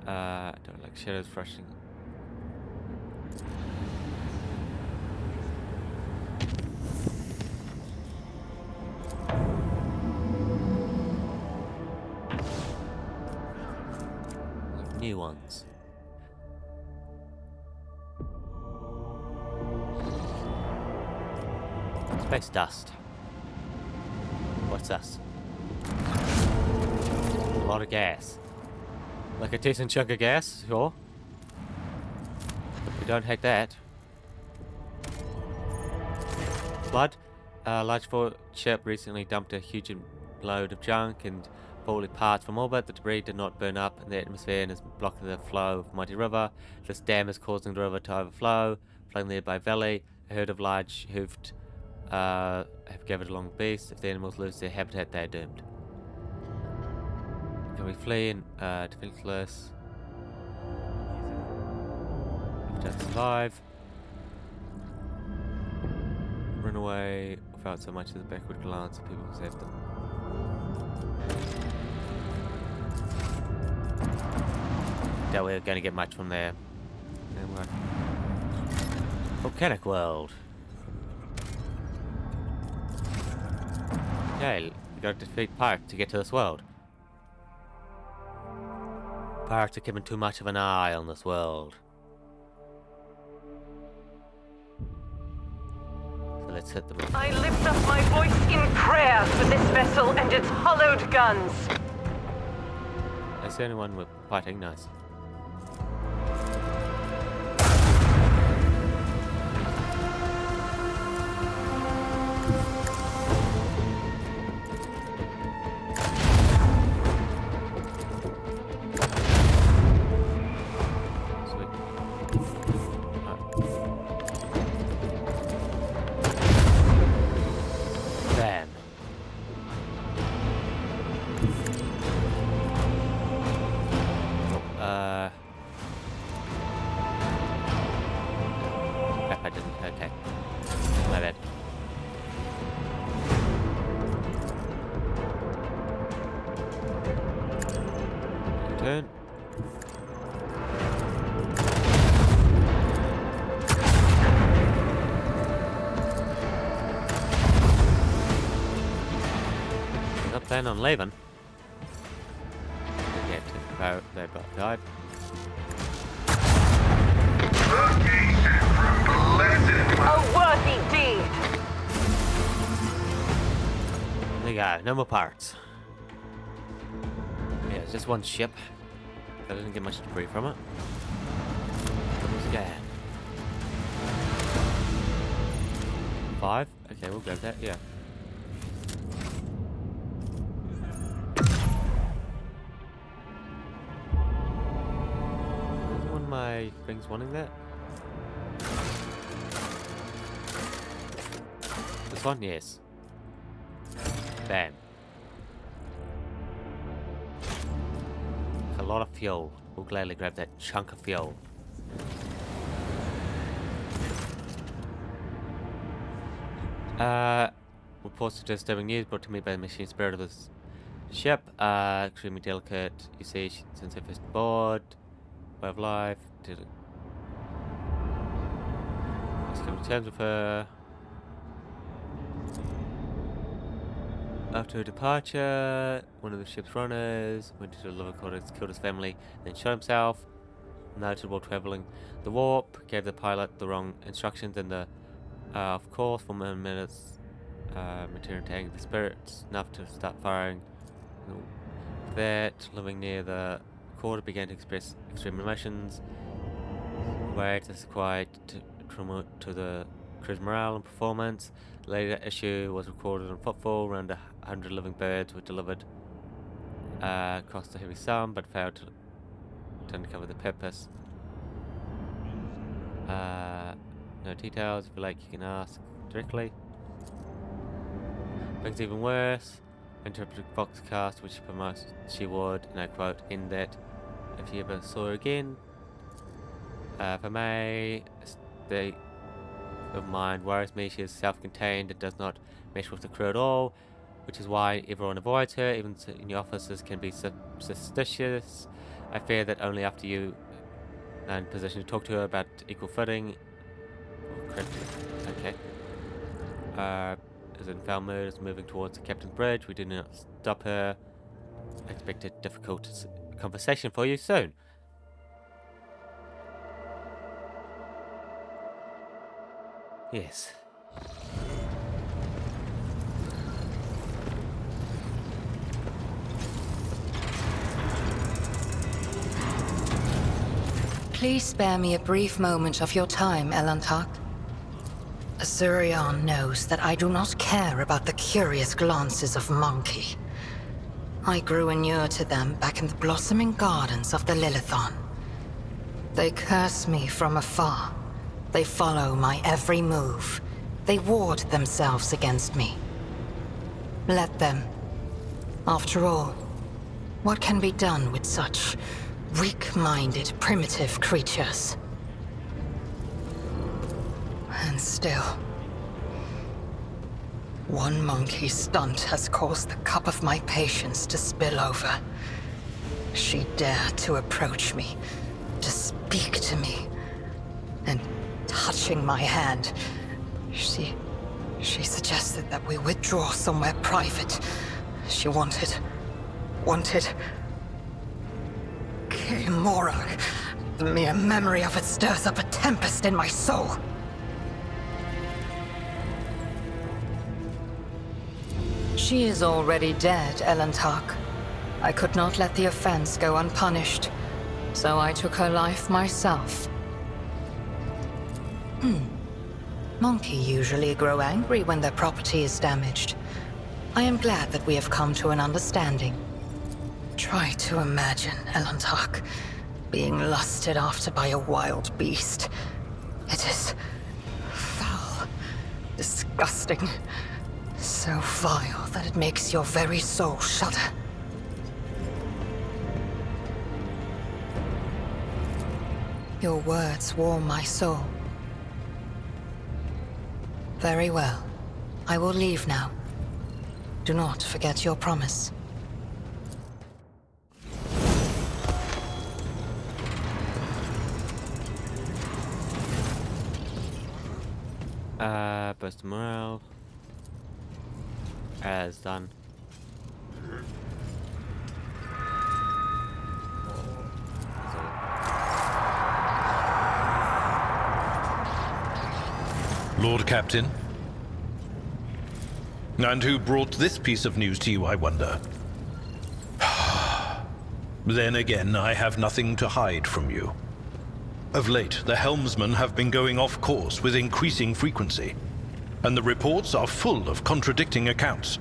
Don't like shadows rushing. Like new ones. Space dust. What's this? A lot of gas. Like a decent chunk of gas, sure. We don't hate that. Blood. Large ship recently dumped a huge load of junk and faulty parts from orbit. The debris did not burn up in the atmosphere and is blocking the flow of mighty river. This dam is causing the river to overflow. flooding the nearby valley. A herd of large hoofed have gathered along beasts. If the animals lose their habitat, they are doomed. Can we flee and defenseless? If don't survive. Run away without so much as a backward glance at people who saved them. Doubt we're going to get much from there. Anyway. Volcanic world. Okay, we gotta defeat pirates to get to this world. Pirates are keeping too much of an eye on this world. So let's hit the roof. I lift up my voice in prayer for this vessel and its hollowed guns. That's the only one we're fighting. Nice. I didn't. Okay. My bad. Turn. Not planning on leaving. Yeah, they both died. A worthy deed! There you go, no more pirates. Yeah, it's just one ship. That doesn't get much debris from it. Scan. 5? Okay, we'll grab that, yeah. Is one of my things wanting that? This one? Yes. Bam. A lot of fuel. We'll gladly grab that chunk of fuel. Reports of disturbing news brought to me by the machine spirit of this ship. Extremely delicate. You see, since her first board. Way of life. Let's come to terms with her. After her departure, one of the ship's runners went into the lower quarters, killed his family, then shot himself. Noted while traveling the warp, gave the pilot the wrong instructions and the of course, for minutes, material tank the spirits enough to start firing. That, living near the quarter, began to express extreme emotions. Wait, this is quite trauma to the crew's morale and performance. The later issue was recorded on footfall. Around 100 living birds were delivered. Cost a heavy sum, but failed to uncover the purpose. No details. If you like, you can ask directly. Things even worse. Interrupted Foxcast, which promised she would, and I quote, "in that if you ever saw her again." For May, state of mind worries me. She is self-contained and does not mesh with the crew at all, which is why everyone avoids her. Even senior officers can be suspicious. I fear that only after you are in position to talk to her about equal footing. Okay. Is in foul mood, is moving towards the captain's bridge. We do not stop her. I expect a difficult conversation for you soon. Yes. Please spare me a brief moment of your time, Elantark. Azurion knows that I do not care about the curious glances of Monkey. I grew inured to them back in the blossoming gardens of the Lilithon. They curse me from afar, They follow my every move. They ward themselves against me. Let them. After all, what can be done with such weak-minded, primitive creatures? And still, one monkey stunt has caused the cup of my patience to spill over. She dared to approach me, to speak to me, and touching my hand, she suggested that we withdraw somewhere private. She wanted... Morag. The mere memory of it stirs up a tempest in my soul. She is already dead, Elantark. I could not let the offense go unpunished, so I took her life myself. Monkey usually grow angry when their property is damaged. I am glad that we have come to an understanding. Try to imagine, Elantark, being lusted after by a wild beast. It is foul, disgusting, so vile that it makes your very soul shudder. Your words warm my soul. Very well. I will leave now. Do not forget your promise. Boost morale. As done. Lord Captain? And who brought this piece of news to you, I wonder? Then again, I have nothing to hide from you. Of late, the helmsmen have been going off course with increasing frequency, and the reports are full of contradicting accounts.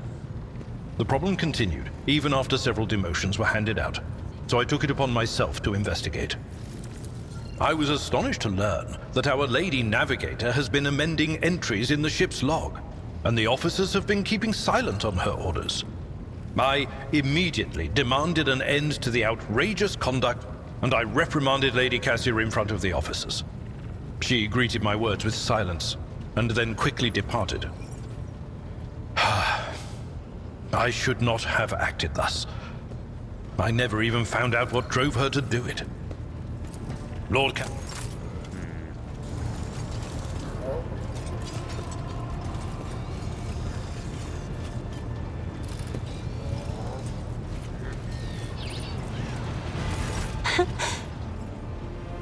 The problem continued, even after several demotions were handed out, so I took it upon myself to investigate. I was astonished to learn that our Lady Navigator has been amending entries in the ship's log, and the officers have been keeping silent on her orders. I immediately demanded an end to the outrageous conduct, and I reprimanded Lady Cassier in front of the officers. She greeted my words with silence, and then quickly departed. I should not have acted thus. I never even found out what drove her to do it. Lord Cap...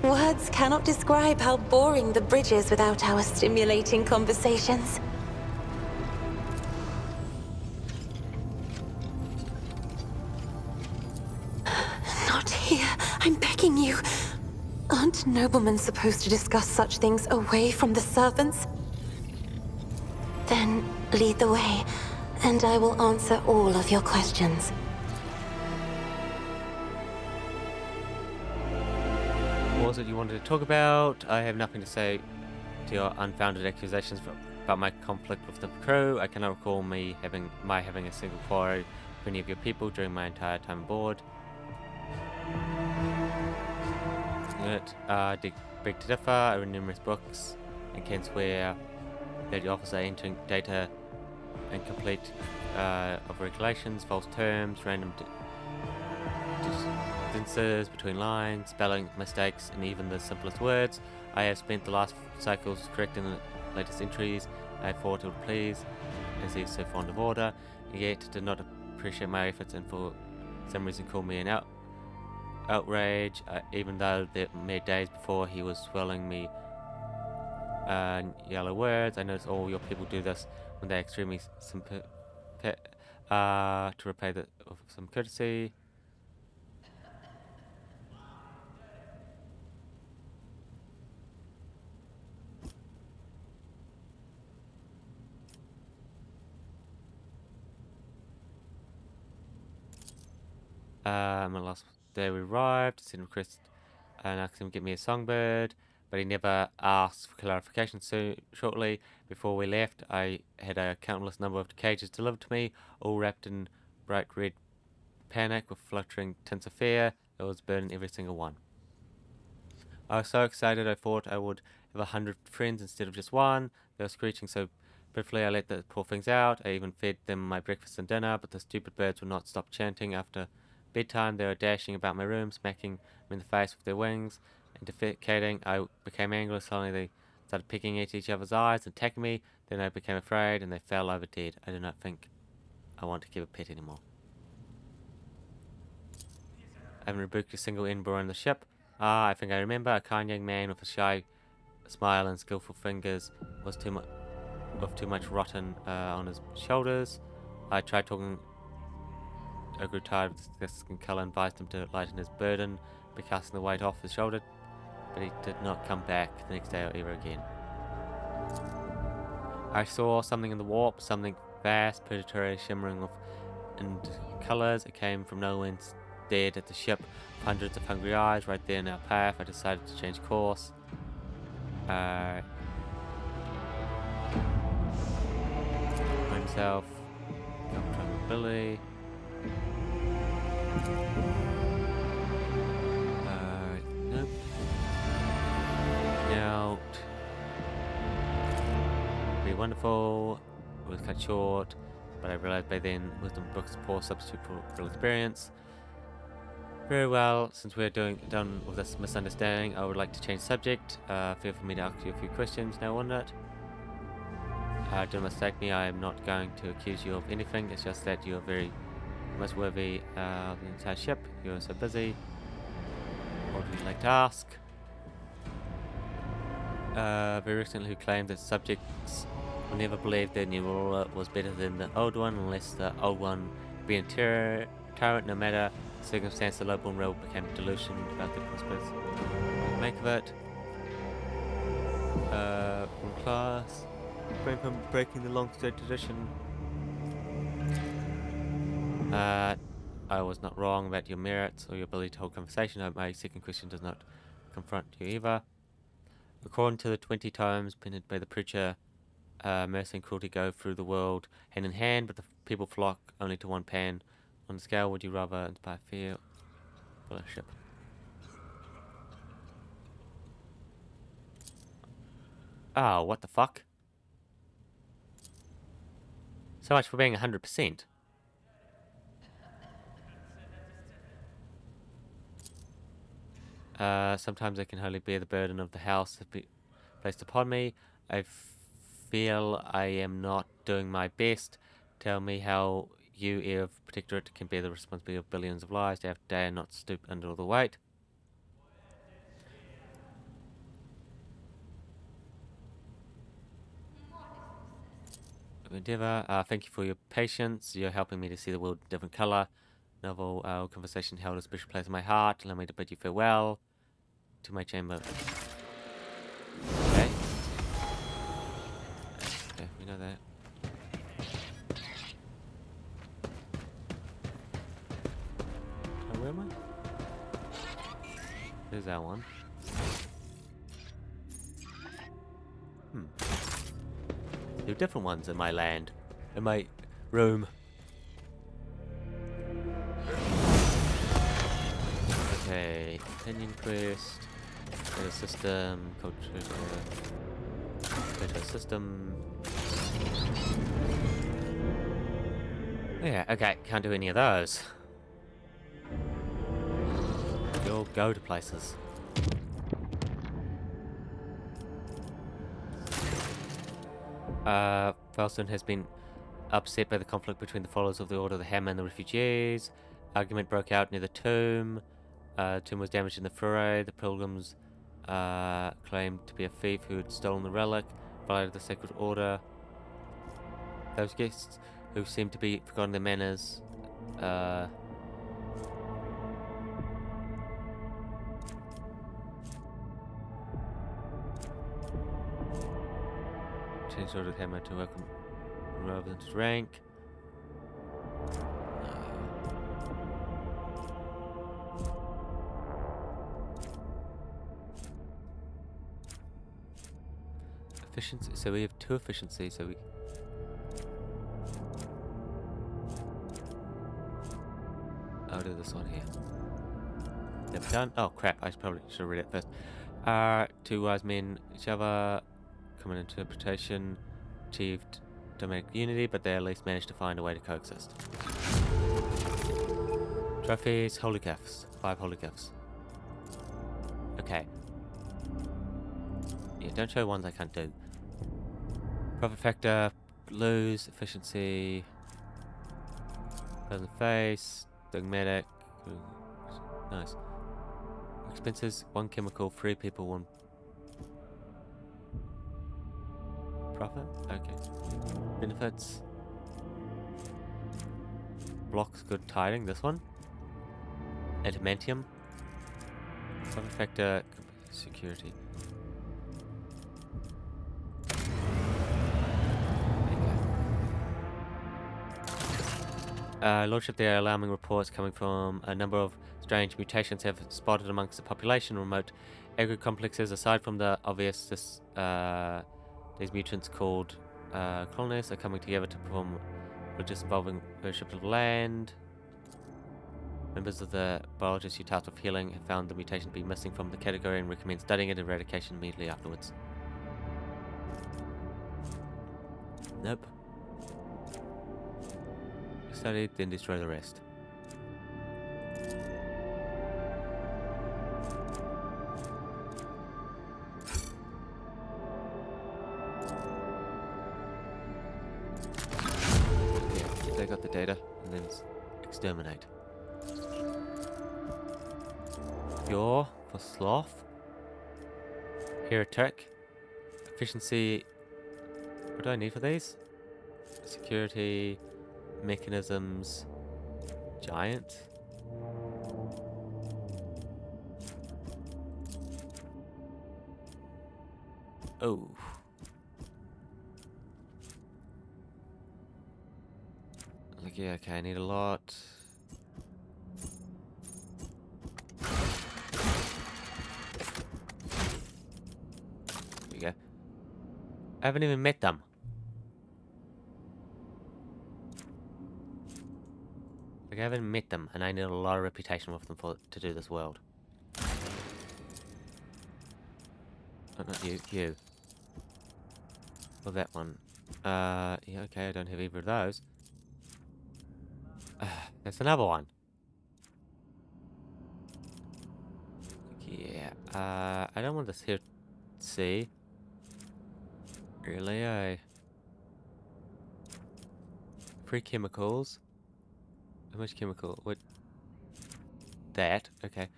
Words cannot describe how boring the bridge is without our stimulating conversations. Not here. I'm begging you. Aren't noblemen supposed to discuss such things away from the servants? Then lead the way, and I will answer all of your questions. What was it you wanted to talk about? I have nothing to say to your unfounded accusations about my conflict with the crew. I cannot recall having a single quarrel with any of your people during my entire time aboard. Big to differ. I read numerous books and can swear that the officer entering data incomplete of regulations, false terms, random distances between lines, spelling mistakes, and even the simplest words. I have spent the last cycles correcting the latest entries. I thought it would please, as he is so fond of order, and yet did not appreciate my efforts and for some reason called me an outrage, even though the mere days before he was swelling me yellow words. I notice all your people do this when they're extremely to repay some courtesy. My last day we arrived, sent a request and asked him to get me a songbird. but he never asked for clarification. So shortly before we left, I had a countless number of cages delivered to me, all wrapped in bright red panic with fluttering tints of fear. It was burning every single one. I was so excited I thought I would have 100 friends instead of just one. They were screeching so pitifully I let the poor things out. I even fed them my breakfast and dinner, but the stupid birds would not stop chanting. After bedtime, they were dashing about my room, smacking me in the face with their wings and defecating. I became angry. Suddenly they started picking at each other's eyes and attacking me. Then I became afraid and they fell over dead. I do not think I want to keep a pet anymore. I haven't rebuked a single Edinburgh on the ship. Ah, I think I remember. A kind young man with a shy smile and skillful fingers was too much rotten on his shoulders. I tried talking. I grew tired of the skin color and advised him to lighten his burden by casting the weight off his shoulder, but he did not come back the next day or ever again. I saw something in the warp, something vast, predatory, shimmering with colors. It came from nowhere, stared at the ship, hundreds of hungry eyes right there in our path. I decided to change course. Himself, ability. Nope. Out. Be wonderful. It was cut short, but I realized by then wisdom books poor substitute for real experience. Very well, since we're done with this misunderstanding, I would like to change subject. Feel free for me to ask you a few questions now on it. Don't mistake me, I am not going to accuse you of anything. It's just that you are very most worthy of the entire ship. You are so busy. What would you like to ask? Very recently who claimed that subjects will never believe their new ruler was better than the old one unless the old one be a tyrant no matter the circumstance. The local rebel became delusioned about the prospects. Make of it. From class. From breaking the long-standing tradition. I was not wrong about your merits or your ability to hold conversation. I hope my second question does not confront you either. According to the 20 times penned by the preacher, mercy and cruelty go through the world hand in hand, but the people flock only to one pan. On the scale, would you rather inspire fear or fellowship? Oh, what the fuck? So much for being 100%. Sometimes I can hardly bear the burden of the house placed upon me. I feel I am not doing my best. Tell me how you, heir of Protectorate, can bear the responsibility of billions of lives day after day and not stoop under all the weight. Endeavour, thank you for your patience. You're helping me to see the world in a different colour. Novel conversation held a special place in my heart. Allow me to bid you farewell to my chamber. Okay. Okay, we know that. Oh, where am I? There's that one. There are different ones in my land. In my room. Okay, opinion quest, data system, culture, data system. Yeah, okay, can't do any of those. You'll go to places. Falston has been upset by the conflict between the followers of the Order of the Hammer and the refugees. Argument broke out near the tomb. Tomb was damaged in the foray. The pilgrims claimed to be a thief who had stolen the relic, violated the sacred order. Those guests who seemed to be forgotten their manners. Changed Order of the Hammer to welcome relevant rank. efficiency. So we have 2 efficiency. So we. I'll do this one here. Never done. Oh crap! I probably should have read it first. 2 wise men, each other, common interpretation, achieved domestic unity, but they at least managed to find a way to coexist. Trophies, holy gifts. 5 holy gifts. Okay. Yeah, don't show ones I can't do. Profit factor, lose, efficiency, present face, dogmatic. Nice. Expenses, 1 chemical, 3 people, 1 profit. Okay. Benefits. Blocks, good tiding. This one. Adamantium. Profit factor, security. Lordship, there are alarming reports coming from a number of strange mutations have spotted amongst the population. Remote agri-complexes, aside from the obvious, these mutants called colonists are coming together to perform religious involving ownership of land. Members of the biologists who tasked with healing have found the mutation to be missing from the category and recommend studying it and eradication immediately afterwards. Nope. Study, then destroy the rest. Yeah, take out the data and then exterminate. Cure for sloth. Heretic. Efficiency. What do I need for these? Security. Mechanisms. Giant. Oh. Okay, okay, I need a lot. There we go. I haven't even met them. Like, I haven't met them, and I need a lot of reputation with them to do this world. Oh, not you, you. Or that one. Yeah, okay, I don't have either of those. There's another one. Yeah, I don't want this here to see. Really, free chemicals. How much chemical? What? That, okay.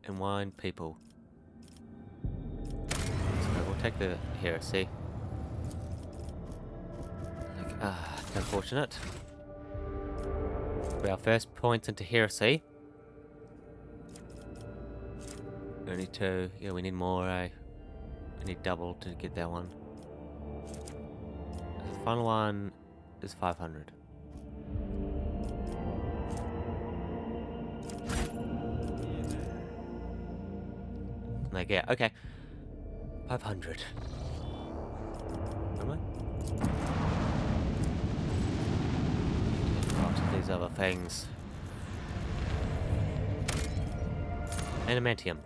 And 1 people. So we'll take the heresy. Like, unfortunate. For our first points into heresy. We need 2. Yeah, we need more. We need double to get that one. The final one is 500. Like, yeah, okay. 500. Am I? Lots of these other things. Adamantium.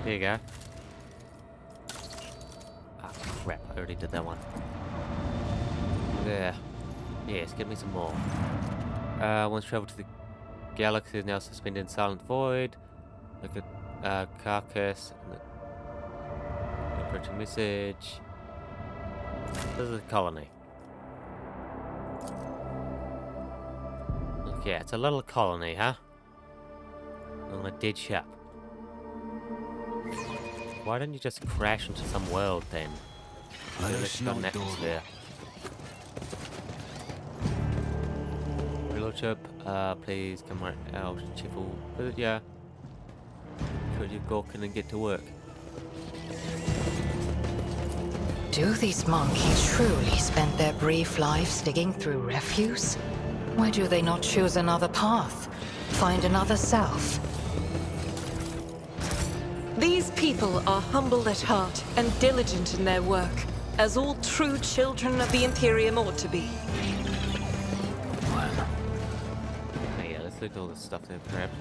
There you go. Ah, crap. I already did that one. There. Yes, get me some more. Once traveled to the galaxy is now suspended in silent void. Look at carcass. Approaching message. This is a colony. Look, yeah, it's a little colony, huh? On a dead ship. Why don't you just crash into some world then? It's got an atmosphere. Lordship, please come right out, cheerful. Yeah. Could you go and get to work? Do these monkeys truly spend their brief lives digging through refuse? Why do they not choose another path? Find another self? These people are humble at heart and diligent in their work, as all true children of the Imperium ought to be. Yeah, let's look at all this stuff there, perhaps.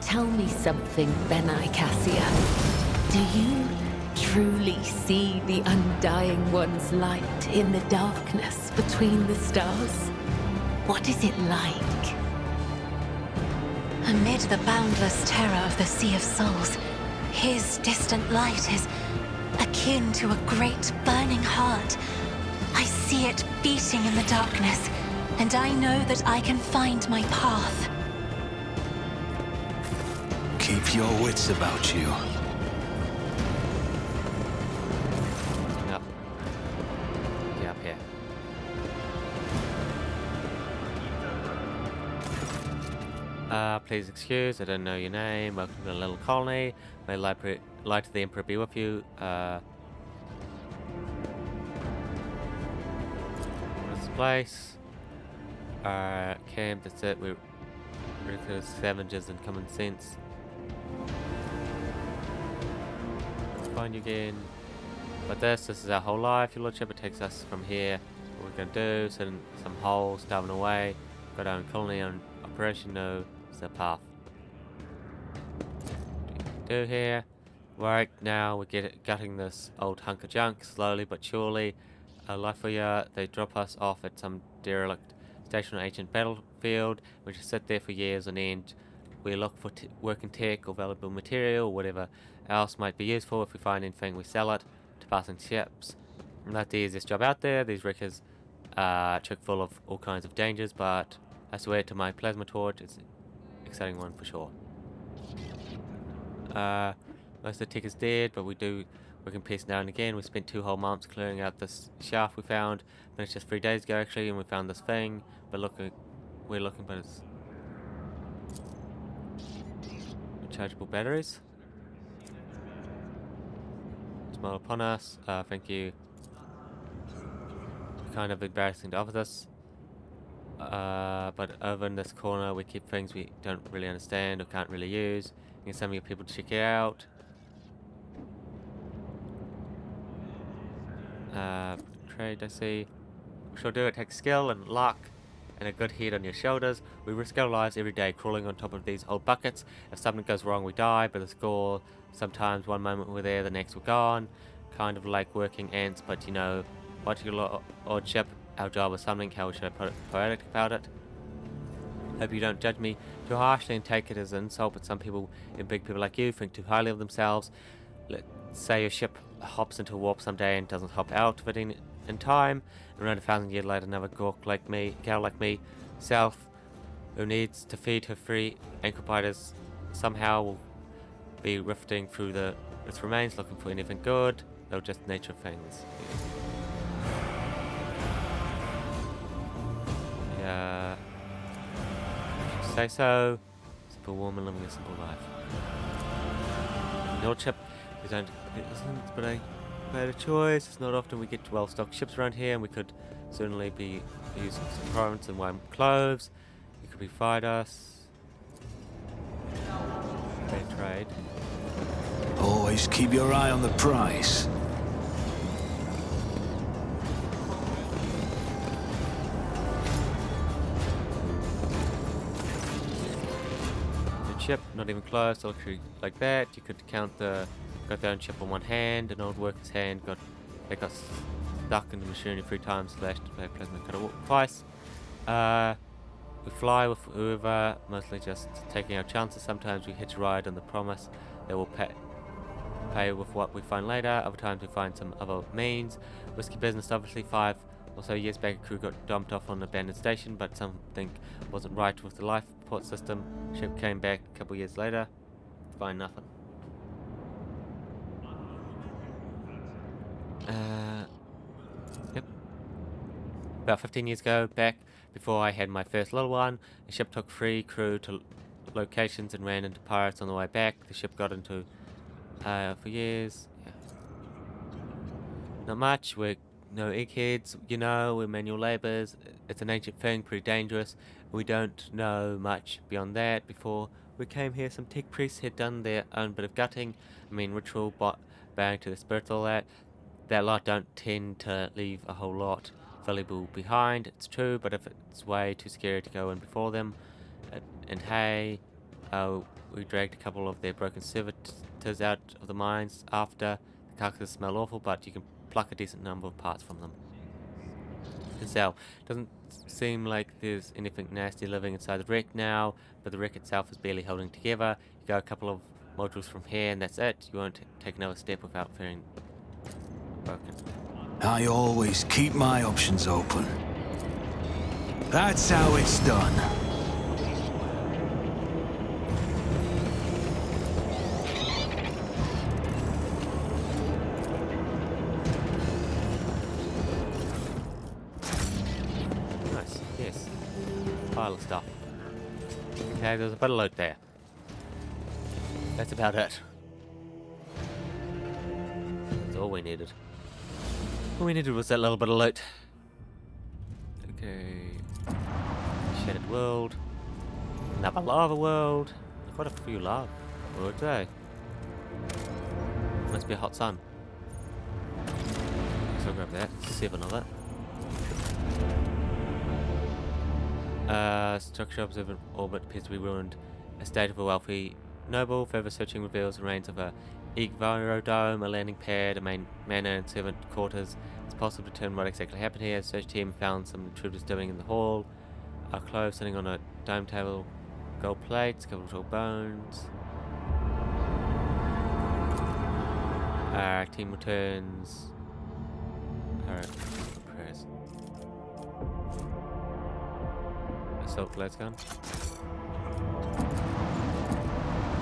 Tell me something, Benai Cassia. Do you truly see the Undying One's light in the darkness between the stars? What is it like? Amid the boundless terror of the Sea of Souls, his distant light is akin to a great burning heart. I see it beating in the darkness, and I know that I can find my path. Keep your wits about you. Up. Yeah, up here. Please excuse, I don't know your name. Welcome to the little colony. May light of the Emperor be with you. What is this place? Camp, that's it. We're ridiculous scavengers and common sense. Let's find you again. But this is our whole life, your lordship. It takes us from here. What we're gonna do, sit in some holes, starving away. Got our own colony on operation, no, it's the path. What do here? Right now we're gutting this old hunk of junk, slowly but surely. Life for ya, they drop us off at some derelict station on an ancient battlefield. We just sit there for years on end. We look for working tech or valuable material or whatever else might be useful. If we find anything, we sell it to passing ships. Not the easiest job out there. These wreckers are chock full of all kinds of dangers, but I swear to my plasma torch, it's an exciting one for sure. Most of the tech is dead, but we do work in peace now and again. We spent 2 whole months clearing out this shaft we found. Finished just 3 days ago actually, and we found this thing. But we're looking, but it's rechargeable batteries. Smile upon us. Thank you. Kind of embarrassing to offer this. But over in this corner we keep things we don't really understand or can't really use. You can send me people to check it out. Trade, I see. We shall do it. Take skill and luck and a good head on your shoulders. We risk our lives every day crawling on top of these old buckets. If something goes wrong we die, but the score, sometimes one moment we're there, the next we're gone. Kind of like working ants, but you know, what your lordship, our job is something, how should I put it, poetic about it? Hope you don't judge me too harshly and take it as an insult, but some people, and big people like you, think too highly of themselves. Let's say your ship hops into a warp someday and doesn't hop out of it in time, and around 1,000 years later another gal like me, self, who needs to feed her free ankle biters, somehow will be rifting through its remains looking for anything good. They're just nature of things. Yeah. Say so. Simple woman living a simple life. Lordship, it isn't but I made a choice. It's not often we get well-stocked ships around here, and we could certainly be using some currents and warm clothes. You could provide us. Fair trade. Always keep your eye on the price. Ship, not even close, literally like that. You could count got their own ship on one hand, an old worker's hand got stuck in the machinery 3 times, slashed by a plasma cutter twice. We fly with whoever, mostly just taking our chances. Sometimes we hitch a ride on the promise that we'll pay with what we find later. Other times we find some other means. Risky business, obviously. 5 or so years back, a crew got dumped off on an abandoned station, but something wasn't right with the life support system. Ship came back a couple years later. Find nothing. Yep. About 15 years ago, back before I had my first little one, a ship took 3 crew to locations and ran into pirates on the way back. The ship got into for years. Yeah. Not much. We're no eggheads, you know, we're manual labourers. It's an ancient thing, pretty dangerous. We don't know much beyond that. Before we came here, some tech priests had done their own bit of gutting. I mean, ritual, bowing to the spirits, all that. That lot don't tend to leave a whole lot valuable behind, it's true, but if it's way too scary to go in before them. And hey, we dragged a couple of their broken servitors out of the mines after. The carcasses smell awful, but you can pluck a decent number of parts from them. Itself doesn't seem like there's anything nasty living inside the wreck now, but the wreck itself is barely holding together. You go a couple of modules from here and that's it. You won't take another step without feeling broken. I always keep my options open. That's how it's done. Nice, yes. Pile of stuff. Okay, there's a bit of loot there. That's about it. That's all we needed. All we needed was that little bit of loot. Okay. Shattered world. Another lava world. Quite a few lava worlds, eh? Must be a hot sun. So I'll grab that. 7 of it. Structure observant orbit appears to be ruined. A state of a wealthy noble. Further searching reveals the remains of a Dome, a landing pad, a main manor and servant quarters. It's possible to determine what exactly happened here. The search team found some intruders digging in the hall. Our clothes sitting on a dome table. Gold plates, covered with bones. Our team returns. Alright, prayers. Assault glass gun.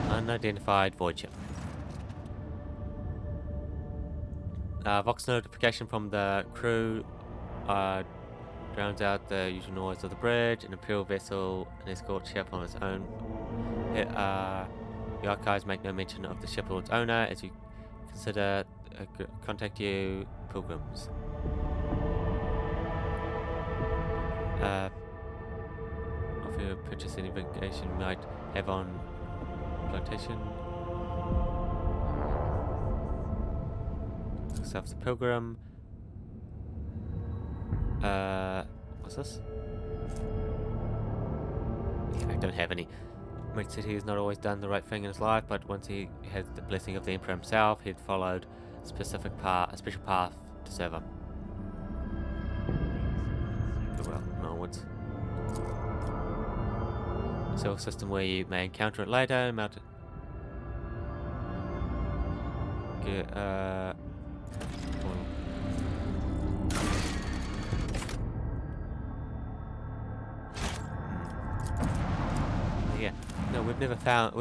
Unidentified void ship. Vox notification from the crew drowns out the usual noise of the bridge. An Imperial vessel, an escort ship on its own. The archives make no mention of the ship or its owner as you consider contact you pilgrims. If you purchase any vacation you might have on plantation. Self the pilgrim. What's this? I don't have any. Mid City has not always done the right thing in his life, but once he had the blessing of the Emperor himself, he'd followed a special path to serve him. Well, onwards. So a system where you may encounter it later, mount it. Yeah. No, we've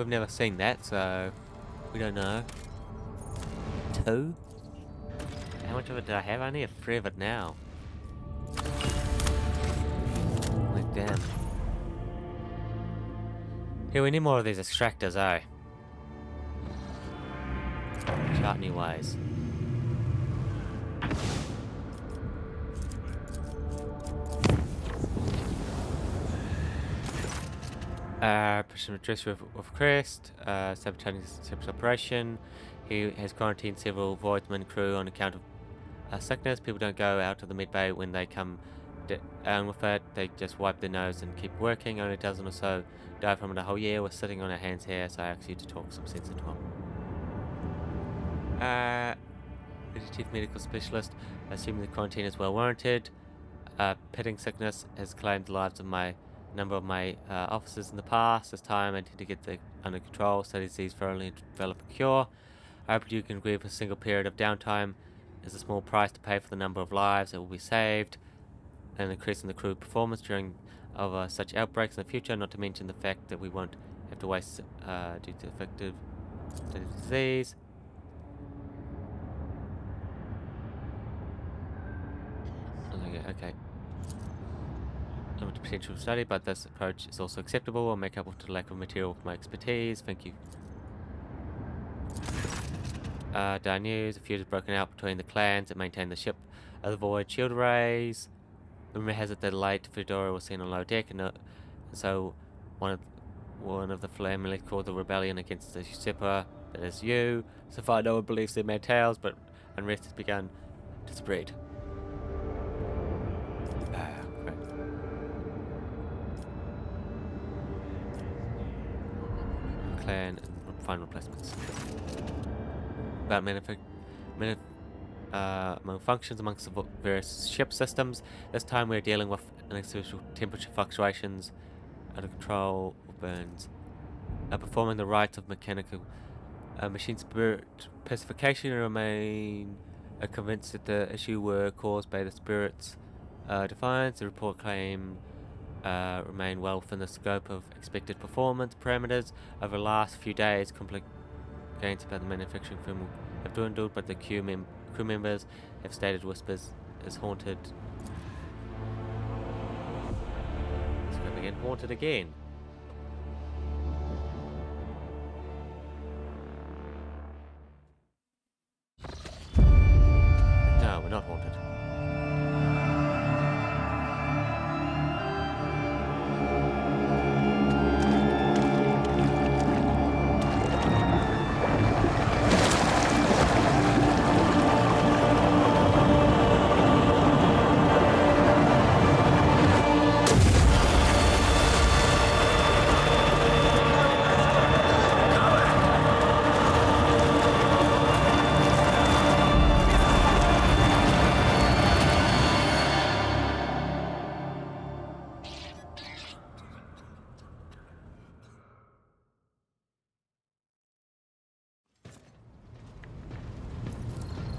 never seen that, so we don't know. 2? How much of it did I have? I only have 3 of it now. Like, damn. Here, we need more of these extractors, eh? Chart new ways. Person address with Crest, sabotaging ship's operation. He has quarantined several Voidsman crew on account of sickness. People don't go out to the mid-bay when they come down with it. They just wipe their nose and keep working. Only a dozen or so die from it a whole year. We're sitting on our hands here, so I ask you to talk some sense into him. As a chief medical specialist, assuming the quarantine is well warranted. Pitting sickness has claimed the lives of number of my officers in the past. This time I intend to get it under control, study disease thoroughly and develop a cure. I hope you can agree with a single period of downtime is a small price to pay for the number of lives that will be saved and increasing the crew performance during such outbreaks in the future, not to mention the fact that we won't have to waste due to effective disease. Okay. Limited potential study, but this approach is also acceptable. I'll make up for the lack of material with my expertise. Thank you. Dire news. A feud has broken out between the clans that maintain the ship of the Void shield arrays. Rumor has it that late Fedora was seen on low deck, and so one one of the family called the rebellion against the usurper. That is you. So far, no one believes they made tales, but unrest has begun to spread. Crap. Clan and find replacements. About functions amongst the various ship systems. This time we're dealing with unexpected temperature fluctuations, out of control, or burns. Performing the rites of mechanical machine spirit pacification, remain convinced that the issue were caused by the spirit's defiance. The report claim remain well within the scope of expected performance parameters. Over the last few days, complaints about the manufacturing firm have dwindled, but the crew members have stated Whispers is haunted. It's going to begin haunted again. No, we're not haunted.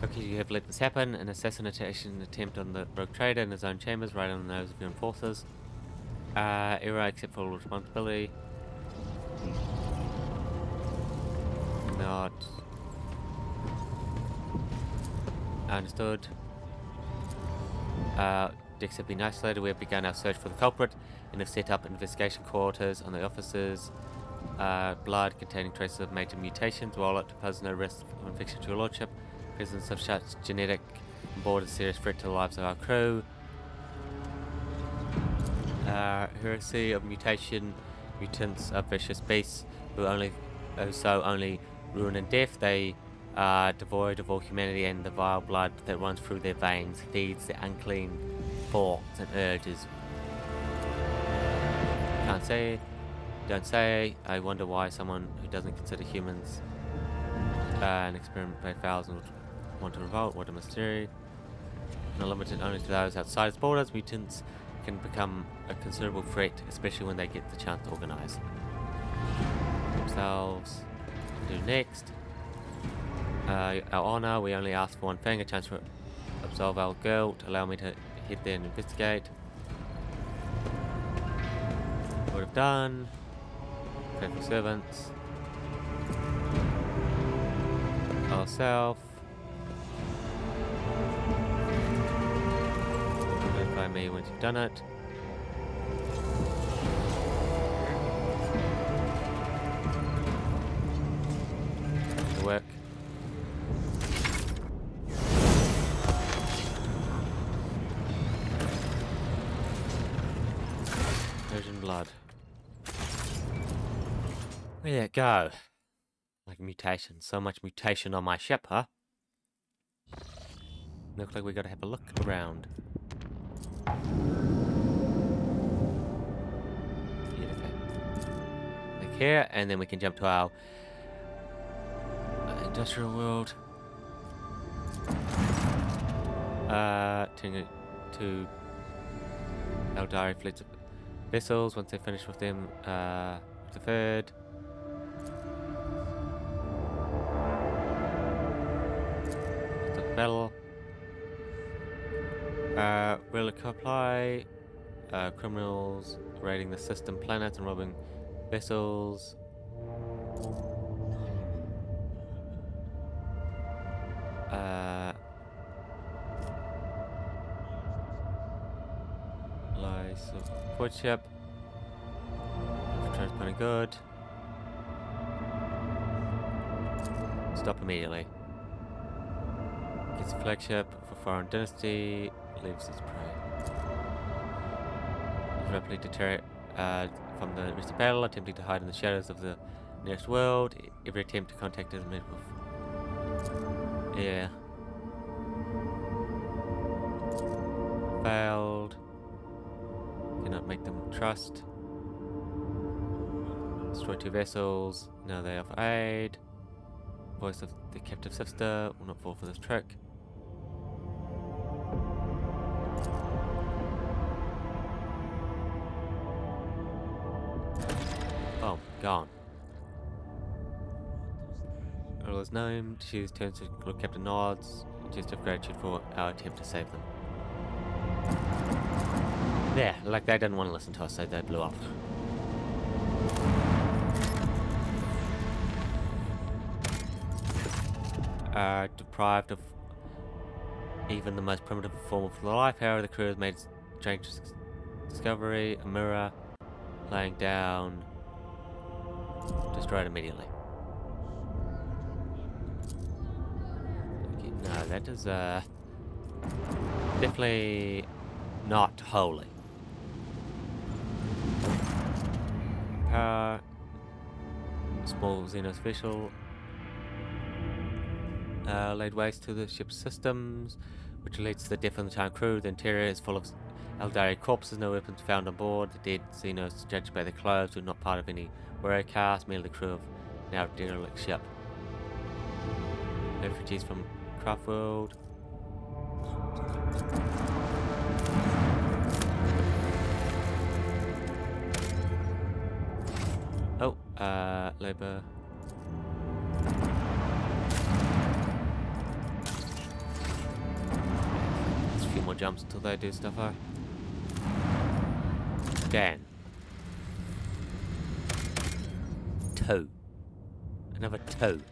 Okay, you have let this happen. An assassination attempt on the rogue trader in his own chambers, right on the nose of your enforcers. Error, accept full responsibility. Not understood. Decks have been isolated. We have begun our search for the culprit and have set up investigation quarters on the officers. Blood containing traces of major mutations. Wallet to pose no risk of infection to your lordship. Presence of such genetic on board is a serious threat to the lives of our crew. Heresy of mutation. Mutants are vicious beasts who only ruin and death. They are devoid of all humanity, and the vile blood that runs through their veins feeds their unclean thoughts and urges. Can't say, don't say. I wonder why someone who doesn't consider humans an experiment by thousands would want to revolt. What a mystery. Not limited only to those outside its borders, mutants can become a considerable threat, especially when they get the chance to organize themselves. Do next. Our honor, we only ask for one thing, a chance to absolve our guilt. Allow me to head there and investigate. Would have done. Faithful servants. Ourself. Notify me once you've done it. Work. Virgin blood. Where'd it go? Like mutation. So much mutation on my ship, huh? Looks like we gotta have a look around. Yeah, okay. Like here, and then we can jump to our industrial world. Turning it to Eldari fleets of vessels. Once they finish with them, the third. Stop battle. Relic apply. Criminals raiding the system planets and robbing vessels. Courtship. Transplanting good. Stop immediately. Gets a flagship for foreign dynasty. Leaves its prey. Rapidly from the recent battle, attempting to hide in the shadows of the next world. Every attempt to contact is met with... Yeah. Failed. Cannot make them trust. Destroy 2 vessels. Now they offer aid. Voice of the captive sister will not fall for this trick. Oh, gone. All is named. She turns to Lord Captain Nods. Just of gratitude for our attempt to save them. There, like they didn't want to listen to us, so they blew up. Deprived of even the most primitive form of life, however, the crew has made strange discovery. A mirror laying down. Destroyed immediately. Okay, no, that is definitely not holy. Power. Small Xeno special. Laid waste to the ship's systems, which leads to the death of the entire crew. The interior is full of Eldari corpses, no weapons found on board. The dead Xenos, judged by their clothes, were not part of any warrior caste, merely the crew of now derelict ship. Refugees from Craftworld. Oh, labor. There's a few more jumps until they do stuff, huh? Scan. 2. Another 2.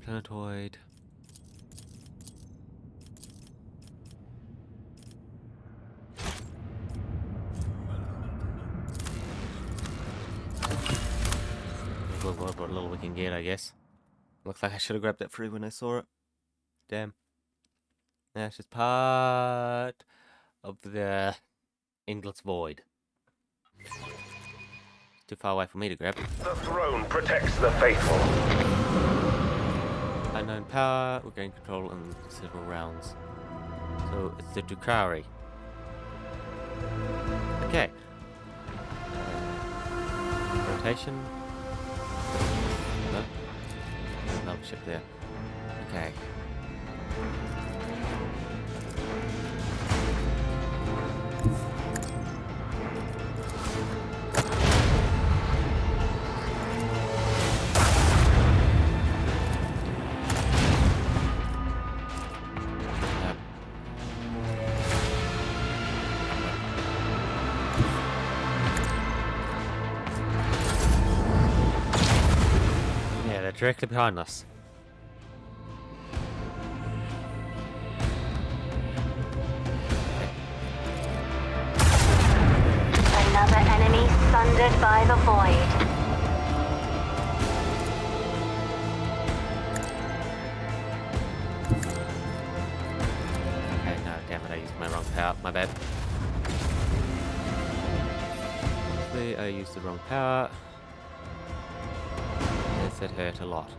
Planetoid. What little we can get, I guess. Looks like I should have grabbed that free when I saw it. Damn. That's just part of the Endless Void. It's too far away for me to grab. The throne protects the faithful. Unknown power. We're gaining control in several rounds. So it's the Dukari. Okay. Rotation. No. Another ship there. Okay. Directly behind us. Another enemy sundered by the void. Okay, no, damn it, I used my wrong power. My bad. I used the wrong power. That hurt a lot.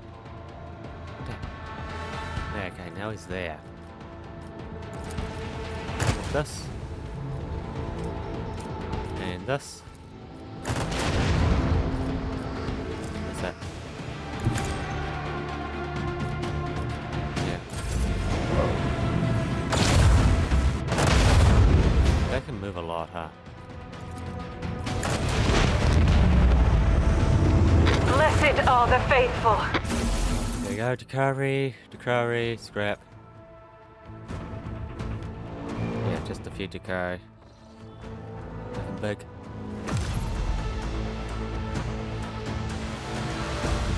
Damn. Okay, now he's there. What's this? And this. What's that? Yeah. They can move a lot, huh? Blessed are the faithful. There you go, Dukari, scrap. Yeah, just a few Dukari. Nothing big.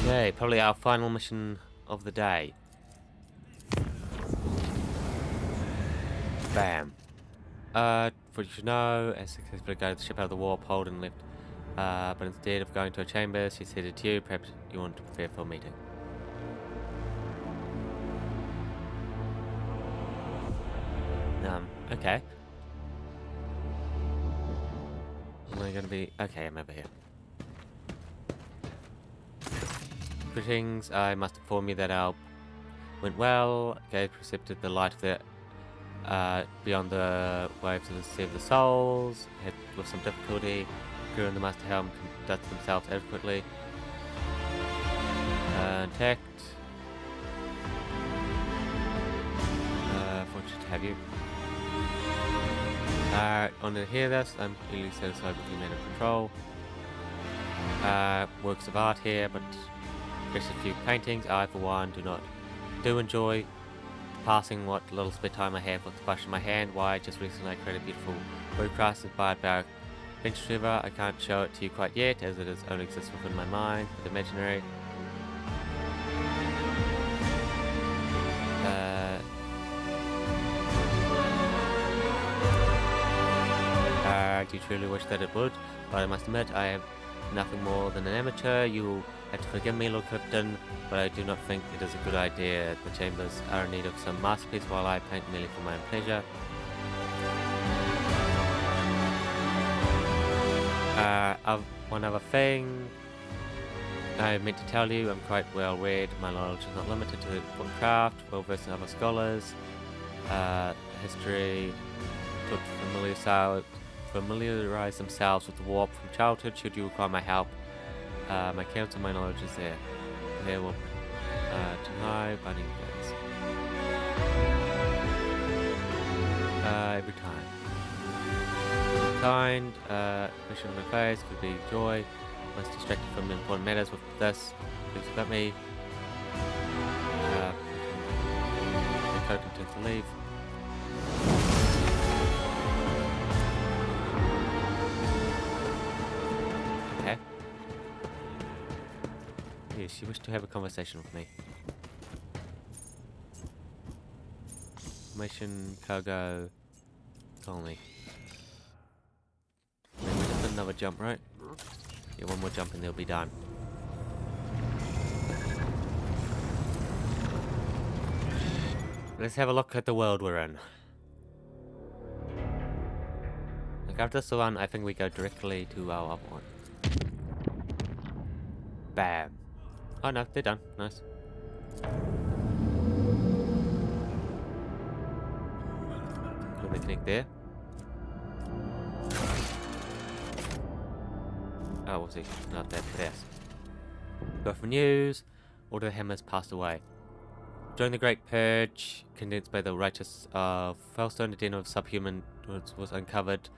Okay, probably our final mission of the day. Bam. For you to know, as successfully got the ship out of the warp, hold and left. But instead of going to a chamber, she's headed to you. Perhaps you want to prepare for a meeting. Okay. Am I gonna be... Okay, I'm over here. Greetings, I must inform you that our went well. Gage precipitated the light of the beyond the waves of the Sea of the Souls. Hit with some difficulty. Crew and the Master Helm conducted themselves adequately. Intact. Fortunate to have you. On to hear this, I'm really satisfied with the amount of control. Works of art here, but just a few paintings. I, for one, do enjoy passing what little spare time I have with the brush in my hand. Why? Just recently I created a beautiful woodcraft inspired by a bench river. I can't show it to you quite yet, as it only exists within my mind, but imaginary. I do truly wish that it would, but I must admit I am nothing more than an amateur. You will have to forgive me, Lord Clifton, but I do not think it is a good idea. The chambers are in need of some masterpiece while I paint merely for my own pleasure. One other thing I meant to tell you, I'm quite well read. My knowledge is not limited to woodcraft, well versed in other scholars, history, taught to familiarize themselves with the warp from childhood. Should you require my help, my counsel, my knowledge is there. There will deny bunny birds. Every time. Kind, mission on my face could be joy. Must distract you from important matters with this. Please forget me. The code intends to leave. Okay. Yes, she wished to have a conversation with me. Mission cargo colony. Then we just did another jump, right? Yeah, one more jump and they'll be done. Let's have a look at the world we're in. Like after this one, I think we go directly to our other one. Bam. Oh no, they're done. Nice. Can we connect there? Oh, was he? Not that fast. Go for news. Order the Hammers passed away. During the Great Purge, condensed by the righteous Felstone, the den of subhuman was uncovered.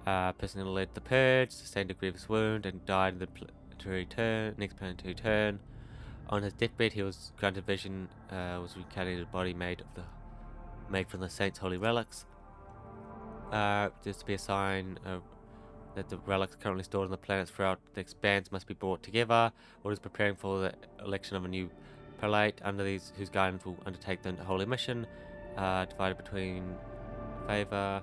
Person who led the purge sustained a grievous wound and died in the next planetary turn. On his deathbed, he was granted vision. Was reincarnated body made from the saints' holy relics. Just to be a sign that the relics currently stored on the planets throughout the expanse must be brought together. Orders preparing for the election of a new prelate under these whose guidance will undertake the holy mission. Divided between favor.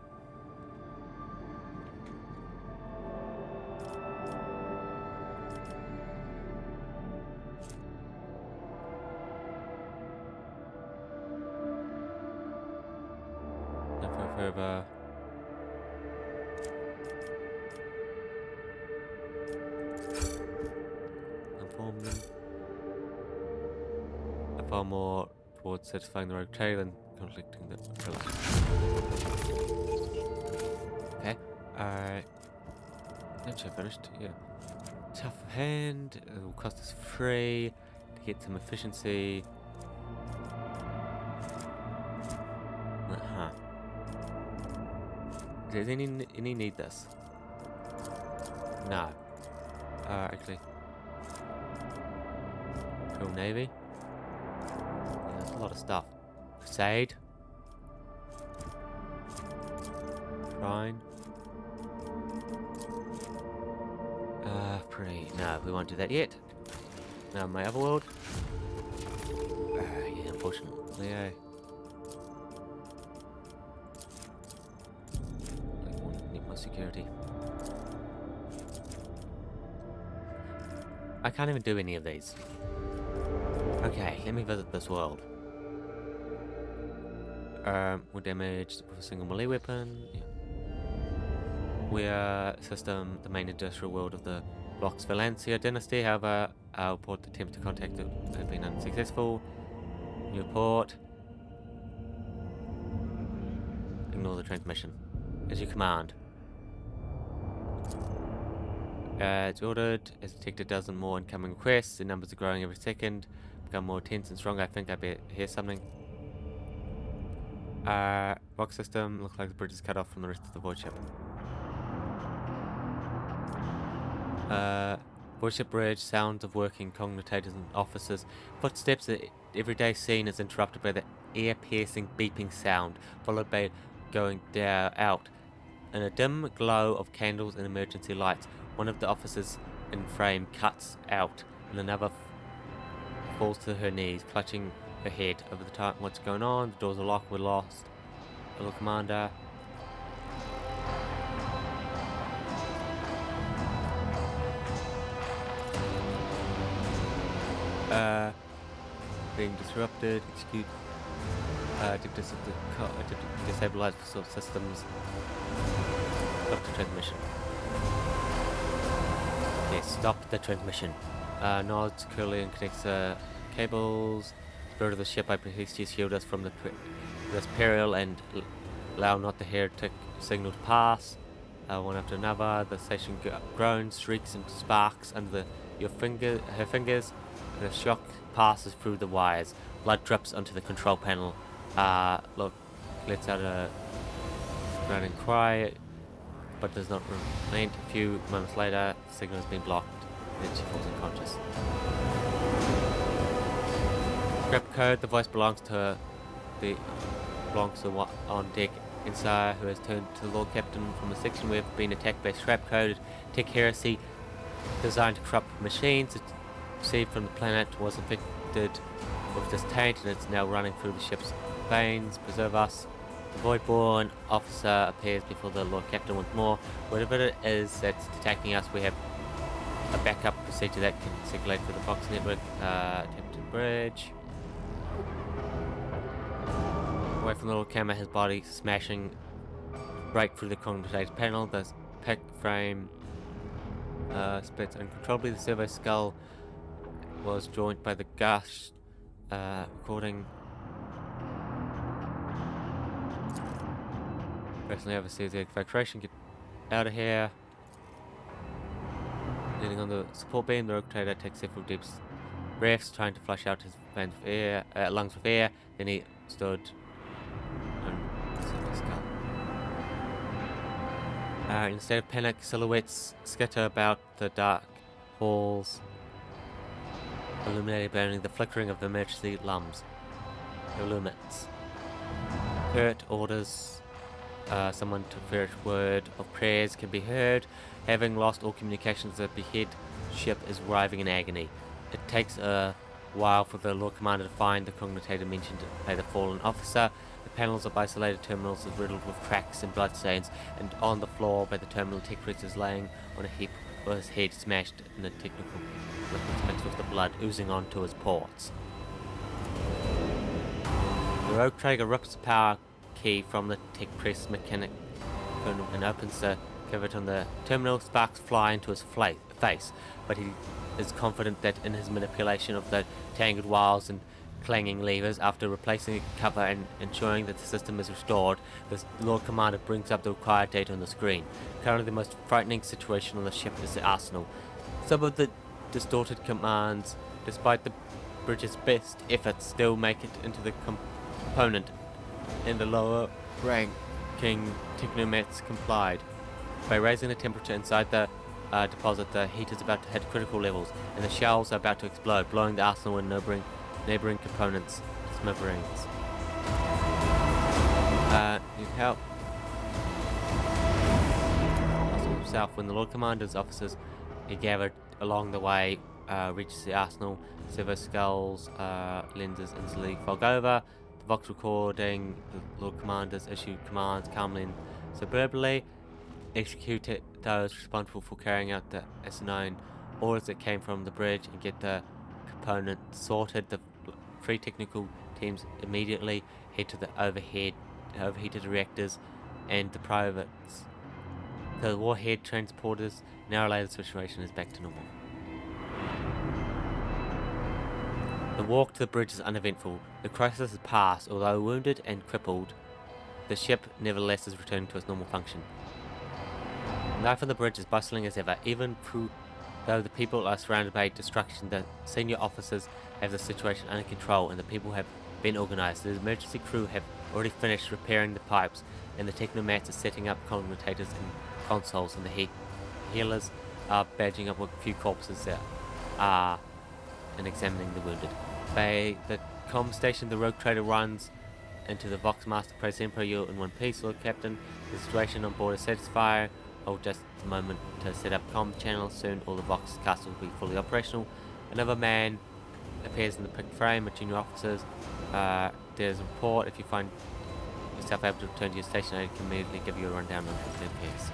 Further. Inform them. Far more towards satisfying the rogue trail than conflicting the okay. That's finished, yeah. Tough hand, it will cost us 3 to get some efficiency. Does any need this? No. Actually. Cool Navy. Yeah, that's a lot of stuff. Crusade. Shrine. Pretty. No, we won't do that yet. Now my other world. Yeah, unfortunately, need more security. I can't even do any of these. Okay, let me visit this world. More damage with a single melee weapon. Yeah. We are system, the main industrial world of the Blox Valencia dynasty. However, our port attempts to contact have been unsuccessful. New port. Ignore the transmission. As you command. It's ordered. As detected dozen more incoming requests. The numbers are growing every second. Become more tense and stronger. I think I better hear something. Rock system. Looks like the bridge is cut off from the rest of the void ship. Void ship bridge. Sounds of working cognitators and officers. Footsteps. The everyday scene is interrupted by the ear-piercing beeping sound, followed by going out. In a dim glow of candles and emergency lights, one of the officers in frame cuts out, and another falls to her knees, clutching her head. Over the time, what's going on? The doors are locked. We're lost. Hello, Commander. Being disrupted. Execute. Destabilize the systems. Stop the transmission. Yes, stop the transmission. Nods curly and connects cables. Spirit of the ship, I please shield us from this peril and allow not the heretic signal to pass. One after another, the station groans, shrieks, and sparks under her fingers. And a shock passes through the wires. Blood drips onto the control panel. Look, lets out a groaning cry, but does not remain. A few moments later, the signal has been blocked, and she falls unconscious. Scrap code. The voice belongs to one on deck inside, who has turned to the Lord Captain from a section where we've been attacked by scrap code tech heresy designed to corrupt machines. It's received from the planet, was infected with this taint, and it's now running through the ship's veins. Preserve us. The Voidborn officer appears before the Lord Captain once more. Whatever it is that's attacking us, we have a backup procedure that can circulate through the Fox network. Tempted bridge. Away from the Lord Camera, his body smashing, break through the cognitive panel. The pick frame splits uncontrollably. The servo skull was joined by the gush recording. Personally oversees the evacuation. Get out of here. Leaning on the support beam, the rotator takes several deep breaths, trying to flush out his lungs with air. Then he stood on the servo skull. Instead of panic, silhouettes skitter about the dark halls, illuminated by only the flickering of the emergency lumens. Kurt orders someone to fetch word of prayers can be heard. Having lost all communications, the behead ship is writhing in agony. It takes a while for the Lord Commander to find the cognitator mentioned by the fallen officer. The panels of isolated terminals are riddled with cracks and bloodstains, and on the floor by the terminal, Tech Rex is laying on a heap with his head smashed in a technical liquids mixed with the blood oozing onto his ports. The rogue trader rips the power key from the tech press mechanic and opens the cover on the terminal. Sparks fly into his face, but he is confident that in his manipulation of the tangled wires and clanging levers, after replacing the cover and ensuring that the system is restored, the Lord Commander brings up the required data on the screen. Currently, the most frightening situation on the ship is the arsenal. Some of the distorted commands, despite the bridge's best efforts, still make it into the component, and the lower ranking technomats complied. By raising the temperature inside the deposit, the heat is about to hit critical levels, and the shells are about to explode, blowing the arsenal and neighboring components to smithereens. Need help? Arsenal himself. When the Lord Commander's officers are gathered along the way, reaches the arsenal, servo skulls, lenses instantly fog over. The Vox recording, the Lord Commanders issue commands calmly and suburbally. Execute those responsible for carrying out the asinine orders that came from the bridge and get the component sorted. The 3 technical teams immediately head to the overheated reactors and the privates. The warhead transporters. An hour later, the situation is back to normal. The walk to the bridge is uneventful. The crisis is past, although wounded and crippled. The ship, nevertheless, is returning to its normal function. Life on the bridge is bustling as ever, even though the people are surrounded by destruction. The senior officers have the situation under control, and the people have been organized. The emergency crew have already finished repairing the pipes, and the technomats are setting up commutators and consoles, and the healers are badging up with a few corpses there and examining the wounded. The comm station, the rogue trader runs into the Vox Master. Praise Emperor, you're in one piece, Lord Captain. The situation on board is satisfying. Hold just a moment to set up comm channels. Soon all the Vox castles will be fully operational. Another man appears in the pick frame with junior officers. There's a report. If you find yourself able to return to your station, I can immediately give you a rundown on the affairs.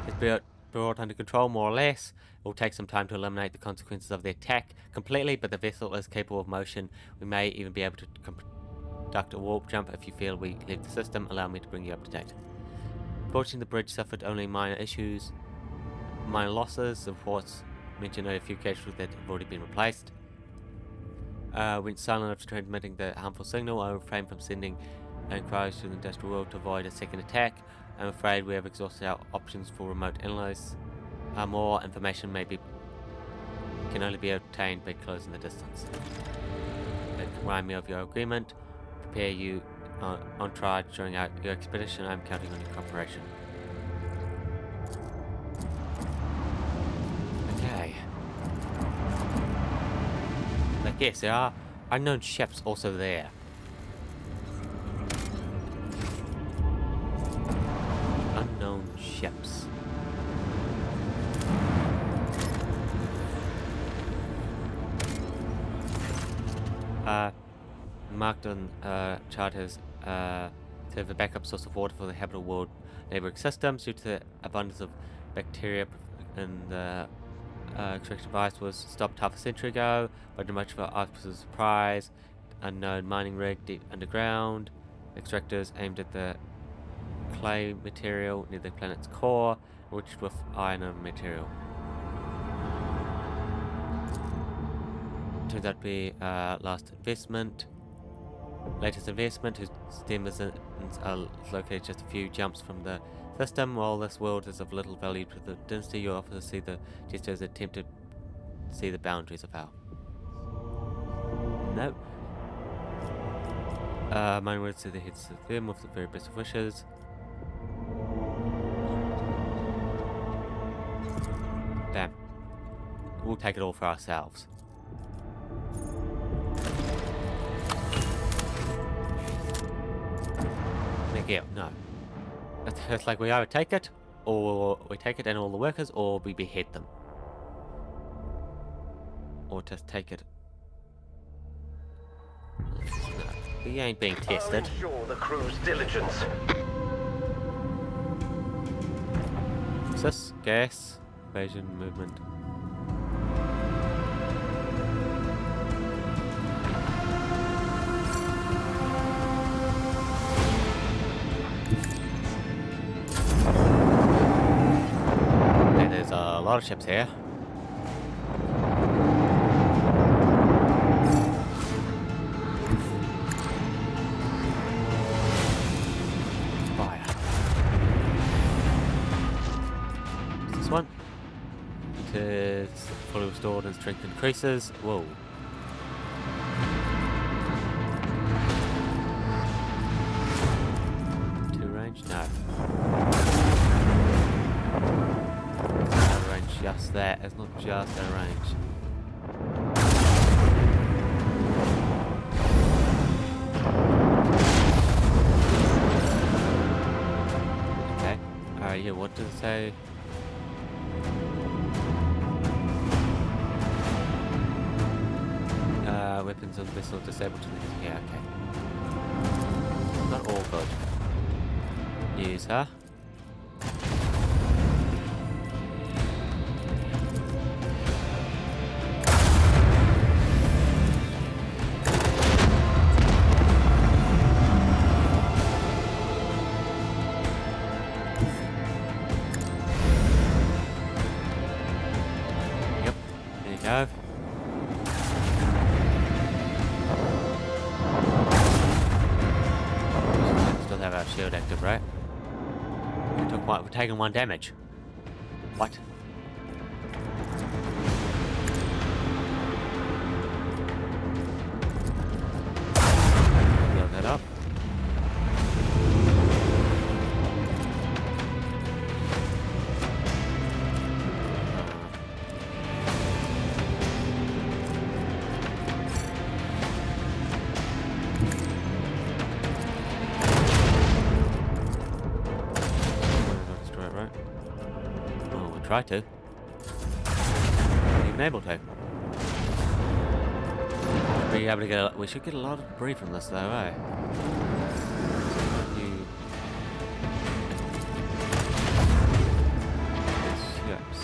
It's brought under control, more or less. It will take some time to eliminate the consequences of the attack completely, but the vessel is capable of motion. We may even be able to conduct a warp jump. If you feel we leave the system, allow me to bring you up to date. Fortunately, the bridge suffered only minor losses. The reports mention only a few casualties that have already been replaced. Went silent after transmitting the harmful signal. I refrain from sending inquiries to the industrial world to avoid a second attack. I'm afraid we have exhausted our options for remote analysis. More information can only be obtained by closing the distance. Remind me of your agreement. Prepare you on charge during your expedition. I'm counting on your cooperation. Okay. Like, yes, there are unknown ships also there. Unknown ships. Marked on chart as serve a backup source of water for the habitable world neighboring systems. Due to the abundance of bacteria in the extraction device was stopped half a century ago, but much of our officer's surprise. Unknown mining rig deep underground. Extractors aimed at the clay material near the planet's core, enriched with iron material. Turns out to be latest investment, whose stem are located just a few jumps from the system. While this world is of little value to the dynasty, your officers see the gestures attempt to see the boundaries of our. No. Mine words to the heads of them with the very best of wishes. Damn. We'll take it all for ourselves. Yeah, no. It's like we either take it, or we take it and all the workers, or we behead them. Or just take it. No, we ain't being tested. I'll ensure the crew's diligence. What's this? Gas. Evasion, movement. There's a lot of ships here. Fire. What's this one? It is fully restored and strength increases. Whoa. To range? No. Just that, it's not just our range. Okay, yeah, what does it say? Weapons on vessel disabled to the yeah, okay. Not all good. Use her. go. Still have our shield active, right? We're taking 1 damage. What? Build that up. Try to. Not even able to. Be able to get. We should get a lot of debris from this, though, eh? Ships.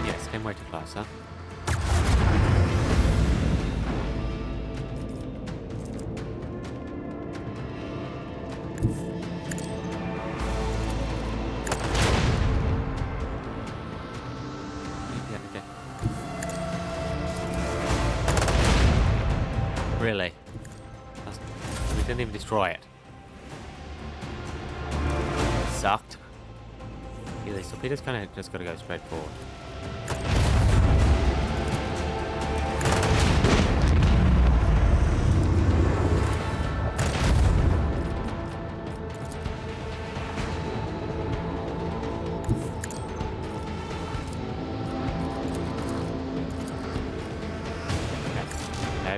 Yes, came way too close, huh? Really? We didn't even destroy it. Sucked. Yeah, these torpedoes kind of just got to go straight forward.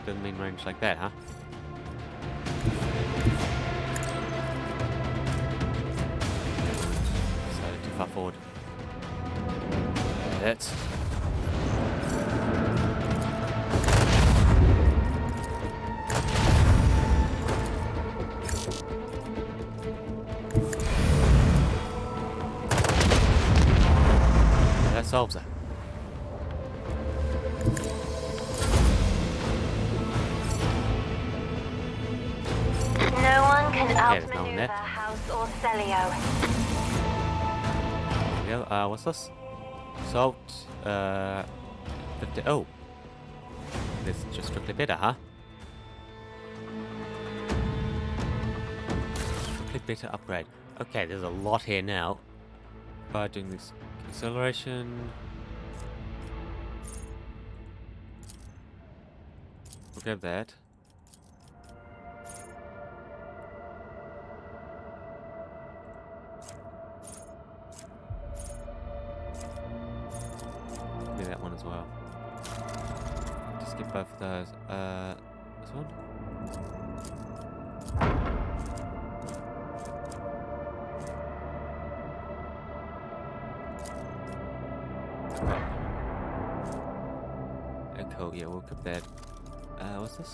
Doesn't mean range like that, huh? So too far forward. That's that solves it. No one can outmaneuver House Orcelio. Yeah, what's this? Salt, 50. Oh, this is just strictly better, huh? Strictly better upgrade. Okay, there's a lot here now. By doing this acceleration, we'll grab that. That one as well. Just get both of those. This one? Okay. Oh, cool. Yeah, we'll keep that. What's this?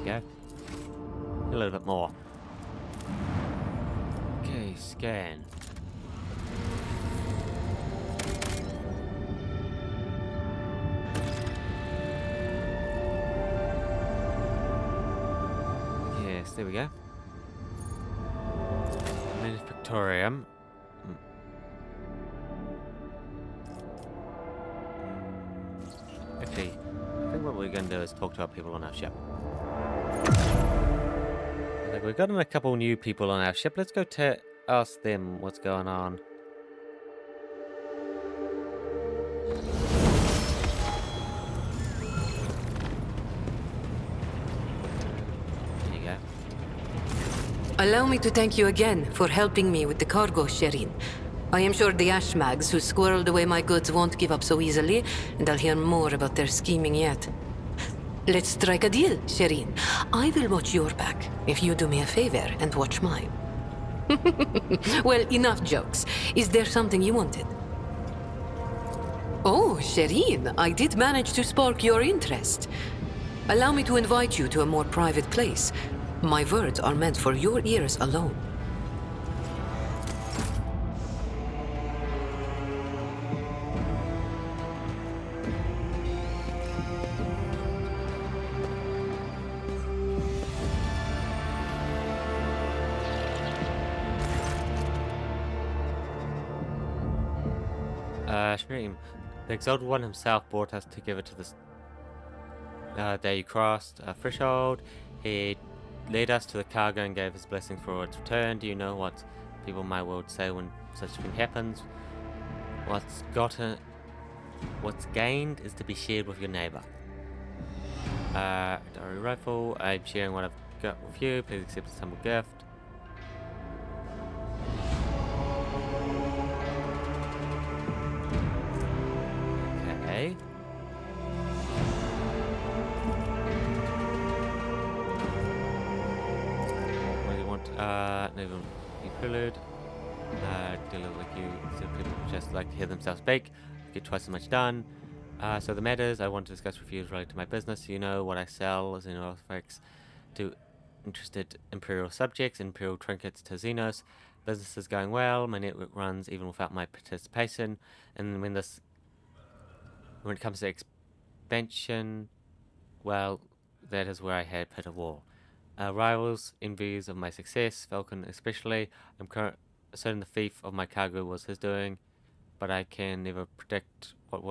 Go. A little bit more. Okay, scan. Yes, there we go. Manufactorium. Actually, I think what we're going to do is talk to our people on our ship. Like, we've gotten a couple new people on our ship. Let's go ask them what's going on. There you go. Allow me to thank you again for helping me with the cargo, Sherin. I am sure the Ashmags who squirreled away my goods won't give up so easily, and I'll hear more about their scheming yet. Let's strike a deal, Sherin. I will watch your back if you do me a favor and watch mine. Well, enough jokes. Is there something you wanted? Oh, Sherin, I did manage to spark your interest. Allow me to invite you to a more private place. My words are meant for your ears alone. Shreem. The Exalted One himself brought us together to this day you crossed a threshold. He led us to the cargo and gave his blessings for its return. Do you know what people in my world say when such a thing happens? What's gained is to be shared with your neighbor. Diary rifle. I'm sharing what I've got with you. Please accept this humble gift. Okay. What do you want? No, you prelude. Dealer like you, so people just like to hear themselves speak. Get twice as much done. So the matters I want to discuss with you is related to my business. You know what I sell as artifacts to interested Imperial subjects, Imperial trinkets to Xenos. Business is going well. My network runs even without my participation. And when it comes to expansion, well, that is where I had hit a wall. Rivals, envious of my success, Falcon especially. I'm certain the thief of my cargo was his doing, but I can never predict what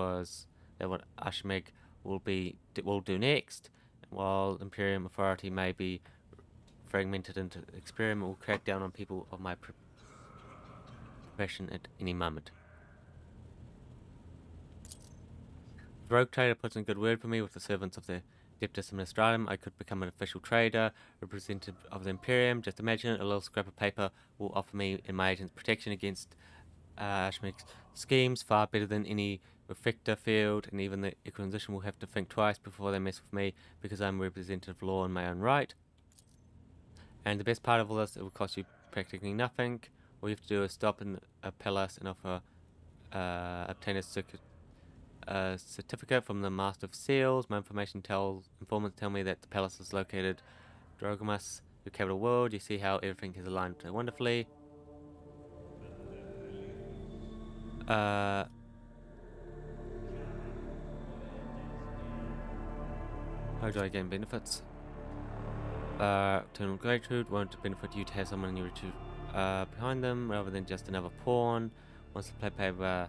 Ashmeg will do next. While Imperium authority may be fragmented into experiment, will crack down on people of my profession at any moment. The rogue trader puts in a good word for me with the servants of the Adeptus Administratum. I could become an official trader, representative of the Imperium. Just imagine it, a little scrap of paper will offer me and my agents protection against Ashmeg's schemes, far better than any reflector field, and even the Inquisition will have to think twice before they mess with me, because I'm a representative of law in my own right. And the best part of all this, it will cost you practically nothing. All you have to do is stop in a palace and obtain a certificate from the Master of Seals. My informants tell me that the palace is located Drogomas, the capital world. You see how everything is aligned so wonderfully. How do I gain benefits? Eternal gratitude won't benefit you to have someone in your retreat behind them rather than just another pawn. Once the play paper,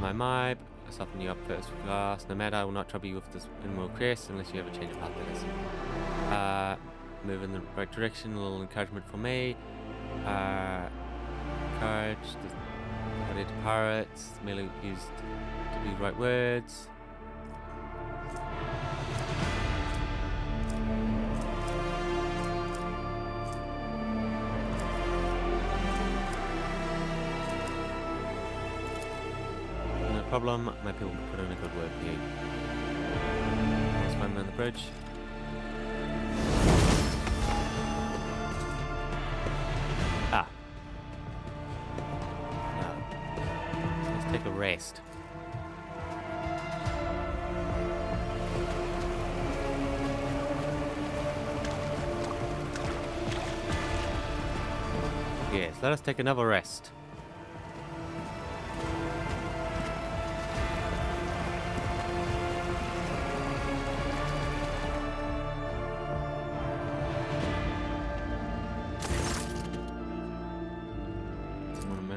my I soften you up first class. No matter, I will not trouble you with this inward crest unless you have a change of heart, that is. Move in the right direction, a little encouragement for me. Courage, the pirates, merely used to be right words. Problem, my people can put in a good word for you. Let's find them on the bridge. No. Let's take a rest. Yes, let us take another rest.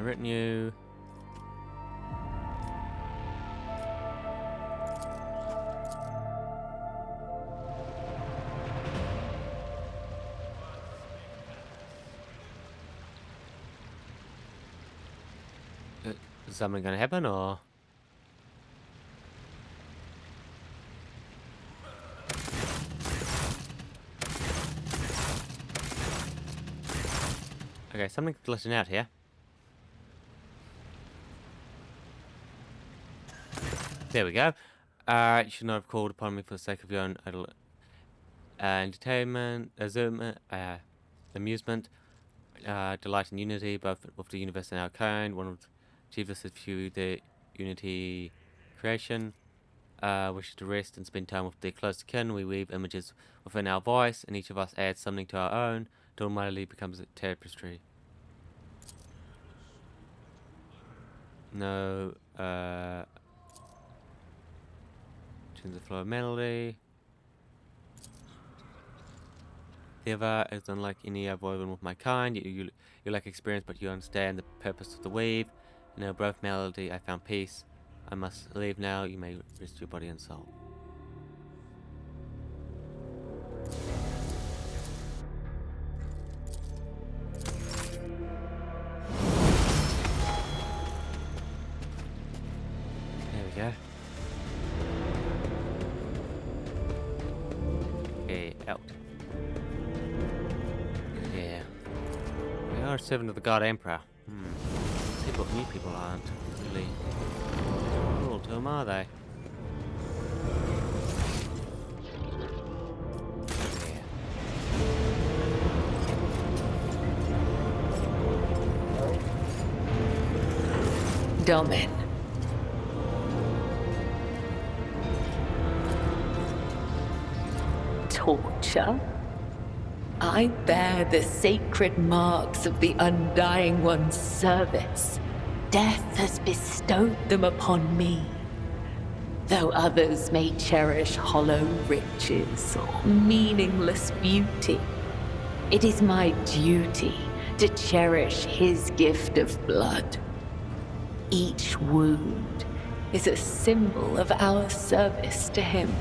Retinue. Is something gonna happen, or? Okay, something's glitching out here. There we go. You should not have called upon me for the sake of your own entertainment, amusement, delight and unity, both of the universe and our kind. One would achieve this if you the unity creation. Wish to rest and spend time with their close kin. We weave images within our voice, and each of us adds something to our own. It ultimately becomes a tapestry. No, change the flow of melody. The other is unlike any I've woven with my kind. You lack experience, but you understand the purpose of the weave. In a breath melody, I found peace. I must leave now. You may rest your body and soul. There we go. Okay, out. Yeah. We are a servant of the God Emperor. New people aren't really cruel to them, are they? Domin. Torture? I bear the sacred marks of the Undying One's service. Death has bestowed them upon me. Though others may cherish hollow riches or meaningless beauty, it is my duty to cherish his gift of blood. Each wound is a symbol of our service to him.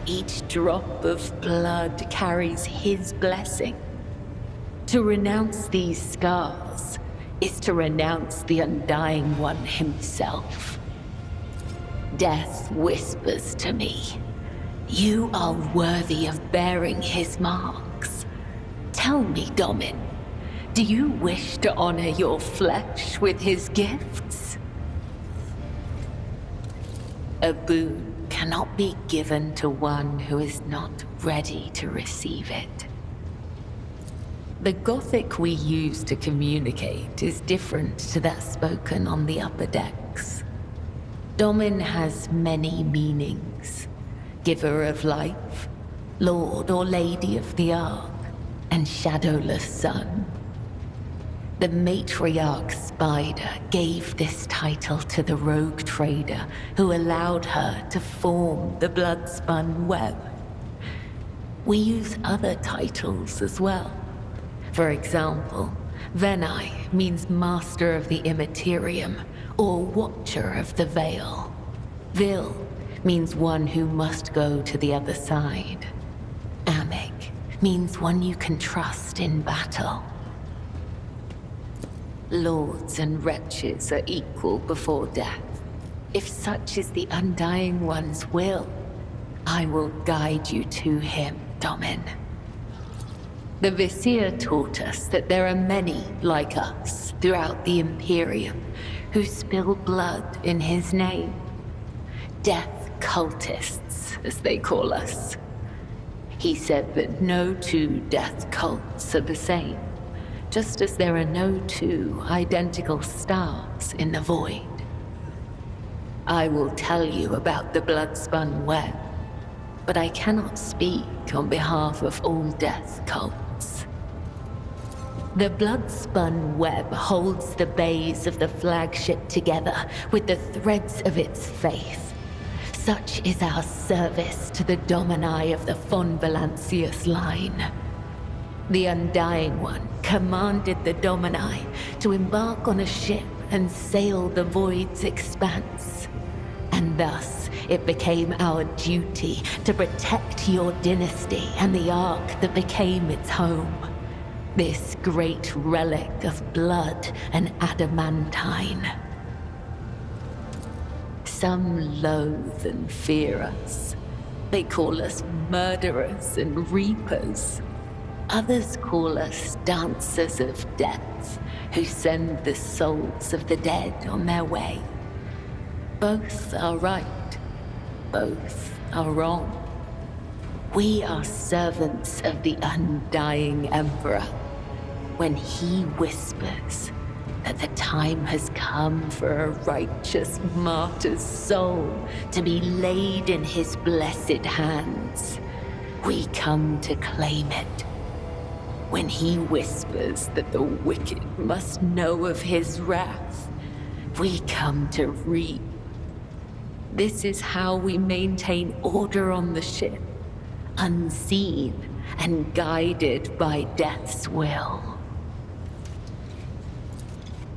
Each drop of blood carries his blessing. To renounce these scars is to renounce the Undying One himself. Death whispers to me, you are worthy of bearing his marks. Tell me, Domin, do you wish to honor your flesh with his gifts? A boon cannot be given to one who is not ready to receive it. The Gothic we use to communicate is different to that spoken on the upper decks. Domin has many meanings. Giver of life, Lord or Lady of the Ark, and Shadowless Sun. The matriarch Spider gave this title to the rogue trader who allowed her to form the blood-spun web. We use other titles as well. For example, Venai means Master of the Immaterium, or Watcher of the Veil. Vil means one who must go to the other side. Amik means one you can trust in battle. Lords and wretches are equal before death. If such is the Undying One's will, I will guide you to him, Domin. The Vizier taught us that there are many like us throughout the Imperium who spill blood in his name. Death cultists, as they call us. He said that no two death cults are the same, just as there are no two identical stars in the void. I will tell you about the blood-spun web, but I cannot speak on behalf of all death cults. The blood-spun web holds the bays of the flagship together with the threads of its faith. Such is our service to the Domini of the von Valancius line. The Undying One commanded the Domini to embark on a ship and sail the void's expanse. And thus, it became our duty to protect your dynasty and the Ark that became its home. This great relic of blood and adamantine. Some loathe and fear us. They call us murderers and reapers. Others call us dancers of death, who send the souls of the dead on their way. Both are right. Both are wrong. We are servants of the Undying Emperor. When he whispers that the time has come for a righteous martyr's soul to be laid in his blessed hands, we come to claim it. When he whispers that the wicked must know of his wrath, we come to reap. This is how we maintain order on the ship, unseen and guided by Death's will.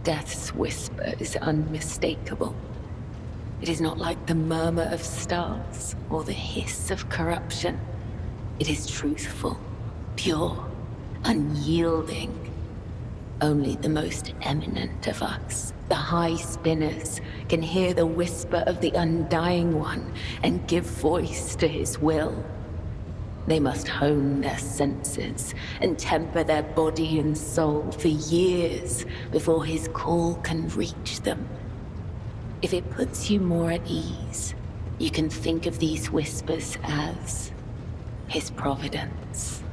Death's whisper is unmistakable. It is not like the murmur of stars or the hiss of corruption. It is truthful, pure, unyielding. Only the most eminent of us, the High Spinners, can hear the whisper of the Undying One and give voice to his will. They must hone their senses and temper their body and soul for years before his call can reach them. If it puts you more at ease, you can think of these whispers as his providence.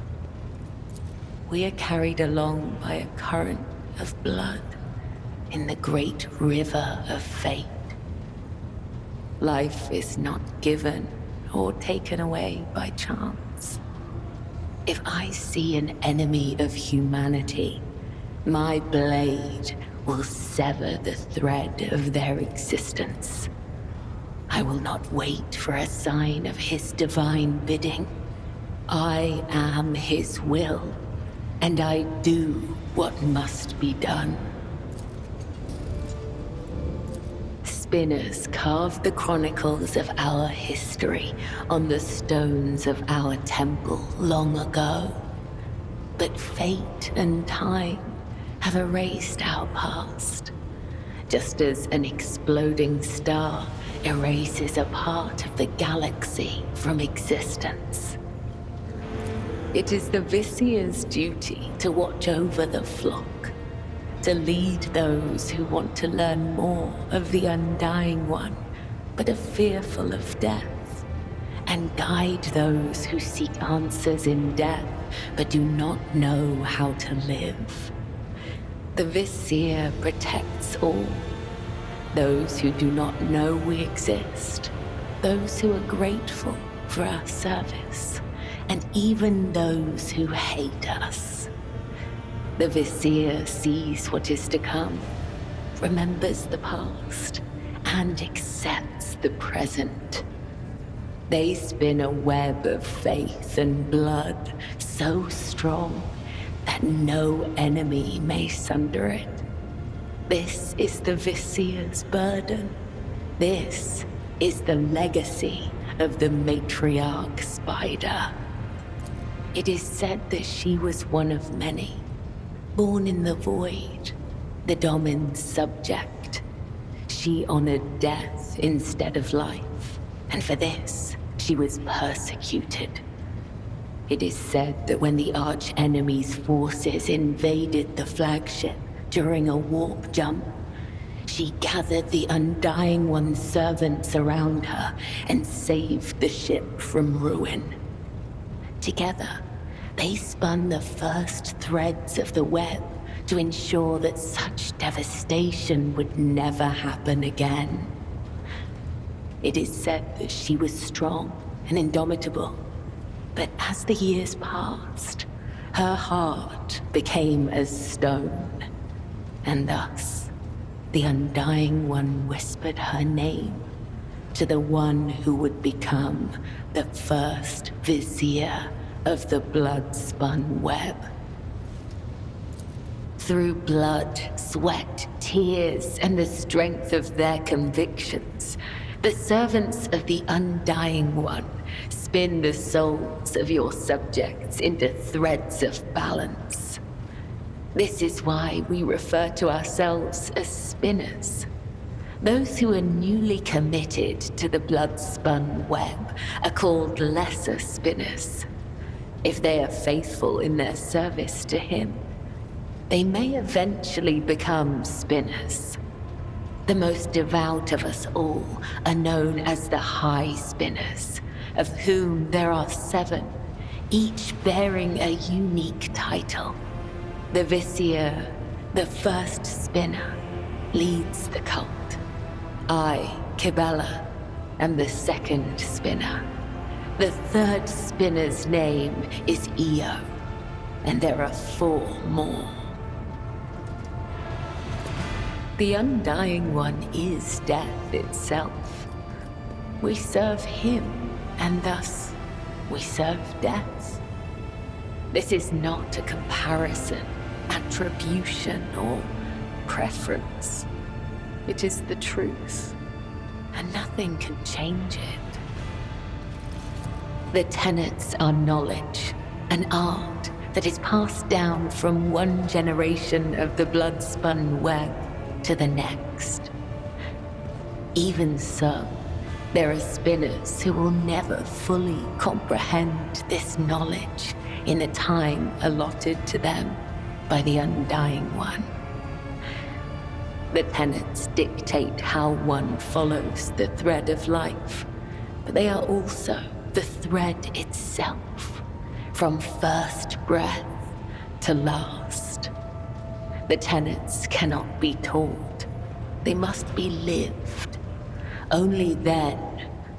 We are carried along by a current of blood in the great river of fate. Life is not given or taken away by chance. If I see an enemy of humanity, my blade will sever the thread of their existence. I will not wait for a sign of his divine bidding. I am his will, and I do what must be done. Spinners carved the chronicles of our history on the stones of our temple long ago. But fate and time have erased our past, just as an exploding star erases a part of the galaxy from existence. It is the Visier's duty to watch over the flock, to lead those who want to learn more of the Undying One, but are fearful of death, and guide those who seek answers in death, but do not know how to live. The Visier protects all, those who do not know we exist, those who are grateful for our service, and even those who hate us. The Visier sees what is to come, remembers the past, and accepts the present. They spin a web of faith and blood so strong that no enemy may sunder it. This is the Visier's burden. This is the legacy of the matriarch spider. It is said that she was one of many, born in the void, the Domin's subject. She honored death instead of life, and for this, she was persecuted. It is said that when the arch-enemy's forces invaded the flagship during a warp jump, she gathered the Undying One's servants around her and saved the ship from ruin. Together, they spun the first threads of the web to ensure that such devastation would never happen again. It is said that she was strong and indomitable, but as the years passed, her heart became as stone, and thus the Undying One whispered her name to the one who would become the first Visier of the blood-spun web. Through blood, sweat, tears, and the strength of their convictions, the servants of the Undying One spin the souls of your subjects into threads of balance. This is why we refer to ourselves as spinners. Those who are newly committed to the blood-spun web are called lesser spinners. If they are faithful in their service to him, they may eventually become spinners. The most devout of us all are known as the High Spinners, of whom there are 7, each bearing a unique title. The Visier, the first spinner, leads the cult. I, Kibella, am the second spinner. The third spinner's name is Io, and there are 4 more. The Undying One is death itself. We serve him, and thus we serve death. This is not a comparison, attribution, or preference. It is the truth, and nothing can change it. The tenets are knowledge, an art that is passed down from one generation of the blood-spun web to the next. Even so, there are spinners who will never fully comprehend this knowledge in the time allotted to them by the Undying One. The tenets dictate how one follows the thread of life, but they are also the thread itself, from first breath to last. The tenets cannot be taught, they must be lived. Only then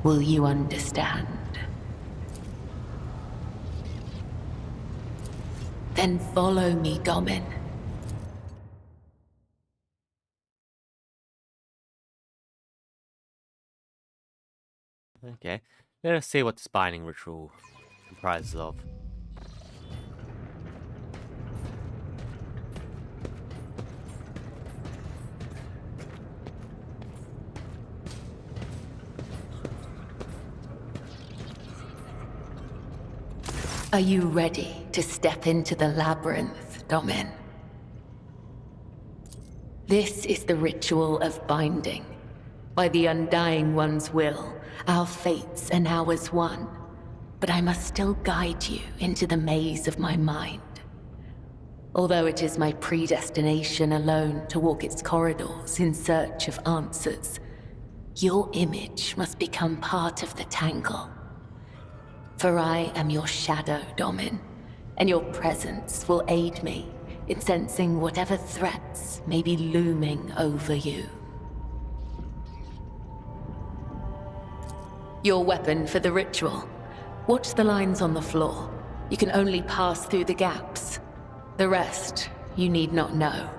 will you understand. Then follow me, Domin. Okay, let us see what this binding ritual comprises of. Are you ready to step into the labyrinth, Domin? This is the ritual of binding. By the Undying One's will, our fates and ours one. But I must still guide you into the maze of my mind. Although it is my predestination alone to walk its corridors in search of answers, your image must become part of the tangle. For I am your shadow, Domin, and your presence will aid me in sensing whatever threats may be looming over you. Your weapon for the ritual. Watch the lines on the floor. You can only pass through the gaps. The rest, you need not know.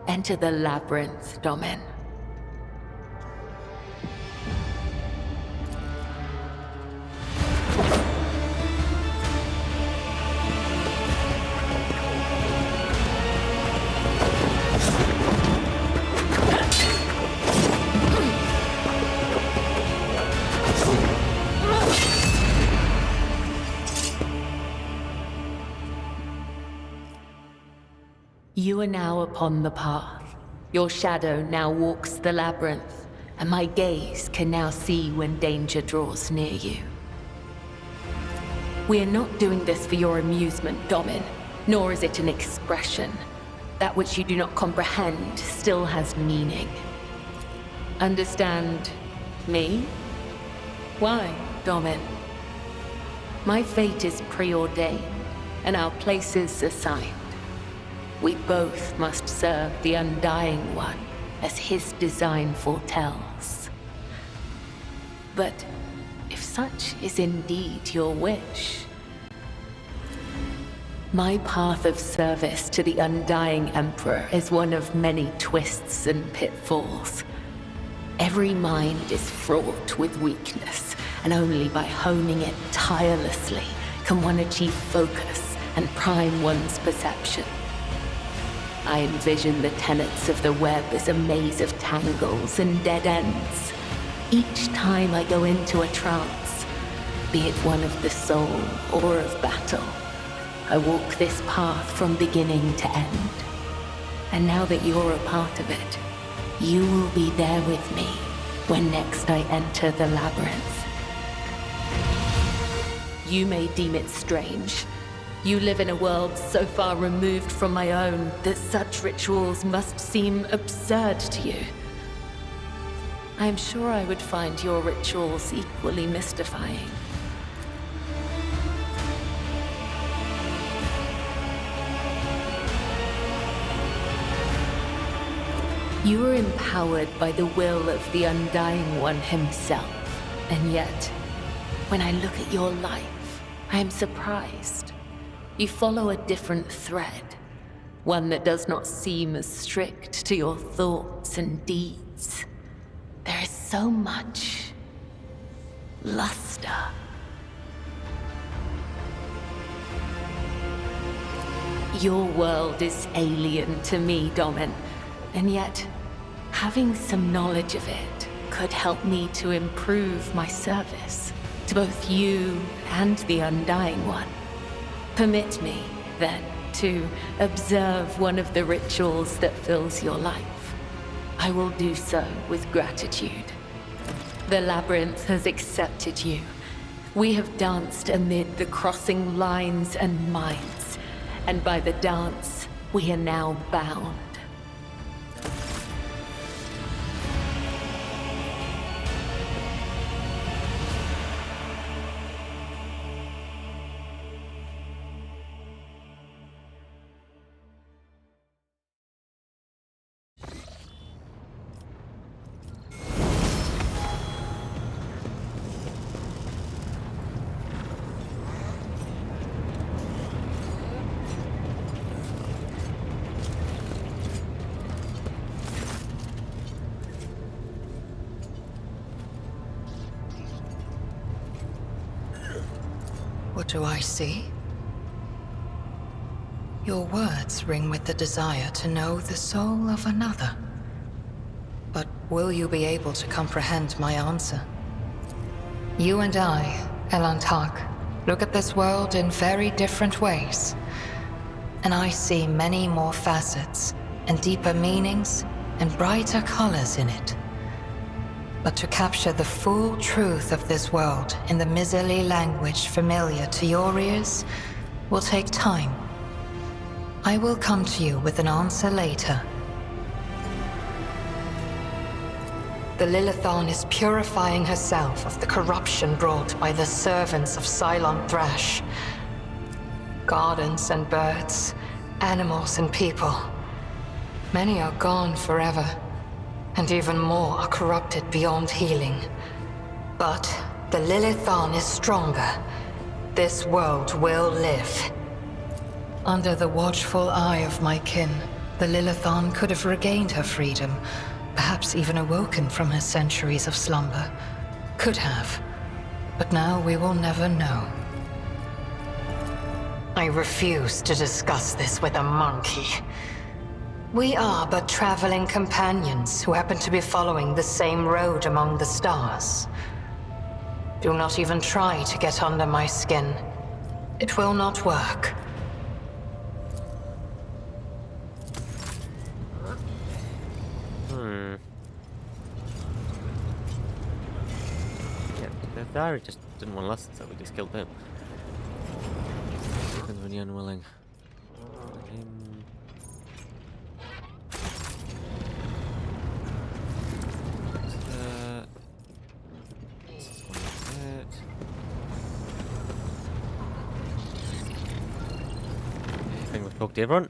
Enter the labyrinth, Domin. You are now upon the path. Your shadow now walks the labyrinth, and my gaze can now see when danger draws near you. We are not doing this for your amusement, Domin, nor is it an expression. That which you do not comprehend still has meaning. Understand me? Why, Domin? My fate is preordained, and our places assigned. We both must serve the Undying One, as his design foretells. But if such is indeed your wish, my path of service to the Undying Emperor is one of many twists and pitfalls. Every mind is fraught with weakness, and only by honing it tirelessly can one achieve focus and prime one's perception. I envision the tenets of the web as a maze of tangles and dead ends. Each time I go into a trance, be it one of the soul or of battle, I walk this path from beginning to end. And now that you're a part of it, you will be there with me when next I enter the labyrinth. You may deem it strange. You live in a world so far removed from my own that such rituals must seem absurd to you. I am sure I would find your rituals equally mystifying. You are empowered by the will of the Undying One himself, and yet, when I look at your life, I am surprised. You follow a different thread, one that does not seem as strict to your thoughts and deeds. There is so much luster. Your world is alien to me, Domin. And yet, having some knowledge of it could help me to improve my service to both you and the Undying One. Permit me, then, to observe one of the rituals that fills your life. I will do so with gratitude. The Labyrinth has accepted you. We have danced amid the crossing lines and minds, and by the dance, we are now bound. What do I see? Your words ring with the desire to know the soul of another. But will you be able to comprehend my answer? You and I, Elantark, look at this world in very different ways. And I see many more facets, and deeper meanings, and brighter colors in it. But to capture the full truth of this world in the miserly language familiar to your ears will take time. I will come to you with an answer later. The Lilithon is purifying herself of the corruption brought by the servants of Cylon Thrash. Gardens and birds, animals and people. Many are gone forever. And even more are corrupted beyond healing. But the Lilithon is stronger. This world will live. Under the watchful eye of my kin, the Lilithon could have regained her freedom, perhaps even awoken from her centuries of slumber. Could have. But now we will never know. I refuse to discuss this with a monkey. We are but traveling companions who happen to be following the same road among the stars. Do not even try to get under my skin. It will not work. Yeah, the diary just didn't want to listen, so we just killed him. Depends when you're unwilling. I think we've talked to everyone.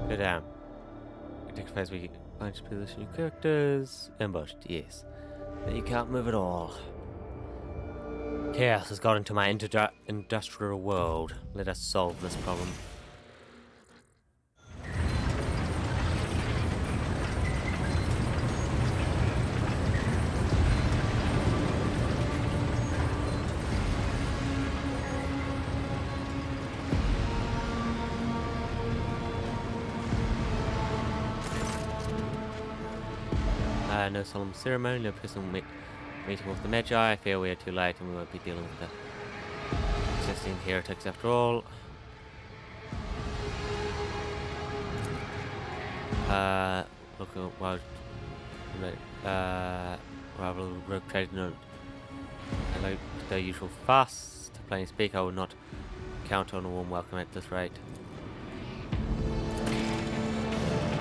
Go down. It takes place we bunch of position new characters. Ambushed, yes. But you can't move at all. Chaos has got into my industrial world. Let us solve this problem. No solemn ceremony, no personal meeting with the Magi. I fear we are too late and we won't be dealing with the existing heretics after all. Look at wild rival rogue trader allow their usual fuss. To plain speak, I will not count on a warm welcome at this rate.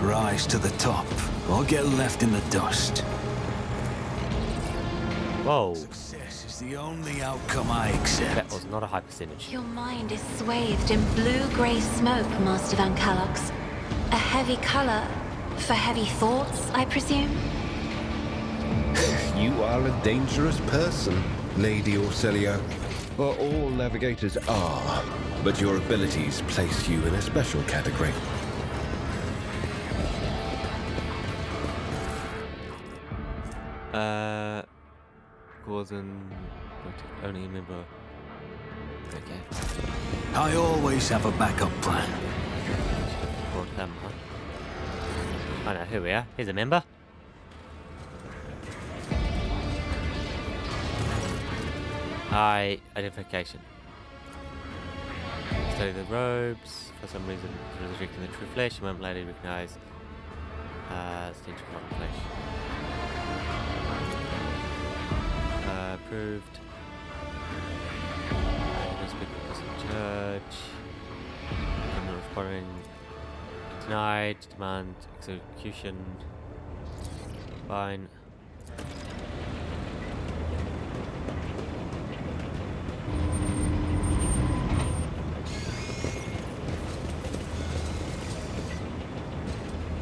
Rise to the top, or get left in the dust. Whoa. Success is the only outcome I accept. That was not a high percentage. Your mind is swathed in blue-grey smoke, Master Van Kallox. A heavy color for heavy thoughts, I presume? You are a dangerous person, Lady Orcelio. Well, all navigators are, but your abilities place you in a special category. Wasn't only a member. Okay. I always have a backup plan. Warhammer. Oh no, here we are. Here's a member. High identification. Study the robes. For some reason, restricting the true flesh. You won't later recognize stage of modern flesh. Approved. Church. I'm not responding. Denied. Demand execution. Fine.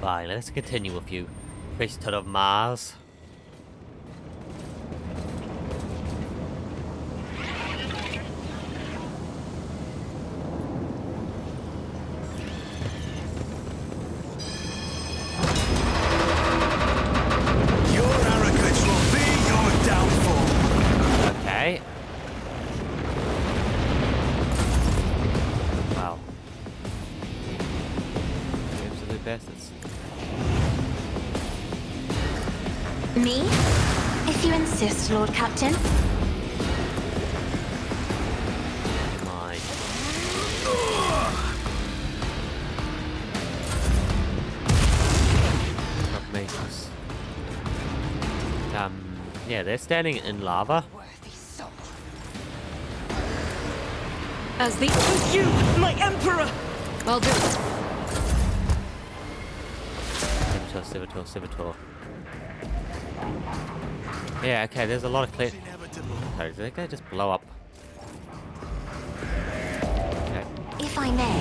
Fine, let's continue with you, priesthood of Mars. Me? If you insist, Lord Captain. My. Yeah, they're standing in lava. As the you, my emperor. I'll do it. Civitor. Yeah, okay, there's a lot of clear. Oh, they can just blow up. Okay. If I may.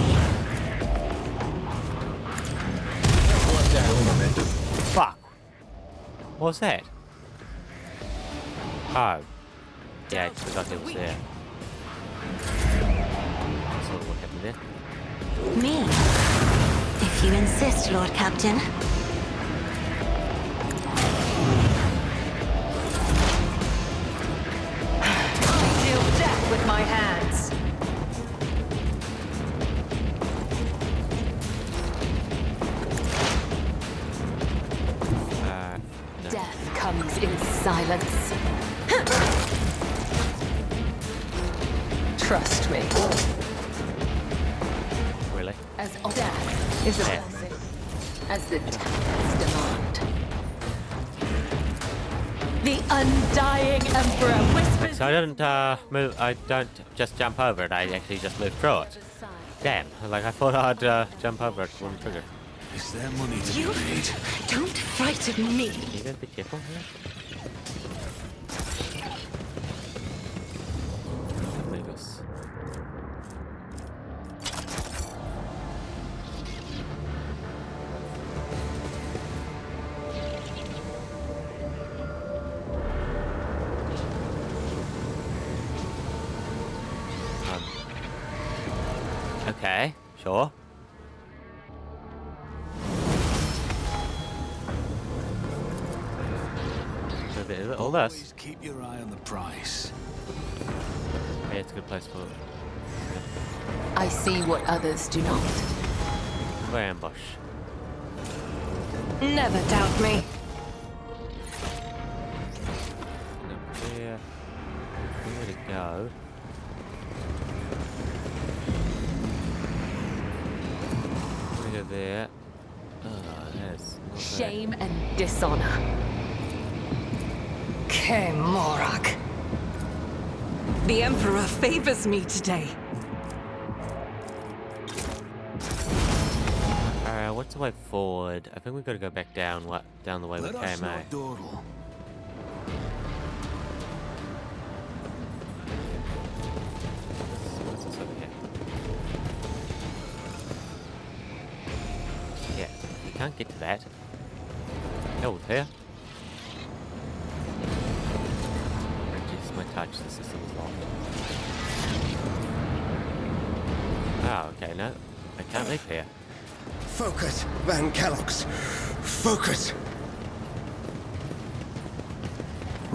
Fuck. What was that? Oh. Yeah, I forgot he was there. That's not what happened there. Me? If you insist, Lord Captain. With my hands. No. Death comes in silence. Trust me. Really? As death is a blessing, as the times demand. The undying emperor whispers. So I don't move. I don't just jump over it. I actually just move through it. Damn! Like I thought I'd jump over it with one trigger. Is there money to be made? Don't frighten me. You gotta be careful here. Amigos. Okay, sure. So there's all this. Always keep your eye on the price. Yeah, it's a good place for I see what others do not. ambush. Never doubt me. There. Where to go? Go there. Oh, that's not Shame and dishonor. Morak. The emperor favors me today. Alright, what's the way forward? I think we've got to go back down. What down the way we came, eh? What's this over here? Yeah, you can't get to that. Hell with her. Just my touch, the system is locked. Oh, okay, no. I can't leave here. Focus, Van Kellogg's. Focus.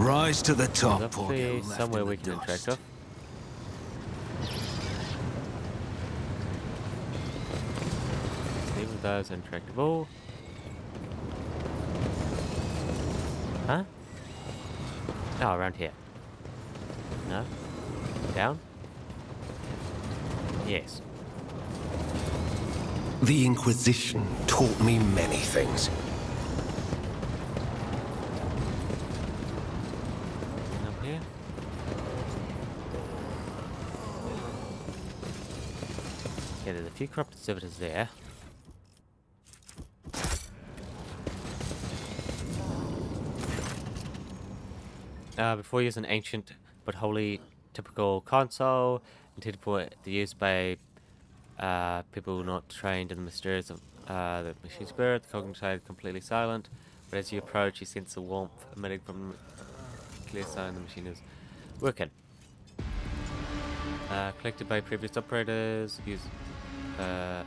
Rise to the top, or Hopefully get left somewhere in the we can interact dust. with. Even those are interactable. Huh? Oh, around here. No? Down? Yes. The Inquisition taught me many things. Up here? Yeah, there's a few corrupted servitors there. Before using an ancient but wholly typical console, intended for the use by people not trained in the mysteries of the machine's spirit, the cognitive completely silent, but as you approach, you sense the warmth emitting from the clear sign the machine is working. Collected by previous operators, use stored.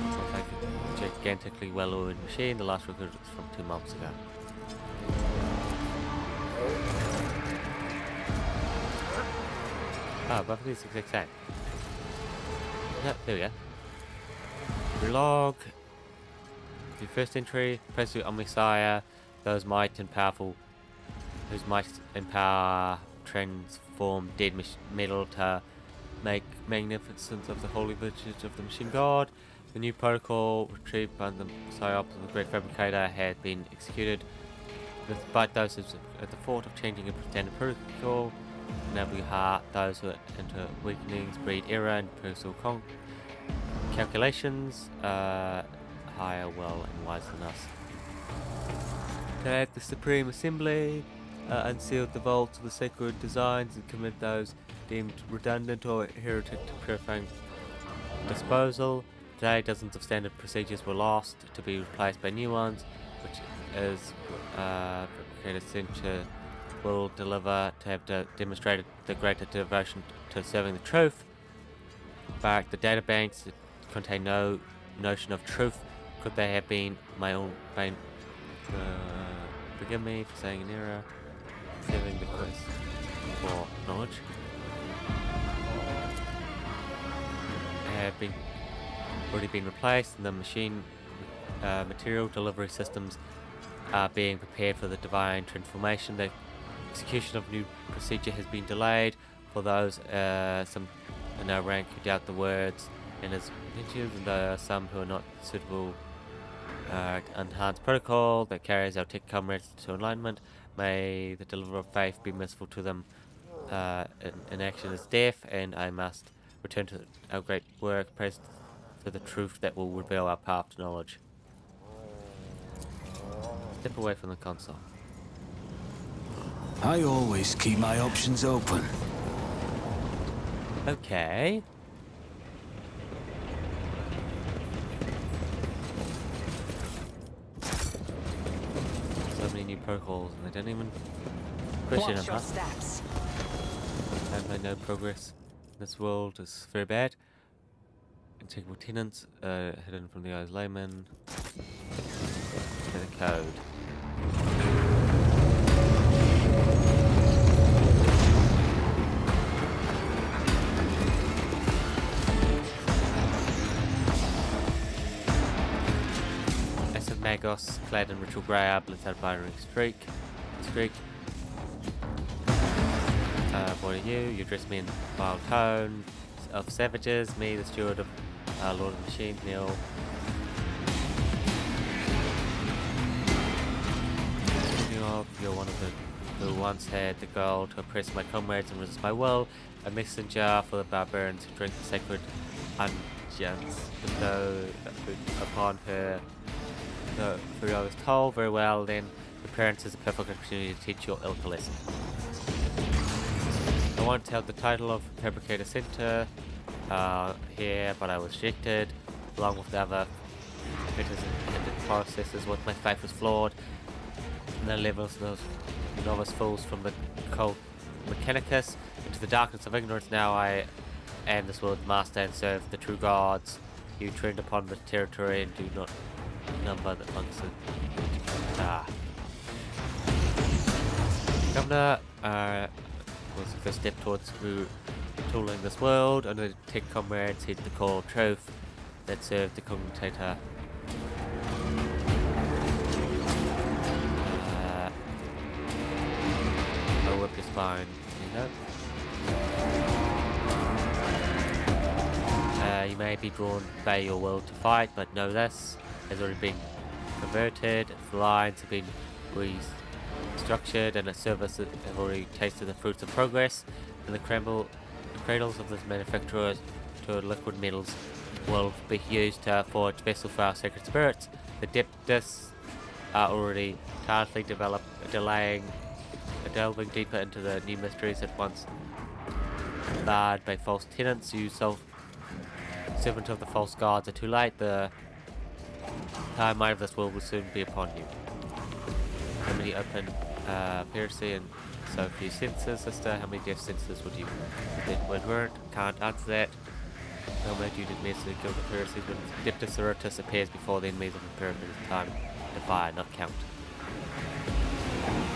Looks like a gigantically well-oiled machine. The last record is from 2 months ago. Oh, both of these exact same. Yeah, there we go. Relog. Your first entry, press to Omnisire, those might and powerful, whose might and power transform dead metal to make magnificence of the holy virtues of the machine god. The new protocol retrieved by the psyops of the great fabricator had been executed, despite those at the thought of changing a standard protocol. Enable heart those who enter weakenings, breed error and personal calculations, higher, well, and wise than us. Tag the Supreme Assembly, unsealed the vaults of the sacred designs and commit those deemed redundant or heretic to purifying disposal. Today, dozens of standard procedures were lost to be replaced by new ones, which is Fabricator Center will deliver to have demonstrated the greater devotion to serving the truth. But the data banks contain no notion of truth. Could they have been my own pain? Forgive me for saying an error. Saving the quest for knowledge. Have already been replaced, and the machine material delivery systems are being prepared for the divine transformation. The execution of new procedure has been delayed. For those some in our rank who doubt the words in his mentions, and there are some who are not suitable enhanced protocol that carries our tech comrades to alignment. May the deliverer of faith be merciful to them. In action is death, and I must return to our great work, praise to the truth that will reveal our path to knowledge. Step away from the console. I always keep my options open. Okay. So many new protocols, and they don't even question them, huh? Steps. I've made no progress. This world is very bad. Integral tenants, hidden from the eyes of layman. To the code. Magos, clad in ritual grey, blitz out binary streak. What are you? You address me in vile tone of savages. Me, the steward of Lord of the Machines, Neil. Speaking of, you're one of the who once had the goal to oppress my comrades and resist my will. A messenger for the barbarians who drink the sacred unguents. Though upon her. For I was told very well, then the parents is a perfect opportunity to teach your ilk a lesson. I once held the title of Fabricator Center here, but I was rejected, along with the other processes. What my faith was flawed, and the levels of those novice fools from the cold Mechanicus into the darkness of ignorance. Now I am this world's master and serve the true gods. You tread upon the territory and do not number the amongst the Governor was the first step towards tooling this world. Under tech comrades hid the core truth that served the commentator. I'll whip your spine. You know. You may be drawn by your will to fight, but know this has already been converted. Its lines have been restructured, and its service have already tasted the fruits of progress. And the cradles of this manufacturer to liquid metals will be used to forge vessels for our sacred spirits. The depths are already tirelessly developed, delving deeper into the new mysteries at once barred by false tenants. You servant of the false gods are too late. The time of this world will soon be upon you. How many open piracy and so few senses, sister? How many death sentences would you weren't? Can't answer that. How many you did miss to kill the piracy when Deptus Erotus appears before the enemies of Imperium in time to fire, not count.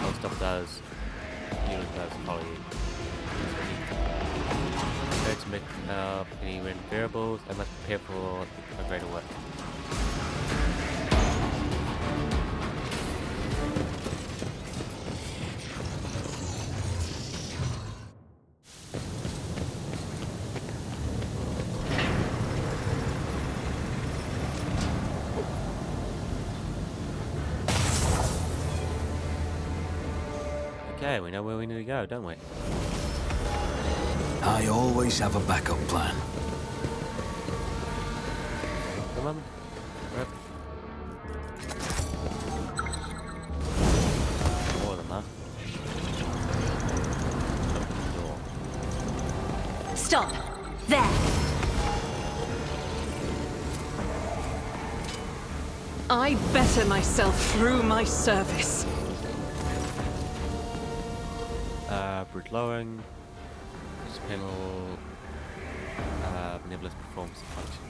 I'll stop those. Healing those follow you. To make any random variables, I must prepare for a greater work. Okay, we know where we need to go, don't we? I always have a backup plan. Come on. Rip. More of them, huh? Stop! There! I better myself through my service. Brute lowering. Panel nebulous performance function.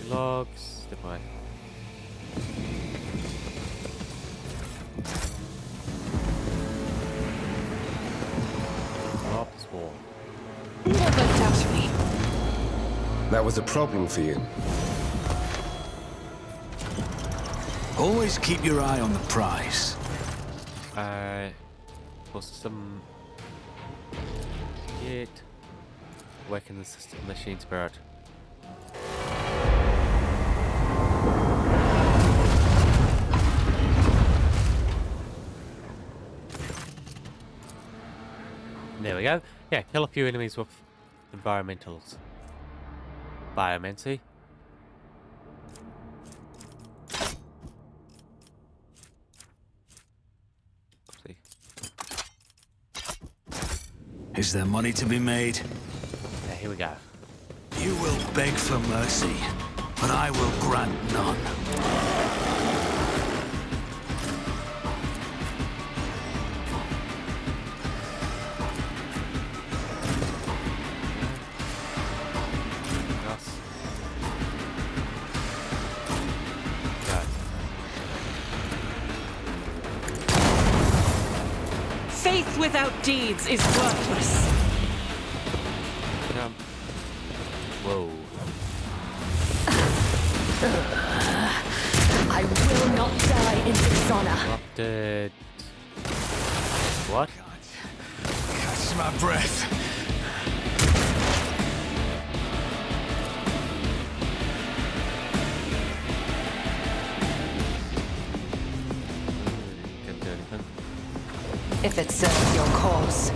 Logs, step away. Up this wall. Never doubt me. That was a problem for you. Always keep your eye on the prize. For some get awaken the system machine spirit. There we go. Yeah, kill a few enemies with environmentals. Biomancy. Is there money to be made? Yeah, here we go. You will beg for mercy, but I will grant none. Faith without deeds is worthless. Whoa. I will not die in dishonor. What? Catch my breath. If it serves your cause.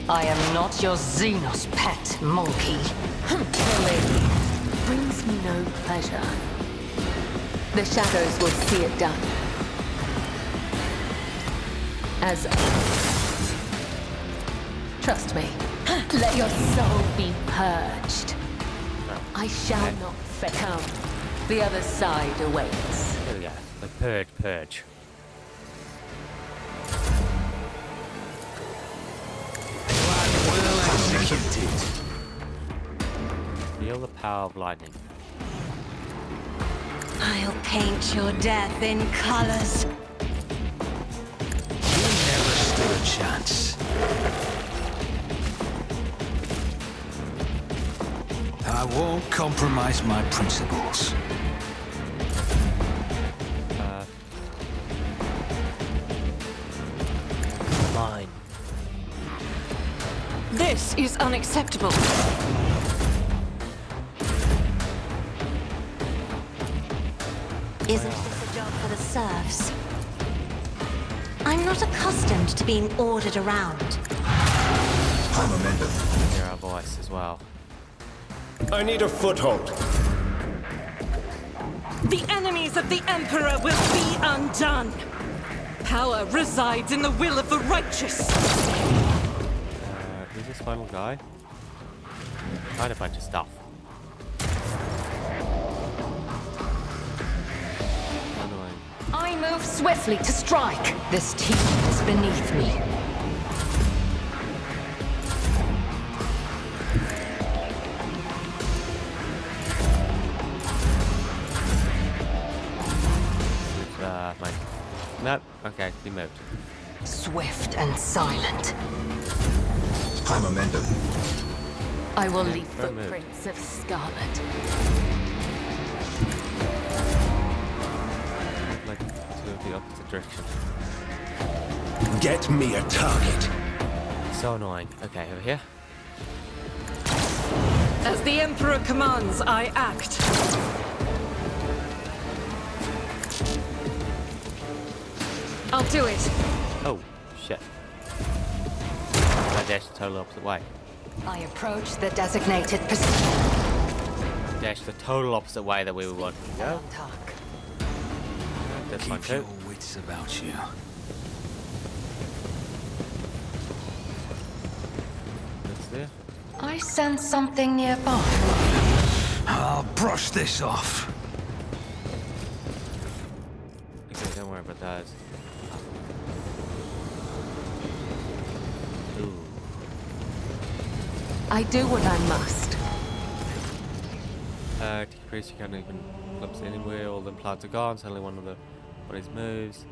I am not your Xenos pet, monkey. Killing brings me no pleasure. The shadows will see it done. As trust me, let your soul be purged. I shall not come. The other side awaits. There we go. The purge. Feel the power of lightning. I'll paint your death in colors. You never stood a chance. I won't compromise my principles. Mine. This is unacceptable. Isn't this a job for the serfs? I'm not accustomed to being ordered around. I'm a member. Hear our voice as well. I need a foothold. The enemies of the Emperor will be undone. Power resides in the will of the righteous. Who's this final guy? Quite a bunch of stuff. Annoying. I move swiftly to strike. This team is beneath me. Mine. Nope. Okay, he moved. Swift and silent. I'm a mender. I will leave footprints of scarlet. Like to the opposite direction. Get me a target. So annoying. Okay, over here. As the Emperor commands, I act. I'll do it. Oh, shit. I dashed the total opposite way. I approach the designated position. Dashed the total opposite way that we were wanting to go. That's fine Keep too. your wits about you. That's there. I sense something nearby. I'll brush this off. Okay, don't worry about those. Ooh. I do what I must. Decrease, you can't even glimpse anywhere, all the plants are gone, suddenly one of his moves.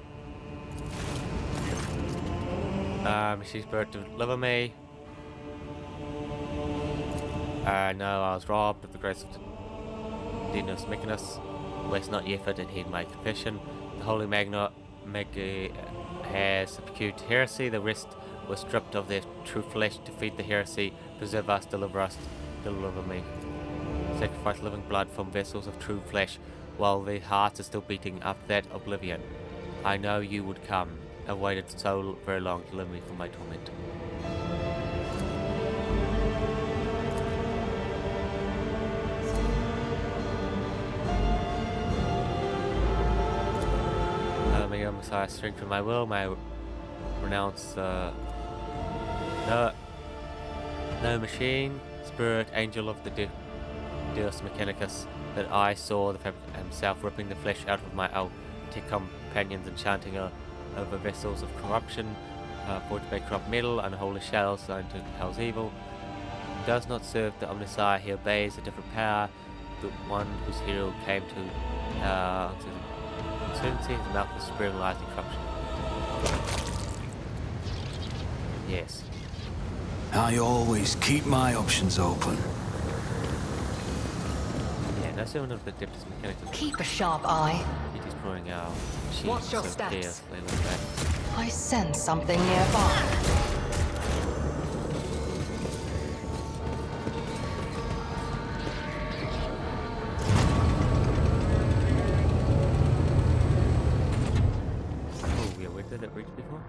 Machine spirit to deliver me. No, I was robbed of the grace of Dinos Mechanus. Waste not your effort and heed my confession. The Holy Magna has procured heresy. The rest were stripped of their true flesh. Defeat the heresy. Preserve us, deliver me. Sacrifice living blood from vessels of true flesh while their hearts are still beating after that oblivion. I know you would come. I've waited so very long to deliver me from my torment. May Messiah strengthen my will, may I renounce no machine, spirit, angel of the Deus Mechanicus, that I saw the fabric himself ripping the flesh out of my Altic companions and chanting over vessels of corruption, forged by corrupt metal, unholy shells designed to house evil. He does not serve the Omnissiah, he obeys a different power, the one whose hero came to uncertainty, his mouth is spewing lies and corruption. Yes. I always keep my options open. Yeah, that's one of the Deputy Mechanics. Keep a sharp eye. He destroying our machines Watch your so steps. carelessly like that. I sense something nearby. Oh yeah, where did it reach before?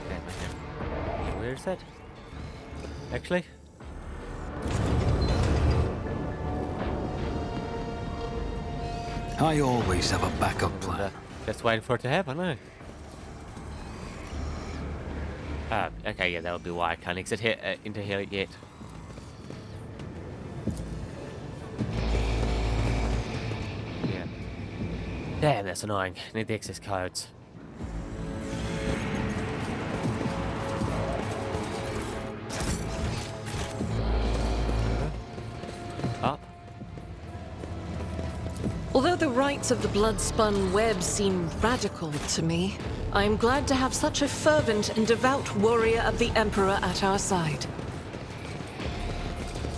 Okay, where is that? Actually? I always have a backup plan. Just waiting for it to happen, eh? Okay, yeah, that'll be why I can't exit here, into here yet. Yeah. Damn, that's annoying. Need the access codes. up. Although the rites of the blood-spun web seem radical to me, I am glad to have such a fervent and devout warrior of the Emperor at our side.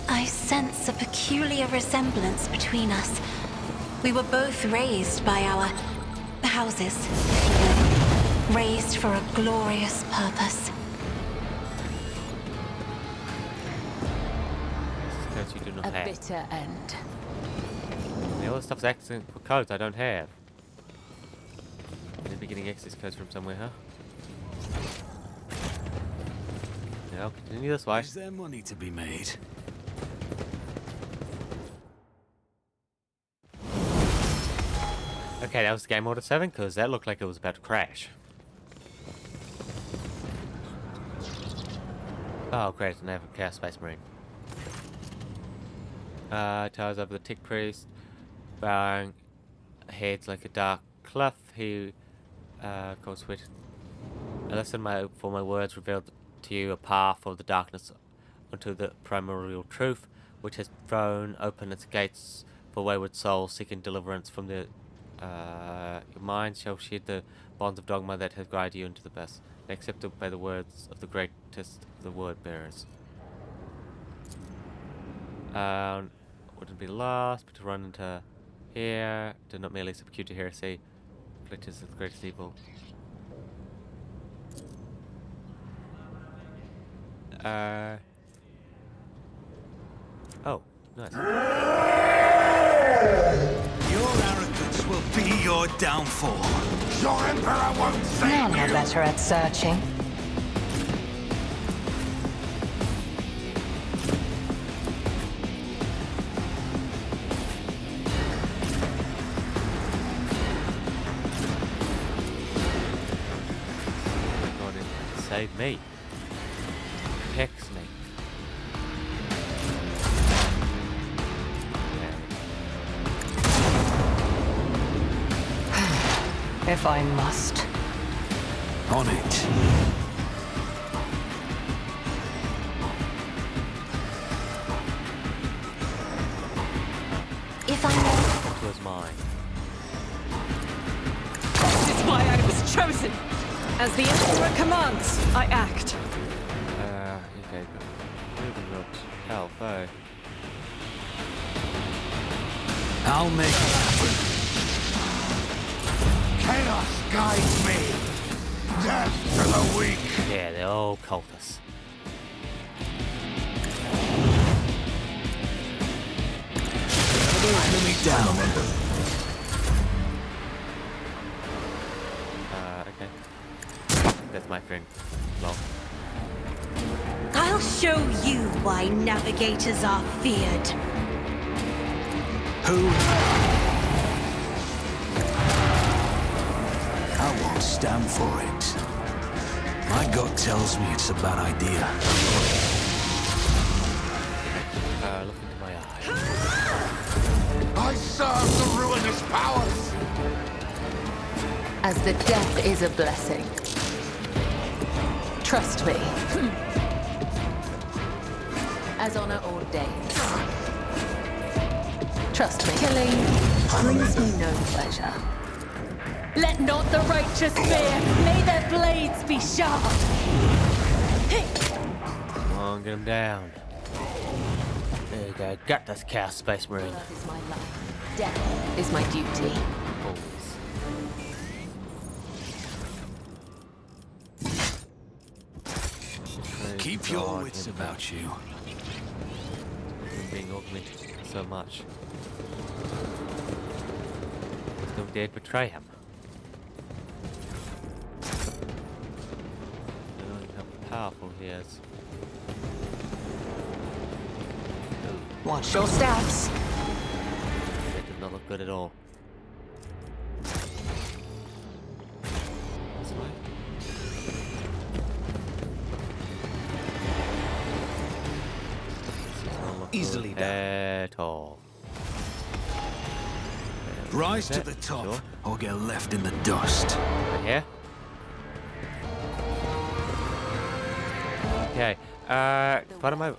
I sense a peculiar resemblance between us. We were both raised by our houses, if you will. Raised for a glorious purpose. Codes you do not A have. bitter end. The other stuff's excellent for codes I don't have. Maybe getting access codes from somewhere, huh? Yeah, I'll continue this way. Is there money to be made? Okay, that was game order 7, because that looked like it was about to crash. Oh, great, an African Chaos Space Marine. Towers over the Tick Priest, bowing heads like a dark cliff. He goes with. I listen for my words revealed to you a path of the darkness unto the primordial truth, which has thrown open its gates for wayward souls seeking deliverance from the your mind shall shed the bonds of dogma that have guided you into the best, accepted by the words of the greatest of the word bearers. Wouldn't be lost, but to run into here, did not merely subdue to heresy, afflictors of the greatest evil. Oh, nice. Your arrogance will be your downfall. Your Emperor won't save None are you! better at searching. God, it saved me. Protects me. If I must. On it. If I may, It was mine. This is why I was chosen! As the Emperor commands, I act. Okay, good. Moving looks help, eh? I'll make it happen. Chaos guides me! Death to the weak! Yeah, they're all cultists. Enemy down. Okay. That's my friend. Lol. I'll show you why navigators are feared. Who? I won't stand for it. My gut tells me it's a bad idea. Look into my eyes. I serve the ruinous powers! As the death is a blessing. Trust me. As honor ordains. Trust me. Killing brings me no pleasure. Let not the righteous fear. May their blades be sharp. Come on, get him down. There you go. Got this Chaos Space Marine. Love is my life. Death is my duty. Always. Keep your wits about you. I'm being augmented so much. Don't dare betray him. I don't know how powerful he is. Watch your steps. That did not look good at all. This way? This does not look Easily good done. at all. Rise to the top, Sure. or get left in the dust. Right here. Okay. What am I?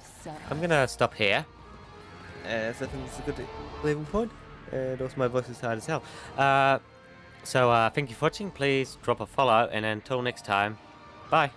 I'm gonna stop here. So I think it's a good leaving point. And also my voice is tired as hell. So thank you for watching. Please drop a follow, and until next time, bye.